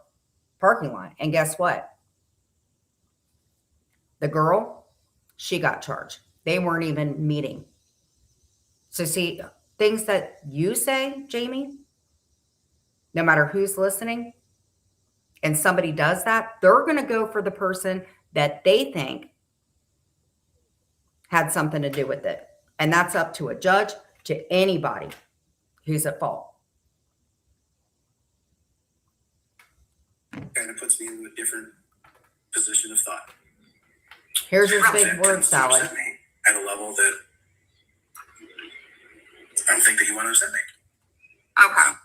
parking lot. And guess what? The girl, she got charged. They weren't even meeting. So see, things that you say, Jamie, no matter who's listening, and somebody does that, they're going to go for the person that they think had something to do with it. And that's up to a judge, to anybody who's at fault. kind of puts me in a different position of thought. Here's his That big tends word to salad. upset me at a level that I don't think that you want to upset me. Okay.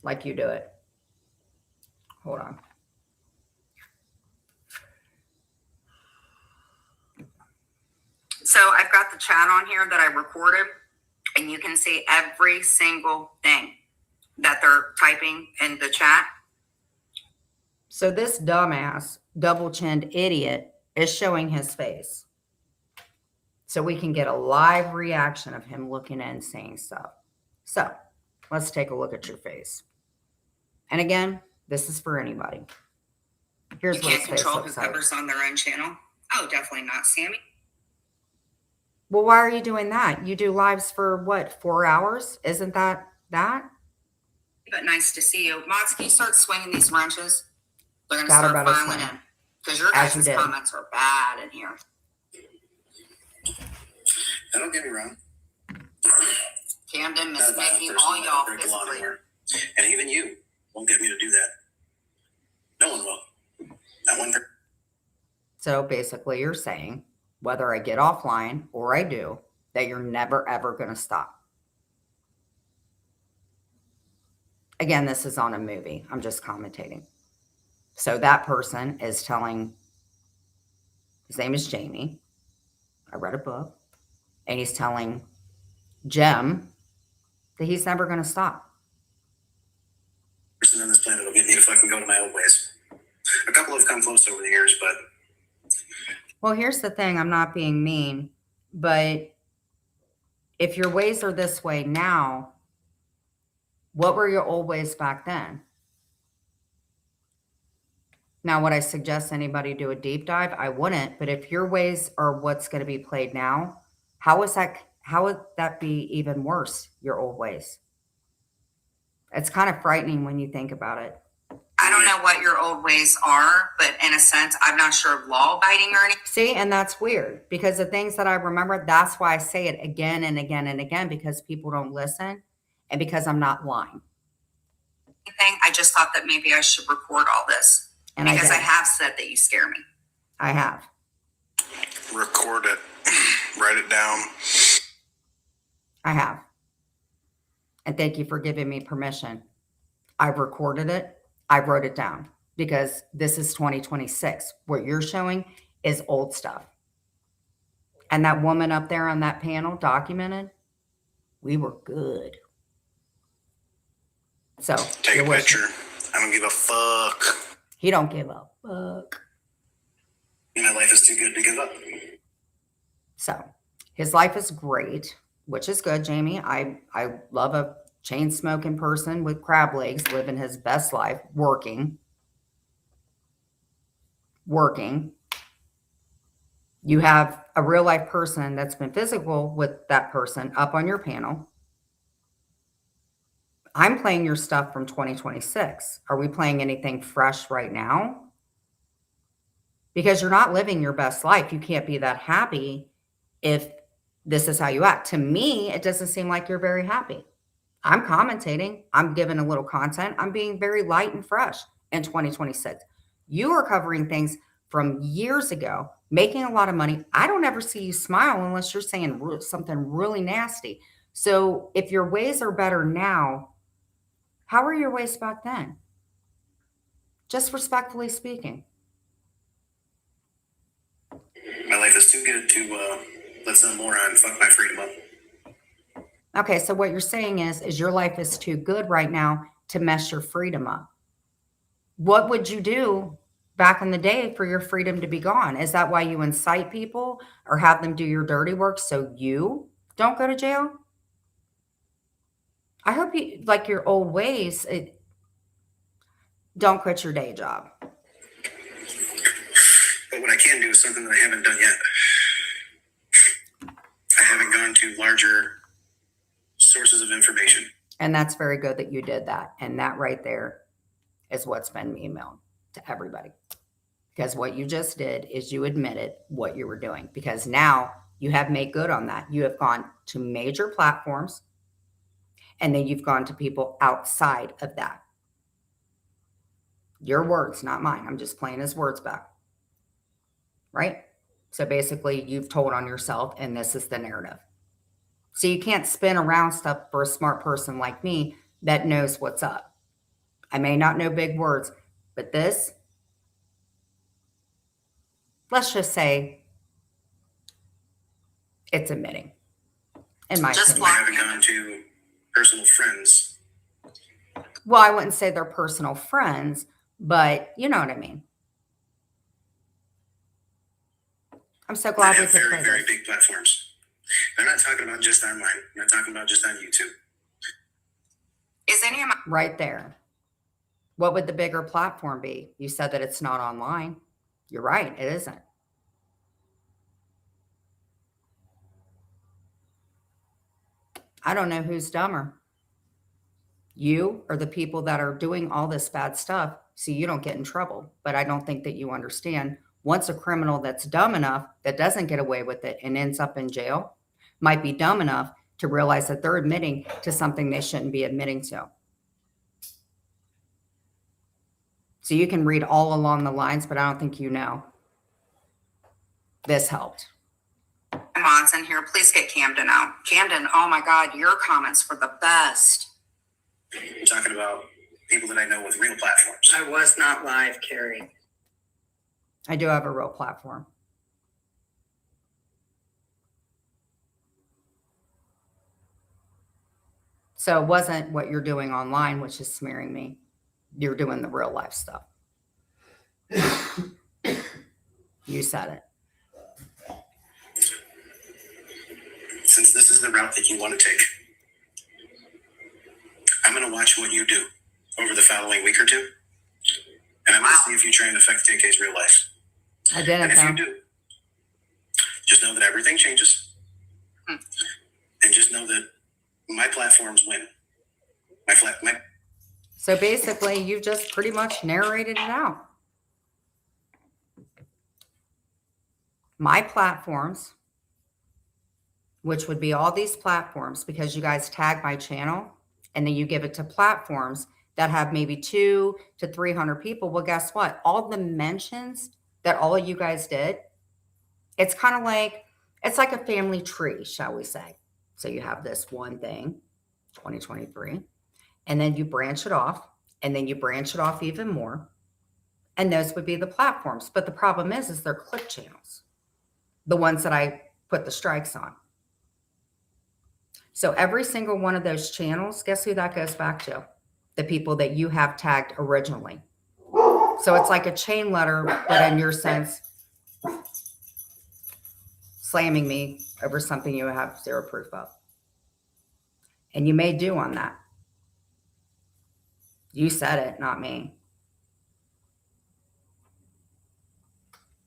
Like you do it. Hold on. So I've got the chat on here that I recorded, and you can see every single thing that they're typing in the chat. So this dumbass, double-chinned idiot is showing his face. So we can get a live reaction of him looking and saying stuff. So let's take a look at your face. And again, this is for anybody. Here's You what can't his face control who looks like. covers on their own channel. Oh, definitely not Sammy. Well, why are you doing that? You do lives for what, 4 hours? Isn't that that? But nice to see you. Mods, can you start swinging these wrenches? They're going to Got her start by the filing swing. in. Because your As you guys' did. comments are bad in here. Now, don't get me wrong. Camden Not is a violent making person, all I don't y'all break the law physically. anymore. And even you won't get me to do that. No one will. Not one person. So basically, you're saying whether I get offline or I do, that you're never ever going to stop. Again, this is on a movie. I'm just commentating. So that person is telling, his name is Jamie. I read a book. And he's telling Jem that he's never going to stop. Person on this planet will get me to fucking go to my old ways. A couple have come close over the years, but Well, here's the thing. I'm not being mean, but if your ways are this way now, what were your old ways back then? Now, would I suggest anybody do a deep dive? I wouldn't, but if your ways are what's going to be played now, how would that be even worse, your old ways? It's kind of frightening when you think about it. I don't know what your old ways are, but in a sense, I'm not sure of law abiding or anything. See, and that's weird because the things that I remember, that's why I say it again and again and again, because people don't listen and because I'm not lying. I just thought that maybe I should record all this. And because I did. have said that you scare me. I have. record it, write it down. I have. And thank you for giving me permission. I've recorded it. I wrote it down because this is 2026. What you're showing is old stuff. And that woman up there on that panel documented, we were good. So Take a you're wishing. picture. I don't give a fuck. He don't give a fuck. My life is too good to give up. So his life is great, which is good, Jamie. I love a chain smoking person with crab legs living his best life, working. You have a real life person that's been physical with that person up on your panel. I'm playing your stuff from 2026. Are we playing anything fresh right now? Because you're not living your best life. You can't be that happy if this is how you act. To me, it doesn't seem like you're very happy. I'm commentating. I'm giving a little content. I'm being very light and fresh in 2026. You are covering things from years ago, making a lot of money. I don't ever see you smile unless you're saying something really nasty. So if your ways are better now, how were your ways back then? Just respectfully speaking. My life is too good to let some moron fuck my freedom up. Okay, so what you're saying is your life is too good right now to mess your freedom up. What would you do back in the day for your freedom to be gone? Is that why you incite people or have them do your dirty work so you don't go to jail? I hope you, like your old ways, don't quit your day job. But what I can do is something that I haven't done yet. I haven't gone to larger sources of information. And that's very good that you did that. And that right there is what's been emailed to everybody. Because what you just did is you admitted what you were doing. Because now you have made good on that. You have gone to major platforms and then you've gone to people outside of that. Your words, not mine. I'm just playing his words back. Right? So basically, you've told on yourself, and this is the narrative. So you can't spin around stuff for a smart person like me that knows what's up. I may not know big words, but this, let's just say, it's admitting. In my Just opinion. I haven't gone to personal friends. Well, I wouldn't say they're personal friends, but you know what I mean. I'm so glad They we have could very, play very this. big platforms. I'm not talking about just online. I'm not talking about just on YouTube. Is any of my Right there. What would the bigger platform be? You said that it's not online. You're right, it isn't. I don't know who's dumber. You or the people that are doing all this bad stuff so you don't get in trouble. But I don't think that you understand. Once a criminal that's dumb enough that doesn't get away with it and ends up in jail might be dumb enough to realize that they're admitting to something they shouldn't be admitting to. So you can read all along the lines, but I don't think you know. This helped. Mods in here, please get Camden out. Camden, oh my God, your comments were the best. I'm talking about people that I know with real platforms. I was not live, Carrie. I do have a real platform. So it wasn't what you're doing online, which is smearing me. You're doing the real life stuff. You said it. Since this is the route that you want to take, I'm going to watch what you do over the following week or two. And I'm going to see if you try and affect TK's real life. I didn't And if you though. do, just know that everything changes. And just know that my platforms win. My So basically, you just pretty much narrated it out. My platforms, which would be all these platforms, because you guys tag my channel and then you give it to platforms that have maybe 200 to 300 people. Well, guess what? All the mentions that all of you guys did, it's kind of like, it's like a family tree, shall we say. So you have this one thing, 2023, and then you branch it off, and then you branch it off even more. And those would be the platforms. But the problem is they're click channels, the ones that I put the strikes on. So every single one of those channels, guess who that goes back to? The people that you have tagged originally. So it's like a chain letter, but in your sense, slamming me over something you have zero proof of. And you may do on that. You said it, not me.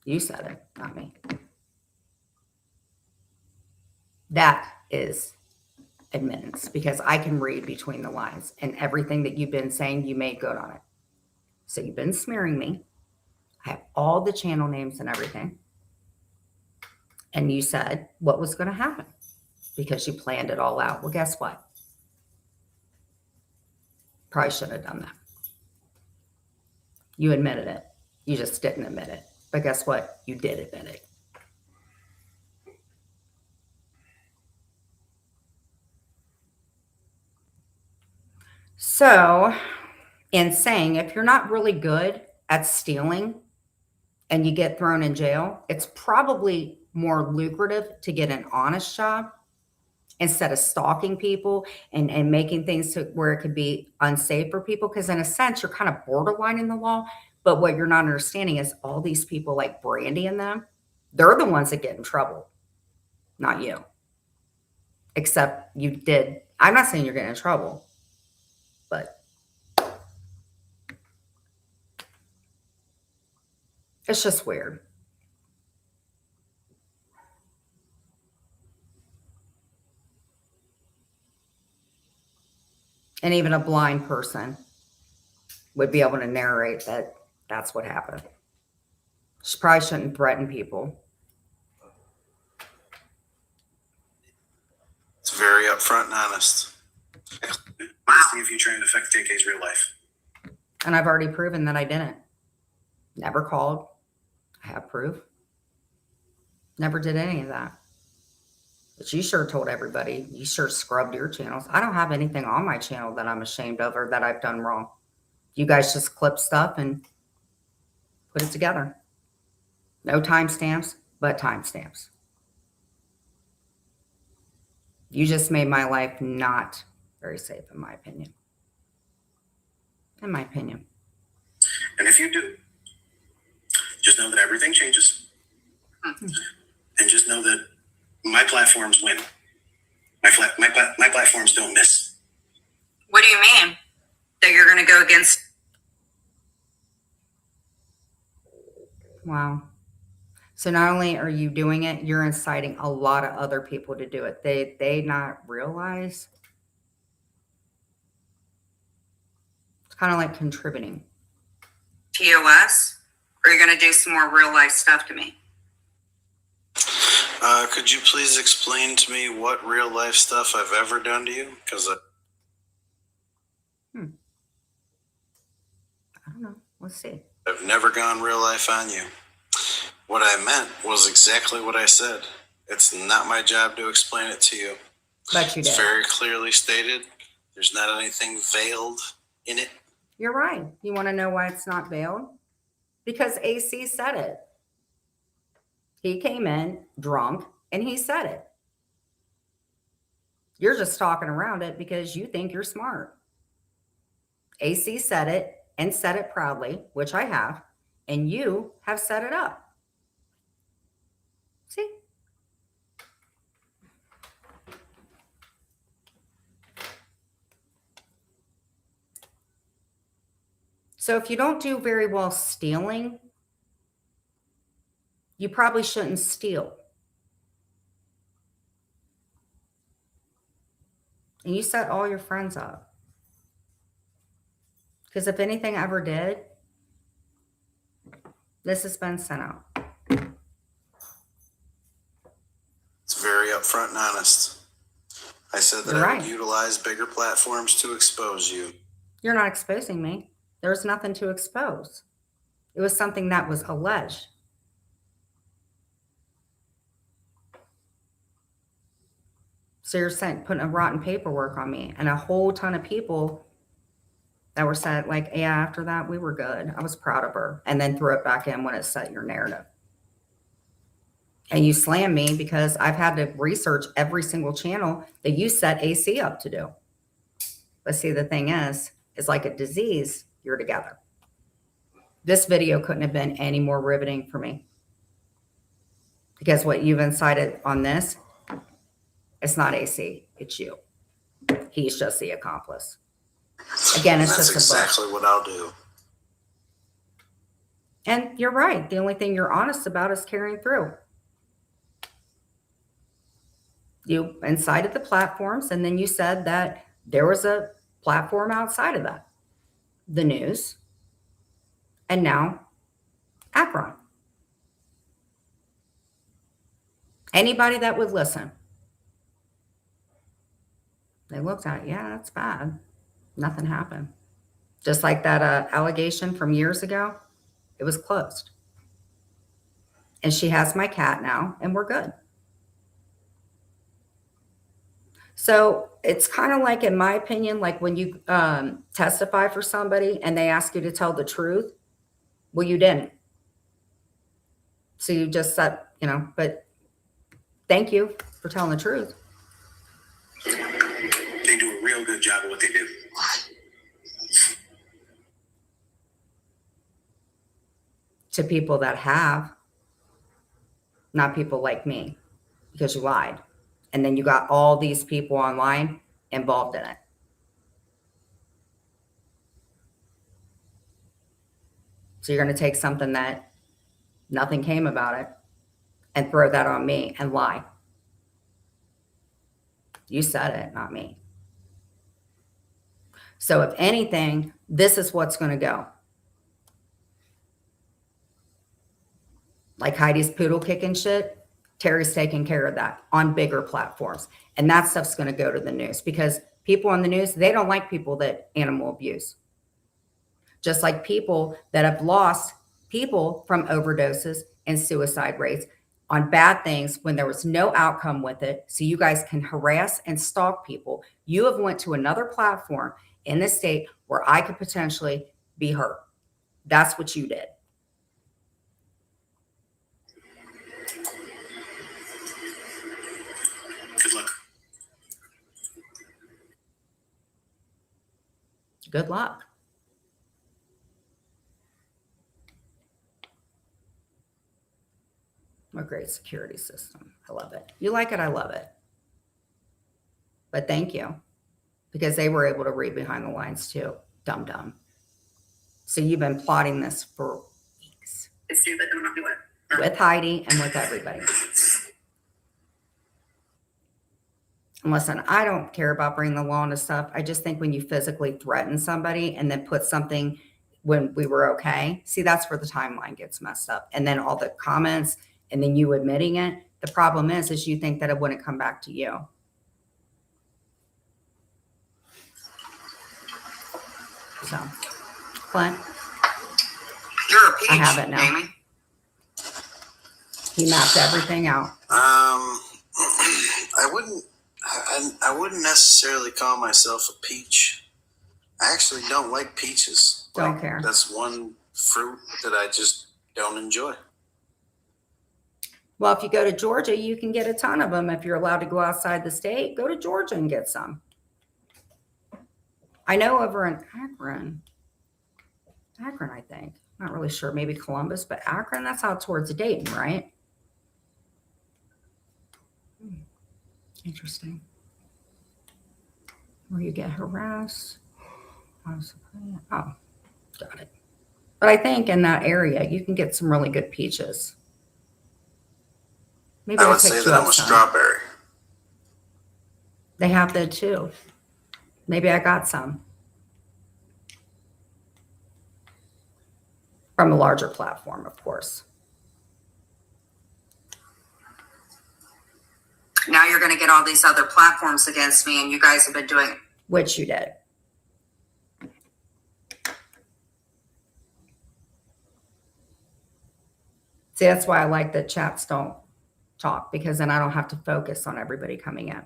You said it, not me. That is admittance, because I can read between the lines, and everything that you've been saying, you made good on it. So you've been smearing me. I have all the channel names and everything. And you said what was going to happen because you planned it all out. Well, guess what? Probably shouldn't have done that. You admitted it. You just didn't admit it. But guess what? You did admit it. So, in saying, if you're not really good at stealing and you get thrown in jail, it's probably more lucrative to get an honest job instead of stalking people and making things to where it could be unsafe for people. Because in a sense, you're kind of borderline in the law. But what you're not understanding is all these people like Brandy and them, they're the ones that get in trouble, not you. Except you did. I'm not saying you're getting in trouble, but it's just weird. And even a blind person would be able to narrate that that's what happened. She probably shouldn't threaten people. It's very upfront and honest. see if you try and affect TK's real life. And I've already proven that I didn't. Never called. I have proof. Never did any of that. But you sure told everybody. You sure scrubbed your channels. I don't have anything on my channel that I'm ashamed of or that I've done wrong. You guys just clip stuff and put it together. No timestamps, but timestamps. You just made my life not very safe, in my opinion. In my opinion. And if you do, just know that everything changes. And just know that my platforms win. My platforms don't miss. What do you mean? That you're going to go against? Wow. So not only are you doing it, you're inciting a lot of other people to do it. They not realize. It's kind of like contributing. TOS? Or are you going to do some more real life stuff to me? Could you please explain to me what real life stuff I've ever done to you? Because I don't know. Let's see. I've never gone real life on you. What I meant was exactly what I said. It's not my job to explain it to you. But you It's did. very clearly stated. There's not anything veiled in it. You're right. You want to know why it's not veiled? Because AC said it. He came in drunk and he said it. You're just talking around it because you think you're smart. AC said it and said it proudly, which I have, and you have set it up. See? So if you don't do very well stealing, you probably shouldn't steal. And you set all your friends up. Because if anything ever did, this has been sent out. It's very upfront and honest. I said that You're I right. would utilize bigger platforms to expose you. You're not exposing me. There's nothing to expose. It was something that was alleged. So you're putting a rotten paperwork on me, and a whole ton of people that were said, like, yeah, after that, we were good. I was proud of her. And then threw it back in when it set your narrative. And you slam me because I've had to research every single channel that you set AC up to do. But see, the thing is like a disease, you're together. This video couldn't have been any more riveting for me. Because what you've incited on this, it's not AC, it's you. He's just the accomplice. Again, it's That's just a book. exactly what I'll do. And you're right. The only thing you're honest about is carrying through. You incited the platforms, and then you said that there was a platform outside of that. The news. And now, Akron. Anybody that would listen. They looked at it. Yeah, that's bad. Nothing happened. Just like that allegation from years ago, it was closed. And she has my cat now, and we're good. So it's kind of like, in my opinion, like when you testify for somebody and they ask you to tell the truth. Well, you didn't. So you just said, but thank you for telling the truth. They do a real good job of what they do. To people that have, not people like me, because you lied. And then you got all these people online involved in it. So you're going to take something that nothing came about it and throw that on me and lie. You said it, not me. So if anything, this is what's going to go. Like Heidi's poodle kicking shit, Terry's taking care of that on bigger platforms. And that stuff's going to go to the news because people on the news, they don't like people that animal abuse. Just like people that have lost people from overdoses and suicide rates on bad things when there was no outcome with it. So you guys can harass and stalk people. You have went to another platform in the state where I could potentially be hurt. That's what you did. Good luck. Good luck. A great security system. I love it. You like it, I love it. But thank you. Because they were able to read behind the lines too. Dumb. So you've been plotting this for weeks. It's stupid. I'm not doing it. with Heidi and with everybody. And listen, I don't care about bringing the law into stuff. I just think when you physically threaten somebody and then put something when we were okay, see, that's where the timeline gets messed up. And then all the comments and then you admitting it. The problem is you think that it wouldn't come back to you. So, Clint, You're a peach, I have it now. Jamie. He mapped everything out. I wouldn't necessarily call myself a peach. I actually don't like peaches. Don't Like, care. That's one fruit that I just don't enjoy. Well, if you go to Georgia, you can get a ton of them. If you're allowed to go outside the state, go to Georgia and get some. I know over in Akron, I think. Not really sure. Maybe Columbus, but Akron, that's out towards Dayton, right? Interesting. Where you get harassed. Oh, got it. But I think in that area, you can get some really good peaches. Maybe I I'll would pick say you that up I'm a some. strawberry. They have that too. Maybe I got some from a larger platform, of course. Now you're going to get all these other platforms against me, and you guys have been doing. Which you did. See, that's why I like that chats don't talk, because then I don't have to focus on everybody coming in.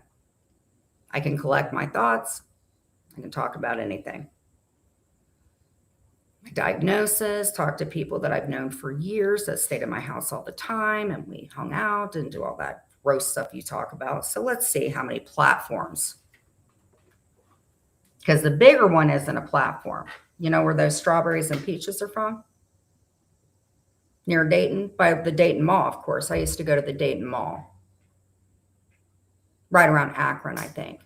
I can collect my thoughts. I can talk about anything. My diagnosis, talk to people that I've known for years that stayed in my house all the time, and we hung out and do all that gross stuff you talk about. So let's see how many platforms. Because the bigger one isn't a platform. You know where those strawberries and peaches are from? Near Dayton, by the Dayton Mall, of course. I used to go to the Dayton Mall. Right around Akron, I think.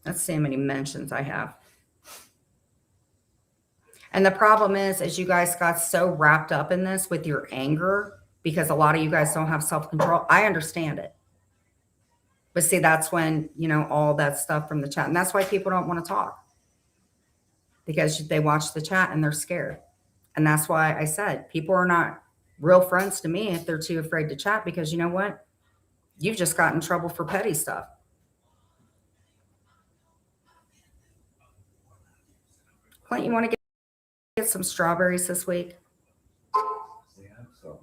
Let's see how many mentions I have. And the problem is you guys got so wrapped up in this with your anger because a lot of you guys don't have self-control. I understand it. But see, that's when, you know, all that stuff from the chat. And that's why people don't want to talk. Because they watch the chat and they're scared. And that's why I said people are not real friends to me if they're too afraid to chat, because you know what? You've just got in trouble for petty stuff. Clint, you want to get some strawberries this week? Yeah, so.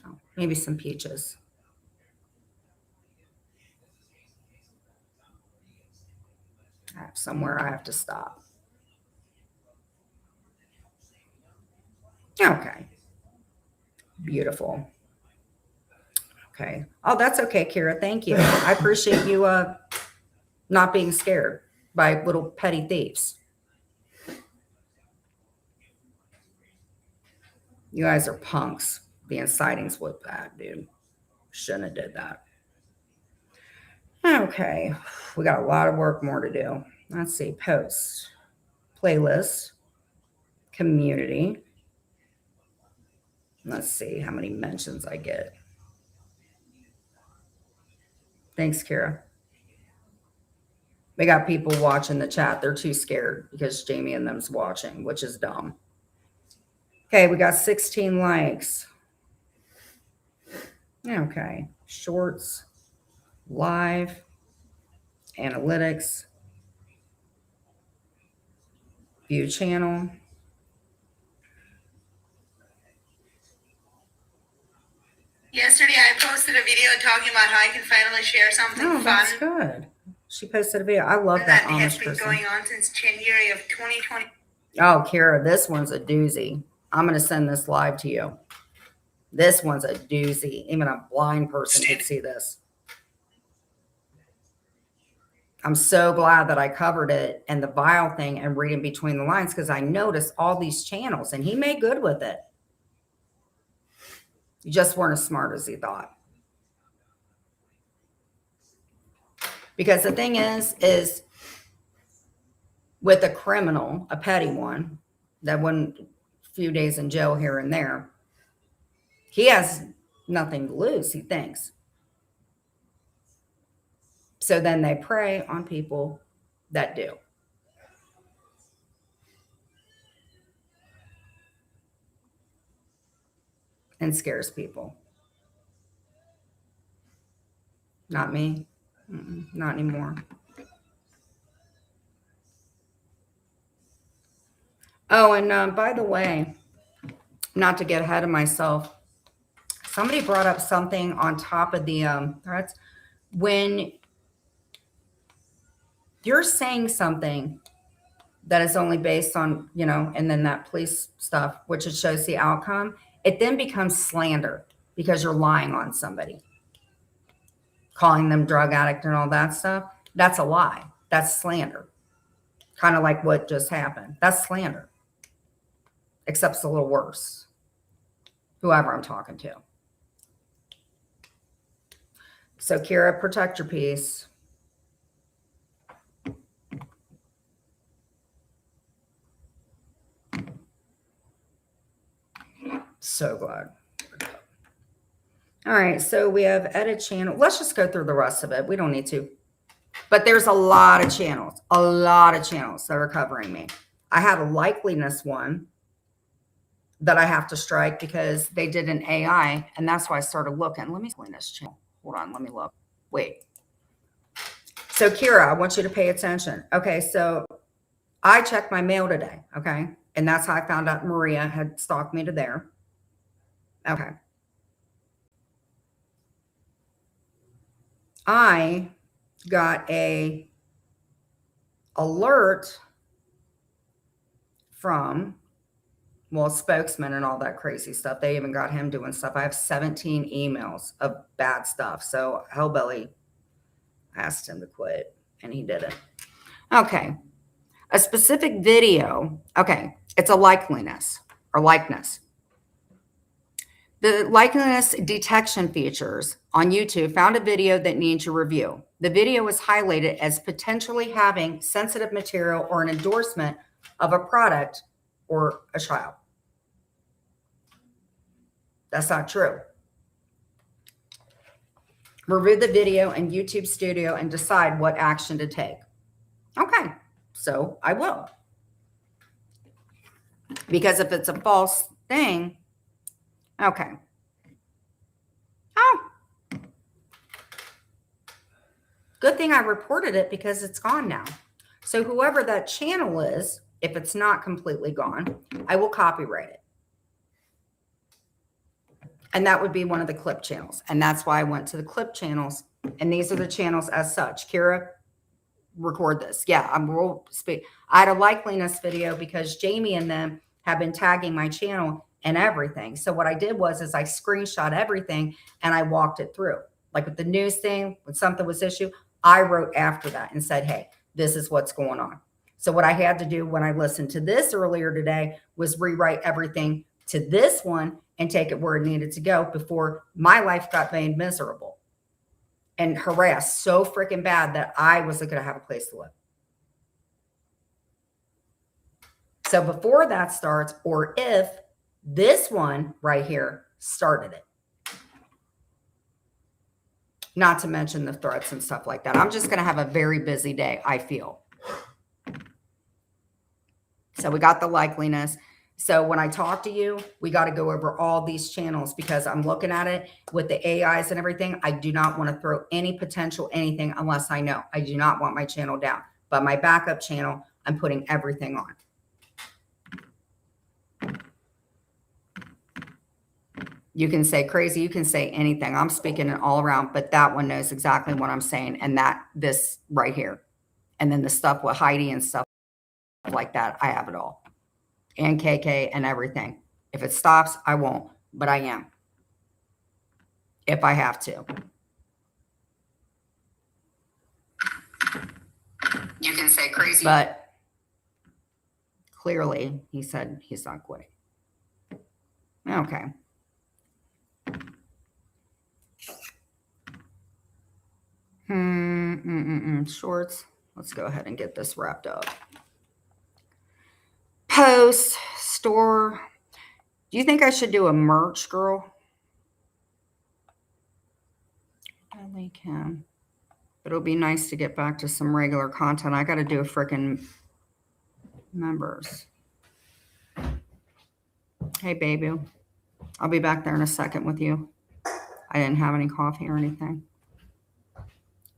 Oh, maybe some peaches. I have somewhere I have to stop. Okay. Beautiful. Okay. Oh, that's okay, Kira. Thank you. I appreciate you not being scared by little petty thieves. You guys are punks. The incitings with that, dude. Shouldn't have did that. Okay. We got a lot of work more to do. Let's see. Posts. Playlist. Community. Let's see how many mentions I get. Thanks, Kira. We got people watching the chat. They're too scared because Jamie and them's watching, which is dumb. Okay, we got 16 likes. Okay. Shorts, live, analytics, view channel. Yesterday, I posted a video talking about how I can finally share something Oh, fun. that's good. She posted a video. I love that has Amish been person. going on since January of 2020. Oh, Kara, this one's a doozy. I'm going to send this live to you. This one's a doozy. Even a blind person could see this. I'm so glad that I covered it and the vial thing and reading between the lines, because I noticed all these channels and he made good with it. You just weren't as smart as he thought. Because the thing is with a criminal, a petty one, that went a few days in jail here and there. He has nothing to lose, he thinks. So then they prey on people that do. And scares people. Not me. Not anymore. Oh, and by the way, not to get ahead of myself, somebody brought up something on top of the threats. When you're saying something that is only based on, and then that police stuff, which it shows the outcome, it then becomes slander because you're lying on somebody, calling them drug addict and all that stuff. That's a lie. That's slander. Kind of like what just happened. That's slander. Except it's a little worse. Whoever I'm talking to. So, Kira, protect your peace. So glad. All right, so we have edit channel. Let's just go through the rest of it. We don't need to. But there's a lot of channels that are covering me. I had a likeliness one that I have to strike because they did an AI, and that's why I started looking. Let me explain this channel. Hold on, let me look. Wait. So, Kira, I want you to pay attention. Okay, so I checked my mail today, okay? And that's how I found out Maria had stalked me to there. Okay. I got a alert from, well, spokesman and all that crazy stuff. They even got him doing stuff. I have 17 emails of bad stuff. So Hellbelly asked him to quit, and he didn't. Okay. A specific video. Okay. It's a likeness or likeness. The likeness detection features on YouTube found a video that needs your review. The video was highlighted as potentially having sensitive material or an endorsement of a product or a child. That's not true. Review the video in YouTube Studio and decide what action to take. Okay, so I will. Because if it's a false thing, okay. Oh. Good thing I reported it because it's gone now. So whoever that channel is, if it's not completely gone, I will copyright it. And that would be one of the clip channels. And that's why I went to the clip channels. And these are the channels as such. Kira, record this. Yeah, I will speak. I had a likeliness video because Jamie and them have been tagging my channel and everything. So what I did was I screenshot everything and I walked it through. Like with the news thing, when something was issued, I wrote after that and said, hey, this is what's going on. So what I had to do when I listened to this earlier today was rewrite everything to this one and take it where it needed to go before my life got made miserable and harassed so freaking bad that I wasn't going to have a place to live. So before that starts, or if this one right here started it, not to mention the threats and stuff like that. I'm just going to have a very busy day, I feel. So we got the likeliness. So when I talk to you, we got to go over all these channels because I'm looking at it with the AIs and everything. I do not want to throw any potential anything unless I know. I do not want my channel down. But my backup channel, I'm putting everything on. You can say crazy. You can say anything. I'm speaking it all around, but that one knows exactly what I'm saying. And this right here. And then the stuff with Heidi and stuff like that, I have it all. And KK and everything. If it stops, I won't, but I am. If I have to. You can say crazy. But clearly, he said he's not quitting. Okay. Shorts. Let's go ahead and get this wrapped up. post, store. Do you think I should do a merch, girl? I can. But it'll be nice to get back to some regular content. I got to do a freaking members. Hey, baby. I'll be back there in a second with you. I didn't have any coffee or anything.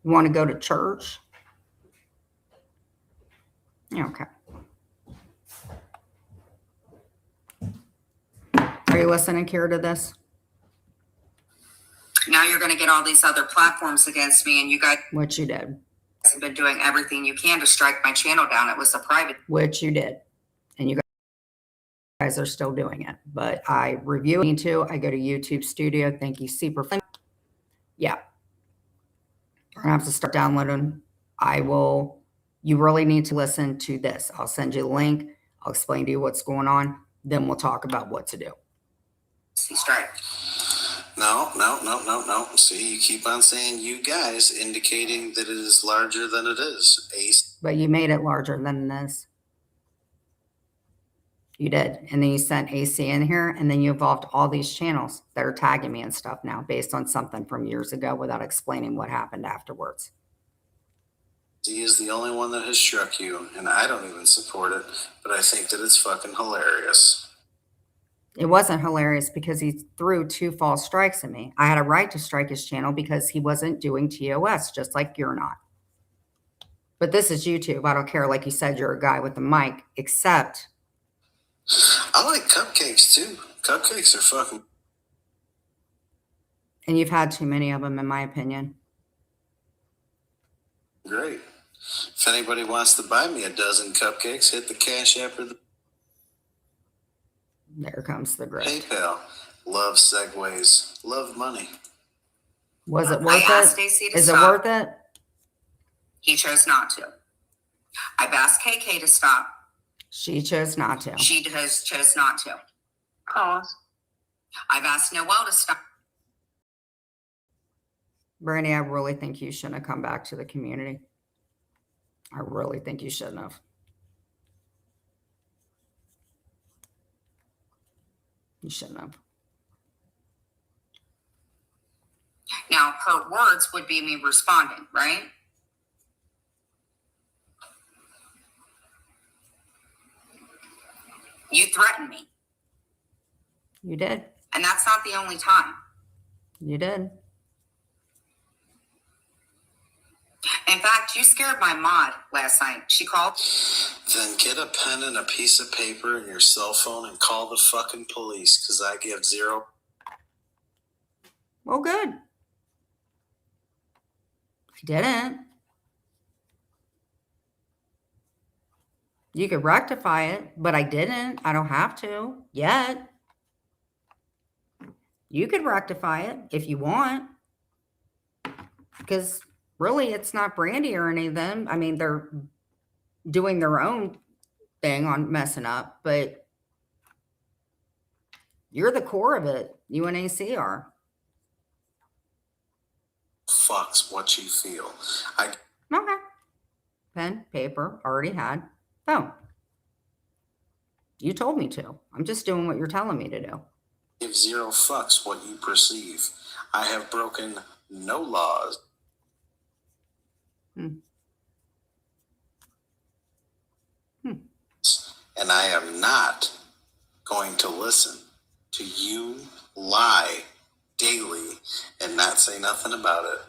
You want to go to church? Yeah, okay. Are you listening, Kira, to this? Now you're going to get all these other platforms against me, and you guys Which you did. have been doing everything you can to strike my channel down. It was a private. Which you did. And you guys are still doing it. But I review it too. I go to YouTube Studio. Thank you, Super. Yeah. We're going to have to start downloading. You really need to listen to this. I'll send you the link. I'll explain to you what's going on. Then we'll talk about what to do. Strike. No. See, you keep on saying you guys, indicating that it is larger than it is. Ace. But you made it larger than it is. You did. And then you sent AC in here, and then you evolved all these channels that are tagging me and stuff now based on something from years ago without explaining what happened afterwards. He is the only one that has struck you, and I don't even support it, but I think that it's fucking hilarious. It wasn't hilarious because he threw 2 false strikes at me. I had a right to strike his channel because he wasn't doing TOS, just like you're not. But this is YouTube. I don't care. Like you said, you're a guy with a mic, except... I like cupcakes, too. Cupcakes are fucking... And you've had too many of them, in my opinion. great. If anybody wants to buy me a dozen cupcakes, hit the Cash App or the There comes the grip. PayPal. Love segues. Love money. Was it I worth asked it? AC to Is it stop. worth it? He chose not to. I've asked KK to stop. She chose not to. She chose not to. Pause. I've asked Noelle to stop. Brandy, I really think you shouldn't have come back to the community. I really think you shouldn't have. You shouldn't have. Now, her words would be me responding, right? You threatened me, You did. and that's not the only time. You did. In fact, you scared my mod last night. She called. Then get a pen and a piece of paper and your cell phone and call the fucking police, because I give zero. Well, good. I didn't. You could rectify it, but I didn't. I don't have to yet. You could rectify it if you want. Because really, it's not Brandy or any of them. I mean, they're doing their own thing on messing up, but you're the core of it. You and AC are. Fucks what you feel. I Okay. Pen, paper, already had. Phone. You told me to. I'm just doing what you're telling me to do. give zero fucks what you perceive. I have broken no laws. And I am not going to listen to you lie daily and not say nothing about it.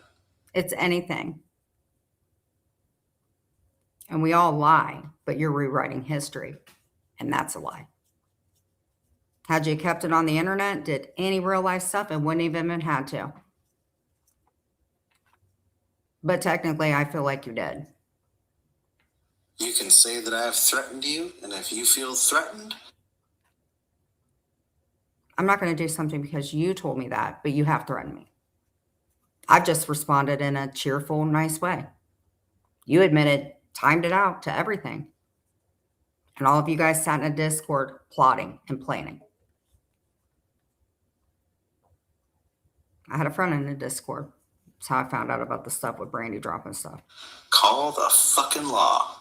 It's anything. And we all lie, but you're rewriting history. And that's a lie. Had you kept it on the internet, did any real life stuff, it wouldn't even have had to. But technically, I feel like you did. You can say that I have threatened you, and if you feel threatened, I'm not going to do something because you told me that, but you have threatened me. I've just responded in a cheerful, nice way. You admitted, timed it out to everything. And all of you guys sat in a Discord plotting and planning. I had a friend in the Discord. That's how I found out about the stuff with Brandy dropping stuff. call the fucking law.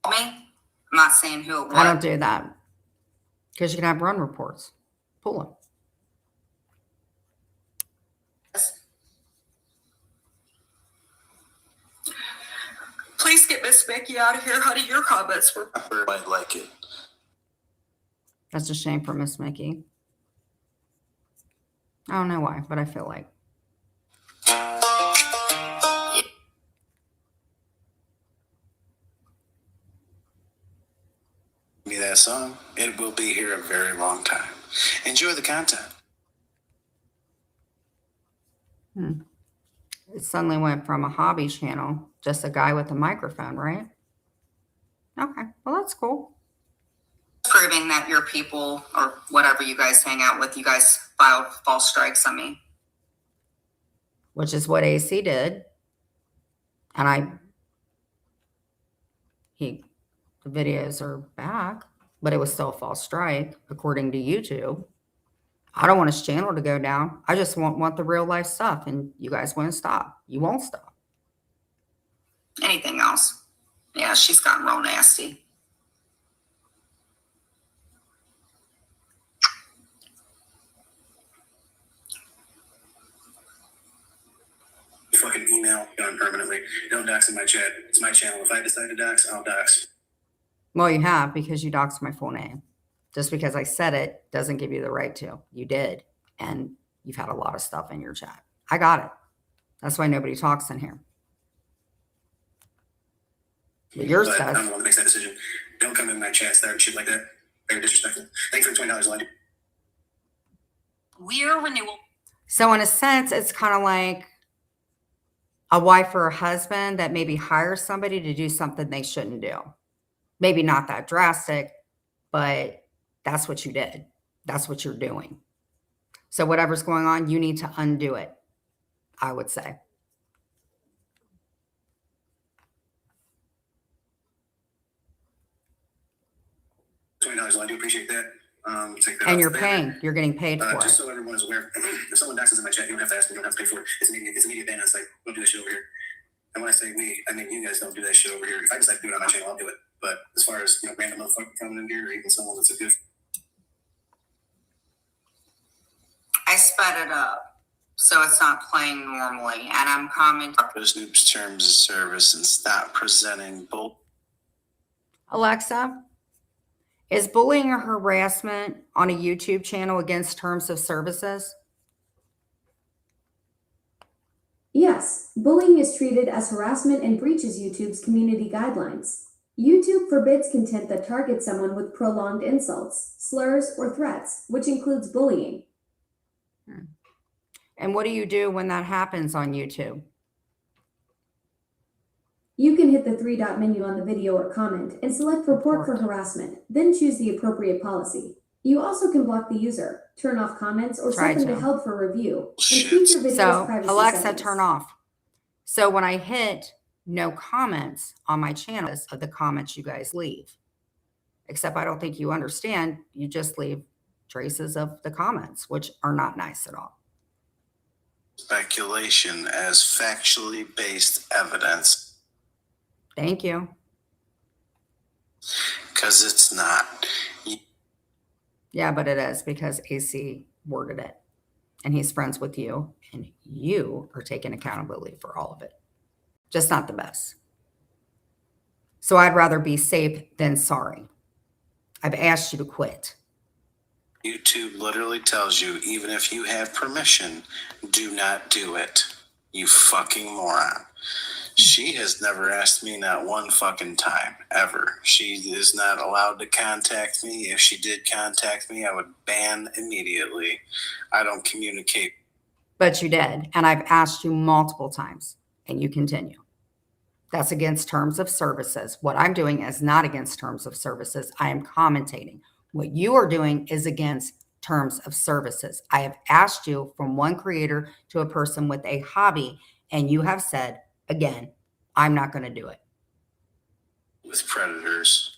Me? I'm not saying who it was. I don't do that because you can have run reports. Pull them. Please get Miss Becky out of here, honey. Your comments were. I might like it. That's a shame for Miss Mickey. I don't know why, but I feel like. Me that song. It will be here a very long time. Enjoy the content. It suddenly went from a hobby channel, just a guy with a microphone, right? Okay, well, that's cool. Proving that your people or whatever you guys hang out with, you guys filed false strikes on me. Which is what AC did. And the videos are back, but it was still a false strike, according to YouTube. I don't want his channel to go down. I just want the real life stuff, and you guys won't stop. You won't stop. Anything else? Yeah, she's gotten real nasty. Fucking email gone permanently. Don't dox in my chat. It's my channel. If I decide to dox, I'll dox. Well, you have, because you doxed my full name. Just because I said it doesn't give you the right to. You did. And you've had a lot of stuff in your chat. I got it. That's why nobody talks in here. But yours But does. I'm the one that makes that decision. Don't come in my chats there and shit like that. Very disrespectful. Thank you for $20, Elijah. We're renewal. So in a sense, it's kind of like a wife or a husband that maybe hires somebody to do something they shouldn't do. Maybe not that drastic, but that's what you did. That's what you're doing. So whatever's going on, you need to undo it, I would say. $20, I do appreciate that. Take that And off you're the paying. banner. You're getting paid for Just it. so everyone is aware, if someone doxes in my chat, you don't have to ask me, you don't have to pay for it. It's immediate ban on site. Don't do that shit over here. And when I say we, I mean you guys don't do that shit over here. If I decide to do it on my channel, I'll do it. But as far as random motherfucker coming in here, or even someone that's a good I sped it up so it's not playing normally, and I'm commenting. Snoop's terms of service and stop presenting bull. Alexa, is bullying or harassment on a YouTube channel against terms of services? Yes, bullying is treated as harassment and breaches YouTube's community guidelines. YouTube forbids content that targets someone with prolonged insults, slurs, or threats, which includes bullying. And what do you do when that happens on YouTube? You can hit the three-dot menu on the video or comment and select Report for Harassment, then choose the appropriate policy. You also can block the user, turn off comments, or set them to held for review, and keep your video's So privacy Alexa, settings. turn off. So when I hit no comments on my channel of the comments you guys leave, except I don't think you understand, you just leave traces of the comments, which are not nice at all. Speculation as factually based evidence. Thank you. Because it's not. Yeah, but it is, because AC worded it. And he's friends with you, and you are taking accountability for all of it. Just not the best. So I'd rather be safe than sorry. I've asked you to quit. YouTube literally tells you, even if you have permission, do not do it. You fucking moron. She has never asked me not one fucking time, ever. She is not allowed to contact me. If she did contact me, I would ban immediately. I don't communicate. But you did. And I've asked you multiple times, and you continue. That's against terms of services. What I'm doing is not against terms of services. I am commentating. What you are doing is against terms of services. I have asked you from one creator to a person with a hobby, and you have said, again, I'm not going to do it. With predators.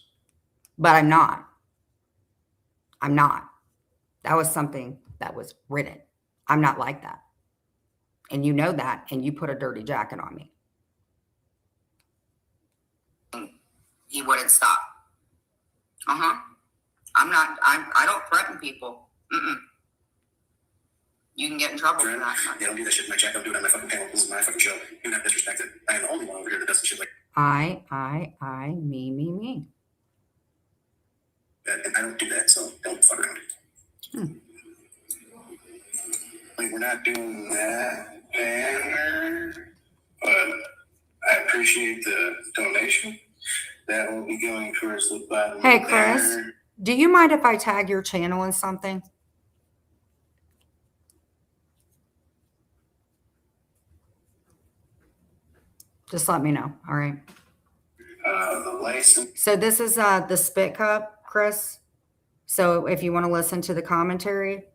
But I'm not. I'm not. That was something that was written. I'm not like that. And you know that, and you put a dirty jacket on me. He wouldn't stop. I don't threaten people. You can get in trouble for that. Yeah, don't do that shit in my chat. Don't do it on my fucking panel. This is my fucking show. Do not disrespect it. I am the only one over here that does shit like me. that, and I don't do that, so don't fuck around. Like, we're not doing that banner, but I appreciate the donation. That will be going towards the bottom. Hey, of the Chris, banner. do you mind if I tag your channel in something? Just let me know. All right. The license. So this is the Spit Cup, Chris. So if you want to listen to the commentary,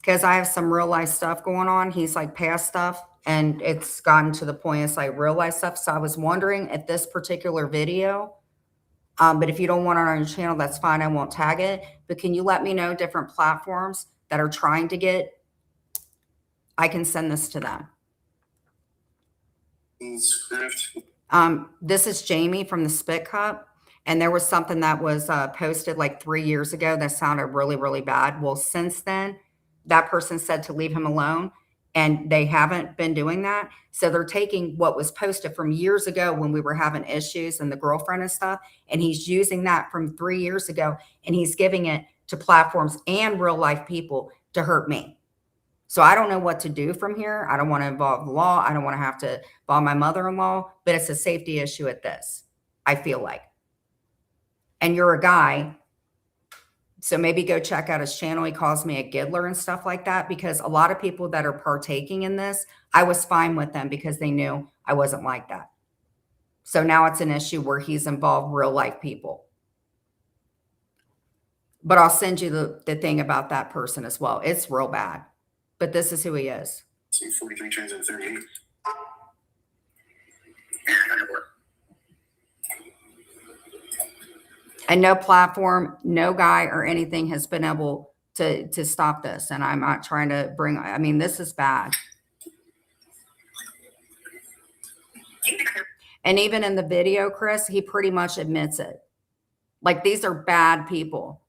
because I have some real life stuff going on. He's like past stuff, and it's gotten to the point it's like real life stuff. So I was wondering if this particular video, but if you don't want it on your channel, that's fine. I won't tag it. But can you let me know different platforms that are trying to get, I can send this to them. Script. This is Jamie from the Spit Cup. And there was something that was posted like 3 years ago that sounded really, really bad. Well, since then, that person said to leave him alone, and they haven't been doing that. So they're taking what was posted from years ago when we were having issues and the girlfriend and stuff, and he's using that from 3 years ago, and he's giving it to platforms and real life people to hurt me. So I don't know what to do from here. I don't want to involve the law. I don't want to have to involve my mother-in-law, but it's a safety issue at this, I feel like. And you're a guy, so maybe go check out his channel. He calls me a giddler and stuff like that, because a lot of people that are partaking in this, I was fine with them because they knew I wasn't like that. So now it's an issue where he's involved real life people. But I'll send you the thing about that person as well. It's real bad. But this is who he is. See, 43 turns into 38. And no platform, no guy or anything has been able to stop this. And I'm not trying to bring, I mean, this is bad. And even in the video, Chris, he pretty much admits it. Like, these are bad people.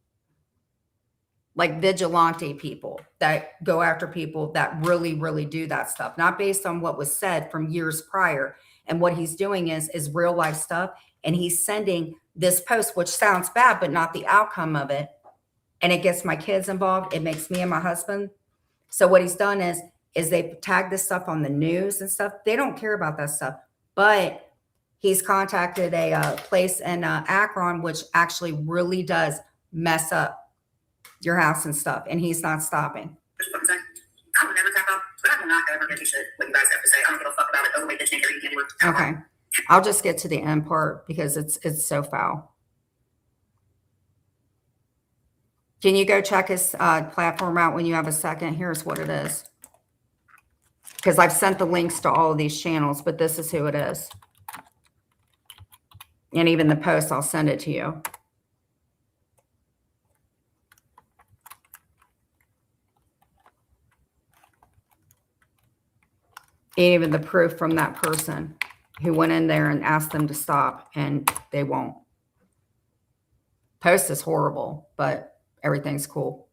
Like vigilante people that go after people that really, really do that stuff. Not based on what was said from years prior. And what he's doing is real life stuff. And he's sending this post, which sounds bad, but not the outcome of it. And it gets my kids involved. It makes me and my husband. So what he's done is they tag this stuff on the news and stuff. They don't care about that stuff. But he's contacted a place in Akron, which actually really does mess up your house and stuff. And he's not stopping. I would never tap out, but I will not ever give a shit what you guys have to say. I don't give a fuck about it. Overweight bitch can't carry you anywhere. Okay. I'll just get to the end part because it's so foul. Can you go check his platform out when you have a second? Here's what it is. Because I've sent the links to all of these channels, but this is who it is. And even the post, I'll send it to you. Even the proof from that person who went in there and asked them to stop, and they won't. Post is horrible, but everything's cool.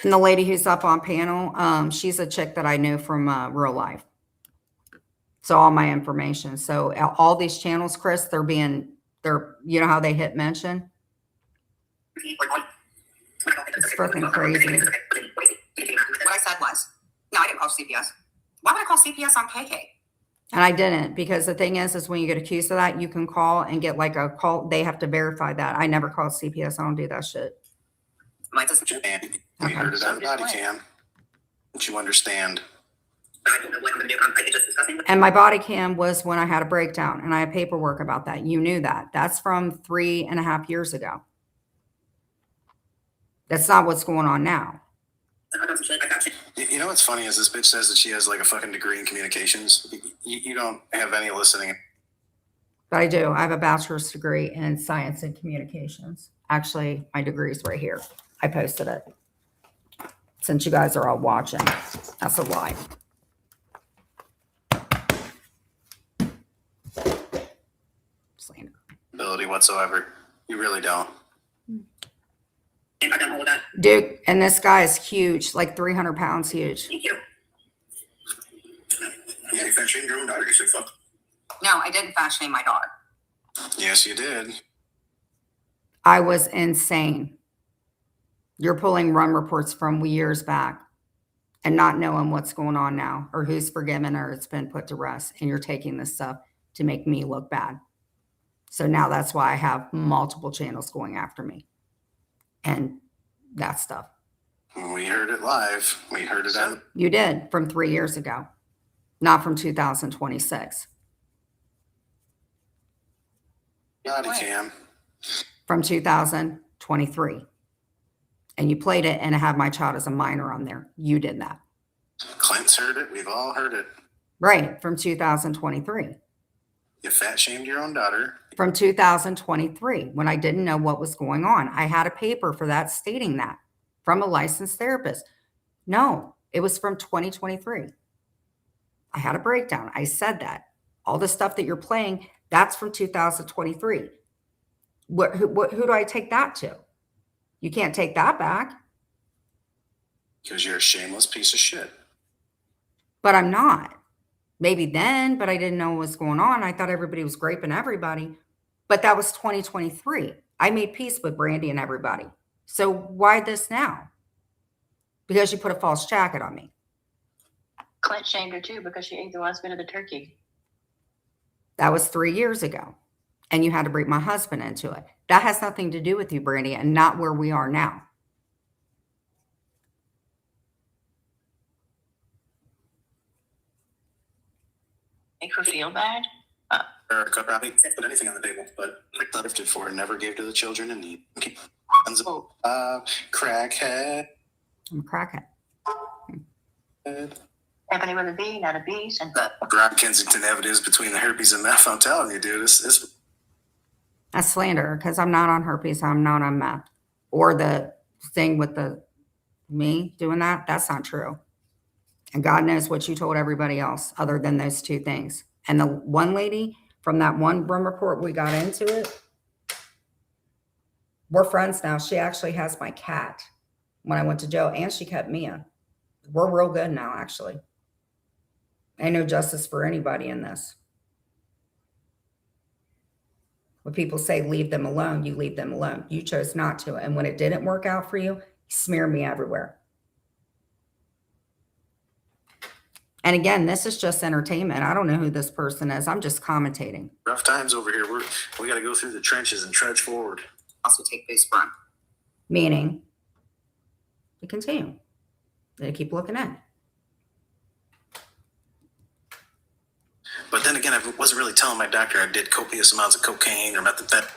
And the lady who's up on panel, she's a chick that I knew from real life. So all my information. So all these channels, Chris, they're you know how they hit mention? It's freaking crazy. What I said was, no, I didn't call CPS. Why would I call CPS on KK? And I didn't, because the thing is when you get accused of that, you can call and get like a call. They have to verify that. I never called CPS. I don't do that shit. We heard it on body cam. Don't you understand? I don't know what I'm going to do. I'm just discussing. And my body cam was when I had a breakdown, and I have paperwork about that. You knew that. That's from 3.5 years ago. That's not what's going on now. You know what's funny is this bitch says that she has like a fucking degree in communications. You don't have any listening. But I do. I have a bachelor's degree in science and communications. Actually, my degree is right here. I posted it. Since you guys are all watching. That's a lie. slander. Ability whatsoever. You really don't. I got all of that. Dude, and this guy is huge, like 300 pounds huge. Thank you. Yeah, you fat shamed your own daughter. You said fuck. No, I didn't fat shame my daughter. Yes, you did. I was insane. You're pulling run reports from years back and not knowing what's going on now or who's forgiven or it's been put to rest. And you're taking this stuff to make me look bad. So now that's why I have multiple channels going after me and that stuff. We heard it live. We heard it on. You did from 3 years ago, not from 2026. Body cam. From 2023. And you played it and it had my child as a minor on there. You did that. Clint's heard it. We've all heard it. Right, from 2023. You fat shamed your own daughter. From 2023, when I didn't know what was going on. I had a paper for that stating that from a licensed therapist. No, it was from 2023. I had a breakdown. I said that. All the stuff that you're playing, that's from 2023. Who do I take that to? You can't take that back. Because you're a shameless piece of shit. But I'm not. Maybe then, but I didn't know what was going on. I thought everybody was graping everybody. But that was 2023. I made peace with Brandy and everybody. So why this now? Because you put a false jacket on me. Clint shamed her too because she ate the last bit of the turkey. That was 3 years ago. And you had to bring my husband into it. That has nothing to do with you, Brandy, and not where we are now. Make her feel bad? Erica probably can't put anything on the table, but Like lifted for and never gave to the children in need. Crackhead. I'm a crackhead. Ebony with a B, not a B. And Brock Kensington evidence between the herpes and meth. I'm telling you, dude, this That's slander because I'm not on herpes. I'm not on meth. Or the thing with me doing that. That's not true. And God knows what you told everybody else other than those two things. And the one lady from that one room report, we got into it. We're friends now. She actually has my cat when I went to jail and she kept Mia. We're real good now, actually. Ain't no justice for anybody in this. When people say leave them alone, you leave them alone. You chose not to. And when it didn't work out for you, you smeared me everywhere. And again, this is just entertainment. I don't know who this person is. I'm just commentating. rough times over here. We got to go through the trenches and trudge forward. Also take boost front. Meaning, to continue. They keep looking in. But then again, I wasn't really telling my doctor I did copious amounts of cocaine or methamphetamine.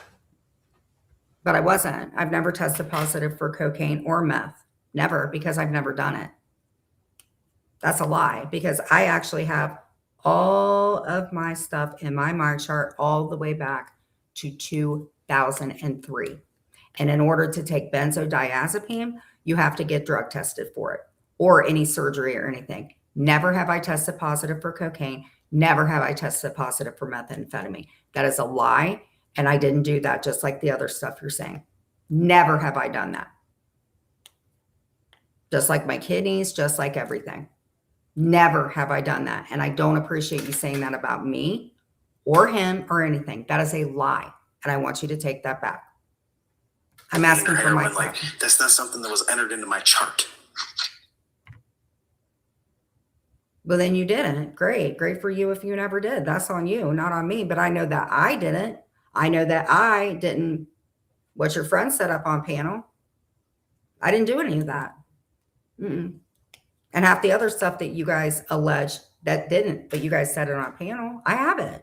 But I wasn't. I've never tested positive for cocaine or meth. Never, because I've never done it. That's a lie, because I actually have all of my stuff in my mind chart all the way back to 2003. And in order to take benzodiazepine, you have to get drug tested for it or any surgery or anything. Never have I tested positive for cocaine. Never have I tested positive for methamphetamine. That is a lie. And I didn't do that, just like the other stuff you're saying. Never have I done that. Just like my kidneys, just like everything. Never have I done that. And I don't appreciate you saying that about me or him or anything. That is a lie. And I want you to take that back. I'm asking for my like, that's not something that was entered into my chart. Well, then you didn't. Great. Great for you if you never did. That's on you, not on me. But I know that I didn't. I know that I didn't. What your friend set up on panel. I didn't do any of that. Mm-mm. And half the other stuff that you guys allege that didn't, but you guys said it on panel. I haven't.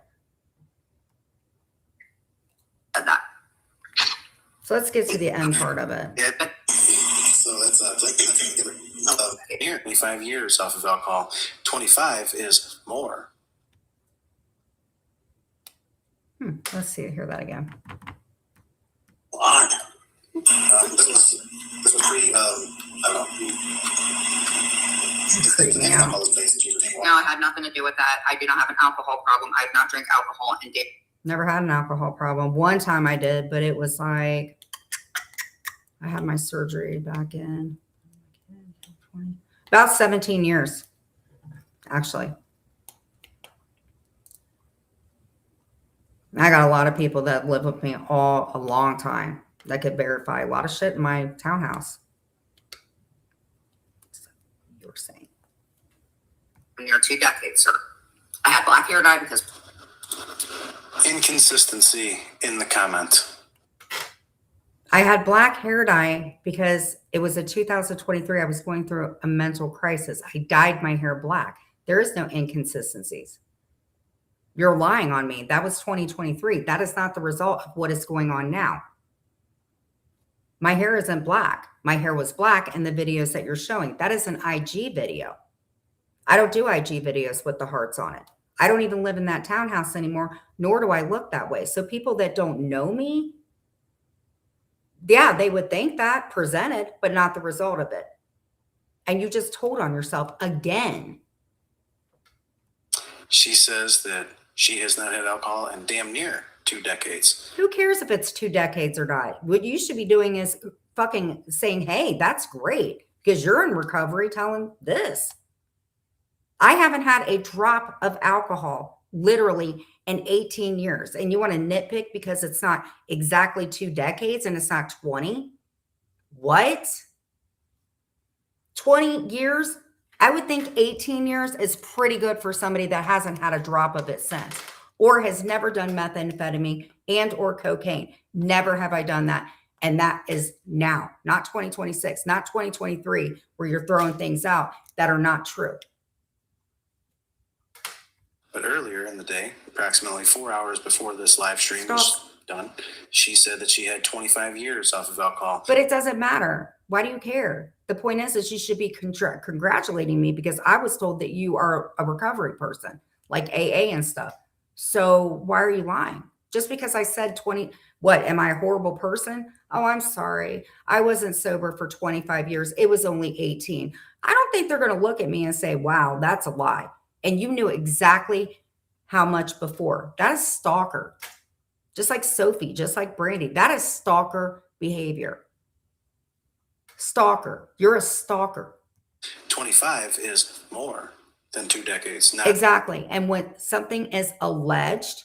So let's get to the end part of it. Yeah. So that's here, 25 years off of alcohol. 25 is more. Let's see. Hear that again. odd. This was pretty, I don't know. No, it had nothing to do with that. I do not have an alcohol problem. I have not drank alcohol in days. Never had an alcohol problem. One time I did, but it was like I had my surgery back in about 17 years, actually. I got a lot of people that live with me a long time that could verify a lot of shit in my townhouse. So you were saying. Near 2 decades, sir. I had black hair dye because Inconsistency in the comment. I had black hair dye because it was in 2023. I was going through a mental crisis. I dyed my hair black. There is no inconsistencies. You're lying on me. That was 2023. That is not the result of what is going on now. My hair isn't black. My hair was black in the videos that you're showing. That is an IG video. I don't do IG videos with the hearts on it. I don't even live in that townhouse anymore, nor do I look that way. So people that don't know me, yeah, they would think that presented, but not the result of it. And you just told on yourself again. She says that she has not had alcohol in damn near 2 decades. Who cares if it's 2 decades or not? What you should be doing is fucking saying, hey, that's great, because you're in recovery telling this. I haven't had a drop of alcohol literally in 18 years. And you want to nitpick because it's not exactly 2 decades and it's not 20? What? 20 years? I would think 18 years is pretty good for somebody that hasn't had a drop of it since, or has never done methamphetamine and or cocaine. Never have I done that. And that is now, not 2026, not 2023, where you're throwing things out that are not true. But earlier in the day, approximately 4 hours before this live stream was done, she said that she had 25 years off of alcohol. But it doesn't matter. Why do you care? The point is you should be congratulating me because I was told that you are a recovery person, like AA and stuff. So why are you lying? Just because I said 20, what, am I a horrible person? Oh, I'm sorry. I wasn't sober for 25 years. It was only 18. I don't think they're going to look at me and say, wow, that's a lie. And you knew exactly how much before. That is stalker. Just like Sophie, just like Brandy. That is stalker behavior. Stalker. You're a stalker. 25 is more than 2 decades. Not Exactly. And when something is alleged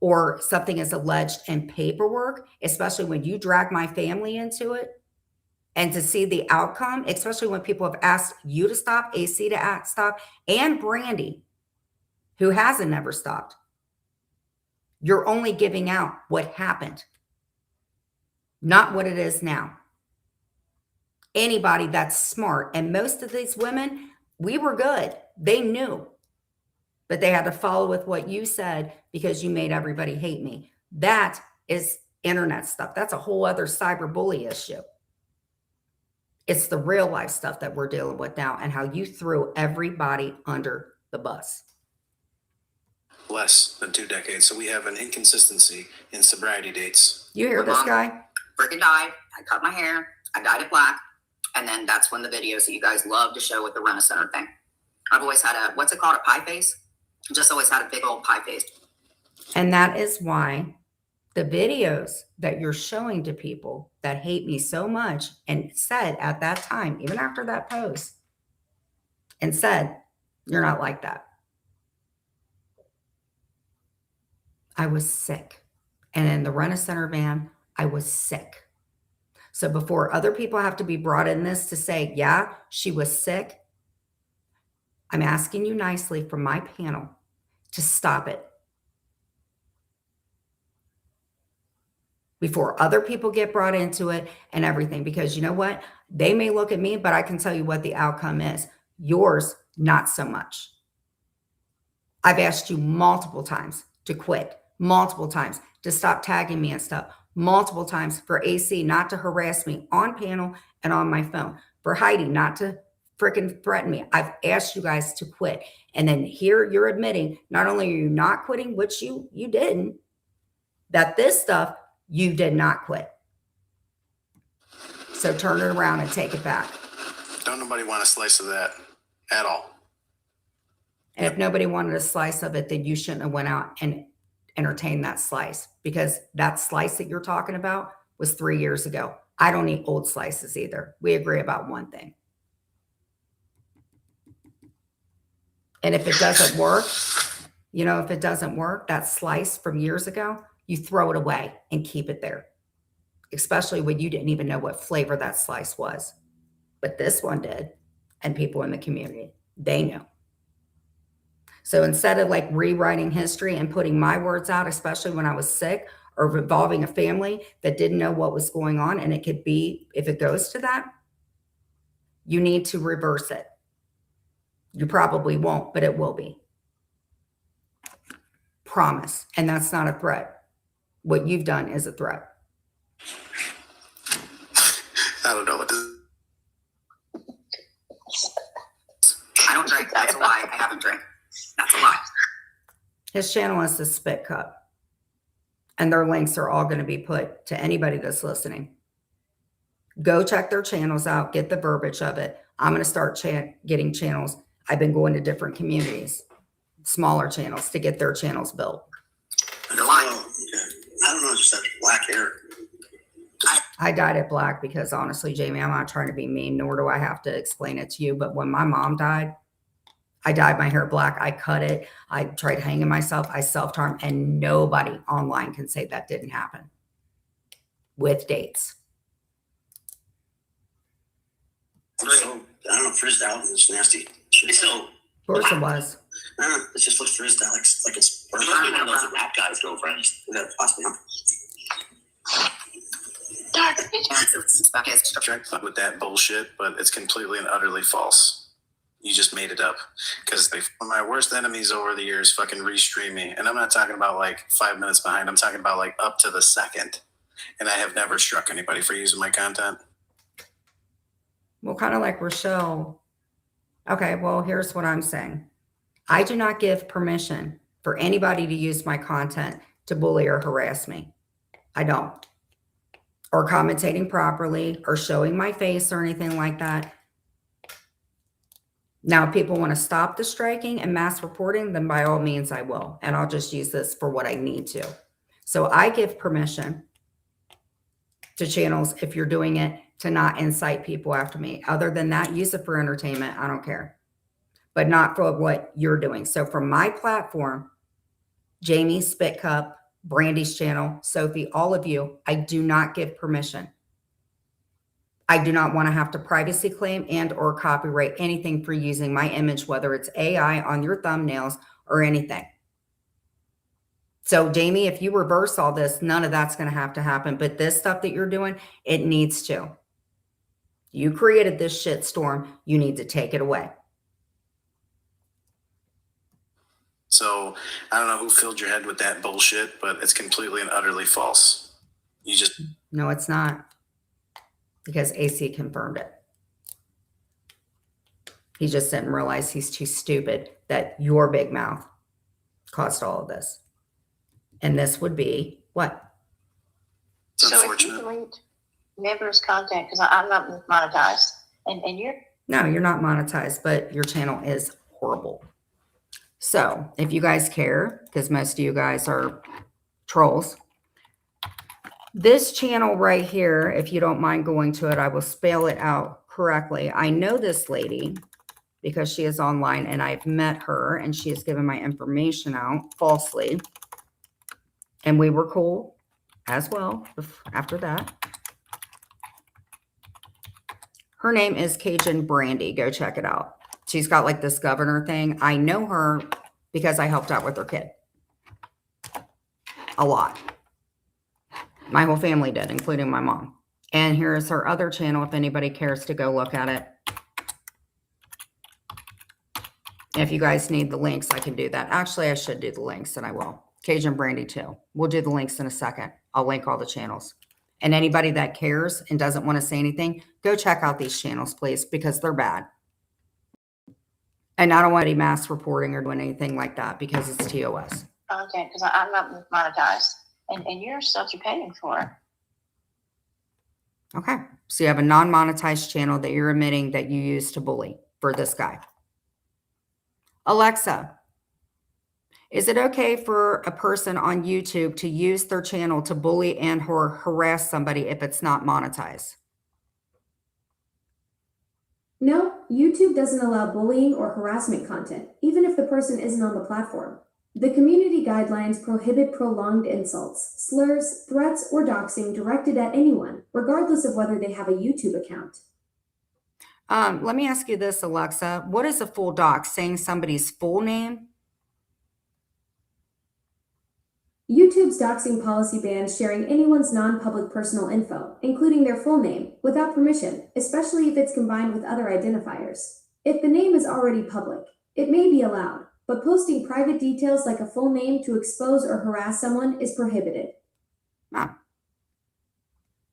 or something is alleged in paperwork, especially when you drag my family into it, and to see the outcome, especially when people have asked you to stop, AC to stop, and Brandy, who hasn't never stopped. You're only giving out what happened, not what it is now. Anybody that's smart, and most of these women, we were good. They knew, but they had to follow with what you said because you made everybody hate me. That is internet stuff. That's a whole other cyberbully issue. It's the real life stuff that we're dealing with now and how you threw everybody under the bus. less than 2 decades. So we have an inconsistency in sobriety dates. You hear this guy? freaking dyed. I cut my hair. I dyed it black. And then that's when the videos that you guys love to show with the Rena Center thing. I've always had a, what's it called? A pie face? Just always had a big old pie face. And that is why the videos that you're showing to people that hate me so much and said at that time, even after that post, and said, you're not like that. I was sick. And in the Rena Center van, I was sick. So before other people have to be brought in this to say, yeah, she was sick, I'm asking you nicely from my panel to stop it. Before other people get brought into it and everything. Because you know what? They may look at me, but I can tell you what the outcome is. Yours, not so much. I've asked you multiple times to quit, multiple times to stop tagging me and stuff, multiple times for AC not to harass me on panel and on my phone, for Heidi not to freaking threaten me. I've asked you guys to quit. And then here you're admitting, not only are you not quitting, which you didn't, that this stuff you did not quit. So turn it around and take it back. Don't nobody want a slice of that at all. And if nobody wanted a slice of it, then you shouldn't have went out and entertain that slice, because that slice that you're talking about was 3 years ago. I don't eat old slices either. We agree about one thing. And if it doesn't work, if it doesn't work, that slice from years ago, you throw it away and keep it there. Especially when you didn't even know what flavor that slice was. But this one did. And people in the community, they knew. So instead of like rewriting history and putting my words out, especially when I was sick or involving a family that didn't know what was going on, and it could be, if it goes to that, you need to reverse it. You probably won't, but it will be. Promise. And that's not a threat. What you've done is a threat. I don't know what to. I don't drink. That's a lie. I haven't drank. That's a lie. His channel is the Spit Cup. And their links are all going to be put to anybody that's listening. Go check their channels out. Get the verbiage of it. I'm going to start getting channels. I've been going to different communities, smaller channels, to get their channels built. I don't know. I don't know. Just that black hair. I dyed it black because honestly, Jamie, I'm not trying to be mean, nor do I have to explain it to you. But when my mom died, I dyed my hair black. I cut it. I tried hanging myself. I self-harmed, and nobody online can say that didn't happen with dates. So, I don't know, frizzed out and it's nasty. It's so. Of course it was. It just looks frizzed out like it's. One of those rap guys' girlfriends. That possibly. With that bullshit, but it's completely and utterly false. You just made it up. Because my worst enemies over the years fucking restream me. And I'm not talking about like 5 minutes behind. I'm talking about like up to the second. And I have never struck anybody for using my content. Well, kind of like Rochelle. Okay, well, here's what I'm saying. I do not give permission for anybody to use my content to bully or harass me. I don't. Or commentating properly or showing my face or anything like that. Now, if people want to stop the striking and mass reporting, then by all means I will. And I'll just use this for what I need to. So I give permission to channels, if you're doing it, to not incite people after me. Other than that, use it for entertainment. I don't care. But not for what you're doing. So from my platform, Jamie, Spit Cup, Brandy's channel, Sophie, all of you, I do not give permission. I do not want to have to privacy claim and or copyright anything for using my image, whether it's AI on your thumbnails or anything. So Jamie, if you reverse all this, none of that's going to have to happen. But this stuff that you're doing, it needs to. You created this shit storm. You need to take it away. So I don't know who filled your head with that bullshit, but it's completely and utterly false. You just. No, it's not. Because AC confirmed it. He just didn't realize he's too stupid that your big mouth caused all of this. And this would be what? It's So if unfortunate. you delete members' content, because I'm not monetized, and you're. No, you're not monetized, but your channel is horrible. So if you guys care, because most of you guys are trolls, this channel right here, if you don't mind going to it, I will spell it out correctly. I know this lady because she is online and I've met her and she has given my information out falsely. And we were cool as well after that. Her name is Cajun Brandy. Go check it out. She's got like this governor thing. I know her because I helped out with her kid. A lot. My whole family did, including my mom. And here's her other channel if anybody cares to go look at it. If you guys need the links, I can do that. Actually, I should do the links, and I will. Cajun Brandy too. We'll do the links in a second. I'll link all the channels. And anybody that cares and doesn't want to say anything, go check out these channels, please, because they're bad. And I don't want any mass reporting or doing anything like that because it's TOS. Content, because I'm not monetized, and your stuff you're paying for. Okay. So you have a non-monetized channel that you're admitting that you use to bully for this guy. Alexa, Is it okay for a person on YouTube to use their channel to bully and or harass somebody if it's not monetized? No, YouTube doesn't allow bullying or harassment content, even if the person isn't on the platform. The community guidelines prohibit prolonged insults, slurs, threats, or doxing directed at anyone, regardless of whether they have a YouTube account. Let me ask you this, Alexa. What is a full dox? Saying somebody's full name? YouTube's doxing policy bans sharing anyone's non-public personal info, including their full name, without permission, especially if it's combined with other identifiers. If the name is already public, it may be allowed, but posting private details like a full name to expose or harass someone is prohibited. Ah.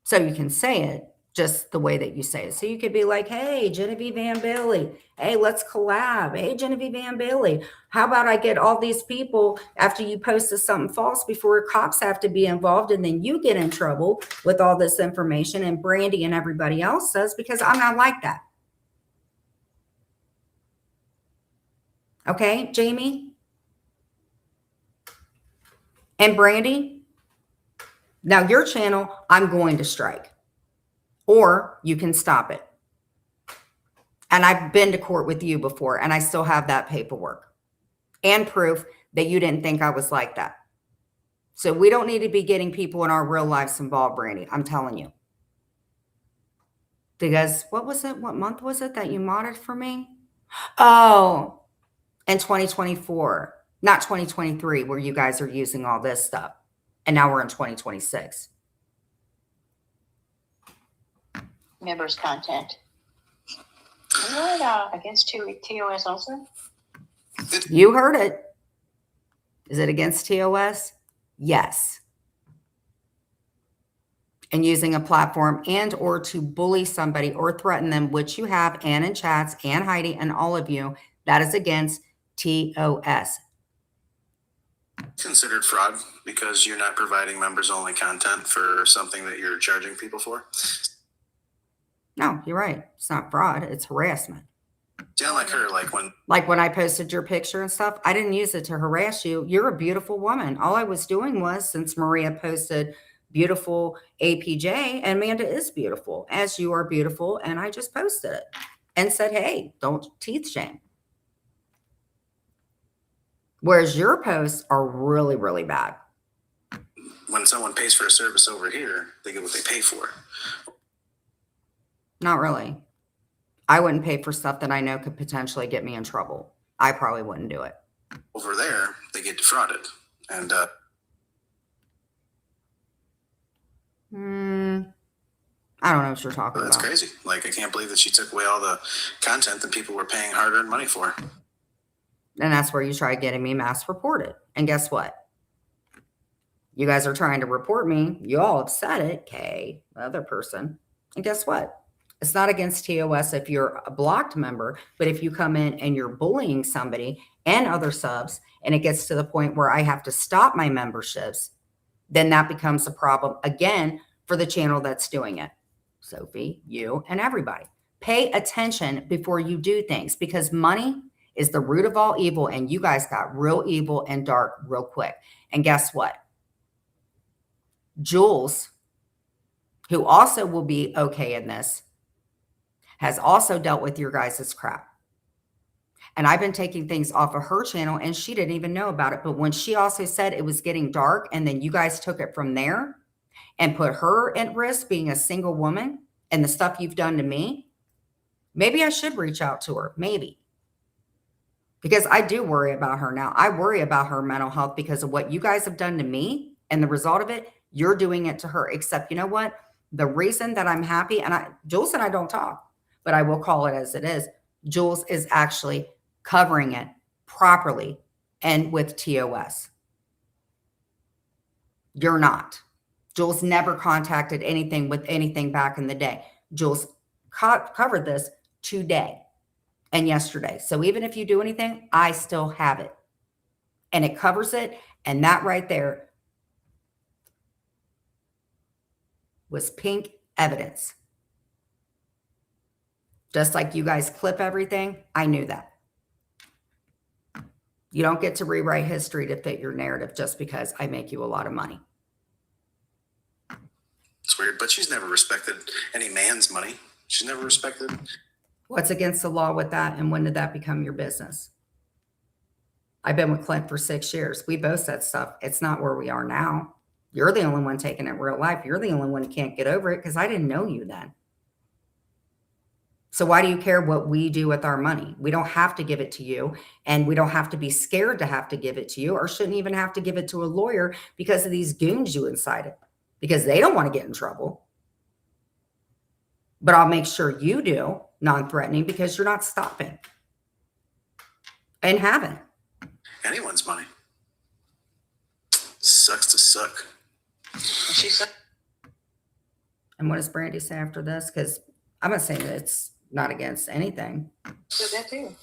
So you can say it just the way that you say it. So you could be like, hey, Genevieve Van Bailey. Hey, let's collab. Hey, Genevieve Van Bailey. How about I get all these people after you posted something false before cops have to be involved, and then you get in trouble with all this information, and Brandy and everybody else says, because I'm not like that. Okay, Jamie? And Brandy? Now your channel, I'm going to strike. Or you can stop it. And I've been to court with you before, and I still have that paperwork and proof that you didn't think I was like that. So we don't need to be getting people in our real lives involved, Brandy. I'm telling you. Because what was it? What month was it that you modded for me? Oh, in 2024, not 2023, where you guys are using all this stuff. And now we're in 2026. Members content. Isn't that against TOS also? You heard it. Is it against TOS? Yes. And using a platform and or to bully somebody or threaten them, which you have, and in chats, and Heidi, and all of you, that is against TOS. Considered fraud because you're not providing members only content for something that you're charging people for? No, you're right. It's not fraud. It's harassment. Sound like her, like when I posted your picture and stuff, I didn't use it to harass you. You're a beautiful woman. All I was doing was, since Maria posted beautiful APJ, and Amanda is beautiful, as you are beautiful, and I just posted it and said, hey, don't teeth shame. Whereas your posts are really, really bad. When someone pays for a service over here, they get what they pay for. Not really. I wouldn't pay for stuff that I know could potentially get me in trouble. I probably wouldn't do it. Over there, they get defrauded. And I don't know what you're talking that's about. crazy. Like, I can't believe that she took away all the content that people were paying hard-earned money for. And that's where you try getting me mass reported. And guess what? You guys are trying to report me. You all have said it, Kay, the other person. And guess what? It's not against TOS if you're a blocked member, but if you come in and you're bullying somebody and other subs, and it gets to the point where I have to stop my memberships, then that becomes a problem again for the channel that's doing it. Sophie, you, and everybody. Pay attention before you do things, because money is the root of all evil, and you guys got real evil and dark real quick. And guess what? Jules, who also will be okay in this, has also dealt with your guys' crap. And I've been taking things off of her channel, and she didn't even know about it. But when she also said it was getting dark, and then you guys took it from there and put her at risk being a single woman and the stuff you've done to me, maybe I should reach out to her. Maybe. Because I do worry about her now. I worry about her mental health because of what you guys have done to me, and the result of it, you're doing it to her. Except, you know what? The reason that I'm happy, and Jules and I don't talk, but I will call it as it is. Jules is actually covering it properly and with TOS. You're not. Jules never contacted anything with anything back in the day. Jules covered this today and yesterday. So even if you do anything, I still have it. And it covers it. And that right there was pink evidence. Just like you guys clip everything, I knew that. You don't get to rewrite history to fit your narrative just because I make you a lot of money. It's weird, but she's never respected any man's money. She's never respected. What's against the law with that? And when did that become your business? I've been with Clint for 6 years. We both said stuff. It's not where we are now. You're the only one taking it real life. You're the only one who can't get over it because I didn't know you then. So why do you care what we do with our money? We don't have to give it to you, and we don't have to be scared to have to give it to you, or shouldn't even have to give it to a lawyer because of these goons you incited, because they don't want to get in trouble. But I'll make sure you do, non-threatening, because you're not stopping and haven't. Anyone's money. Sucks to suck. She said, And what does Brandy say after this? Because I'm not saying that it's not against anything. that too.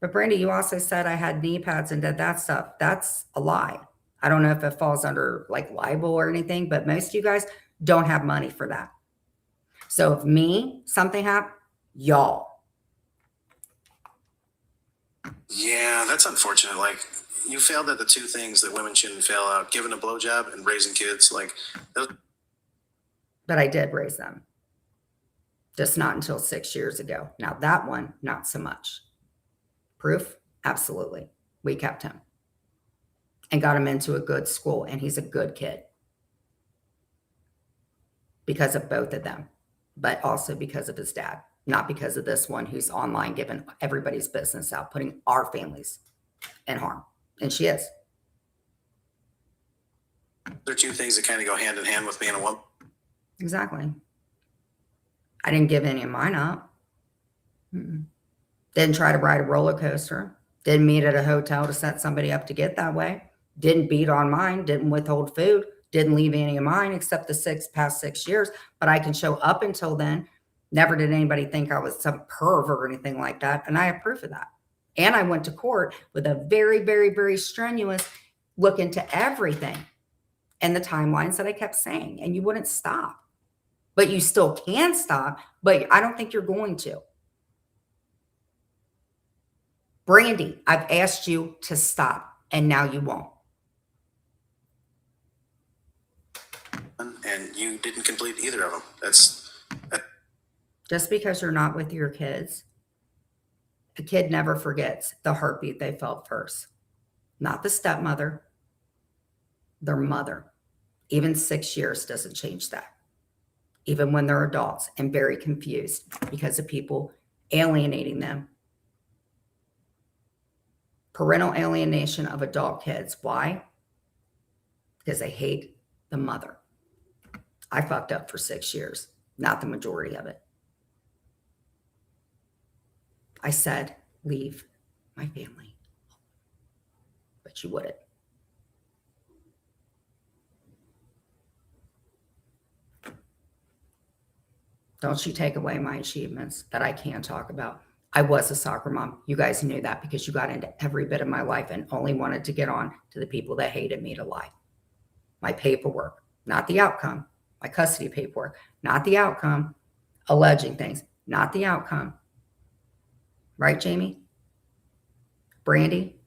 But Brandy, you also said I had knee pads and did that stuff. That's a lie. I don't know if it falls under like libel or anything, but most of you guys don't have money for that. So if something happened, y'all. Yeah, that's unfortunate. Like, you failed at the two things that women shouldn't fail at: giving a blowjob and raising kids. Like, those. But I did raise them. Just not until 6 years ago. Now that one, not so much. Proof? Absolutely. We kept him and got him into a good school, and he's a good kid because of both of them, but also because of his dad, not because of this one who's online giving everybody's business out, putting our families in harm. And she is. There are two things that kind of go hand in hand with being a woman. Exactly. I didn't give any of mine up. Didn't try to ride a roller coaster. Didn't meet at a hotel to set somebody up to get that way. Didn't beat on mine. Didn't withhold food. Didn't leave any of mine except the past 6 years. But I can show up until then. Never did anybody think I was some perv or anything like that. And I have proof of that. And I went to court with a very, very, very strenuous look into everything and the timelines that I kept saying. And you wouldn't stop. But you still can stop. But I don't think you're going to. Brandy, I've asked you to stop, and now you won't. And you didn't complete either of them. That's just because you're not with your kids. A kid never forgets the heartbeat they felt first. Not the stepmother, their mother. Even 6 years doesn't change that. Even when they're adults and very confused because of people alienating them. Parental alienation of adult kids. Why? Because they hate the mother. I fucked up for 6 years, not the majority of it. I said, leave my family. But you wouldn't. Don't you take away my achievements that I can talk about. I was a soccer mom. You guys knew that because you got into every bit of my life and only wanted to get on to the people that hated me to lie. My paperwork, not the outcome. My custody paperwork, not the outcome. Alleging things, not the outcome. Right, Jamie? Brandy?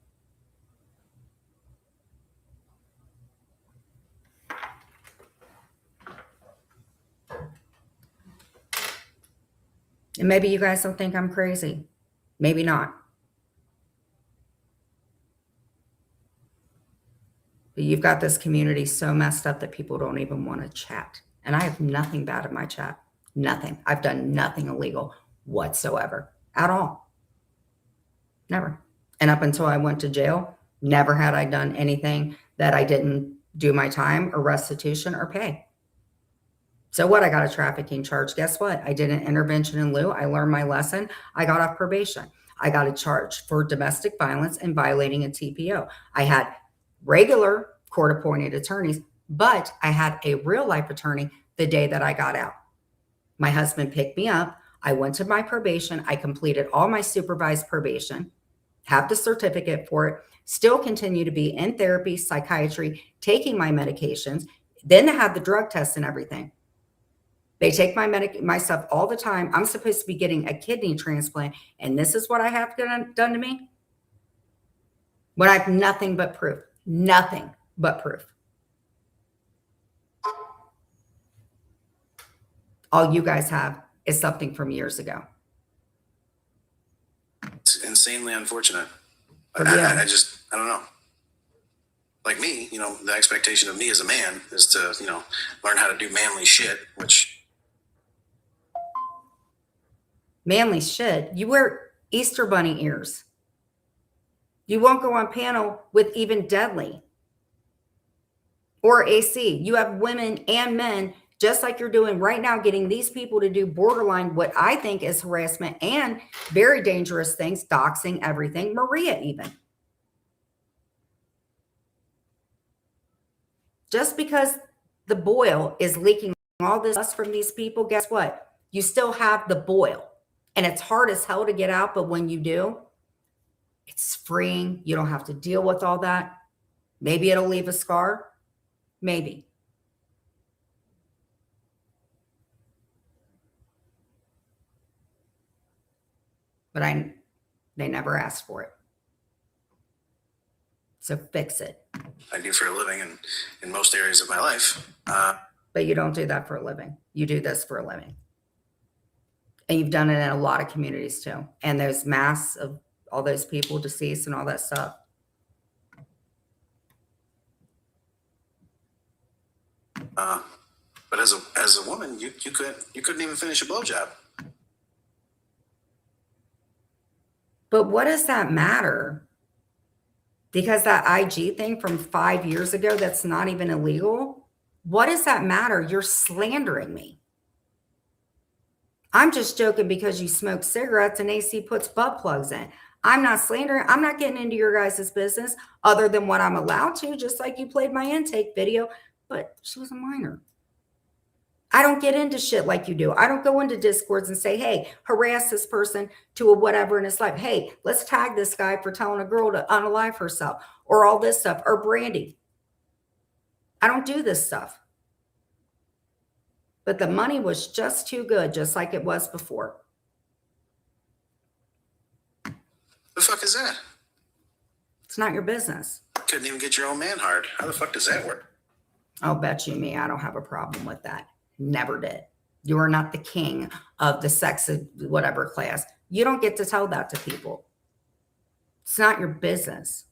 And maybe you guys don't think I'm crazy. Maybe not. But you've got this community so messed up that people don't even want to chat. And I have nothing bad in my chat. Nothing. I've done nothing illegal whatsoever. At all. Never. And up until I went to jail, never had I done anything that I didn't do my time or restitution or pay. So what? I got a trafficking charge. Guess what? I did an intervention in lieu. I learned my lesson. I got off probation. I got a charge for domestic violence and violating a TPO. I had regular court-appointed attorneys, but I had a real-life attorney the day that I got out. My husband picked me up. I went to my probation. I completed all my supervised probation, have the certificate for it, still continue to be in therapy, psychiatry, taking my medications, then have the drug tests and everything. They take my stuff all the time. I'm supposed to be getting a kidney transplant, and this is what I have done to me? when I have nothing but proof. Nothing but proof. All you guys have is something from years ago. It's insanely unfortunate. For you. I don't know. Like me, you know, the expectation of me as a man is to, you know, learn how to do manly shit, which. Manly shit. You wear Easter bunny ears. You won't go on panel with Even Deadly or AC. You have women and men, just like you're doing right now, getting these people to do borderline, what I think is harassment and very dangerous things, doxing, everything. Maria even. Just because the boil is leaking all this dust from these people, guess what? You still have the boil. And it's hard as hell to get out, but when you do, it's freeing. You don't have to deal with all that. Maybe it'll leave a scar. Maybe. But they never asked for it. So fix it. I do for a living and in most areas of my life. But you don't do that for a living. You do this for a living. And you've done it in a lot of communities too. And there's mass of all those people deceased and all that stuff. But as a woman, you couldn't even finish a blowjob. But what does that matter? Because that IG thing from 5 years ago, that's not even illegal. What does that matter? You're slandering me. I'm just joking because you smoke cigarettes and AC puts butt plugs in. I'm not slandering. I'm not getting into your guys' business other than what I'm allowed to, just like you played my intake video. But she was a minor. I don't get into shit like you do. I don't go into Discords and say, hey, harass this person to a whatever in his life. Hey, let's tag this guy for telling a girl to unalive herself or all this stuff or Brandy. I don't do this stuff. But the money was just too good, just like it was before. The fuck is that? It's not your business. Couldn't even get your own man hard. How the fuck does that work? I'll bet you me, I don't have a problem with that. Never did. You are not the king of the sex of whatever class. You don't get to tell that to people. It's not your business.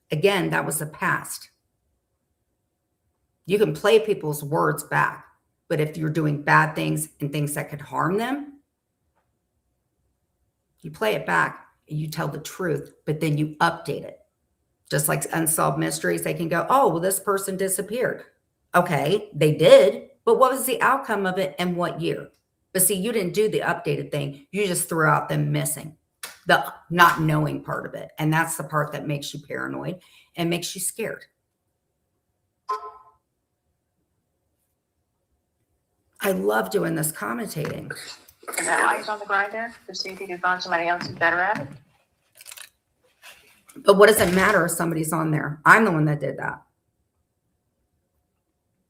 Again, that was the past. You can play people's words back, but if you're doing bad things and things that could harm them, you play it back and you tell the truth, but then you update it. Just like Unsolved Mysteries, they can go, oh, well, this person disappeared. Okay, they did, but what was the outcome of it and what year? But see, you didn't do the updated thing. You just threw out them missing, the not knowing part of it. And that's the part that makes you paranoid and makes you scared. I love doing this commentating. Is that why he's on the grinder? To see if he can find somebody else who's better at it? But what does it matter if somebody's on there? I'm the one that did that.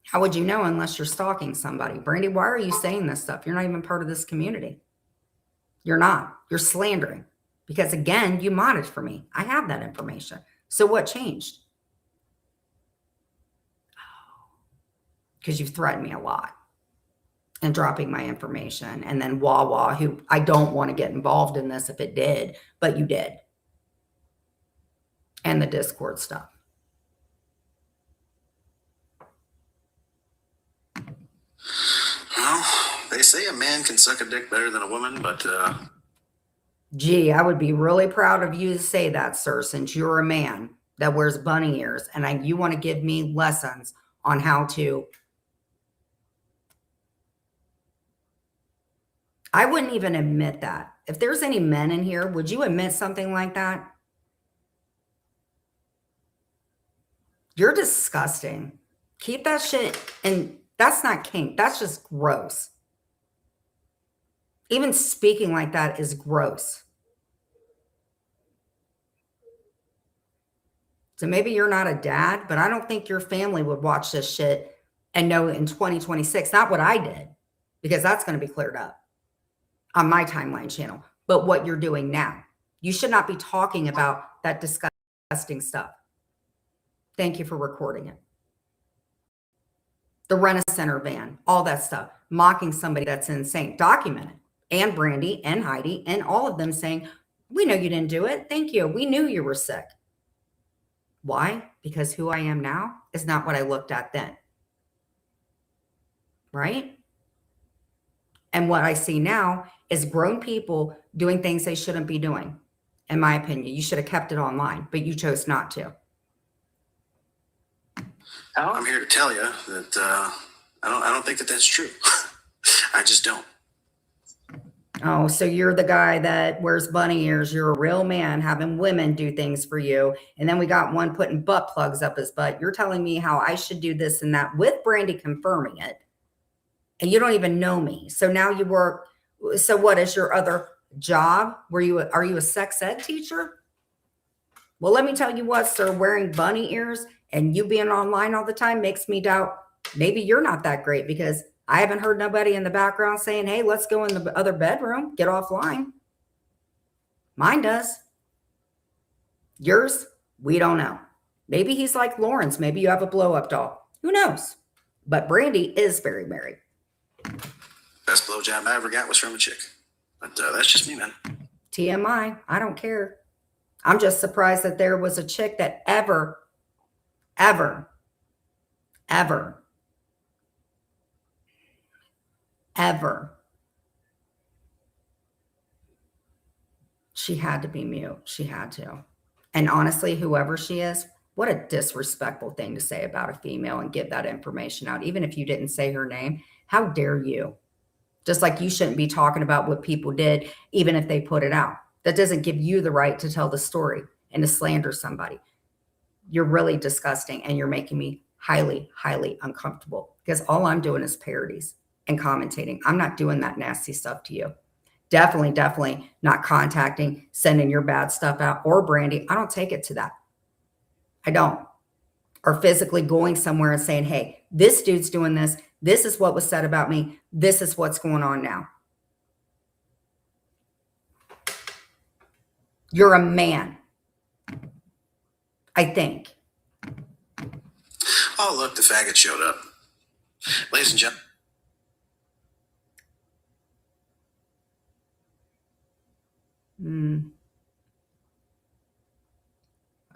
How would you know unless you're stalking somebody? Brandy, why are you saying this stuff? You're not even part of this community. You're not. You're slandering. Because again, you modded for me. I have that information. So what changed? Because you threatened me a lot. And dropping my information. And then Wawa, who I don't want to get involved in this if it did, but you did. And the Discord stuff. Well, they say a man can suck a dick better than a woman, but Gee, I would be really proud of you to say that, sir, since you're a man that wears bunny ears and you want to give me lessons on how to. I wouldn't even admit that. If there's any men in here, would you admit something like that? You're disgusting. Keep that shit. And that's not kink. That's just gross. Even speaking like that is gross. So maybe you're not a dad, but I don't think your family would watch this shit and know in 2026, not what I did, because that's going to be cleared up on my timeline channel, but what you're doing now. You should not be talking about that disgusting disgusting stuff. Thank you for recording it. The Rent-A-Center van, all that stuff, mocking somebody that's insane, documented. And Brandy and Heidi and all of them saying, we know you didn't do it. Thank you. We knew you were sick. Why? Because who I am now is not what I looked at then. Right? And what I see now is grown people doing things they shouldn't be doing. In my opinion, you should have kept it online, but you chose not to. I'm here to tell you that I don't think that that's true. I just don't. Oh, so you're the guy that wears bunny ears. You're a real man having women do things for you. And then we got one putting butt plugs up his butt. You're telling me how I should do this and that with Brandy confirming it. And you don't even know me. So now you work. So what is your other job? Are you a sex ed teacher? Well, let me tell you what, sir, wearing bunny ears and you being online all the time makes me doubt maybe you're not that great, because I haven't heard nobody in the background saying, hey, let's go in the other bedroom, get offline. Mine does. Yours, we don't know. Maybe he's like Lawrence. Maybe you have a blow up doll. Who knows? But Brandy is very married. Best blowjob I ever got was from a chick. But that's just me, man. TMI. I don't care. I'm just surprised that there was a chick that ever she had to be mute. She had to. And honestly, whoever she is, what a disrespectful thing to say about a female and give that information out. Even if you didn't say her name, how dare you? Just like you shouldn't be talking about what people did, even if they put it out. That doesn't give you the right to tell the story and to slander somebody. You're really disgusting, and you're making me highly, highly uncomfortable, because all I'm doing is parodies and commentating. I'm not doing that nasty stuff to you. Definitely not contacting, sending your bad stuff out, or Brandy. I don't take it to that. I don't. Or physically going somewhere and saying, hey, this dude's doing this. This is what was said about me. This is what's going on now. You're a man, I think. Oh, look, the faggot showed up. Ladies and gentlemen.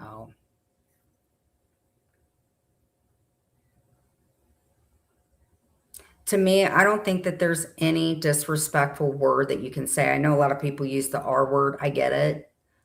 Oh. To me, I don't think that there's any disrespectful word that you can say. I know a lot of people use the R word. I get it.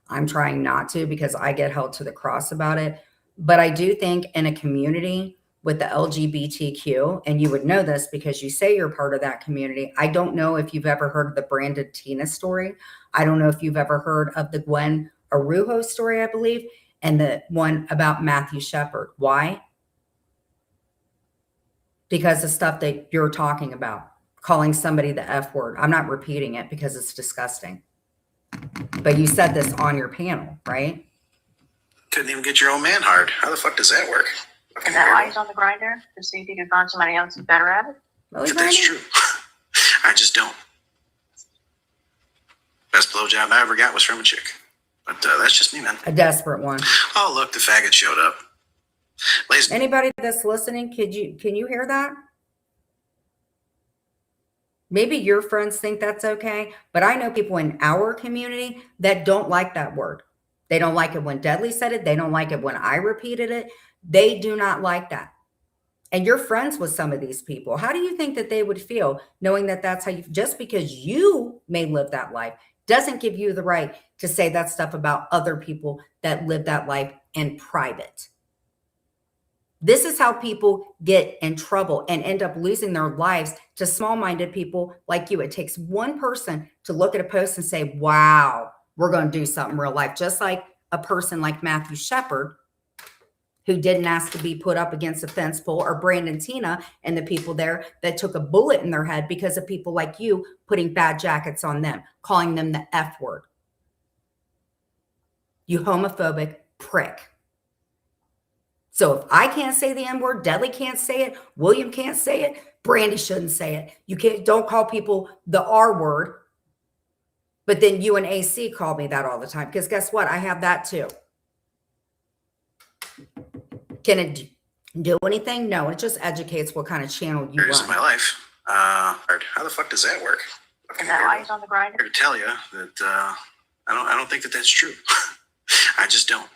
I'm trying not to, because I get held to the cross about it. But I do think in a community with the LGBTQ, and you would know this because you say you're part of that community. I don't know if you've ever heard of the Brandon Tina story. I don't know if you've ever heard of the Gwen Arujo story, I believe, and the one about Matthew Shepard. Why? Because of stuff that you're talking about, calling somebody the F word. I'm not repeating it because it's disgusting. But you said this on your panel, right? Couldn't even get your own man hard. How the fuck does that work? Is that why he's on the grinder? To see if he can find somebody else who's better at it? Really, If that's true. I just don't. Best blowjob I ever got was from a chick. But that's just me, man. A desperate one. Oh, look, the faggot showed up. Ladies. Anybody that's listening, can you hear that? Maybe your friends think that's okay, but I know people in our community that don't like that word. They don't like it when Deadly said it. They don't like it when I repeated it. They do not like that. And you're friends with some of these people. How do you think that they would feel knowing that that's how you, just because you may live that life doesn't give you the right to say that stuff about other people that live that life in private? This is how people get in trouble and end up losing their lives to small-minded people like you. It takes one person to look at a post and say, wow, we're going to do something real life. Just like a person like Matthew Shepard, who didn't ask to be put up against a fence pole, or Brandon Tina and the people there that took a bullet in their head because of people like you putting bad jackets on them, calling them the F word. You homophobic prick. So if I can't say the N word, Dudley can't say it, William can't say it, Brandy shouldn't say it. You can't, don't call people the R word. But then you and AC call me that all the time, because guess what? I have that too. Can it do anything? No, it just educates what kind of channel you years of my run. life. How the fuck does that work? Is that why he's on the grinder? Here to tell you that I don't think that that's true. I just don't.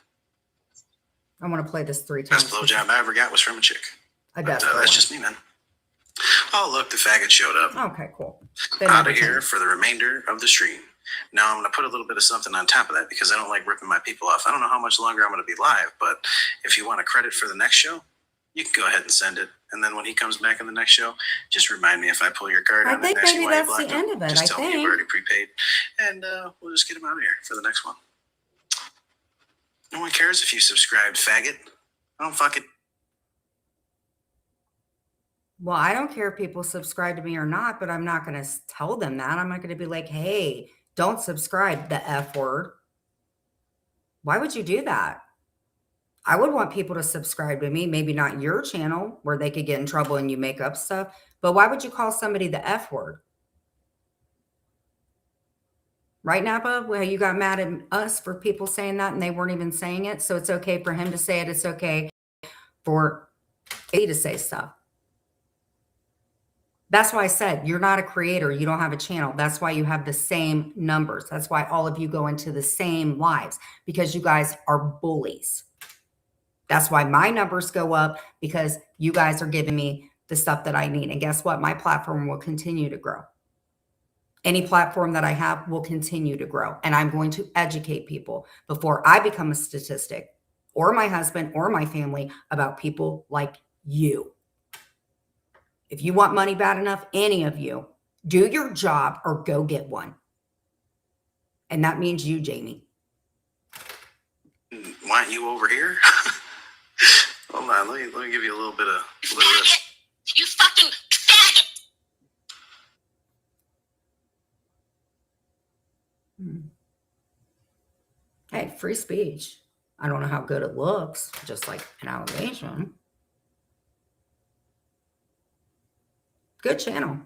I want to play this 3 times. Best blowjob I ever got was from a chick. I But, bet. that's just me, man. Oh, look, the faggot showed up. Okay, cool. They Out never of here change. for the remainder of the stream. Now I'm going to put a little bit of something on top of that because I don't like ripping my people off. I don't know how much longer I'm going to be live, but if you want a credit for the next show, you can go ahead and send it. And then when he comes back in the next show, just remind me if I pull your card I on think and ask you maybe why you that's the blocked him. end of it. Just I tell me you've think. already prepaid, and we'll just get him out of here for the next one. No one cares if you subscribed, faggot. I don't fucking. Well, I don't care if people subscribe to me or not, but I'm not going to tell them that. I'm not going to be like, hey, don't subscribe, the F word. Why would you do that? I would want people to subscribe to me, maybe not your channel where they could get in trouble and you make up stuff, but why would you call somebody the F word? Right, Napa? Well, you got mad at us for people saying that and they weren't even saying it. So it's okay for him to say it. It's okay for A to say stuff. That's why I said you're not a creator. You don't have a channel. That's why you have the same numbers. That's why all of you go into the same lives, because you guys are bullies. That's why my numbers go up, because you guys are giving me the stuff that I need. And guess what? My platform will continue to grow. Any platform that I have will continue to grow. And I'm going to educate people before I become a statistic, or my husband or my family, about people like you. If you want money bad enough, any of you, do your job or go get one. And that means you, Jamie. Want you over here? Hold on, let me give you a little bit of this. You fucking faggot! Hey, free speech. I don't know how good it looks, just like an allegation. Good channel.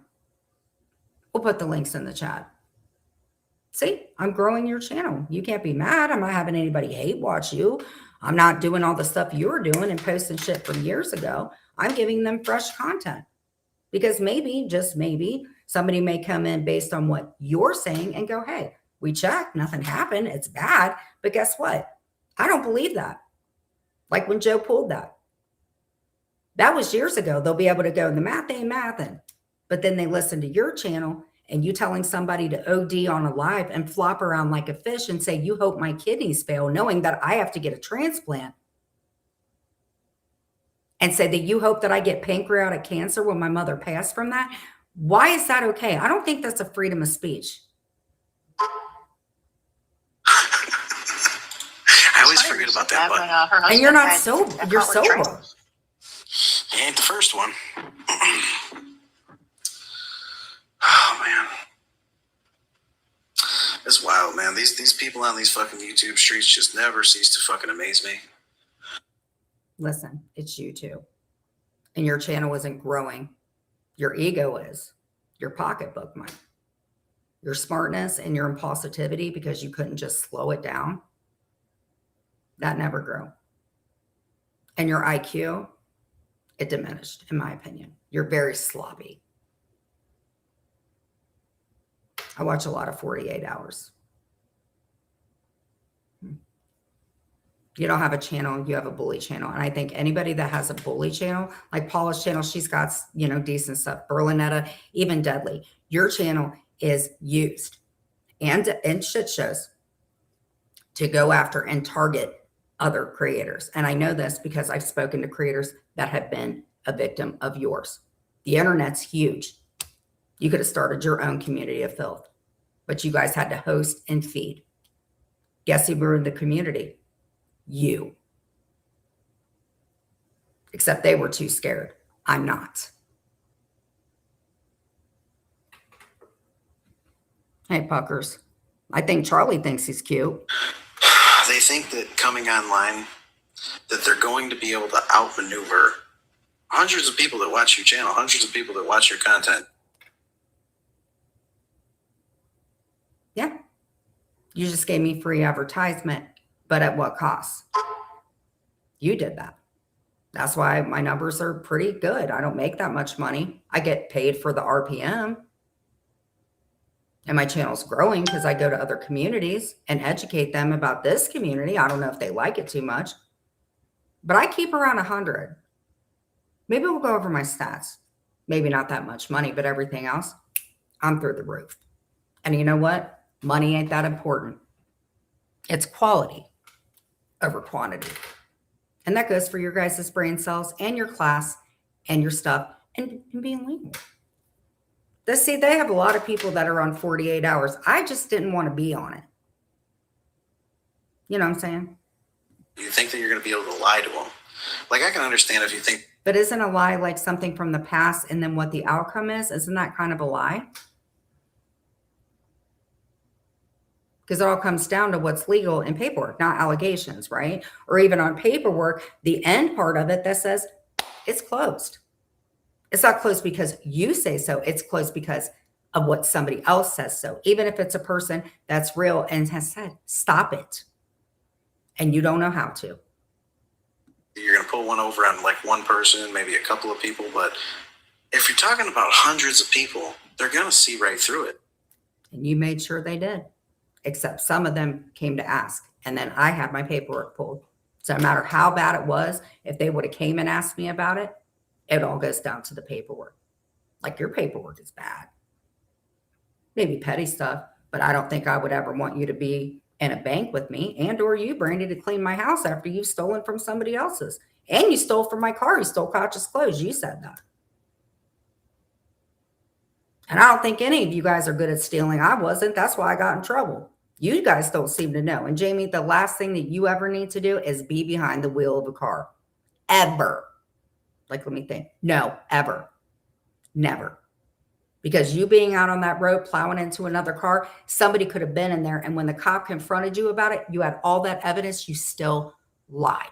We'll put the links in the chat. See, I'm growing your channel. You can't be mad. I'm not having anybody hate watch you. I'm not doing all the stuff you were doing and posting shit from years ago. I'm giving them fresh content because maybe, just maybe, somebody may come in based on what you're saying and go, hey, we checked, nothing happened. It's bad. But guess what? I don't believe that. Like when Joe pulled that. That was years ago. They'll be able to go, the math ain't mathin'. But then they listen to your channel and you telling somebody to OD on a live and flop around like a fish and say, you hope my kidneys fail, knowing that I have to get a transplant. And say that you hope that I get pancreatic cancer when my mother passed from that. Why is that okay? I don't think that's a freedom of speech. I always forget about that button. And you're not sober. You're sober. You ain't the first one. Oh man, it's wild, man. These people on these fucking YouTube streets just never cease to fucking amaze me. Listen, it's you too. And your channel isn't growing. Your ego is. Your pocketbook might. Your smartness and your impulsivity, because you couldn't just slow it down, that never grew. And your IQ, it diminished, in my opinion. You're very sloppy. I watch a lot of 48 hours. You don't have a channel, you have a bully channel. And I think anybody that has a bully channel, like Paula's channel, she's got, decent stuff. Berlinetta, even Deadly. Your channel is used and shit shows to go after and target other creators. And I know this because I've spoken to creators that have been a victim of yours. The internet's huge. You could have started your own community of filth, but you guys had to host and feed. Guess who ruined the community? You. Except they were too scared. I'm not. Hey, Puckers. I think Charlie thinks he's cute. They think that coming online, that they're going to be able to outmaneuver hundreds of people that watch your channel, hundreds of people that watch your content. Yeah. You just gave me free advertisement, but at what cost? You did that. That's why my numbers are pretty good. I don't make that much money. I get paid for the RPM. And my channel's growing because I go to other communities and educate them about this community. I don't know if they like it too much, but I keep around 100. Maybe we'll go over my stats. Maybe not that much money, but everything else, I'm through the roof. And you know what? Money ain't that important. It's quality over quantity. And that goes for your guys' brain cells and your class and your stuff and being legal. See, they have a lot of people that are on 48 hours. I just didn't want to be on it. You know what I'm saying? You think that you're going to be able to lie to them. Like, I can understand if you think. But isn't a lie like something from the past and then what the outcome is? Isn't that kind of a lie? Because it all comes down to what's legal in paperwork, not allegations, right? Or even on paperwork, the end part of it that says it's closed. It's not closed because you say so. It's closed because of what somebody else says so. Even if it's a person that's real and has said, stop it. And you don't know how to. You're going to pull one over on like one person, maybe a couple of people. But if you're talking about hundreds of people, they're going to see right through it. And you made sure they did. Except some of them came to ask. And then I had my paperwork pulled. So no matter how bad it was, if they would have came and asked me about it, it all goes down to the paperwork. Like, your paperwork is bad. Maybe petty stuff, but I don't think I would ever want you to be in a bank with me and or you, Brandy, to clean my house after you've stolen from somebody else's. And you stole from my car. You stole Koch's clothes. You said that. And I don't think any of you guys are good at stealing. I wasn't. That's why I got in trouble. You guys don't seem to know. And Jamie, the last thing that you ever need to do is be behind the wheel of a car. Ever. Like, let me think. No, ever. Never. Because you being out on that road plowing into another car, somebody could have been in there. And when the cop confronted you about it, you had all that evidence. You still lied.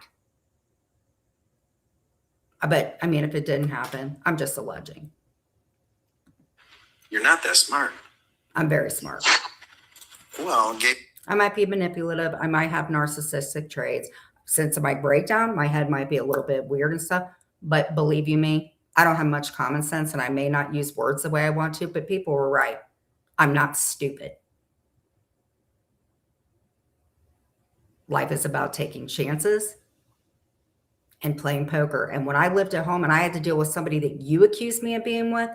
I mean, if it didn't happen, I'm just alleging. You're not that smart. I'm very smart. Well, I might be manipulative. I might have narcissistic traits. Since of my breakdown, my head might be a little bit weird and stuff. But believe you me, I don't have much common sense and I may not use words the way I want to, but people were right. I'm not stupid. Life is about taking chances and playing poker. And when I lived at home and I had to deal with somebody that you accused me of being with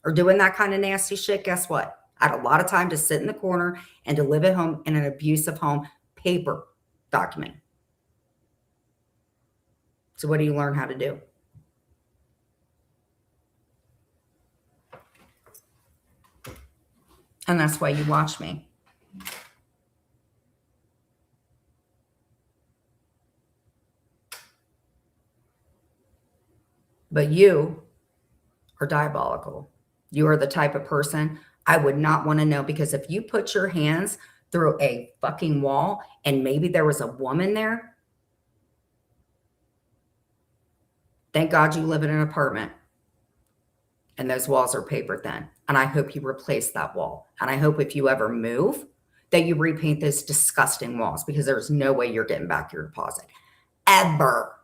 or doing that kind of nasty shit, guess what? I had a lot of time to sit in the corner and to live at home in an abusive home, paper document. So what do you learn how to do? And that's why you watch me. But you are diabolical. You are the type of person I would not want to know, because if you put your hands through a fucking wall and maybe there was a woman there, thank God you live in an apartment and those walls are paper thin. And I hope you replace that wall. And I hope if you ever move that you repaint those disgusting walls, because there's no way you're getting back your deposit. Ever.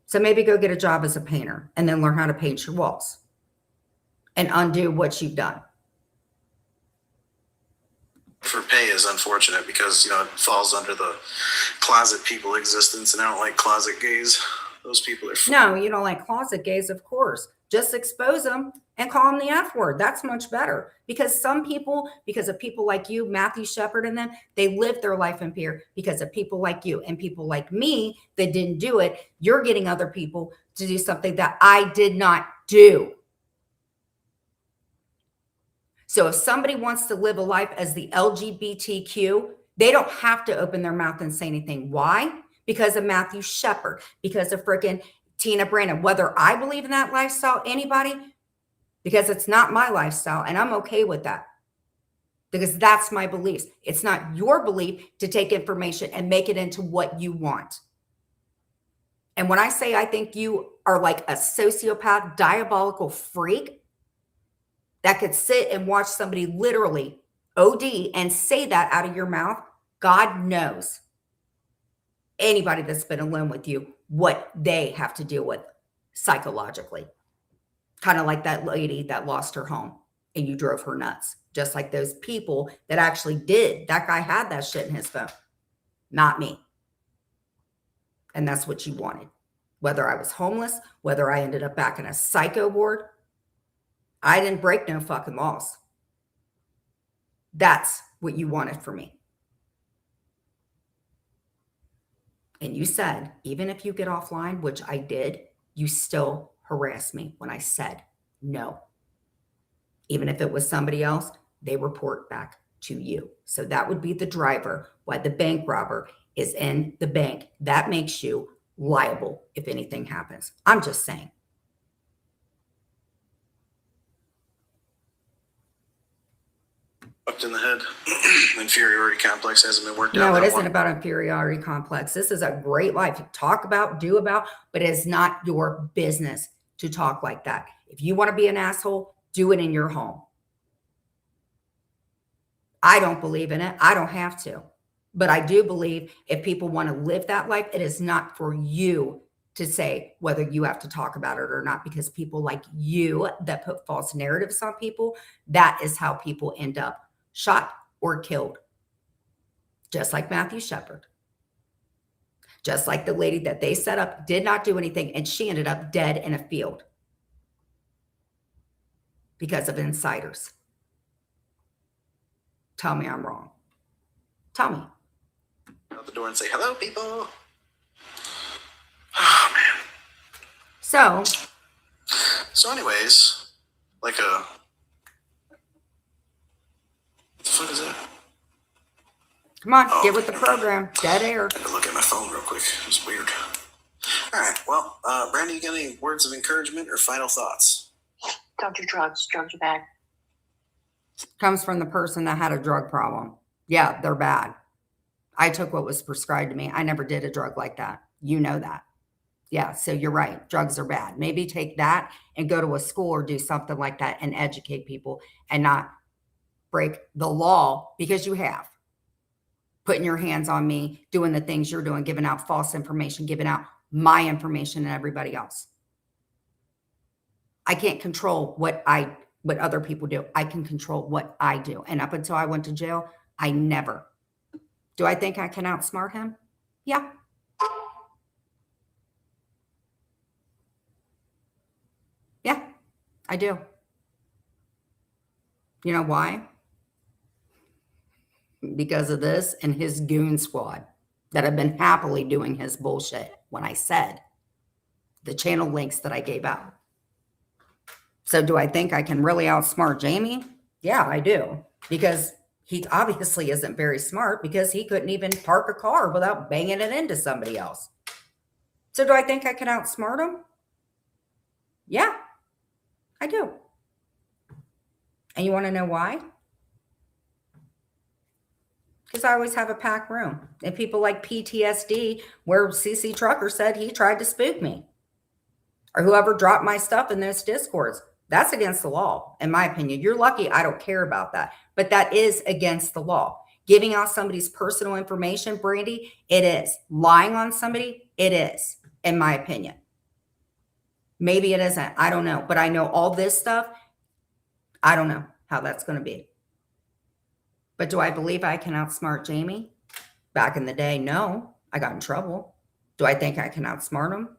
So maybe go get a job as a painter and then learn how to paint your walls and undo what you've done. for pay is unfortunate because, you know, it falls under the closet people existence, and I don't like closet gays. Those people are... No, you don't like closet gays, of course. Just expose them and call them the F word. That's much better. Because some people, because of people like you, Matthew Shepard and them, they live their life in fear because of people like you and people like me that didn't do it. You're getting other people to do something that I did not do. So if somebody wants to live a life as the LGBTQ, they don't have to open their mouth and say anything. Why? Because of Matthew Shepard, because of freaking Tina Brandon. Whether I believe in that lifestyle, anybody, because it's not my lifestyle, and I'm okay with that. Because that's my beliefs. It's not your belief to take information and make it into what you want. And when I say I think you are like a sociopath, diabolical freak that could sit and watch somebody literally OD and say that out of your mouth, God knows. anybody that's been alone with you what they have to deal with psychologically. Kind of like that lady that lost her home and you drove her nuts. Just like those people that actually did. That guy had that shit in his phone, not me. And that's what you wanted. Whether I was homeless, whether I ended up back in a psycho ward, I didn't break no fucking laws. That's what you wanted for me. And you said, even if you get offline, which I did, you still harassed me when I said no. Even if it was somebody else, they report back to you. So that would be the driver why the bank robber is in the bank. That makes you liable if anything happens. I'm just saying. Fucked in the head. Inferiority complex hasn't been worked out. No, it that isn't one. about inferiority complex. This is a great life. Talk about, do about, but it is not your business to talk like that. If you want to be an asshole, do it in your home. I don't believe in it. I don't have to. But I do believe if people want to live that life, it is not for you to say whether you have to talk about it or not, because people like you that put false narratives on people, that is how people end up shot or killed. Just like Matthew Shepard. Just like the lady that they set up did not do anything, and she ended up dead in a field because of insiders. Tell me I'm wrong. Tell me. Out the door and say, hello, people. Oh, man. So anyways, like what the fuck is that? Come on, get with the program. Dead air. I had to look at my phone real quick. It was weird. All right. Well, Brandy, you got any words of encouragement or final thoughts? Don't do drugs. Drugs are bad. Comes from the person that had a drug problem. Yeah, they're bad. I took what was prescribed to me. I never did a drug like that. You know that. Yeah, so you're right. Drugs are bad. Maybe take that and go to a school or do something like that and educate people and not break the law, because you have. Putting your hands on me, doing the things you're doing, giving out false information, giving out my information and everybody else. I can't control what other people do. I can control what I do. And up until I went to jail, I never. Do I think I can outsmart him? Yeah. Yeah, I do. You know why? Because of this and his goon squad that have been happily doing his bullshit when I said the channel links that I gave out. So do I think I can really outsmart Jamie? Yeah, I do. Because he obviously isn't very smart, because he couldn't even park a car without banging it into somebody else. So do I think I can outsmart him? Yeah, I do. And you want to know why? Because I always have a packed room. And people like PTSD, where CC Trucker said he tried to spook me. Or whoever dropped my stuff in those discords. That's against the law, in my opinion. You're lucky I don't care about that. But that is against the law. Giving out somebody's personal information, Brandy, it is. Lying on somebody, it is, in my opinion. Maybe it isn't. I don't know. But I know all this stuff. I don't know how that's going to be. But do I believe I can outsmart Jamie? Back in the day, no. I got in trouble. Do I think I can outsmart him?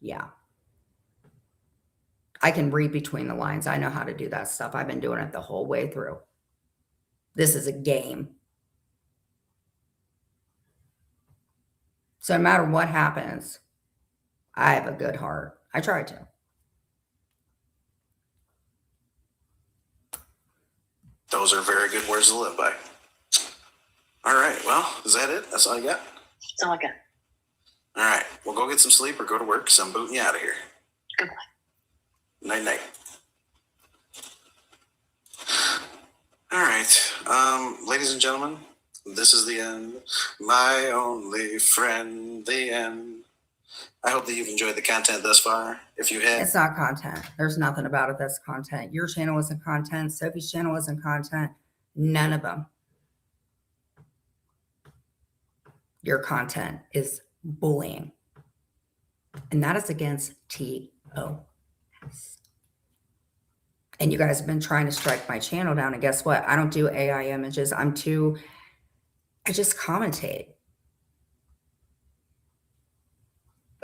Yeah. I can read between the lines. I know how to do that stuff. I've been doing it the whole way through. This is a game. So no matter what happens, I have a good heart. I try to. Those are very good words to live by. All right. Well, is that it? That's all you got? That's all I got. All right. Well, go get some sleep or go to work, because I'm booting you out of here. Goodbye. Night-night. All right. Ladies and gentlemen, this is the end. My only friend, the end. I hope that you've enjoyed the content thus far. If you have, It's not content. There's nothing about it that's content. Your channel isn't content. Sophie's channel isn't content. None of them. your content is bullying. And that is against TOS. And you guys have been trying to strike my channel down. And guess what? I don't do AI images. I just commentate.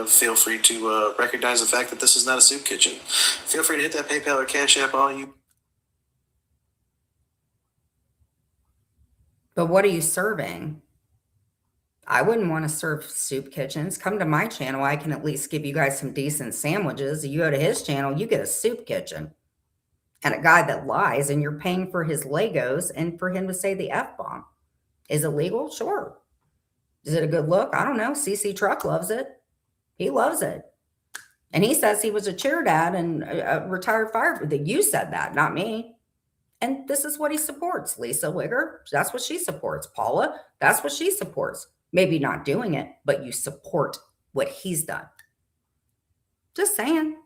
Feel free to recognize the fact that this is not a soup kitchen. Feel free to hit that PayPal or Cash App all you. But what are you serving? I wouldn't want to serve soup kitchens. Come to my channel. I can at least give you guys some decent sandwiches. You go to his channel, you get a soup kitchen. And a guy that lies, and you're paying for his Legos and for him to say the F-bomb. Is it legal? Sure. Is it a good look? I don't know. CC Truck loves it. He loves it. And he says he was a cheer dad and a retired firefighter. You said that, not me. And this is what he supports. Lisa Wigger, that's what she supports. Paula, that's what she supports. Maybe not doing it, but you support what he's done. Just saying.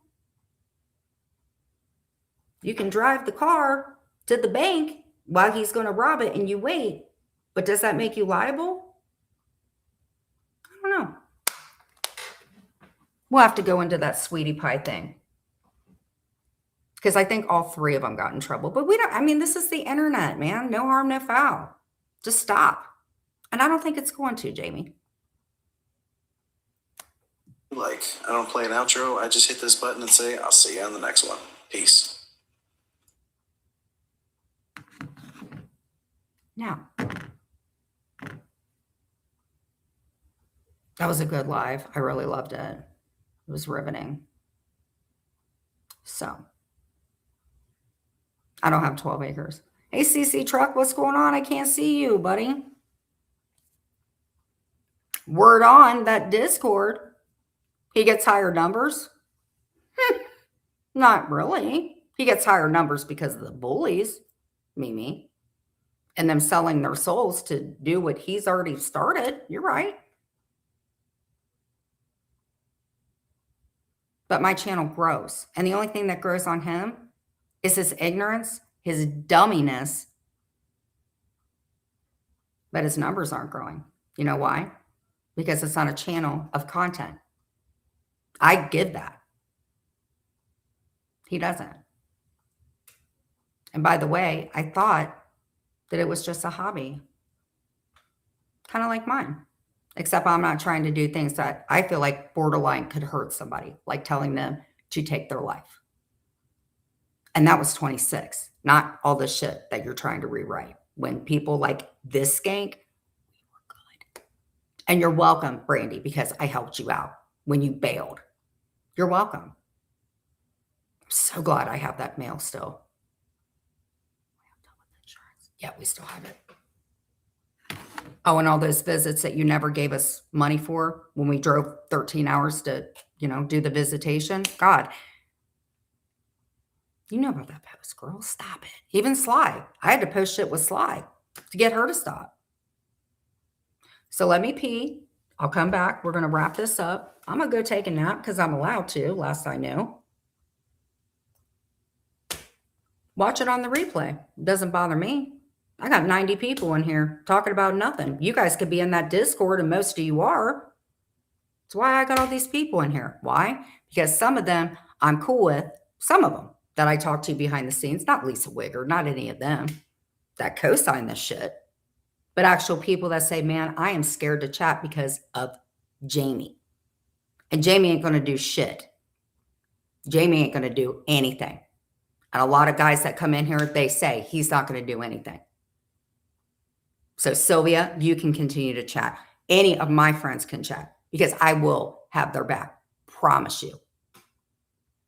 You can drive the car to the bank while he's going to rob it and you wait. But does that make you liable? I don't know. We'll have to go into that sweetie pie thing. Because I think all three of them got in trouble. But we don't, I mean, this is the internet, man. No harm, no foul. Just stop. And I don't think it's going to, Jamie. Like, I don't play an outro. I just hit this button and say, I'll see you on the next one. Peace. Now, that was a good live. I really loved it. It was riveting. So, I don't have 12 acres. Hey, CC Truck, what's going on? I can't see you, buddy. Word on that Discord. He gets higher numbers. Not really. He gets higher numbers because of the bullies, Mimi, and them selling their souls to do what he's already started. You're right. But my channel grows. And the only thing that grows on him is his ignorance, his dumminess. But his numbers aren't growing. You know why? Because it's on a channel of content. I give that. He doesn't. And by the way, I thought that it was just a hobby. Kind of like mine. Except I'm not trying to do things that I feel like borderline could hurt somebody, like telling them to take their life. And that was 26, not all the shit that you're trying to rewrite. When people like this skank, we were good. And you're welcome, Brandy, because I helped you out when you bailed. You're welcome. I'm so glad I have that mail still. Yeah, we still have it. Oh, and all those visits that you never gave us money for when we drove 13 hours to, do the visitation. God, you know about that post, girl. Stop it. Even Sly. I had to post shit with Sly to get her to stop. So let me pee. I'll come back. We're going to wrap this up. I'm going to go take a nap because I'm allowed to, last I knew. Watch it on the replay. It doesn't bother me. I got 90 people in here talking about nothing. You guys could be in that Discord, and most of you are. That's why I got all these people in here. Why? Because some of them I'm cool with. Some of them that I talk to behind the scenes. Not Lisa Wigger, not any of them that co-sign this shit. But actual people that say, man, I am scared to chat because of Jamie. And Jamie ain't going to do shit. Jamie ain't going to do anything. And a lot of guys that come in here, they say he's not going to do anything. So Sylvia, you can continue to chat. Any of my friends can chat because I will have their back. Promise you.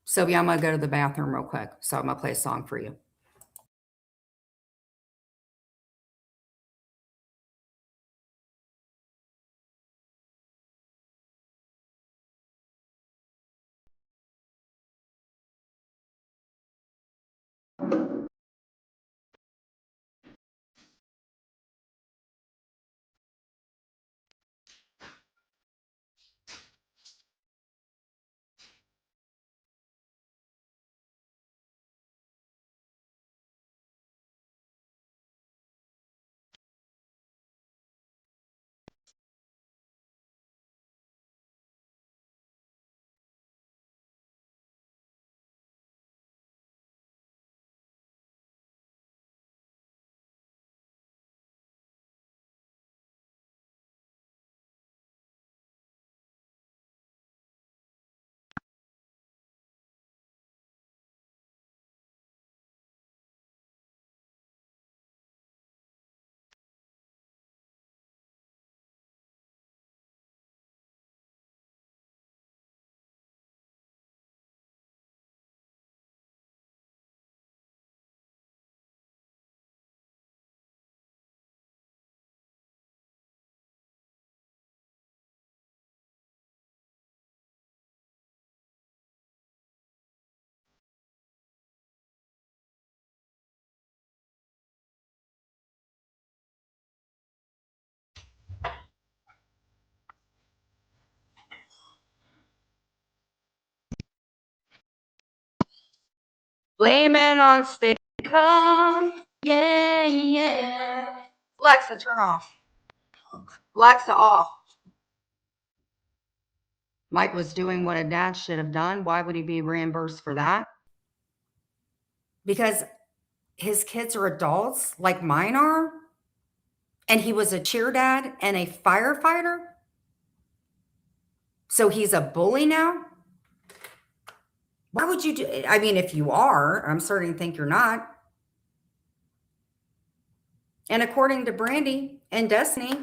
Sylvia, I'm going to go to the bathroom real quick. So I'm going to play a song for you. Blame it on stay calm. Yeah, yeah. Alexa, turn off. Alexa, off. Mike was doing what a dad should have done. Why would he be reimbursed for that? Because his kids are adults like mine are. And he was a cheer dad and a firefighter. So he's a bully now. Why would you do it? I mean, if you are, I'm starting to think you're not. And according to Brandy and Destiny,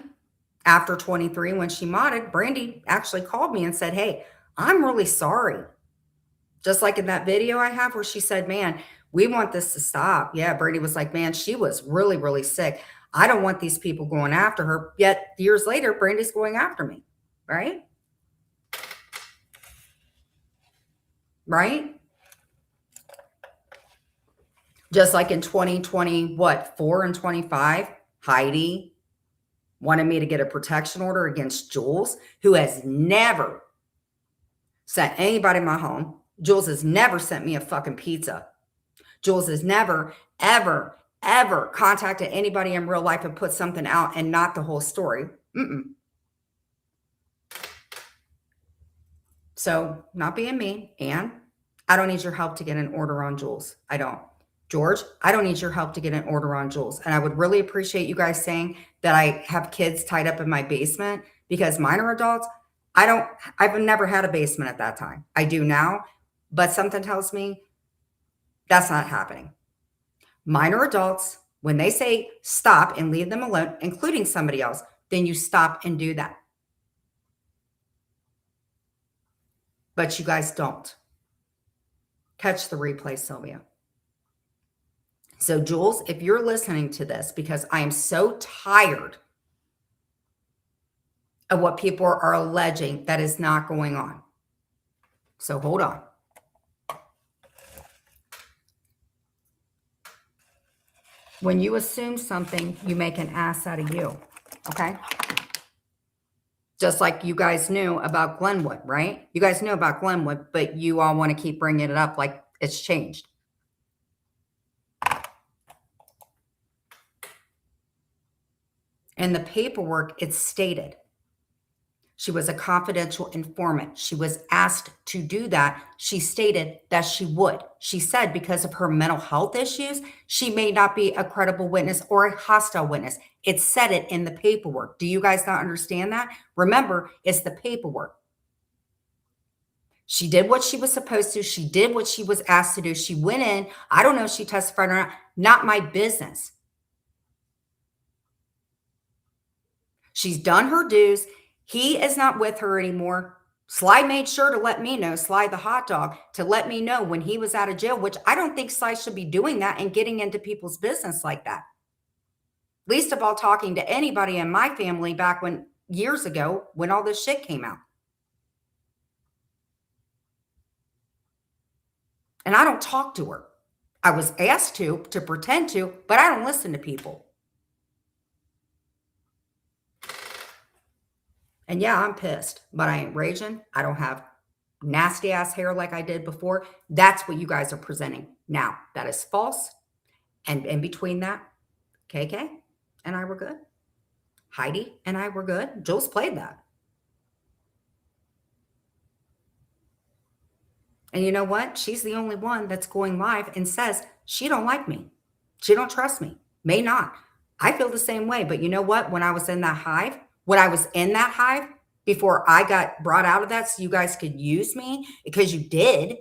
after 23, when she modded, Brandy actually called me and said, hey, I'm really sorry. Just like in that video I have where she said, man, we want this to stop. Yeah, Brandy was like, man, she was really, really sick. I don't want these people going after her. Yet years later, Brandy's going after me, right? Right? Just like in 2020, 4 and 25, Heidi wanted me to get a protection order against Jules, who has never sent anybody in my home. Jules has never sent me a fucking pizza. Jules has never, ever, ever contacted anybody in real life and put something out and not the whole story. So not being me, Anne, I don't need your help to get an order on Jules. I don't. George, I don't need your help to get an order on Jules. And I would really appreciate you guys saying that I have kids tied up in my basement because mine are adults. I've never had a basement at that time. I do now, but something tells me that's not happening. Mine are adults. When they say stop and leave them alone, including somebody else, then you stop and do that. But you guys don't. Catch the replay, Sylvia. So, Jules, if you're listening to this, because I am so tired of what people are alleging that is not going on. So, hold on. When you assume something, you make an ass out of you. Okay? Just like you guys knew about Glenwood, right? You guys knew about Glenwood, but you all want to keep bringing it up like it's changed. In the paperwork, it's stated she was a confidential informant. She was asked to do that. She stated that she would. She said because of her mental health issues, she may not be a credible witness or a hostile witness. It said it in the paperwork. Do you guys not understand that? Remember, it's the paperwork. She did what she was supposed to. She did what she was asked to do. She went in. I don't know if she testified or not. Not my business. She's done her dues. He is not with her anymore. Sly made sure to let me know, Sly the hot dog, to let me know when he was out of jail, which I don't think Sly should be doing that and getting into people's business like that. Least of all talking to anybody in my family back when years ago when all this shit came out. And I don't talk to her. I was asked to pretend to, but I don't listen to people. And yeah, I'm pissed, but I ain't raging. I don't have nasty ass hair like I did before. That's what you guys are presenting now. That is false. And in between that, KK and I were good. Heidi and I were good. Jules played that. And you know what? She's the only one that's going live and says she don't like me. She don't trust me. May not. I feel the same way. But you know what? When I was in that hive, before I got brought out of that so you guys could use me, because you did,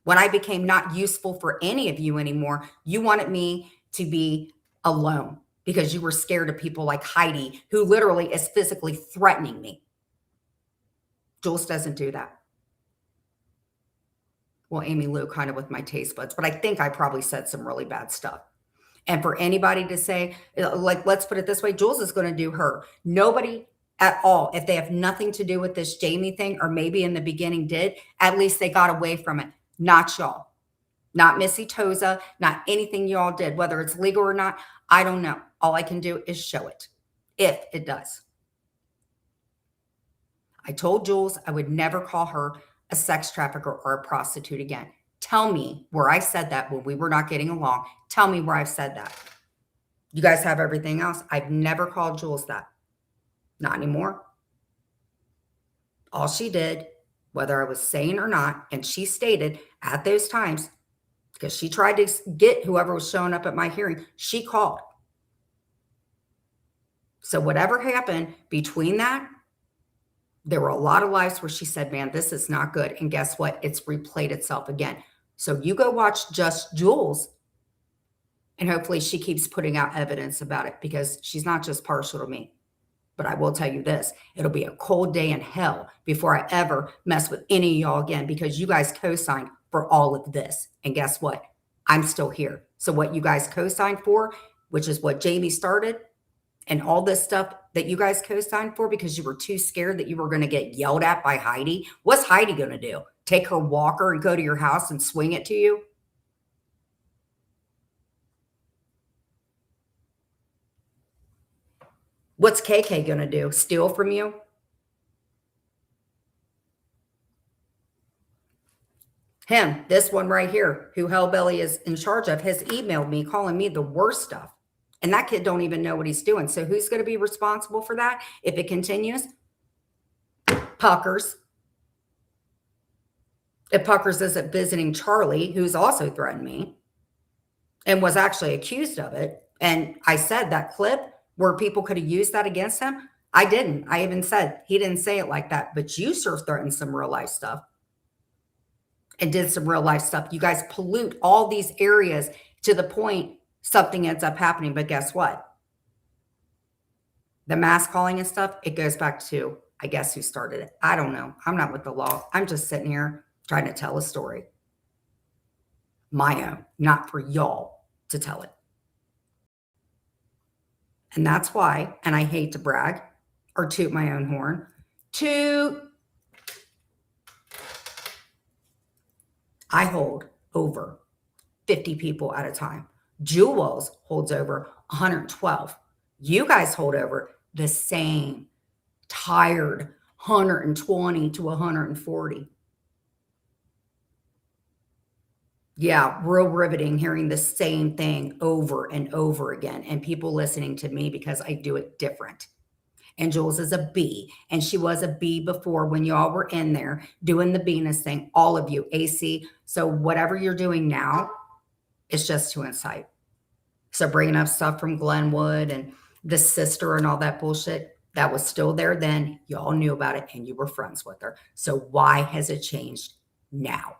when I became not useful for any of you anymore, you wanted me to be alone because you were scared of people like Heidi, who literally is physically threatening me. Jules doesn't do that. Well, Amy Lou kind of with my taste buds, but I think I probably said some really bad stuff. And for anybody to say, like, let's put it this way, Jules is going to do her. Nobody at all, if they have nothing to do with this Jamie thing, or maybe in the beginning did, at least they got away from it. Not y'all. Not Missy Toza, not anything y'all did, whether it's legal or not, I don't know. All I can do is show it, if it does. I told Jules I would never call her a sex trafficker or a prostitute again. Tell me where I said that when we were not getting along. Tell me where I've said that. You guys have everything else. I've never called Jules that. Not anymore. All she did, whether I was sane or not, and she stated at those times, because she tried to get whoever was showing up at my hearing, she called. So whatever happened between that, there were a lot of lives where she said, man, this is not good. And guess what? It's replayed itself again. So you go watch Just Jules, and hopefully she keeps putting out evidence about it, because she's not just partial to me. But I will tell you this, it'll be a cold day in hell before I ever mess with any of y'all again, because you guys co-signed for all of this. And guess what? I'm still here. So what you guys co-signed for, which is what Jamie started, and all this stuff that you guys co-signed for because you were too scared that you were going to get yelled at by Heidi. What's Heidi going to do? Take her walker and go to your house and swing it to you? What's KK going to do? Steal from you? Him, this one right here, who Hellbelly is in charge of, has emailed me calling me the worst stuff. And that kid don't even know what he's doing. So who's going to be responsible for that if it continues? Puckers. If Puckers isn't visiting Charlie, who's also threatened me and was actually accused of it. And I said that clip where people could have used that against him. I didn't. I even said he didn't say it like that, but you sure threatened some real life stuff and did some real life stuff. You guys pollute all these areas to the point something ends up happening. But guess what? The mass calling and stuff, it goes back to, I guess, who started it. I don't know. I'm not with the law. I'm just sitting here trying to tell a story. My own, not for y'all to tell it. And that's why, and I hate to brag or toot my own horn, I hold over 50 people at a time. Jewels holds over 112. You guys hold over the same tired 120 to 140. Yeah, real riveting hearing the same thing over and over again, and people listening to me because I do it different. And Jules is a B, and she was a B before when y'all were in there doing the Venus thing, all of you, AC. So whatever you're doing now, it's just to incite. So bringing up stuff from Glenwood and the sister and all that bullshit, that was still there then. Y'all knew about it, and you were friends with her. So why has it changed now?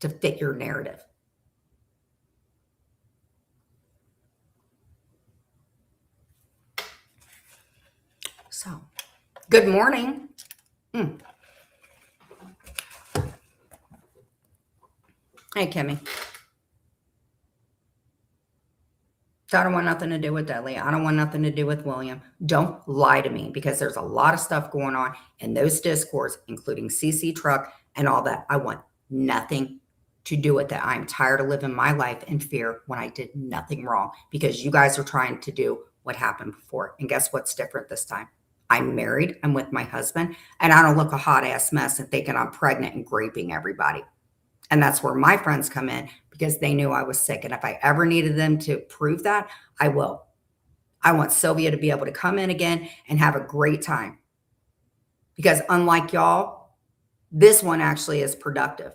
To fit your narrative. So, good morning. Hey, Kimmy. So I don't want nothing to do with Dudley. I don't want nothing to do with William. Don't lie to me, because there's a lot of stuff going on in those discords, including CC Truck and all that. I want nothing to do with that. I'm tired of living my life in fear when I did nothing wrong, because you guys are trying to do what happened before. And guess what's different this time? I'm married. I'm with my husband, and I don't look a hot ass mess and thinking I'm pregnant and raping everybody. And that's where my friends come in, because they knew I was sick. And if I ever needed them to prove that, I will. I want Sylvia to be able to come in again and have a great time. Because unlike y'all, this one actually is productive.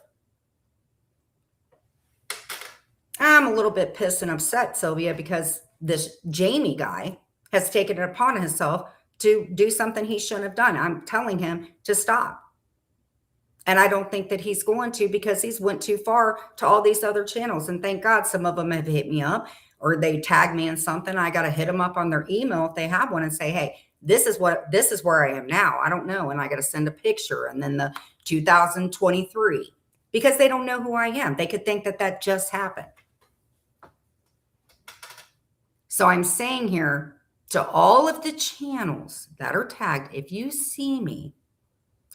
I'm a little bit pissed and upset, Sylvia, because this Jamie guy has taken it upon himself to do something he shouldn't have done. I'm telling him to stop. And I don't think that he's going to, because he's went too far to all these other channels. And thank God some of them have hit me up, or they tag me in something. I got to hit them up on their email if they have one and say, hey, this is where I am now. I don't know. And I got to send a picture, and then the 2023, because they don't know who I am. They could think that that just happened. So I'm saying here to all of the channels that are tagged, if you see me,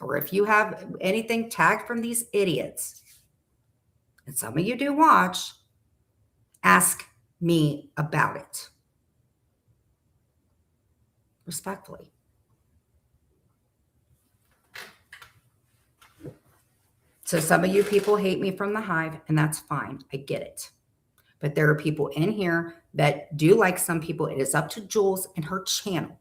or if you have anything tagged from these idiots, and some of you do watch, ask me about it. Respectfully. So some of you people hate me from the hive, and that's fine. I get it. But there are people in here that do like some people. It is up to Jules and her channel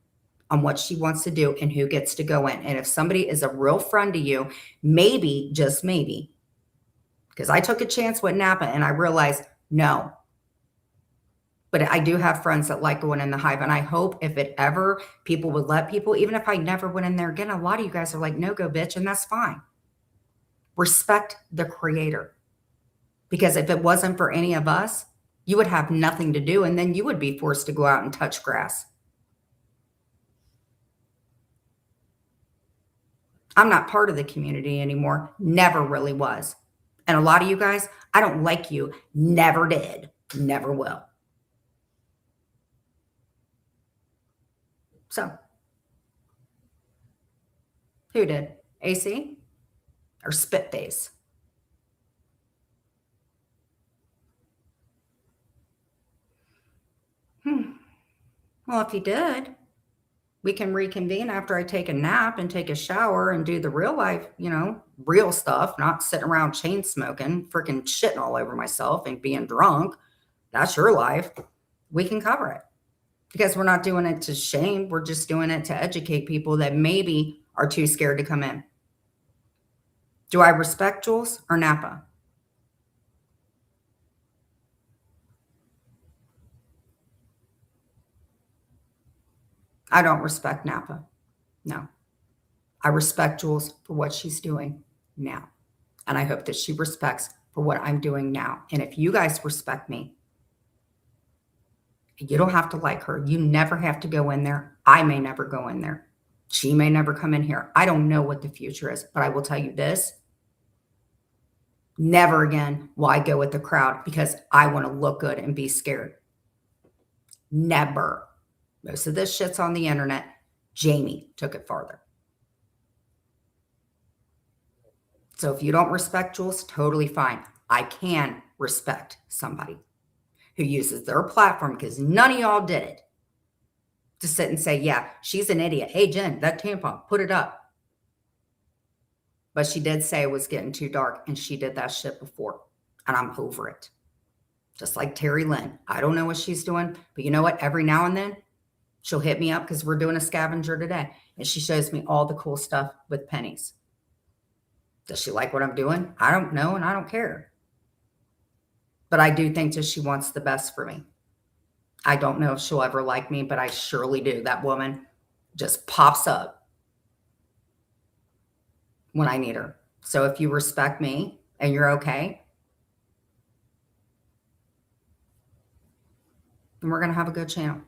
on what she wants to do and who gets to go in. And if somebody is a real friend to you, maybe, just maybe, because I took a chance with Napa and I realized, no. But I do have friends that like going in the hive. And I hope if it ever, people would let people, even if I never went in there again, a lot of you guys are like, no, go bitch. And that's fine. Respect the creator. Because if it wasn't for any of us, you would have nothing to do. And then you would be forced to go out and touch grass. I'm not part of the community anymore. Never really was. And a lot of you guys, I don't like you. Never did. Never will. So, who did? AC or Spitface? Well, if he did, we can reconvene after I take a nap and take a shower and do the real life, real stuff, not sitting around chain smoking, freaking shitting all over myself and being drunk. That's your life. We can cover it because we're not doing it to shame. We're just doing it to educate people that maybe are too scared to come in. Do I respect Jules or Napa? I don't respect Napa. No. I respect Jules for what she's doing now. And I hope that she respects for what I'm doing now. And if you guys respect me, you don't have to like her. You never have to go in there. I may never go in there. She may never come in here. I don't know what the future is, but I will tell you this. Never again will I go with the crowd because I want to look good and be scared. Never. Most of this shit's on the internet. Jamie took it farther. So if you don't respect Jules, totally fine. I can respect somebody who uses their platform, because none of y'all did it, to sit and say, yeah, she's an idiot. Hey, Jen, that tampon, put it up. But she did say it was getting too dark, and she did that shit before, and I'm over it. Just like Terry Lynn. I don't know what she's doing, but you know what? Every now and then, she'll hit me up because we're doing a scavenger today, and she shows me all the cool stuff with pennies. Does she like what I'm doing? I don't know, and I don't care. But I do think that she wants the best for me. I don't know if she'll ever like me, but I surely do. That woman just pops up when I need her. So if you respect me and you're okay, then we're going to have a good channel.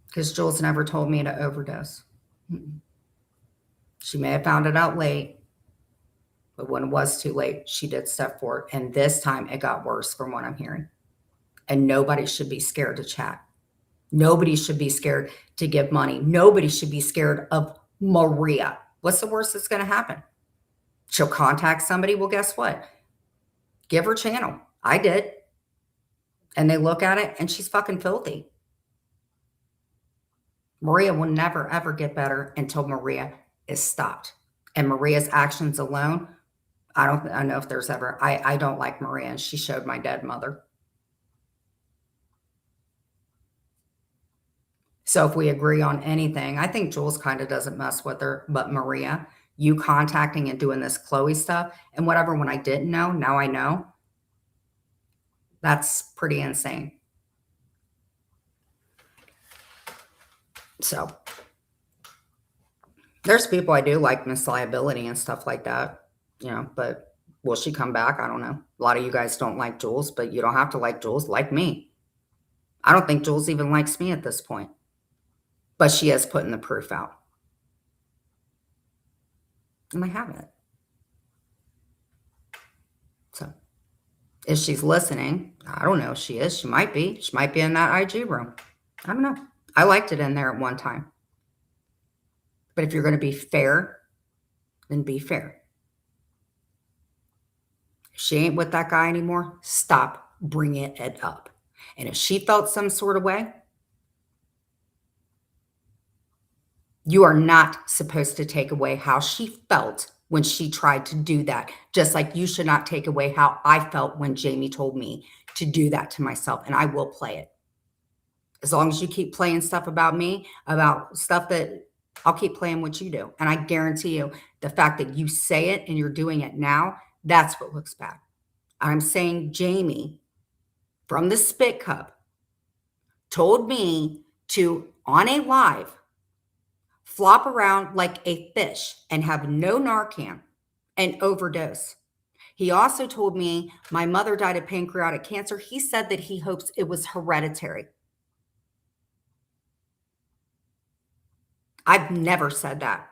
Because Jules never told me to overdose. She may have found it out late, but when it was too late, she did step forward. And this time it got worse from what I'm hearing. And nobody should be scared to chat. Nobody should be scared to give money. Nobody should be scared of Maria. What's the worst that's going to happen? She'll contact somebody. Well, guess what? Give her channel. I did. And they look at it and she's fucking filthy. Maria will never, ever get better until Maria is stopped. And Maria's actions alone, I don't know if there's ever, I don't like Maria, and she showed my dead mother. So if we agree on anything, I think Jules kind of doesn't mess with her, but Maria, you contacting and doing this Chloe stuff and whatever, when I didn't know, now I know. That's pretty insane. So there's people I do like, Miss Liability and stuff like that, but will she come back? I don't know. A lot of you guys don't like Jules, but you don't have to like Jules. Like me. I don't think Jules even likes me at this point, but she has put in the proof out. And I haven't. So if she's listening, I don't know if she is. She might be. She might be in that IG room. I don't know. I liked it in there at one time. But if you're going to be fair, then be fair. If she ain't with that guy anymore, stop bringing it up. And if she felt some sort of way, You are not supposed to take away how she felt when she tried to do that. Just like you should not take away how I felt when Jamie told me to do that to myself. And I will play it. As long as you keep playing stuff about me, about stuff that I'll keep playing what you do. And I guarantee you, the fact that you say it and you're doing it now, that's what looks bad. I'm saying Jamie from the Spit Cup told me to, on a live, flop around like a fish and have no Narcan and overdose. He also told me my mother died of pancreatic cancer. He said that he hopes it was hereditary. I've never said that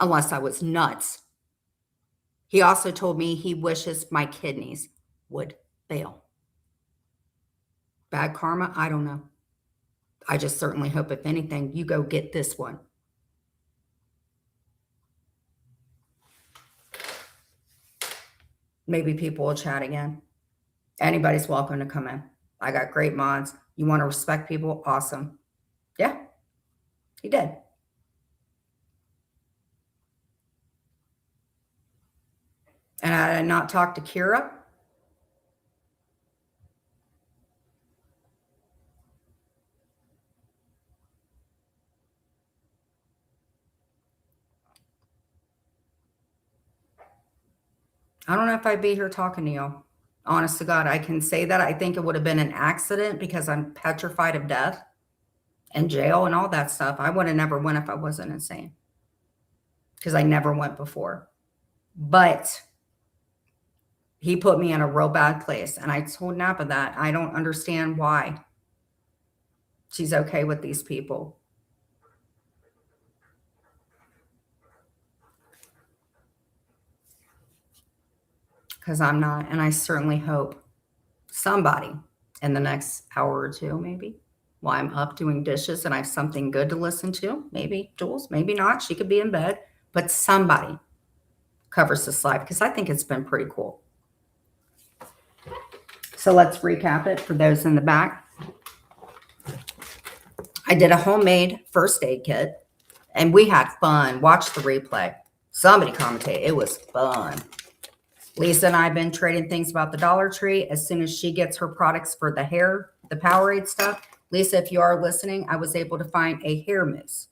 unless I was nuts. He also told me he wishes my kidneys would fail. Bad karma? I don't know. I just certainly hope, if anything, you go get this one. Maybe people will chat again. Anybody's welcome to come in. I got great mods. You want to respect people? Awesome. Yeah, he did. And I did not talk to Kira. I don't know if I'd be here talking to y'all. Honest to God, I can say that. I think it would have been an accident because I'm petrified of death and jail and all that stuff. I would have never went if I wasn't insane, because I never went before. But he put me in a real bad place. And I told Napa that I don't understand why she's okay with these people. Because I'm not. And I certainly hope somebody in the next hour or two, maybe, while I'm up doing dishes and I have something good to listen to, maybe Jules, maybe not. She could be in bed. But somebody covers this live, because I think it's been pretty cool. So let's recap it for those in the back. I did a homemade first aid kit, and we had fun. Watch the replay. Somebody commentate. It was fun. Lisa and I have been trading things about the Dollar Tree. As soon as she gets her products for the hair, the Powerade stuff. Lisa, if you are listening, I was able to find a hair mousse.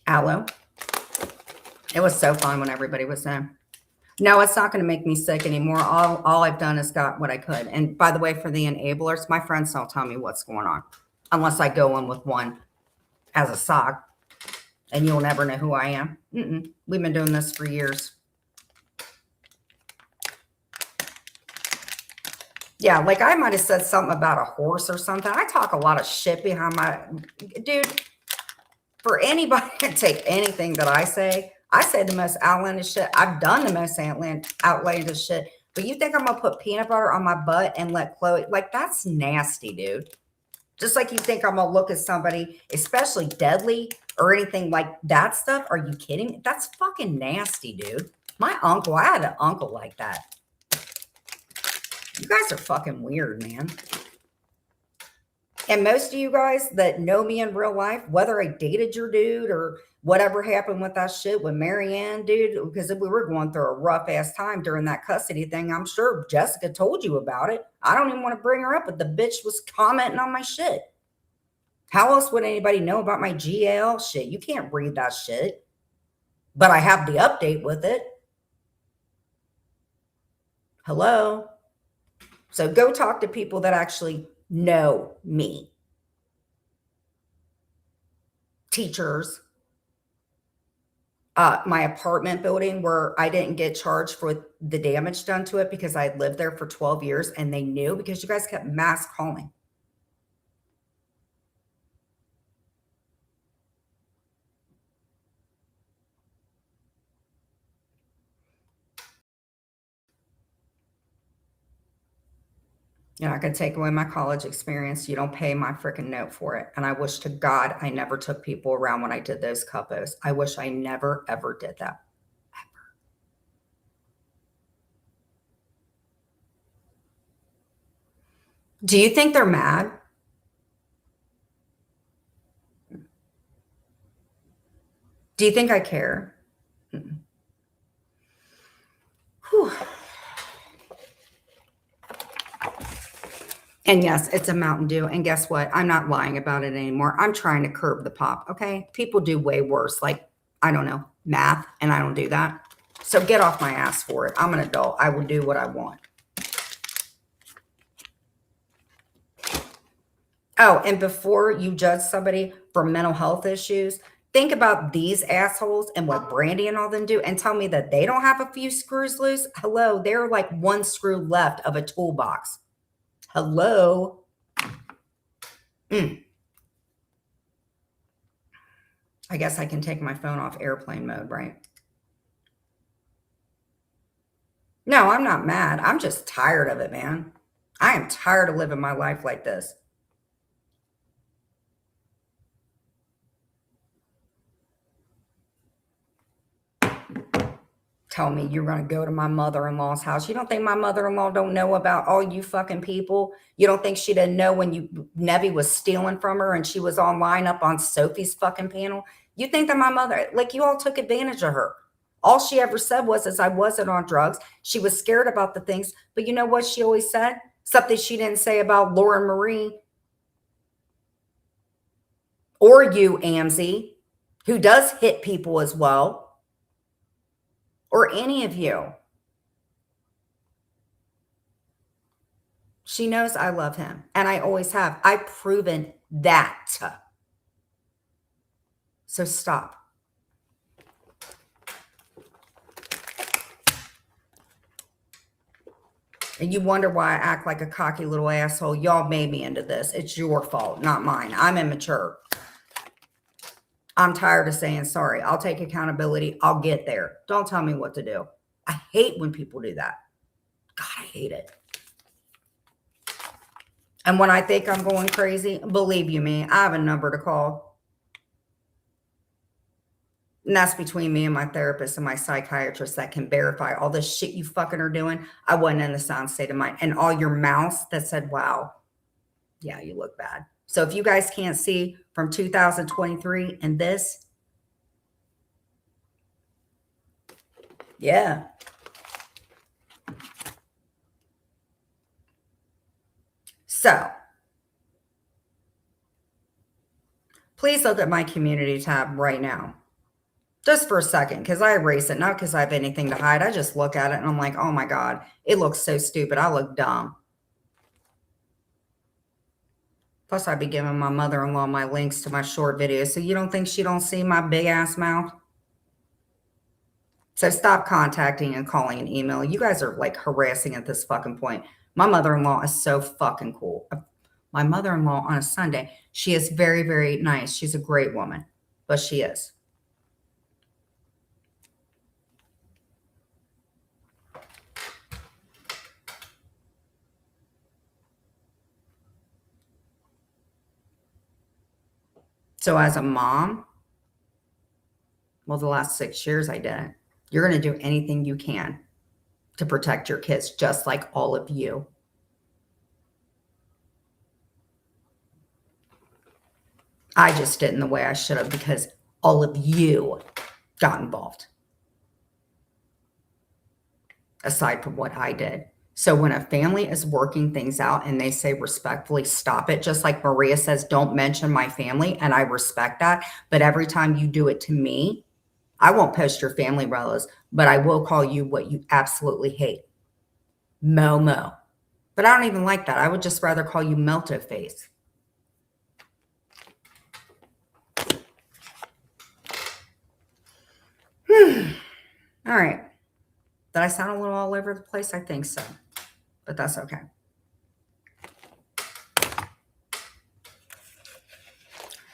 Aloe. It was so fun when everybody was there. No, it's not going to make me sick anymore. All I've done is got what I could. And by the way, for the enablers, my friends don't tell me what's going on unless I go in with one as a sock, and you'll never know who I am. We've been doing this for years. Yeah, like I might have said something about a horse or something. I talk a lot of shit behind my... Dude, for anybody to take anything that I say the most outlandish shit. I've done the most outlandish shit. But you think I'm going to put peanut butter on my butt and let Chloe... Like, that's nasty, dude. Just like you think I'm going to look at somebody, especially deadly or anything like that stuff. Are you kidding me? That's fucking nasty, dude. My uncle, I had an uncle like that. You guys are fucking weird, man. And most of you guys that know me in real life, whether I dated your dude or whatever happened with that shit with Marianne, dude, because we were going through a rough ass time during that custody thing. I'm sure Jessica told you about it. I don't even want to bring her up, but the bitch was commenting on my shit. How else would anybody know about my GL shit? You can't read that shit. But I have the update with it. Hello? So go talk to people that actually know me. Teachers. My apartment building where I didn't get charged for the damage done to it because I had lived there for 12 years and they knew because you guys kept mass calling. You're not going to take away my college experience. You don't pay my freaking note for it. And I wish to God I never took people around when I did those coupos. I wish I never, ever did that. Ever. Do you think they're mad? Do you think I care? Whew. And yes, it's a Mountain Dew. And guess what? I'm not lying about it anymore. I'm trying to curb the pop, okay? People do way worse, like, I don't know, math, and I don't do that. So get off my ass for it. I'm an adult. I will do what I want. Oh, and before you judge somebody for mental health issues, think about these assholes and what Brandy and all them do and tell me that they don't have a few screws loose. Hello, they're like one screw left of a toolbox. Hello. I guess I can take my phone off airplane mode, right? No, I'm not mad. I'm just tired of it, man. I am tired of living my life like this. Tell me you're going to go to my mother-in-law's house. You don't think my mother-in-law don't know about all you fucking people? You don't think she didn't know when Nevi was stealing from her and she was online up on Sophie's fucking panel? You think that my mother, like, you all took advantage of her. All she ever said was I wasn't on drugs. She was scared about the things. But you know what she always said? Something she didn't say about Lauren Marie or you, Amzie, who does hit people as well. Or any of you. She knows I love him, and I always have. I've proven that. So stop. And you wonder why I act like a cocky little asshole. Y'all made me into this. It's your fault, not mine. I'm immature. I'm tired of saying sorry. I'll take accountability. I'll get there. Don't tell me what to do. I hate when people do that. God, I hate it. And when I think I'm going crazy, believe you me, I have a number to call. And that's between me and my therapist and my psychiatrist that can verify all this shit you fucking are doing. I wasn't in the sound state of mind. And all your mouths that said, wow, yeah, you look bad. So if you guys can't see from 2023 and this, yeah. So please look at my community tab right now. Just for a second, because I erase it, not because I have anything to hide. I just look at it and I'm like, oh my God, it looks so stupid. I look dumb. Plus, I'd be giving my mother-in-law my links to my short videos. So you don't think she don't see my big ass mouth? So stop contacting and calling and email. You guys are like harassing at this fucking point. My mother-in-law is so fucking cool. My mother-in-law on a Sunday, she is very, very nice. She's a great woman, but she is. So as a mom, well, the last 6 years I didn't. You're going to do anything you can to protect your kids, just like all of you. I just didn't the way I should have because all of you got involved. Aside from what I did. So when a family is working things out and they say respectfully, stop it, just like Maria says, don't mention my family, and I respect that. But every time you do it to me, I won't post your family relatives, but I will call you what you absolutely hate. Momo. But I don't even like that. I would just rather call you Melto Face. All right. Did I sound a little all over the place? I think so. But that's okay.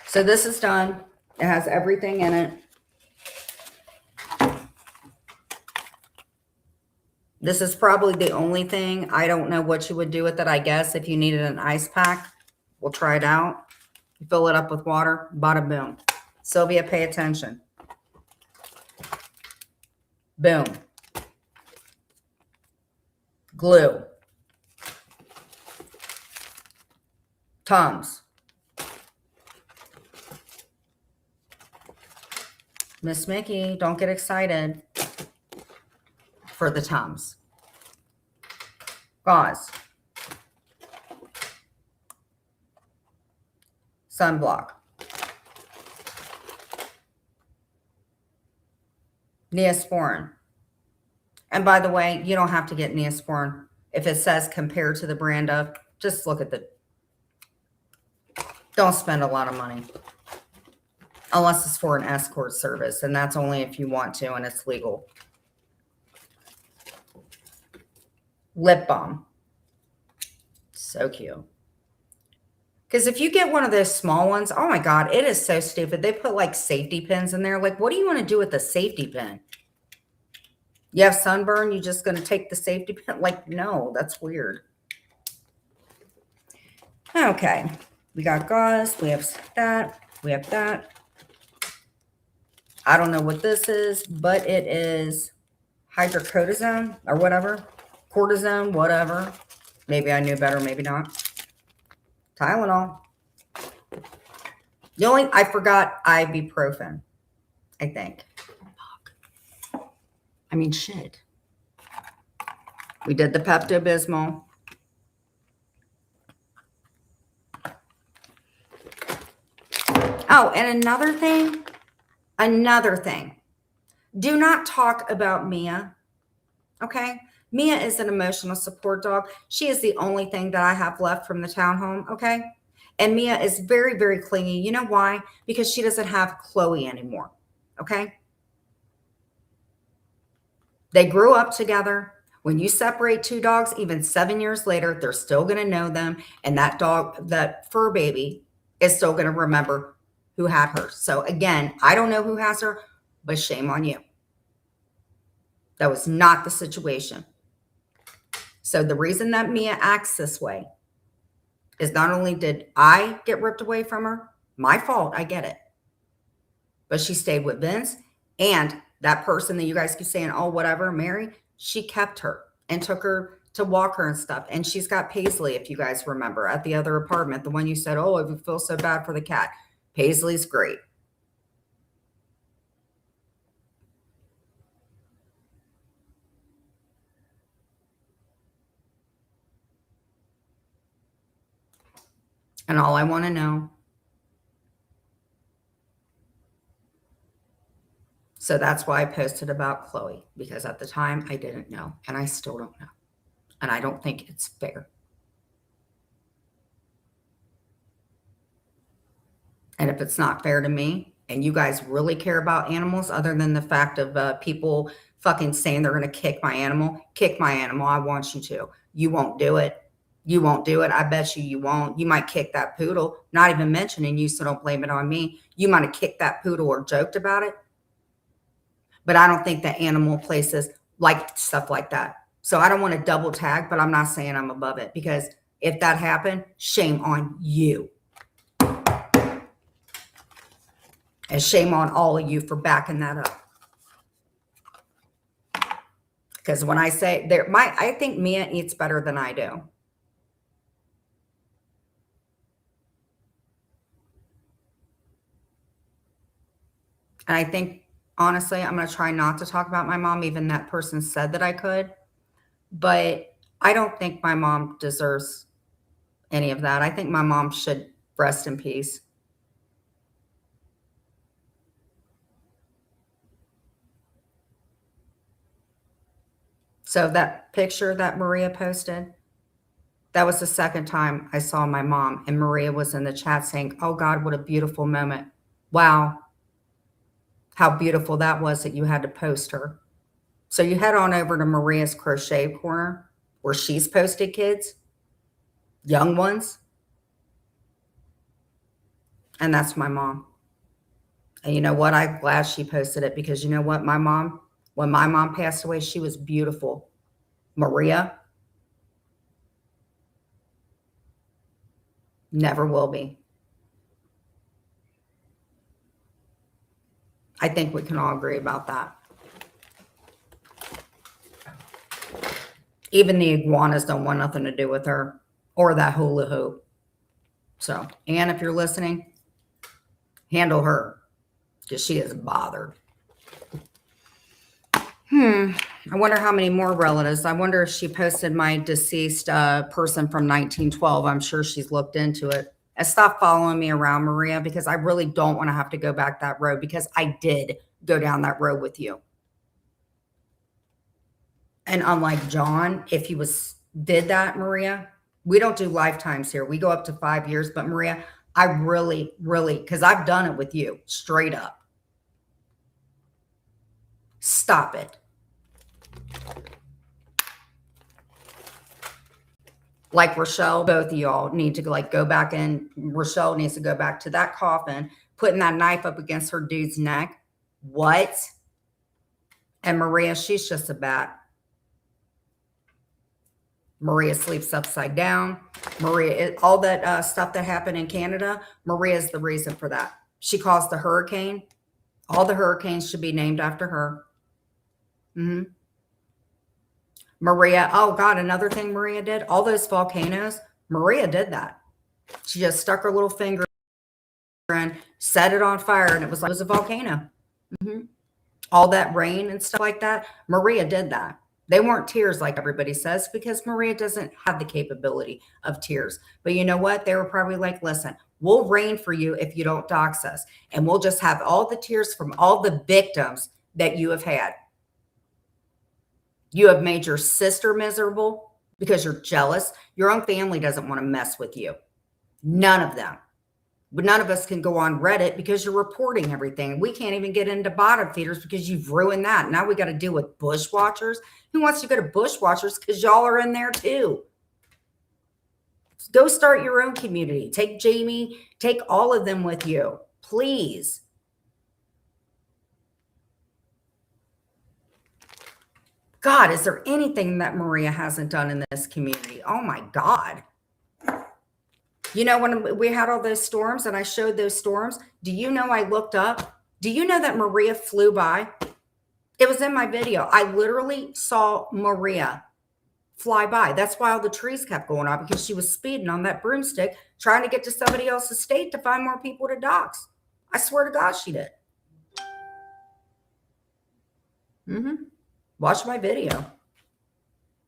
So this is done. It has everything in it. This is probably the only thing. I don't know what you would do with it. I guess if you needed an ice pack, we'll try it out. You fill it up with water, bada boom. Sylvia, pay attention. Boom. Glue. Tums. Miss Mickey, don't get excited for the Tums. Gauze. Sunblock. Neosporin. And by the way, you don't have to get Neosporin. If it says compared to the brand of, just look at the, don't spend a lot of money. Unless it's for an escort service, and that's only if you want to and it's legal. Lip balm. So cute. Because if you get one of those small ones, oh my God, it is so stupid. They put like safety pins in there. Like, what do you want to do with a safety pin? You have sunburn, you're just going to take the safety pin? Like, no, that's weird. Okay. We got gauze. We have that. We have that. I don't know what this is, but it is hydrocortisone or whatever. Cortisone, whatever. Maybe I knew better, maybe not. Tylenol. I forgot ibuprofen, I think. I mean, shit. We did the Pepto-Bismol. Oh, and another thing. Do not talk about Mia, okay? Mia is an emotional support dog. She is the only thing that I have left from the townhome, okay? And Mia is very, very clingy. You know why? Because she doesn't have Chloe anymore, okay? They grew up together. When you separate two dogs, even 7 years later, they're still going to know them. And that dog, that fur baby, is still going to remember who had her. So again, I don't know who has her, but shame on you. That was not the situation. So the reason that Mia acts this way is not only did I get ripped away from her, my fault, I get it. But she stayed with Vince, and that person that you guys keep saying, oh, whatever, Mary, she kept her and took her to walk her and stuff. And she's got Paisley, if you guys remember, at the other apartment, the one you said, oh, I feel so bad for the cat. Paisley's great. And all I want to know. So that's why I posted about Chloe, because at the time I didn't know, and I still don't know. And I don't think it's fair. And if it's not fair to me, and you guys really care about animals, other than the fact of people fucking saying they're going to kick my animal, I want you to. You won't do it. You won't do it. I bet you won't. You might kick that poodle, not even mentioning you, so don't blame it on me. You might have kicked that poodle or joked about it. But I don't think that animal places like stuff like that. So I don't want to double tag, but I'm not saying I'm above it, because if that happened, shame on you. And shame on all of you for backing that up. Because when I say I think Mia eats better than I do. And I think, honestly, I'm going to try not to talk about my mom. Even that person said that I could. But I don't think my mom deserves any of that. I think my mom should rest in peace. So that picture that Maria posted, that was the second time I saw my mom. And Maria was in the chat saying, oh God, what a beautiful moment. Wow. How beautiful that was that you had to post her. So you head on over to Maria's Crochet Corner, where she's posted kids, young ones. And that's my mom. And you know what? I'm glad she posted it, because you know what? My mom, when my mom passed away, she was beautiful. Maria never will be. I think we can all agree about that. Even the iguanas don't want nothing to do with her, or that hula hoop. So, Anne, if you're listening, handle her, because she is bothered. I wonder how many more relatives. I wonder if she posted my deceased person from 1912. I'm sure she's looked into it. And stop following me around, Maria, because I really don't want to have to go back that road, because I did go down that road with you. And unlike John, if he did that, Maria, we don't do lifetimes here. We go up to 5 years. But Maria, I really, because I've done it with you, straight up. Stop it. Like Rochelle, both of y'all need to go back in. Rochelle needs to go back to that coffin, putting that knife up against her dude's neck. What? And Maria, she's just a bat. Maria sleeps upside down. Maria, all that stuff that happened in Canada, Maria is the reason for that. She caused the hurricane. All the hurricanes should be named after her. Maria, oh God, another thing Maria did, all those volcanoes, Maria did that. She just stuck her little finger and set it on fire, and it was a volcano. All that rain and stuff like that, Maria did that. They weren't tears like everybody says, because Maria doesn't have the capability of tears. But you know what? They were probably like, listen, we'll rain for you if you don't dox us. And we'll just have all the tears from all the victims that you have had. You have made your sister miserable because you're jealous. Your own family doesn't want to mess with you. None of them. But none of us can go on Reddit because you're reporting everything. We can't even get into bottom feeders because you've ruined that. Now we got to deal with bushwatchers. Who wants to go to bushwatchers? Because y'all are in there too. Go start your own community. Take Jamie. Take all of them with you. Please. God, is there anything that Maria hasn't done in this community? Oh my God. You know, when we had all those storms and I showed those storms, do you know I looked up? Do you know that Maria flew by? It was in my video. I literally saw Maria fly by. That's why all the trees kept going on, because she was speeding on that broomstick, trying to get to somebody else's state to find more people to dox. I swear to God she did. Watch my video.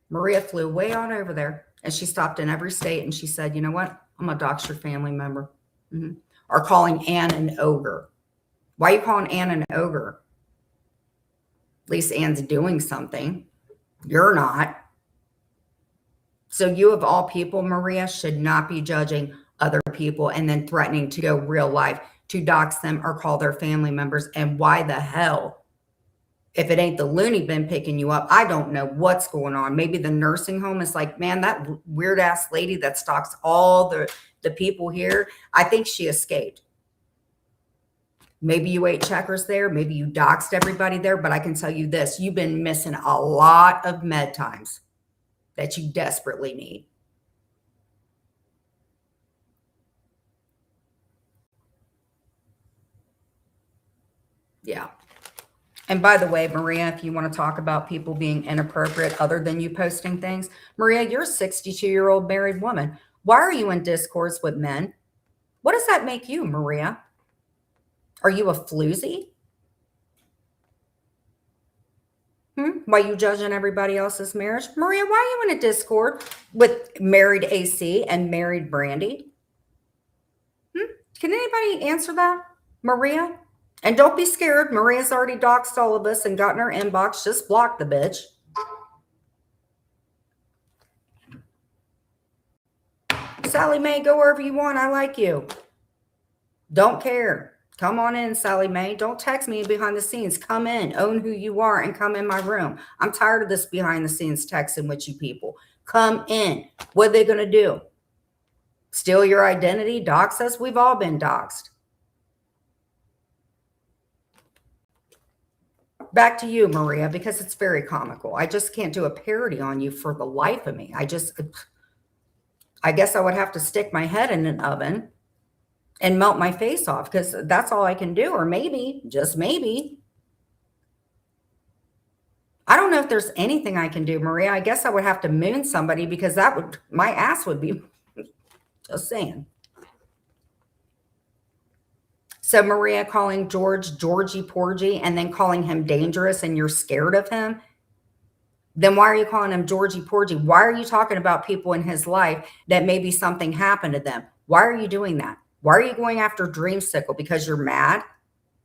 Maria flew way on over there, and she stopped in every state, and she said, you know what? I'm going to dox your family member. Or calling Ann an ogre. Why are you calling Ann an ogre? At least Ann's doing something. You're not. So you of all people, Maria, should not be judging other people and then threatening to go real life to dox them or call their family members. And why the hell? If it ain't the loony bin picking you up, I don't know what's going on. Maybe the nursing home is like, man, that weird ass lady that stalks all the people here, I think she escaped. Maybe you ate checkers there. Maybe you doxed everybody there. But I can tell you this, you've been missing a lot of med times that you desperately need. Yeah. And by the way, Maria, if you want to talk about people being inappropriate other than you posting things, Maria, you're a 62-year-old married woman. Why are you in discourse with men? What does that make you, Maria? Are you a floozy? Why are you judging everybody else's marriage? Maria, why are you in a Discord with married AC and married Brandy? Can anybody answer that, Maria? And don't be scared. Maria's already doxed all of us and gotten her inbox. Just block the bitch. Sally Mae, go wherever you want. I like you. Don't care. Come on in, Sally Mae. Don't text me behind the scenes. Come in. Own who you are and come in my room. I'm tired of this behind the scenes texting with you people. Come in. What are they going to do? Steal your identity? Dox us? We've all been doxed. Back to you, Maria, because it's very comical. I just can't do a parody on you for the life of me. I guess I would have to stick my head in an oven and melt my face off, because that's all I can do. Or maybe, just maybe, I don't know if there's anything I can do, Maria. I guess I would have to moon somebody, because my ass would be, just saying. So Maria calling George Georgie Porgy and then calling him dangerous and you're scared of him, then why are you calling him Georgie Porgy? Why are you talking about people in his life that maybe something happened to them? Why are you doing that? Why are you going after Dreamsicle? Because you're mad?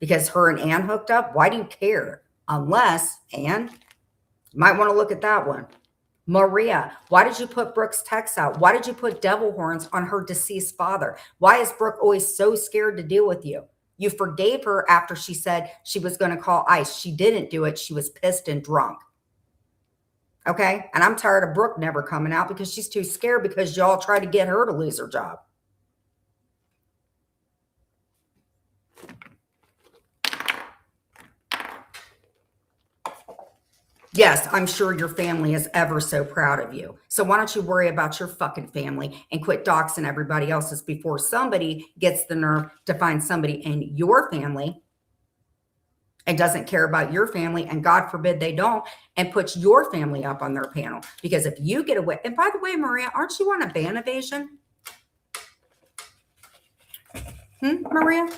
Because her and Ann hooked up? Why do you care? Unless, Ann, you might want to look at that one. Maria, why did you put Brooke's text out? Why did you put devil horns on her deceased father? Why is Brooke always so scared to deal with you? You forgave her after she said she was going to call ICE. She didn't do it. She was pissed and drunk. Okay? And I'm tired of Brooke never coming out because she's too scared because y'all tried to get her to lose her job. Yes, I'm sure your family is ever so proud of you. So why don't you worry about your fucking family and quit doxing everybody else's before somebody gets the nerve to find somebody in your family and doesn't care about your family, and God forbid they don't, and puts your family up on their panel. Because if you get away, and by the way, Maria, aren't you on a ban evasion? Maria?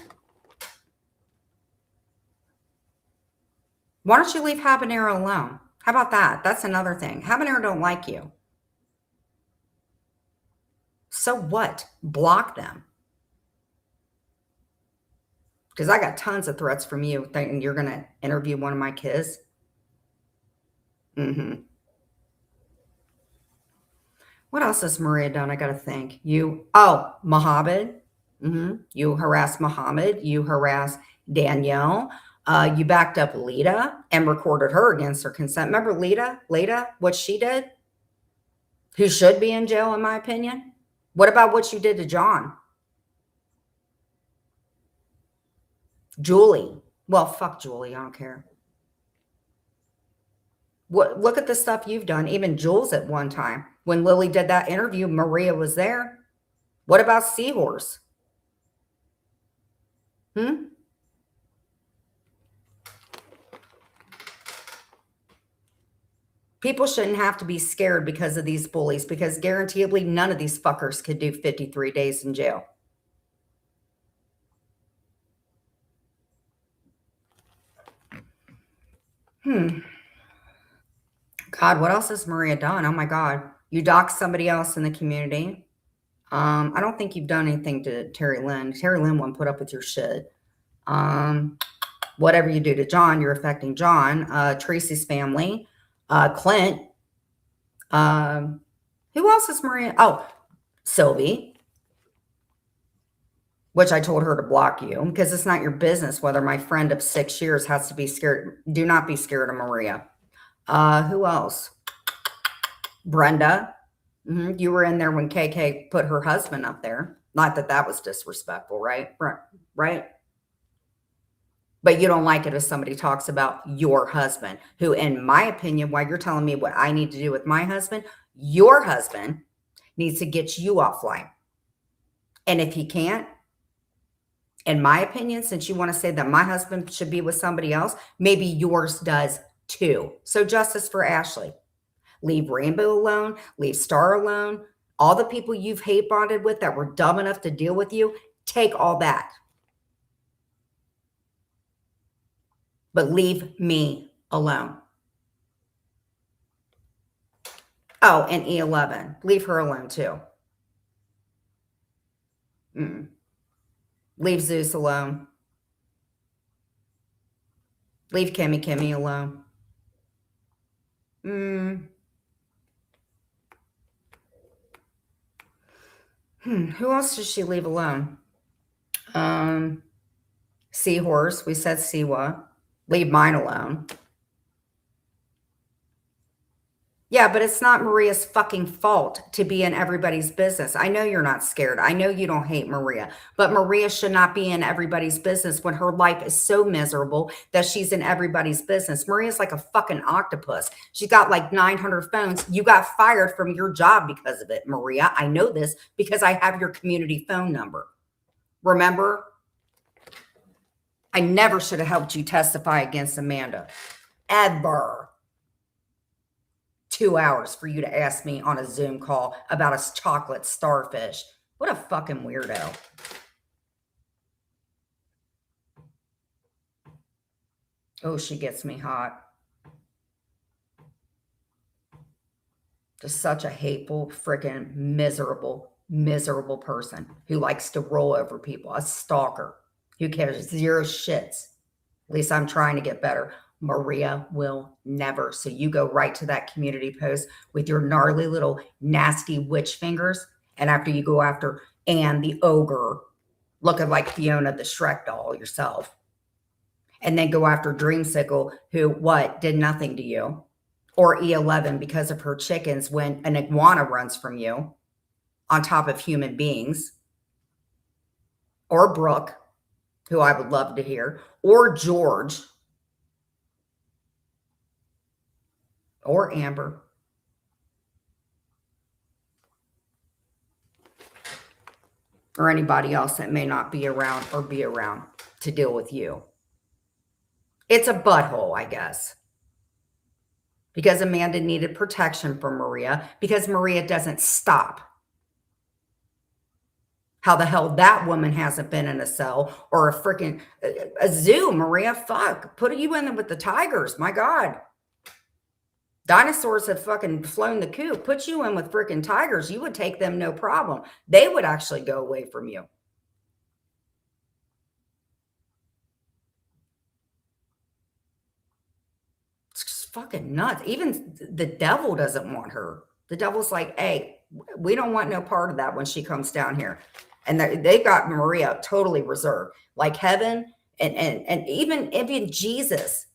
Why don't you leave Habanero alone? How about that? That's another thing. Habanero don't like you. So what? Block them. Because I got tons of threats from you thinking you're going to interview one of my kids. What else has Maria done? I got to think. Mohammed. You harassed Mohammed. You harassed Danielle. You backed up Lita and recorded her against her consent. Remember Lita, what she did? Who should be in jail, in my opinion? What about what you did to John? Julie. Well, fuck Julie. I don't care. Look at the stuff you've done. Even Jules at one time. When Lily did that interview, Maria was there. What about Seahorse? People shouldn't have to be scared because of these bullies, because guaranteedly none of these fuckers could do 53 days in jail. God, what else has Maria done? Oh my God. You doxed somebody else in the community. I don't think you've done anything to Terry Lynn. Terry Lynn won't put up with your shit. Whatever you do to John, you're affecting John. Tracy's family. Clint. Who else is Maria? Oh, Sylvie. Which I told her to block you because it's not your business whether my friend of 6 years has to be scared. Do not be scared of Maria. Who else? Brenda. You were in there when KK put her husband up there. Not that that was disrespectful, right? Right? But you don't like it if somebody talks about your husband, who, in my opinion, while you're telling me what I need to do with my husband, your husband needs to get you offline. And if he can't, in my opinion, since you want to say that my husband should be with somebody else, maybe yours does too. So justice for Ashley. Leave Rainbow alone. Leave Star alone. All the people you've hate bonded with that were dumb enough to deal with you, take all that. But leave me alone. Oh, and E11. Leave her alone too. Leave Zeus alone. Leave Kimmy alone. Who else does she leave alone? Seahorse. We said Siwa. Leave mine alone. Yeah, but it's not Maria's fucking fault to be in everybody's business. I know you're not scared. I know you don't hate Maria, but Maria should not be in everybody's business when her life is so miserable that she's in everybody's business. Maria's like a fucking octopus. She got like 900 phones. You got fired from your job because of it, Maria. I know this because I have your community phone number. Remember? I never should have helped you testify against Amanda. Ever. 2 hours for you to ask me on a Zoom call about a chocolate starfish. What a fucking weirdo. Oh, she gets me hot. Just such a hateful, freaking miserable person who likes to roll over people. A stalker who cares zero shits. At least I'm trying to get better. Maria will never. So you go right to that community post with your gnarly little nasty witch fingers. And after you go after Anne the ogre, looking like Fiona the Shrek doll yourself. And then go after Dreamsicle, who did nothing to you. Or E11 because of her chickens when an iguana runs from you on top of human beings. Or Brooke, who I would love to hear. Or George. Or Amber. Or anybody else that may not be around or be around to deal with you. It's a butthole, I guess. Because Amanda needed protection from Maria. Because Maria doesn't stop. How the hell that woman hasn't been in a cell or a freaking a zoo, Maria? Fuck. Put you in with the tigers. My God. Dinosaurs have fucking flown the coop. Put you in with freaking tigers. You would take them no problem. They would actually go away from you. It's just fucking nuts. Even the devil doesn't want her. The devil's like, hey, we don't want no part of that when she comes down here. And they've got Maria totally reserved. Like heaven and even Jesus.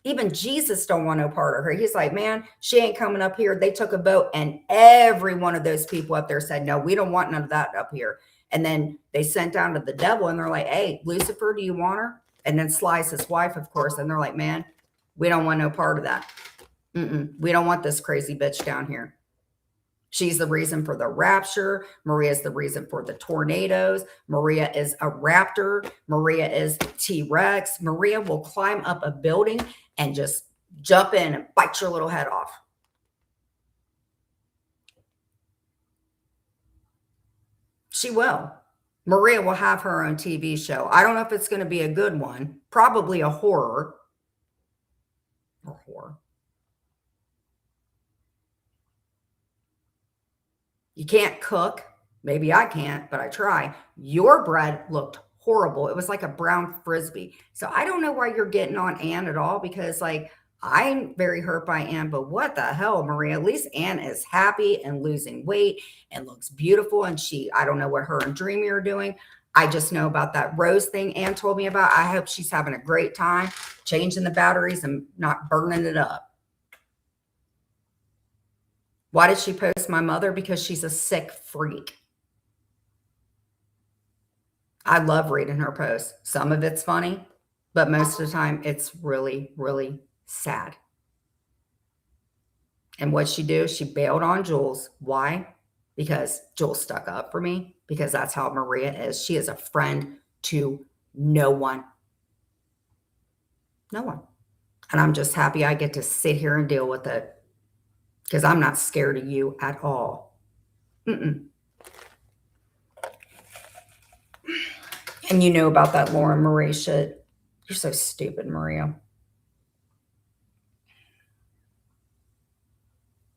Even Jesus don't want no part of her. He's like, man, she ain't coming up here. They took a vote and every one of those people up there said, no, we don't want none of that up here. And then they sent down to the devil and they're like, hey, Lucifer, do you want her? And then Sly's his wife, of course. And they're like, man, we don't want no part of that. We don't want this crazy bitch down here. She's the reason for the rapture. Maria's the reason for the tornadoes. Maria is a raptor. Maria is T-Rex. Maria will climb up a building and just jump in and bite your little head off. She will. Maria will have her own TV show. I don't know if it's going to be a good one. Probably a horror. Or horror. You can't cook. Maybe I can't, but I try. Your bread looked horrible. It was like a brown Frisbee. So I don't know why you're getting on Anne at all because, like, I'm very hurt by Anne, but what the hell, Maria? At least Anne is happy and losing weight and looks beautiful. And I don't know what her and Dreamy are doing. I just know about that rose thing Anne told me about. I hope she's having a great time changing the batteries and not burning it up. Why did she post my mother? Because she's a sick freak. I love reading her posts. Some of it's funny, but most of the time it's really, really sad. And what'd she do? She bailed on Jules. Why? Because Jules stuck up for me. Because that's how Maria is. She is a friend to no one. No one. And I'm just happy I get to sit here and deal with it. Because I'm not scared of you at all. And you know about that Lauren Marie shit. You're so stupid, Maria.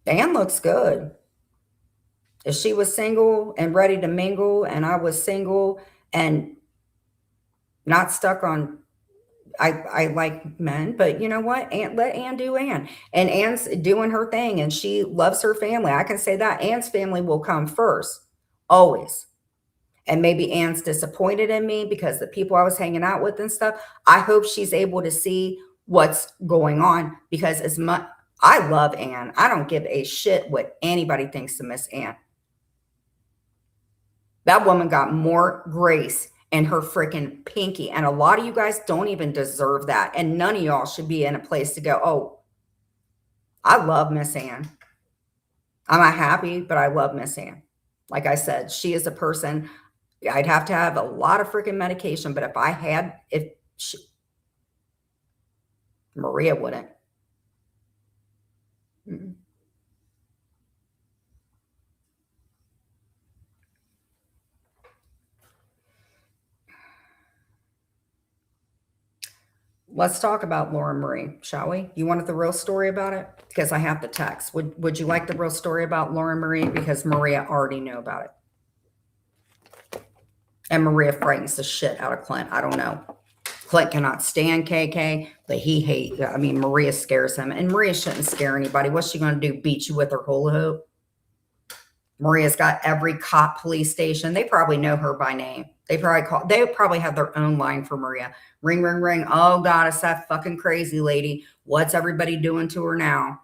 Dan looks good. If she was single and ready to mingle and I was single and not stuck on, I like men, but you know what? Let Anne do Anne. And Anne's doing her thing and she loves her family. I can say that Anne's family will come first, always. And maybe Anne's disappointed in me because the people I was hanging out with and stuff, I hope she's able to see what's going on because as much, I love Anne. I don't give a shit what anybody thinks of Miss Anne. That woman got more grace in her freaking pinky. And a lot of you guys don't even deserve that. And none of y'all should be in a place to go, oh, I love Miss Anne. I'm not happy, but I love Miss Anne. Like I said, she is a person, I'd have to have a lot of freaking medication. But Maria wouldn't. Let's talk about Laura Marie, shall we? You wanted the real story about it? Because I have the text. Would you like the real story about Laura Marie? Because Maria already knew about it. And Maria frightens the shit out of Clint. I don't know. Clint cannot stand KK, but Maria scares him. And Maria shouldn't scare anybody. What's she going to do? Beat you with her hula hoop? Maria's got every cop, police station. They probably know her by name. They probably have their own line for Maria. Ring, ring, ring. Oh God, it's that fucking crazy lady. What's everybody doing to her now?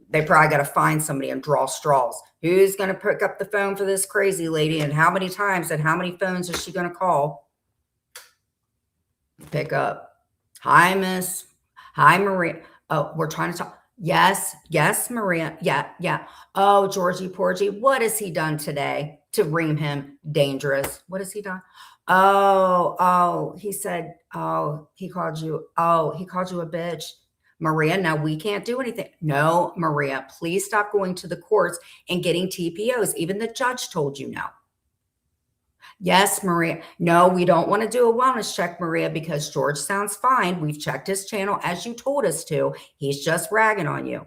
They probably got to find somebody and draw straws. Who's going to pick up the phone for this crazy lady? And how many times and how many phones is she going to call? Pick up. Hi, miss. Hi, Maria. Oh, we're trying to talk. Yes, Maria. Yeah. Oh, Georgie Porgy, what has he done today to ream him dangerous? What has he done? Oh, he said, he called you a bitch. Maria, now we can't do anything. No, Maria, please stop going to the courts and getting TPOs. Even the judge told you no. Yes, Maria. No, we don't want to do a wellness check, Maria, because George sounds fine. We've checked his channel as you told us to. He's just ragging on you.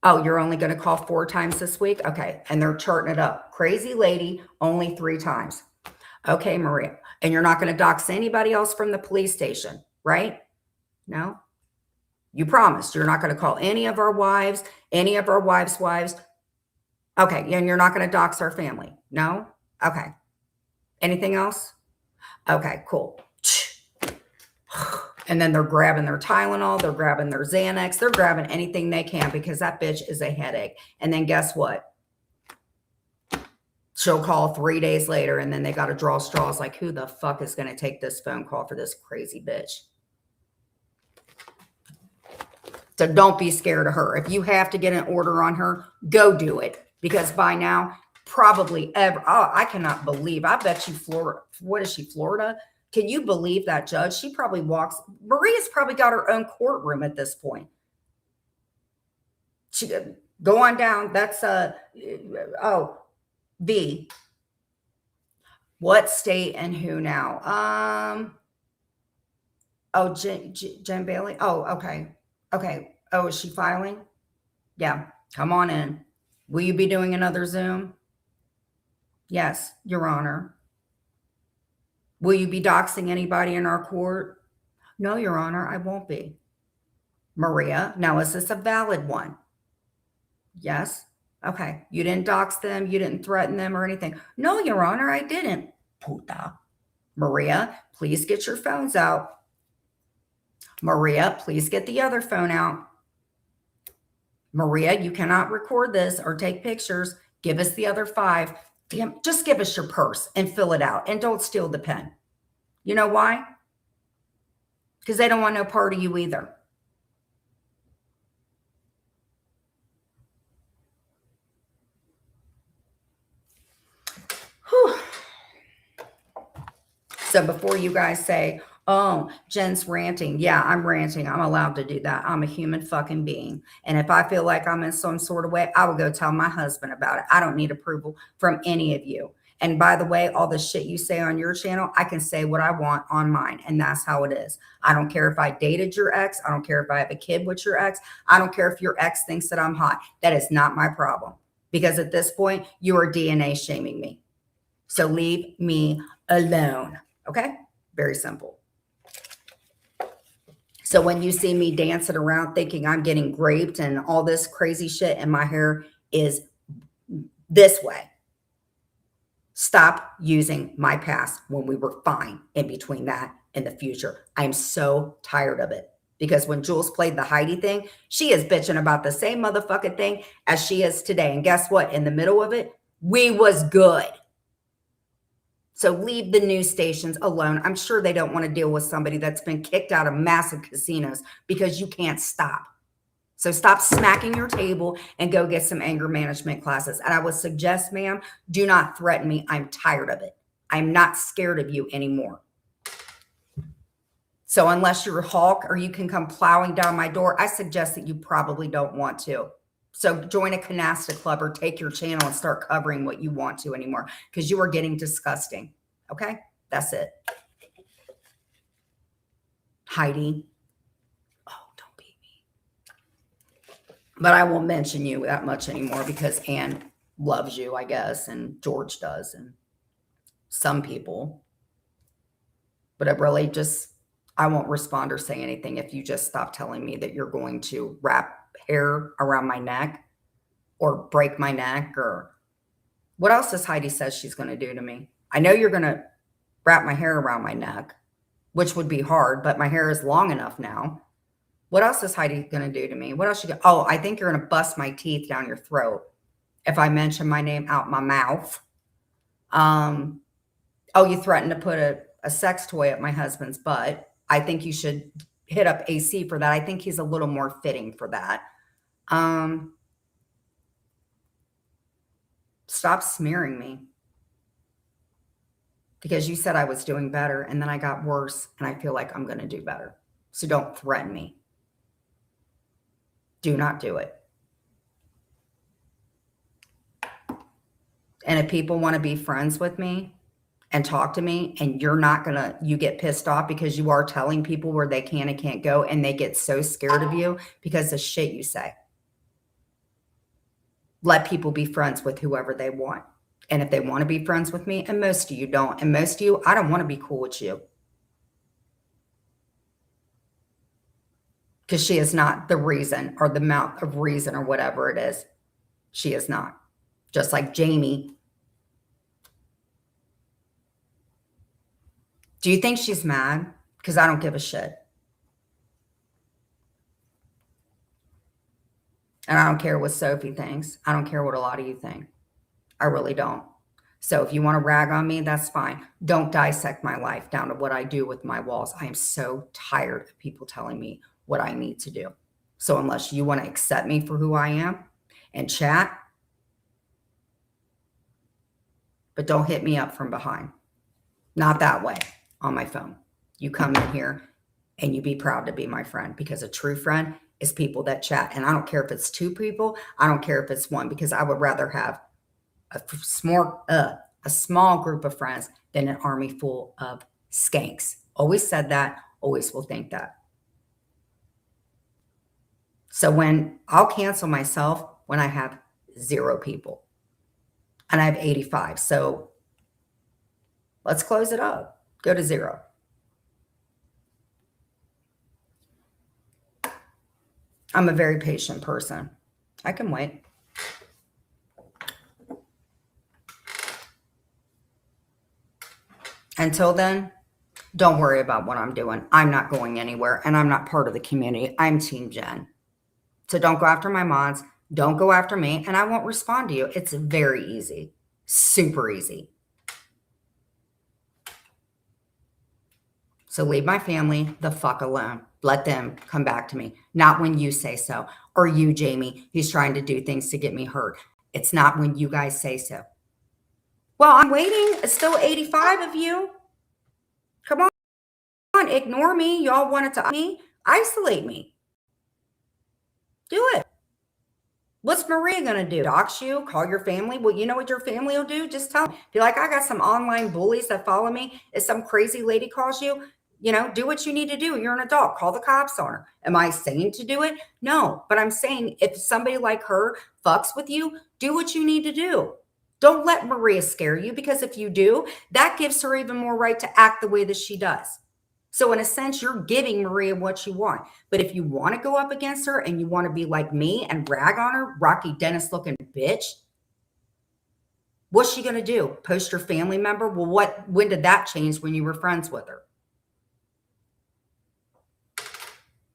Oh, you're only going to call 4 times this week? Okay. And they're charting it up. Crazy lady, only 3 times. Okay, Maria. And you're not going to dox anybody else from the police station, right? No? You promised you're not going to call any of our wives, any of our wives' wives. Okay, and you're not going to dox our family? No? Okay. Anything else? Okay, cool. And then they're grabbing their Tylenol, they're grabbing their Xanax, they're grabbing anything they can because that bitch is a headache. And then guess what? She'll call 3 days later and then they got to draw straws like, who the fuck is going to take this phone call for this crazy bitch? So don't be scared of her. If you have to get an order on her, go do it. Because by now, probably I cannot believe. I bet you Florida. What is she, Florida? Can you believe that judge? She probably Maria's probably got her own courtroom at this point. She go on down. That's B. What state and who now? Jen Bailey. Oh, okay. Oh, is she filing? Yeah. Come on in. Will you be doing another Zoom? Yes, Your Honor. Will you be doxing anybody in our court? No, Your Honor, I won't be. Maria, now is this a valid one? Yes. Okay. You didn't dox them. You didn't threaten them or anything. No, Your Honor, I didn't. Puta. Maria, please get your phones out. Maria, please get the other phone out. Maria, you cannot record this or take pictures. Give us the other 5. Damn, just give us your purse and fill it out and don't steal the pen. You know why? Because they don't want no part of you either. Whew. So before you guys say, oh, Jen's ranting. Yeah, I'm ranting. I'm allowed to do that. I'm a human fucking being. And if I feel like I'm in some sort of way, I will go tell my husband about it. I don't need approval from any of you. And by the way, all the shit you say on your channel, I can say what I want on mine. And that's how it is. I don't care if I dated your ex. I don't care if I have a kid with your ex. I don't care if your ex thinks that I'm hot. That is not my problem. Because at this point, you are DNA shaming me. So leave me alone. Okay? Very simple. So when you see me dancing around thinking I'm getting raped and all this crazy shit and my hair is this way, stop using my past when we were fine in between that and the future. I'm so tired of it. Because when Jules played the Heidi thing, she is bitching about the same motherfucking thing as she is today. And guess what? In the middle of it, we was good. So leave the news stations alone. I'm sure they don't want to deal with somebody that's been kicked out of massive casinos because you can't stop. So stop smacking your table and go get some anger management classes. And I would suggest, ma'am, do not threaten me. I'm tired of it. I'm not scared of you anymore. So unless you're a Hulk or you can come plowing down my door, I suggest that you probably don't want to. So join a canasta club or take your channel and start covering what you want to anymore because you are getting disgusting. Okay? That's it. Heidi. Oh, don't beat me. But I won't mention you that much anymore because Ann loves you, I guess, and George does, and some people. But it really just, I won't respond or say anything if you just stop telling me that you're going to wrap hair around my neck or break my neck or what else does Heidi says she's going to do to me? I know you're going to wrap my hair around my neck, which would be hard, but my hair is long enough now. What else is Heidi going to do to me? What else you got? Oh, I think you're going to bust my teeth down your throat if I mention my name out my mouth. Oh, you threatened to put a sex toy up my husband's butt. I think you should hit up AC for that. I think he's a little more fitting for that. Stop smearing me. Because you said I was doing better and then I got worse and I feel like I'm going to do better. So don't threaten me. Do not do it. And if people want to be friends with me and talk to me and you're not going to, you get pissed off because you are telling people where they can and can't go and they get so scared of you because of shit you say. Let people be friends with whoever they want. And if they want to be friends with me, and most of you don't, and most of you, I don't want to be cool with you. Because she is not the reason or the amount of reason or whatever it is. She is not. Just like Jamie. Do you think she's mad? Because I don't give a shit. And I don't care what Sophie thinks. I don't care what a lot of you think. I really don't. So if you want to rag on me, that's fine. Don't dissect my life down to what I do with my walls. I am so tired of people telling me what I need to do. So unless you want to accept me for who I am and chat, but don't hit me up from behind. Not that way on my phone. You come in here and you be proud to be my friend because a true friend is people that chat. And I don't care if it's 2 people. I don't care if it's 1 because I would rather have a small group of friends than an army full of skanks. Always said that, always will think that. So when I'll cancel myself when I have 0 people and I have 85. So let's close it up. Go to 0. I'm a very patient person. I can wait. Until then, don't worry about what I'm doing. I'm not going anywhere and I'm not part of the community. I'm Team Jen. So don't go after my mods. Don't go after me and I won't respond to you. It's very easy. Super easy. So leave my family the fuck alone. Let them come back to me. Not when you say so. Or you, Jamie, who's trying to do things to get me hurt. It's not when you guys say so. Well, I'm waiting. It's still 85 of you. Come on, ignore me. Y'all wanted to me. Isolate me. Do it. What's Maria going to do? Dox you? Call your family? Well, you know what your family will do? Just tell them. Be like, I got some online bullies that follow me. If some crazy lady calls you, do what you need to do. You're an adult. Call the cops on her. Am I saying to do it? No. But I'm saying if somebody like her fucks with you, do what you need to do. Don't let Maria scare you because if you do, that gives her even more right to act the way that she does. So in a sense, you're giving Maria what you want. But if you want to go up against her and you want to be like me and rag on her, Rocky Dennis looking bitch, what's she going to do? Post your family member? Well, when did that change when you were friends with her?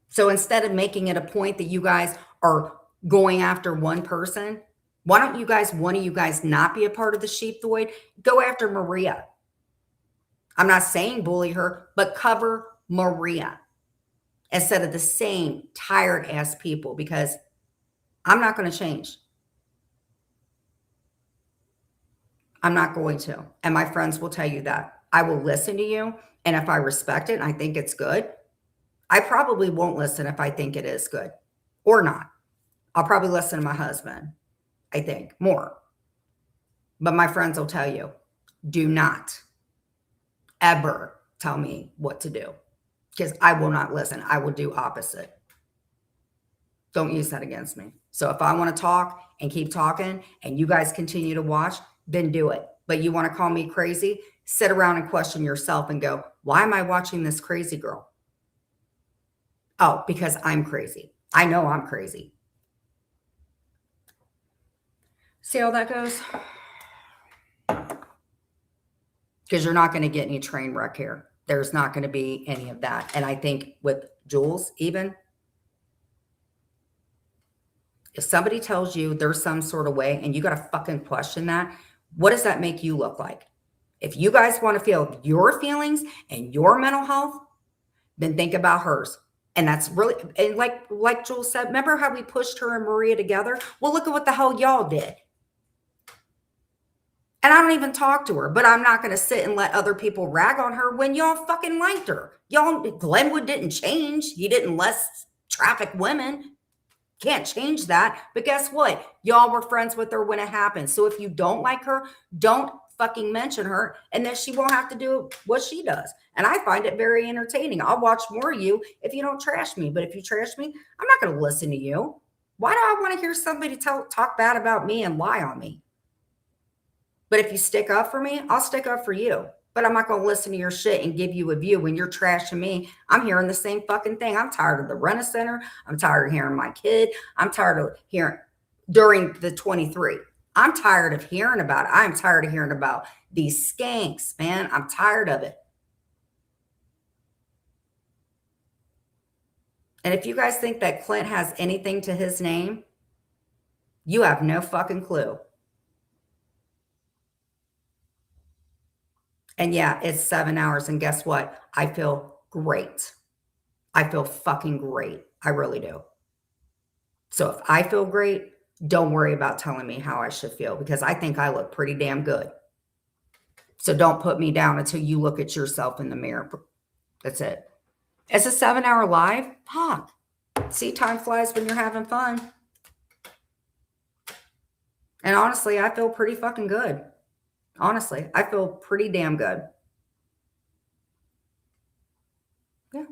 So instead of making it a point that you guys are going after one person, why don't one of you guys not be a part of the sheepdoid? Go after Maria. I'm not saying bully her, but cover Maria instead of the same tired ass people because I'm not going to change. I'm not going to. And my friends will tell you that. I will listen to you. And if I respect it and I think it's good, I probably won't listen if I think it is good or not. I'll probably listen to my husband, I think, more. But my friends will tell you, do not ever tell me what to do. because I will not listen. I will do opposite. Don't use that against me. So if I want to talk and keep talking and you guys continue to watch, then do it. But you want to call me crazy, sit around and question yourself and go, why am I watching this crazy girl? Oh, because I'm crazy. I know I'm crazy. See how that goes? Because you're not going to get any train wreck here. There's not going to be any of that. And I think with Jules, even, if somebody tells you there's some sort of way and you got to fucking question that, what does that make you look like? If you guys want to feel your feelings and your mental health, then think about hers. And that's really, and like Jules said, remember how we pushed her and Maria together? Well, look at what the hell y'all did. And I don't even talk to her, but I'm not going to sit and let other people rag on her when y'all fucking liked her. Y'all, Glenwood didn't change. You didn't less traffic women. Can't change that. But guess what? Y'all were friends with her when it happened. So if you don't like her, don't fucking mention her, and then she won't have to do what she does. And I find it very entertaining. I'll watch more of you if you don't trash me. But if you trash me, I'm not going to listen to you. Why do I want to hear somebody talk bad about me and lie on me? But if you stick up for me, I'll stick up for you. But I'm not going to listen to your shit and give you a view when you're trashing me. I'm hearing the same fucking thing. I'm tired of the Rent-A-Center. I'm tired of hearing my kid. I'm tired of hearing during the 23. I'm tired of hearing about it. I'm tired of hearing about these skanks, man. I'm tired of it. And if you guys think that Clint has anything to his name, you have no fucking clue. And yeah, it's 7 hours. And guess what? I feel great. I feel fucking great. I really do. So if I feel great, don't worry about telling me how I should feel, because I think I look pretty damn good. So don't put me down until you look at yourself in the mirror. That's it. It's a 7-hour live. Fuck. See, time flies when you're having fun. And honestly, I feel pretty fucking good. Honestly, I feel pretty damn good. Yeah.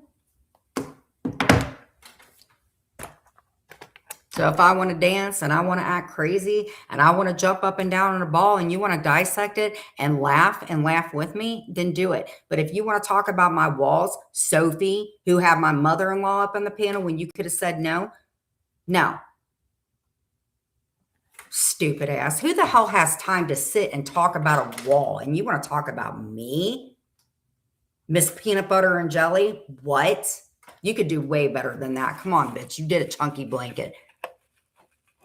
So if I want to dance and I want to act crazy and I want to jump up and down on a ball and you want to dissect it and laugh with me, then do it. But if you want to talk about my walls, Sophie, who had my mother-in-law up on the panel when you could have said no, no. Stupid ass. Who the hell has time to sit and talk about a wall? And you want to talk about me? Miss Peanut Butter and Jelly? What? You could do way better than that. Come on, bitch. You did a chunky blanket.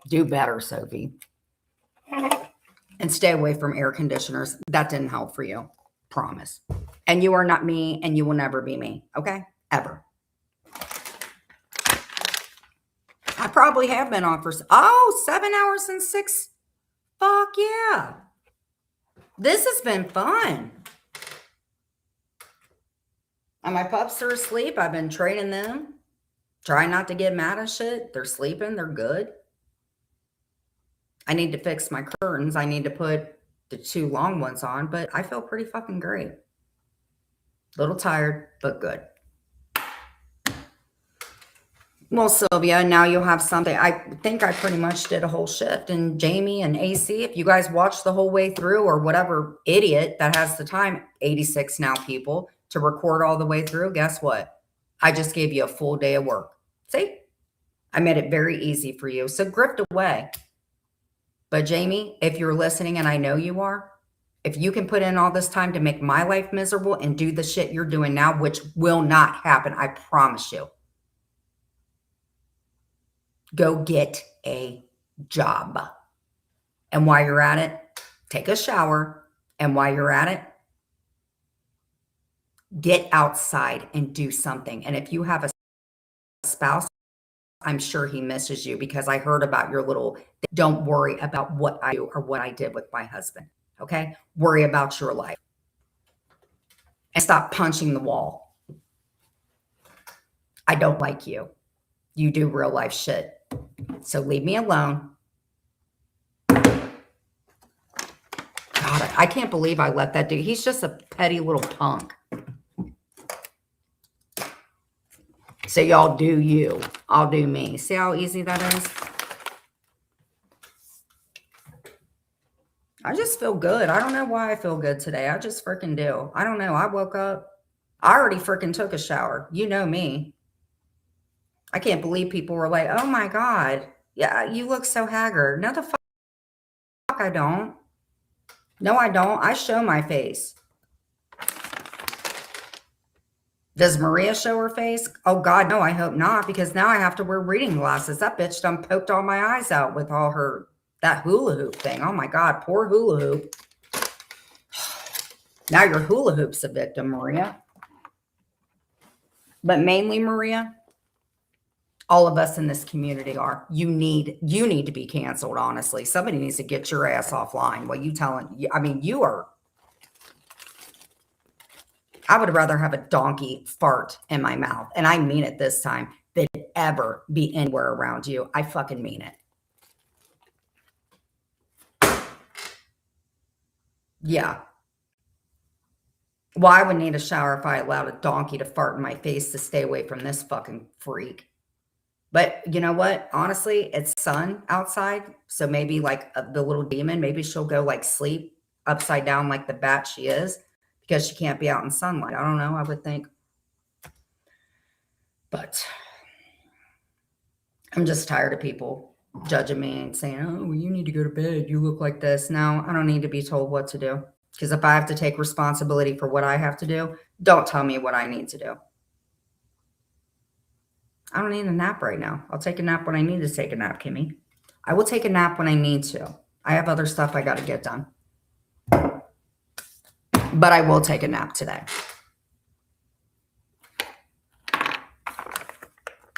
Do better, Sophie. And stay away from air conditioners. That didn't help for you. Promise. And you are not me, and you will never be me. Okay? Ever. I probably have been on for 7 hours and 6. Fuck yeah. This has been fun. And my pups are asleep. I've been training them. Try not to get mad at shit. They're sleeping. They're good. I need to fix my curtains. I need to put the 2 long ones on, but I feel pretty fucking great. A little tired, but good. Well, Sylvia, now you'll have something. I think I pretty much did a whole shift. And Jamie and AC, if you guys watch the whole way through, or whatever idiot that has the time, 86 now people, to record all the way through, guess what? I just gave you a full day of work. See? I made it very easy for you. So grift away. But Jamie, if you're listening, and I know you are, if you can put in all this time to make my life miserable and do the shit you're doing now, which will not happen, I promise you. Go get a job. And while you're at it, take a shower. And while you're at it, get outside and do something. And if you have a spouse, I'm sure he misses you, because I heard about your little, don't worry about what I do or what I did with my husband. Okay? Worry about your life. And stop punching the wall. I don't like you. You do real life shit. So leave me alone. God, I can't believe I let that dude. He's just a petty little punk. So y'all do you. I'll do me. See how easy that is? I just feel good. I don't know why I feel good today. I just freaking do. I don't know. I woke up. I already freaking took a shower. You know me. I can't believe people were like, oh my God. Yeah, you look so haggard. No, the fuck I don't. No, I don't. I show my face. Does Maria show her face? Oh God, no, I hope not, because now I have to wear reading glasses. That bitch done poked all my eyes out with all that hula hoop thing. Oh my God, poor hula hoop. Now your hula hoop's a victim, Maria. But mainly, Maria, all of us in this community are. You need to be canceled, honestly. Somebody needs to get your ass offline. What you telling? I mean, you are. I would rather have a donkey fart in my mouth, and I mean it this time, than ever be anywhere around you. I fucking mean it. Yeah. Well, I would need a shower if I allowed a donkey to fart in my face to stay away from this fucking freak. But you know what? Honestly, it's sun outside. So maybe like the little demon, maybe she'll go like sleep upside down like the bat she is, because she can't be out in sunlight. I don't know. I would think. But I'm just tired of people judging me and saying, oh, well, you need to go to bed. You look like this. No, I don't need to be told what to do. Because if I have to take responsibility for what I have to do, don't tell me what I need to do. I don't need a nap right now. I'll take a nap when I need to take a nap, Kimmy. I will take a nap when I need to. I have other stuff I got to get done. But I will take a nap today.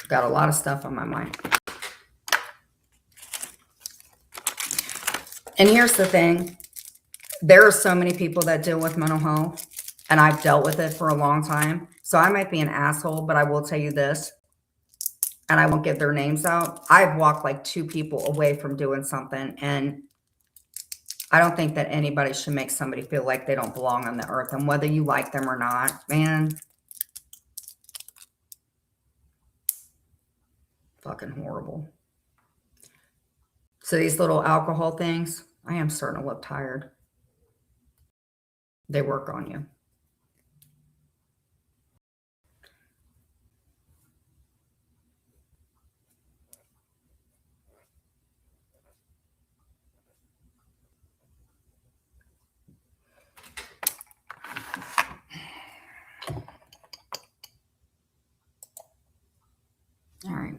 Got a lot of stuff on my mind. And here's the thing. There are so many people that deal with mental health, and I've dealt with it for a long time. So I might be an asshole, but I will tell you this, and I won't give their names out. I've walked like 2 people away from doing something, and I don't think that anybody should make somebody feel like they don't belong on the earth. And whether you like them or not, man, fucking horrible. So these little alcohol things, I am starting to look tired. They work on you. All right.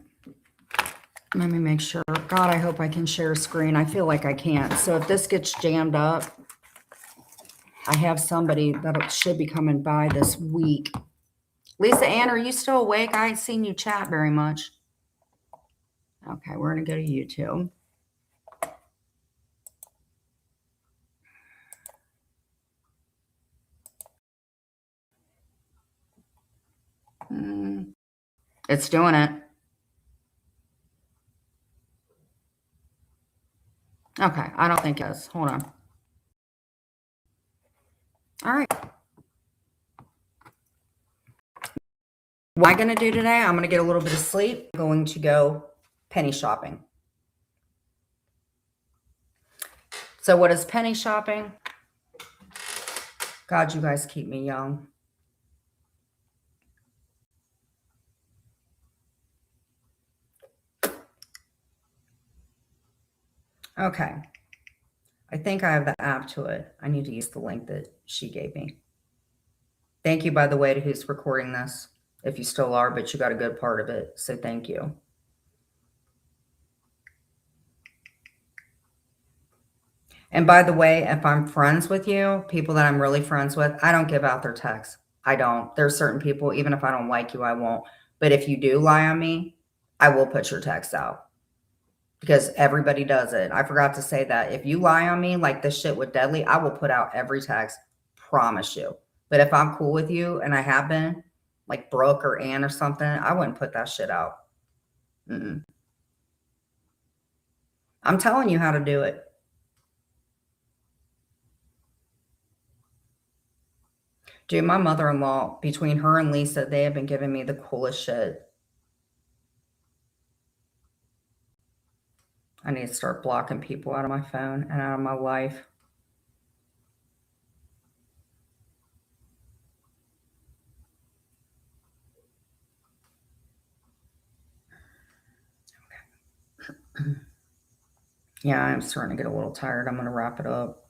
Let me make sure. God, I hope I can share a screen. I feel like I can't. So if this gets jammed up, I have somebody that should be coming by this week. Lisa Ann, are you still awake? I ain't seen you chat very much. Okay, we're going to go to YouTube. It's doing it. Okay, I don't think it is. Hold on. All right. What am I going to do today? I'm going to get a little bit of sleep. I'm going to go penny shopping. So what is penny shopping? God, you guys keep me young. Okay. I think I have the app to it. I need to use the link that she gave me. Thank you, by the way, to who's recording this. If you still are, but you got a good part of it. So thank you. And by the way, if I'm friends with you, people that I'm really friends with, I don't give out their texts. I don't. There's certain people, even if I don't like you, I won't. But if you do lie on me, I will put your text out. Because everybody does it. I forgot to say that. If you lie on me like this shit with Deadly, I will put out every text. Promise you. But if I'm cool with you, and I have been, like Brooke or Ann or something, I wouldn't put that shit out. I'm telling you how to do it. Dude, my mother-in-law, between her and Lisa, they have been giving me the coolest shit. I need to start blocking people out of my phone and out of my life. Yeah, I'm starting to get a little tired. I'm going to wrap it up.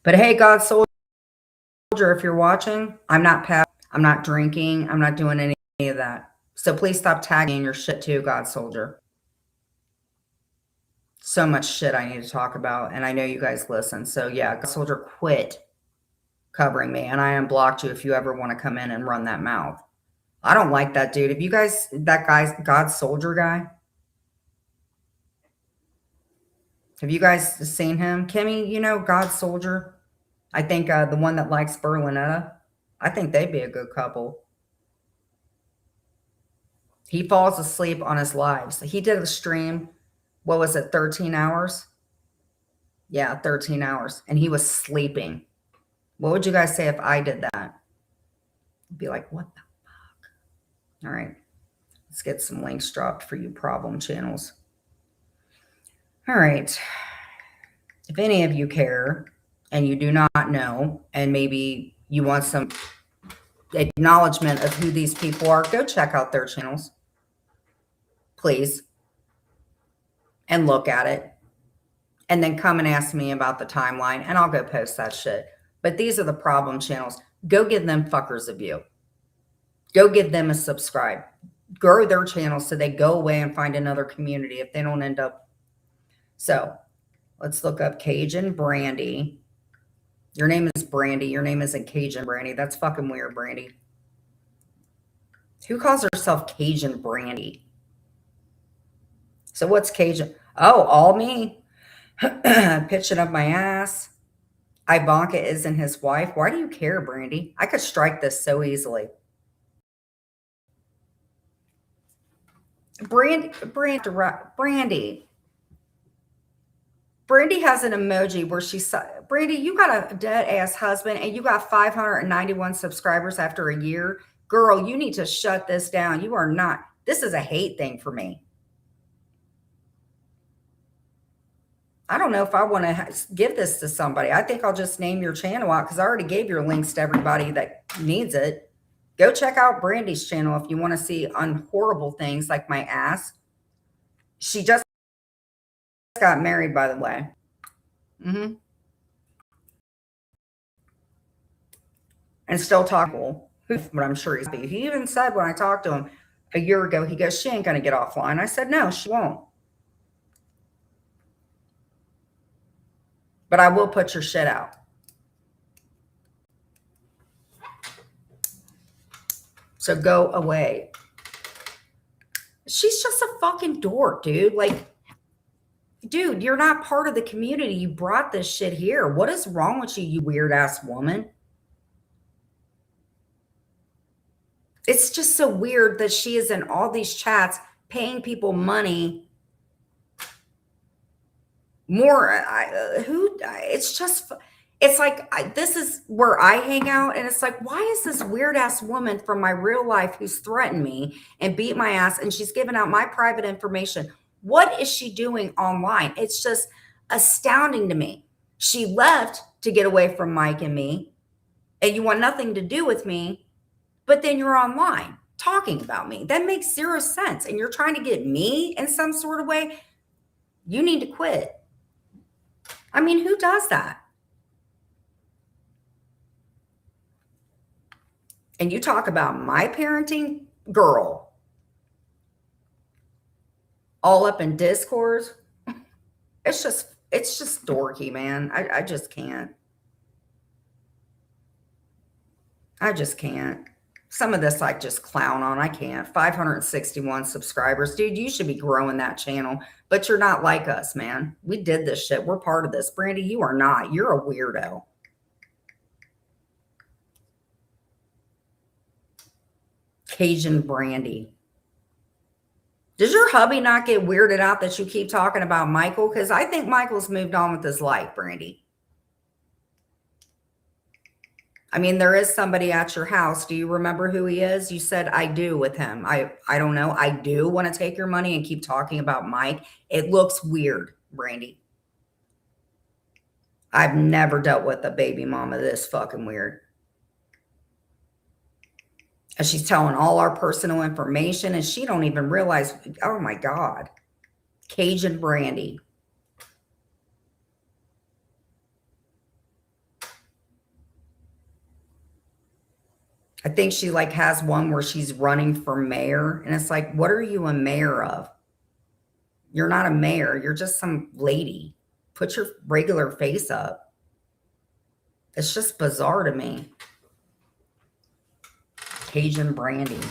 But hey, God Soldier, if you're watching, I'm not drinking. I'm not doing any of that. So please stop tagging your shit too, God Soldier. So much shit I need to talk about, and I know you guys listen. So yeah, God Soldier, quit covering me, and I unblocked you if you ever want to come in and run that mouth. I don't like that dude. If you guys, that guy's God Soldier guy, have you guys seen him? Kimmy, you know God Soldier? I think the one that likes Berlinetta, I think they'd be a good couple. He falls asleep on his lives. He did a stream, what was it, 13 hours? Yeah, 13 hours. And he was sleeping. What would you guys say if I did that? I'd be like, what the fuck? All right. Let's get some links dropped for you problem channels. All right. If any of you care and you do not know, and maybe you want some acknowledgement of who these people are, go check out their channels, please, and look at it. And then come and ask me about the timeline, and I'll go post that shit. But these are the problem channels. Go give them fuckers a view. Go give them a subscribe. Grow their channels so they go away and find another community if they don't end up. So let's look up Cajun Brandy. Your name is Brandy. Your name isn't Cajun Brandy. That's fucking weird, Brandy. Who calls herself Cajun Brandy? So what's Cajun? Oh, all me. Pitching up my ass. Ivanka isn't his wife. Why do you care, Brandy? I could strike this so easily. Brandy has an emoji where she's, Brandy, you got a dead ass husband and you got 591 subscribers after a year. Girl, you need to shut this down. You are not, this is a hate thing for me. I don't know if I want to give this to somebody. I think I'll just name your channel out because I already gave your links to everybody that needs it. Go check out Brandy's channel if you want to see horrible things like my ass. She just got married, by the way. And still talking, but I'm sure he's happy. He even said when I talked to him a year ago, he goes, she ain't going to get offline. I said, no, she won't. But I will put your shit out. So go away. She's just a fucking dork, dude. Like, dude, you're not part of the community. You brought this shit here. What is wrong with you, you weird ass woman? It's just so weird that she is in all these chats paying people money. It's just, it's like, this is where I hang out. And it's like, why is this weird ass woman from my real life who's threatened me and beat my ass and she's giving out my private information? What is she doing online? It's just astounding to me. She left to get away from Mike and me, and you want nothing to do with me, but then you're online talking about me. That makes zero sense. And you're trying to get me in some sort of way. You need to quit. I mean, who does that? And you talk about my parenting, girl, all up in Discord. It's just dorky, man. I just can't. I just can't. Some of this I just clown on. I can't. 561 subscribers. Dude, you should be growing that channel. But you're not like us, man. We did this shit. We're part of this. Brandy, you are not. You're a weirdo. Cajun Brandy. Does your hubby not get weirded out that you keep talking about Michael? Because I think Michael's moved on with his life, Brandy. I mean, there is somebody at your house. Do you remember who he is? You said, I do with him. I don't know. I do want to take your money and keep talking about Mike. It looks weird, Brandy. I've never dealt with a baby mama this fucking weird. And she's telling all our personal information and she don't even realize, oh my God. Cajun Brandy. I think she like has one where she's running for mayor. And it's like, what are you a mayor of? You're not a mayor. You're just some lady. Put your regular face up. It's just bizarre to me. Cajun Brandy.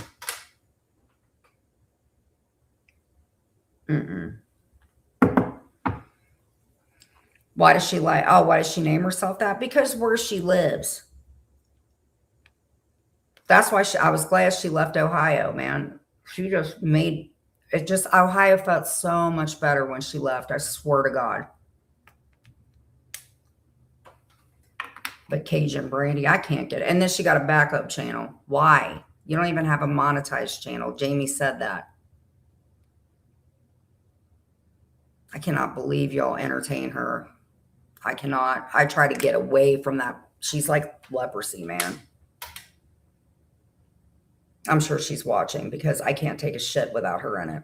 Why does she lie? Oh, why does she name herself that? Because where she lives. That's why I was glad she left Ohio, man. She just made it just, Ohio felt so much better when she left. I swear to God. But Cajun Brandy, I can't get it. And then she got a backup channel. Why? You don't even have a monetized channel. Jamie said that. I cannot believe y'all entertain her. I cannot. I try to get away from that. She's like leprosy, man. I'm sure she's watching because I can't take a shit without her in it.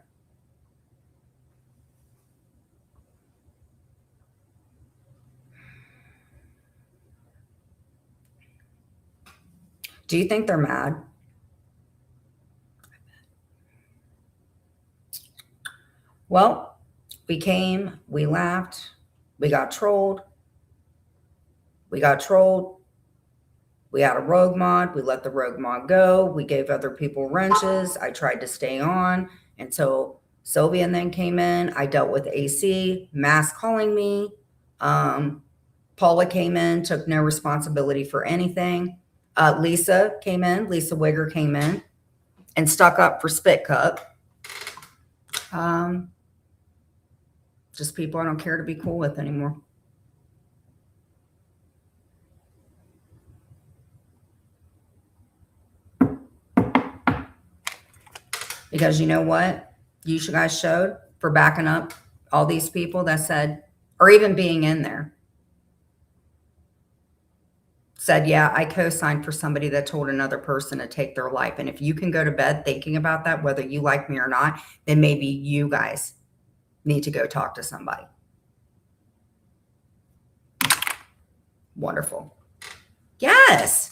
Do you think they're mad? Well, we came, we laughed, we got trolled. We got trolled. We had a rogue mod. We let the rogue mod go. We gave other people wrenches. I tried to stay on until Sylvia then came in. I dealt with AC, Mass calling me. Paula came in, took no responsibility for anything. Lisa came in. Lisa Wigger came in and stuck up for Spit Cup. Just people I don't care to be cool with anymore. Because you know what? You guys showed for backing up all these people that said, or even being in there, said, yeah, I co-signed for somebody that told another person to take their life. And if you can go to bed thinking about that, whether you like me or not, then maybe you guys need to go talk to somebody. Wonderful. Yes.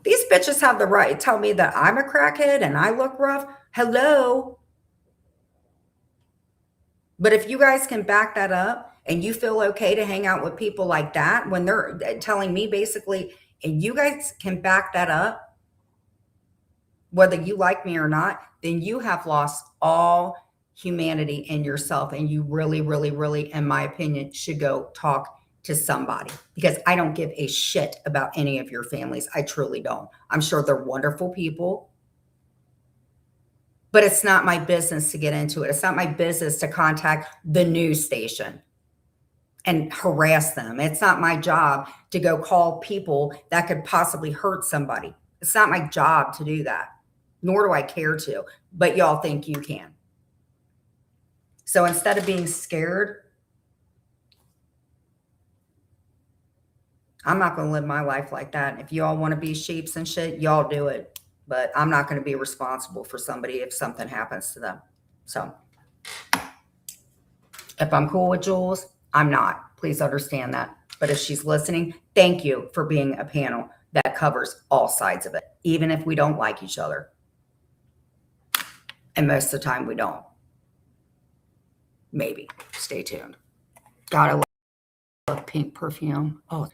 These bitches have the right to tell me that I'm a crackhead and I look rough. Hello. But if you guys can back that up and you feel okay to hang out with people like that when they're telling me basically, and you guys can back that up, whether you like me or not, then you have lost all humanity in yourself. And you really, really, really, in my opinion, should go talk to somebody because I don't give a shit about any of your families. I truly don't. I'm sure they're wonderful people. But it's not my business to get into it. It's not my business to contact the news station and harass them. It's not my job to go call people that could possibly hurt somebody. It's not my job to do that, nor do I care to, but y'all think you can. So instead of being scared, I'm not going to live my life like that. If y'all want to be sheeps and shit, y'all do it. But I'm not going to be responsible for somebody if something happens to them. So if I'm cool with Jules, I'm not. Please understand that. But if she's listening, thank you for being a panel that covers all sides of it, even if we don't like each other. And most of the time we don't. Maybe. Stay tuned. God, I love pink perfume. Oh,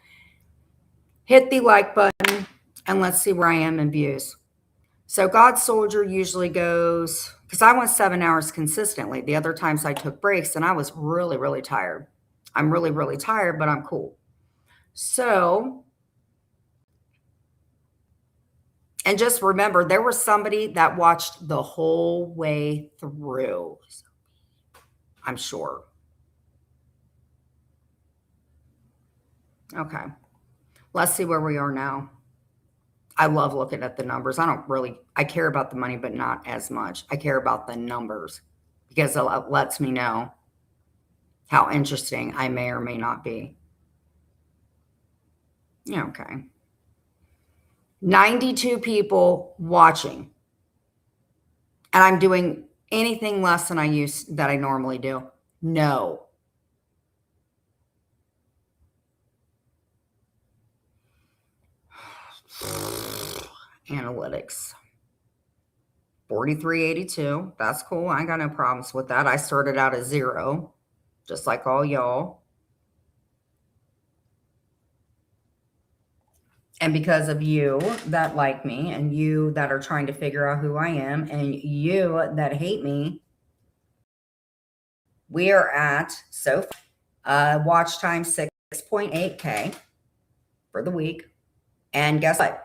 hit the like button and let's see where I am in views. So God Soldier usually goes, because I went 7 hours consistently. The other times I took breaks and I was really, really tired. I'm really, really tired, but I'm cool. So, and just remember, there was somebody that watched the whole way through. I'm sure. Okay. Let's see where we are now. I love looking at the numbers. I care about the money, but not as much. I care about the numbers because it lets me know how interesting I may or may not be. Yeah, okay. 92 people watching. And I'm doing anything less than I normally do. No. Analytics. 4382. That's cool. I ain't got no problems with that. I started out at 0, just like all y'all. And because of you that like me, and you that are trying to figure out who I am, and you that hate me, we are at watch time 6.8K for the week. And guess what?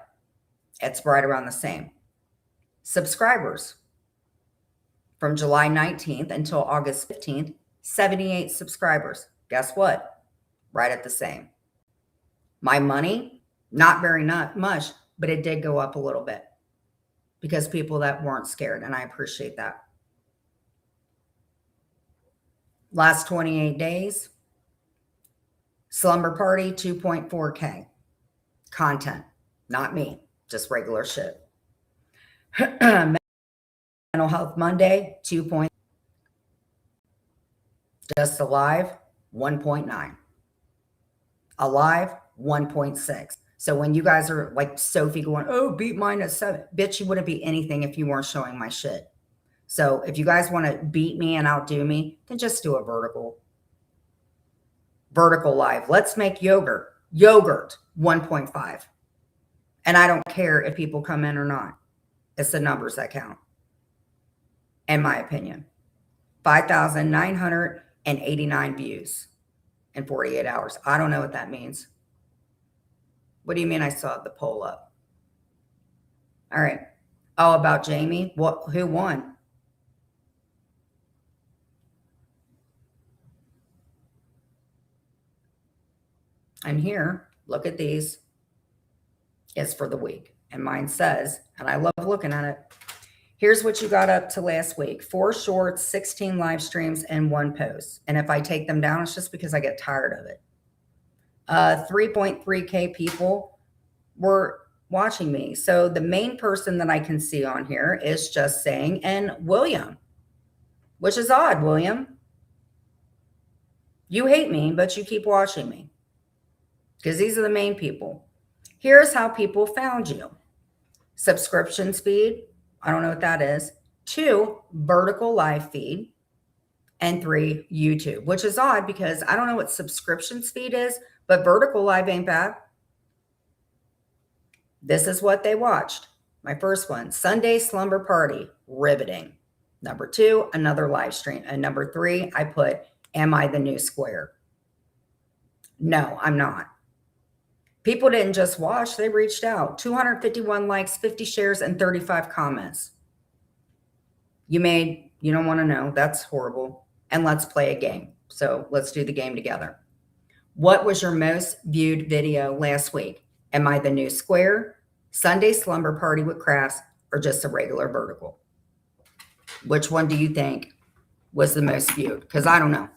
It's right around the same. Subscribers from July 19th until August 15th, 78 subscribers. Guess what? Right at the same. My money, not very much, but it did go up a little bit because people that weren't scared, and I appreciate that. Last 28 days, slumber party 2.4K. Content, not me, just regular shit. Mental Health Monday, 2. Just alive, 1.9. Alive, 1.6. So when you guys are like Sophie going, oh, beat mine at 7. Bitch, you wouldn't be anything if you weren't showing my shit. So if you guys want to beat me and outdo me, then just do a vertical. Vertical live. Let's make yogurt. Yogurt, 1.5. And I don't care if people come in or not. It's the numbers that count. In my opinion. 5,989 views in 48 hours. I don't know what that means. What do you mean I saw the poll up? All right. Oh, about Jamie? Who won? And here, look at these. It's for the week. And mine says, and I love looking at it. Here's what you got up to last week. 4 shorts, 16 live streams, and 1 post. And if I take them down, it's just because I get tired of it. 3.3K people were watching me. So the main person that I can see on here is Just Saying and William, which is odd, William. You hate me, but you keep watching me because these are the main people. Here's how people found you. Subscription speed. I don't know what that is. 2, vertical live feed. And 3, YouTube, which is odd because I don't know what subscription speed is, but vertical live ain't bad. This is what they watched. My first one, Sunday Slumber Party, riveting. Number 2, another live stream. And number 3, I put, am I the new square? No, I'm not. People didn't just watch, they reached out. 251 likes, 50 shares, and 35 comments. You don't want to know. That's horrible. And let's play a game. So let's do the game together. What was your most viewed video last week? Am I the new square, Sunday Slumber Party with crafts, or just a regular vertical? Which one do you think was the most viewed? Because I don't know.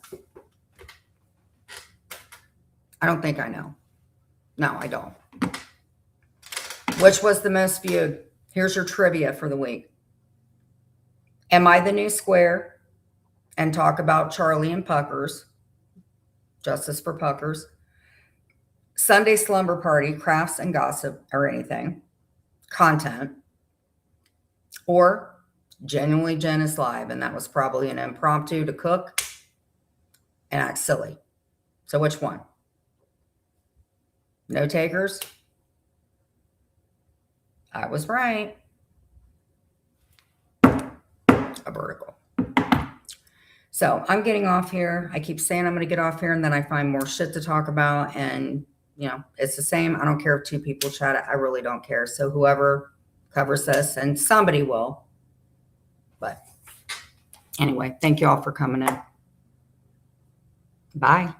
I don't think I know. No, I don't. Which was the most viewed? Here's your trivia for the week. Am I the new square? And talk about Charlie and Puckers. Justice for Puckers. Sunday Slumber Party, crafts and gossip, or anything. Content. Or Genuinely Jen is live. And that was probably an impromptu to cook and act silly. So which one? No takers? I was right. A vertical. So I'm getting off here. I keep saying I'm going to get off here, and then I find more shit to talk about. And, it's the same. I don't care if 2 people chat it. I really don't care. So whoever covers this, and somebody will. But anyway, thank you all for coming in. Bye.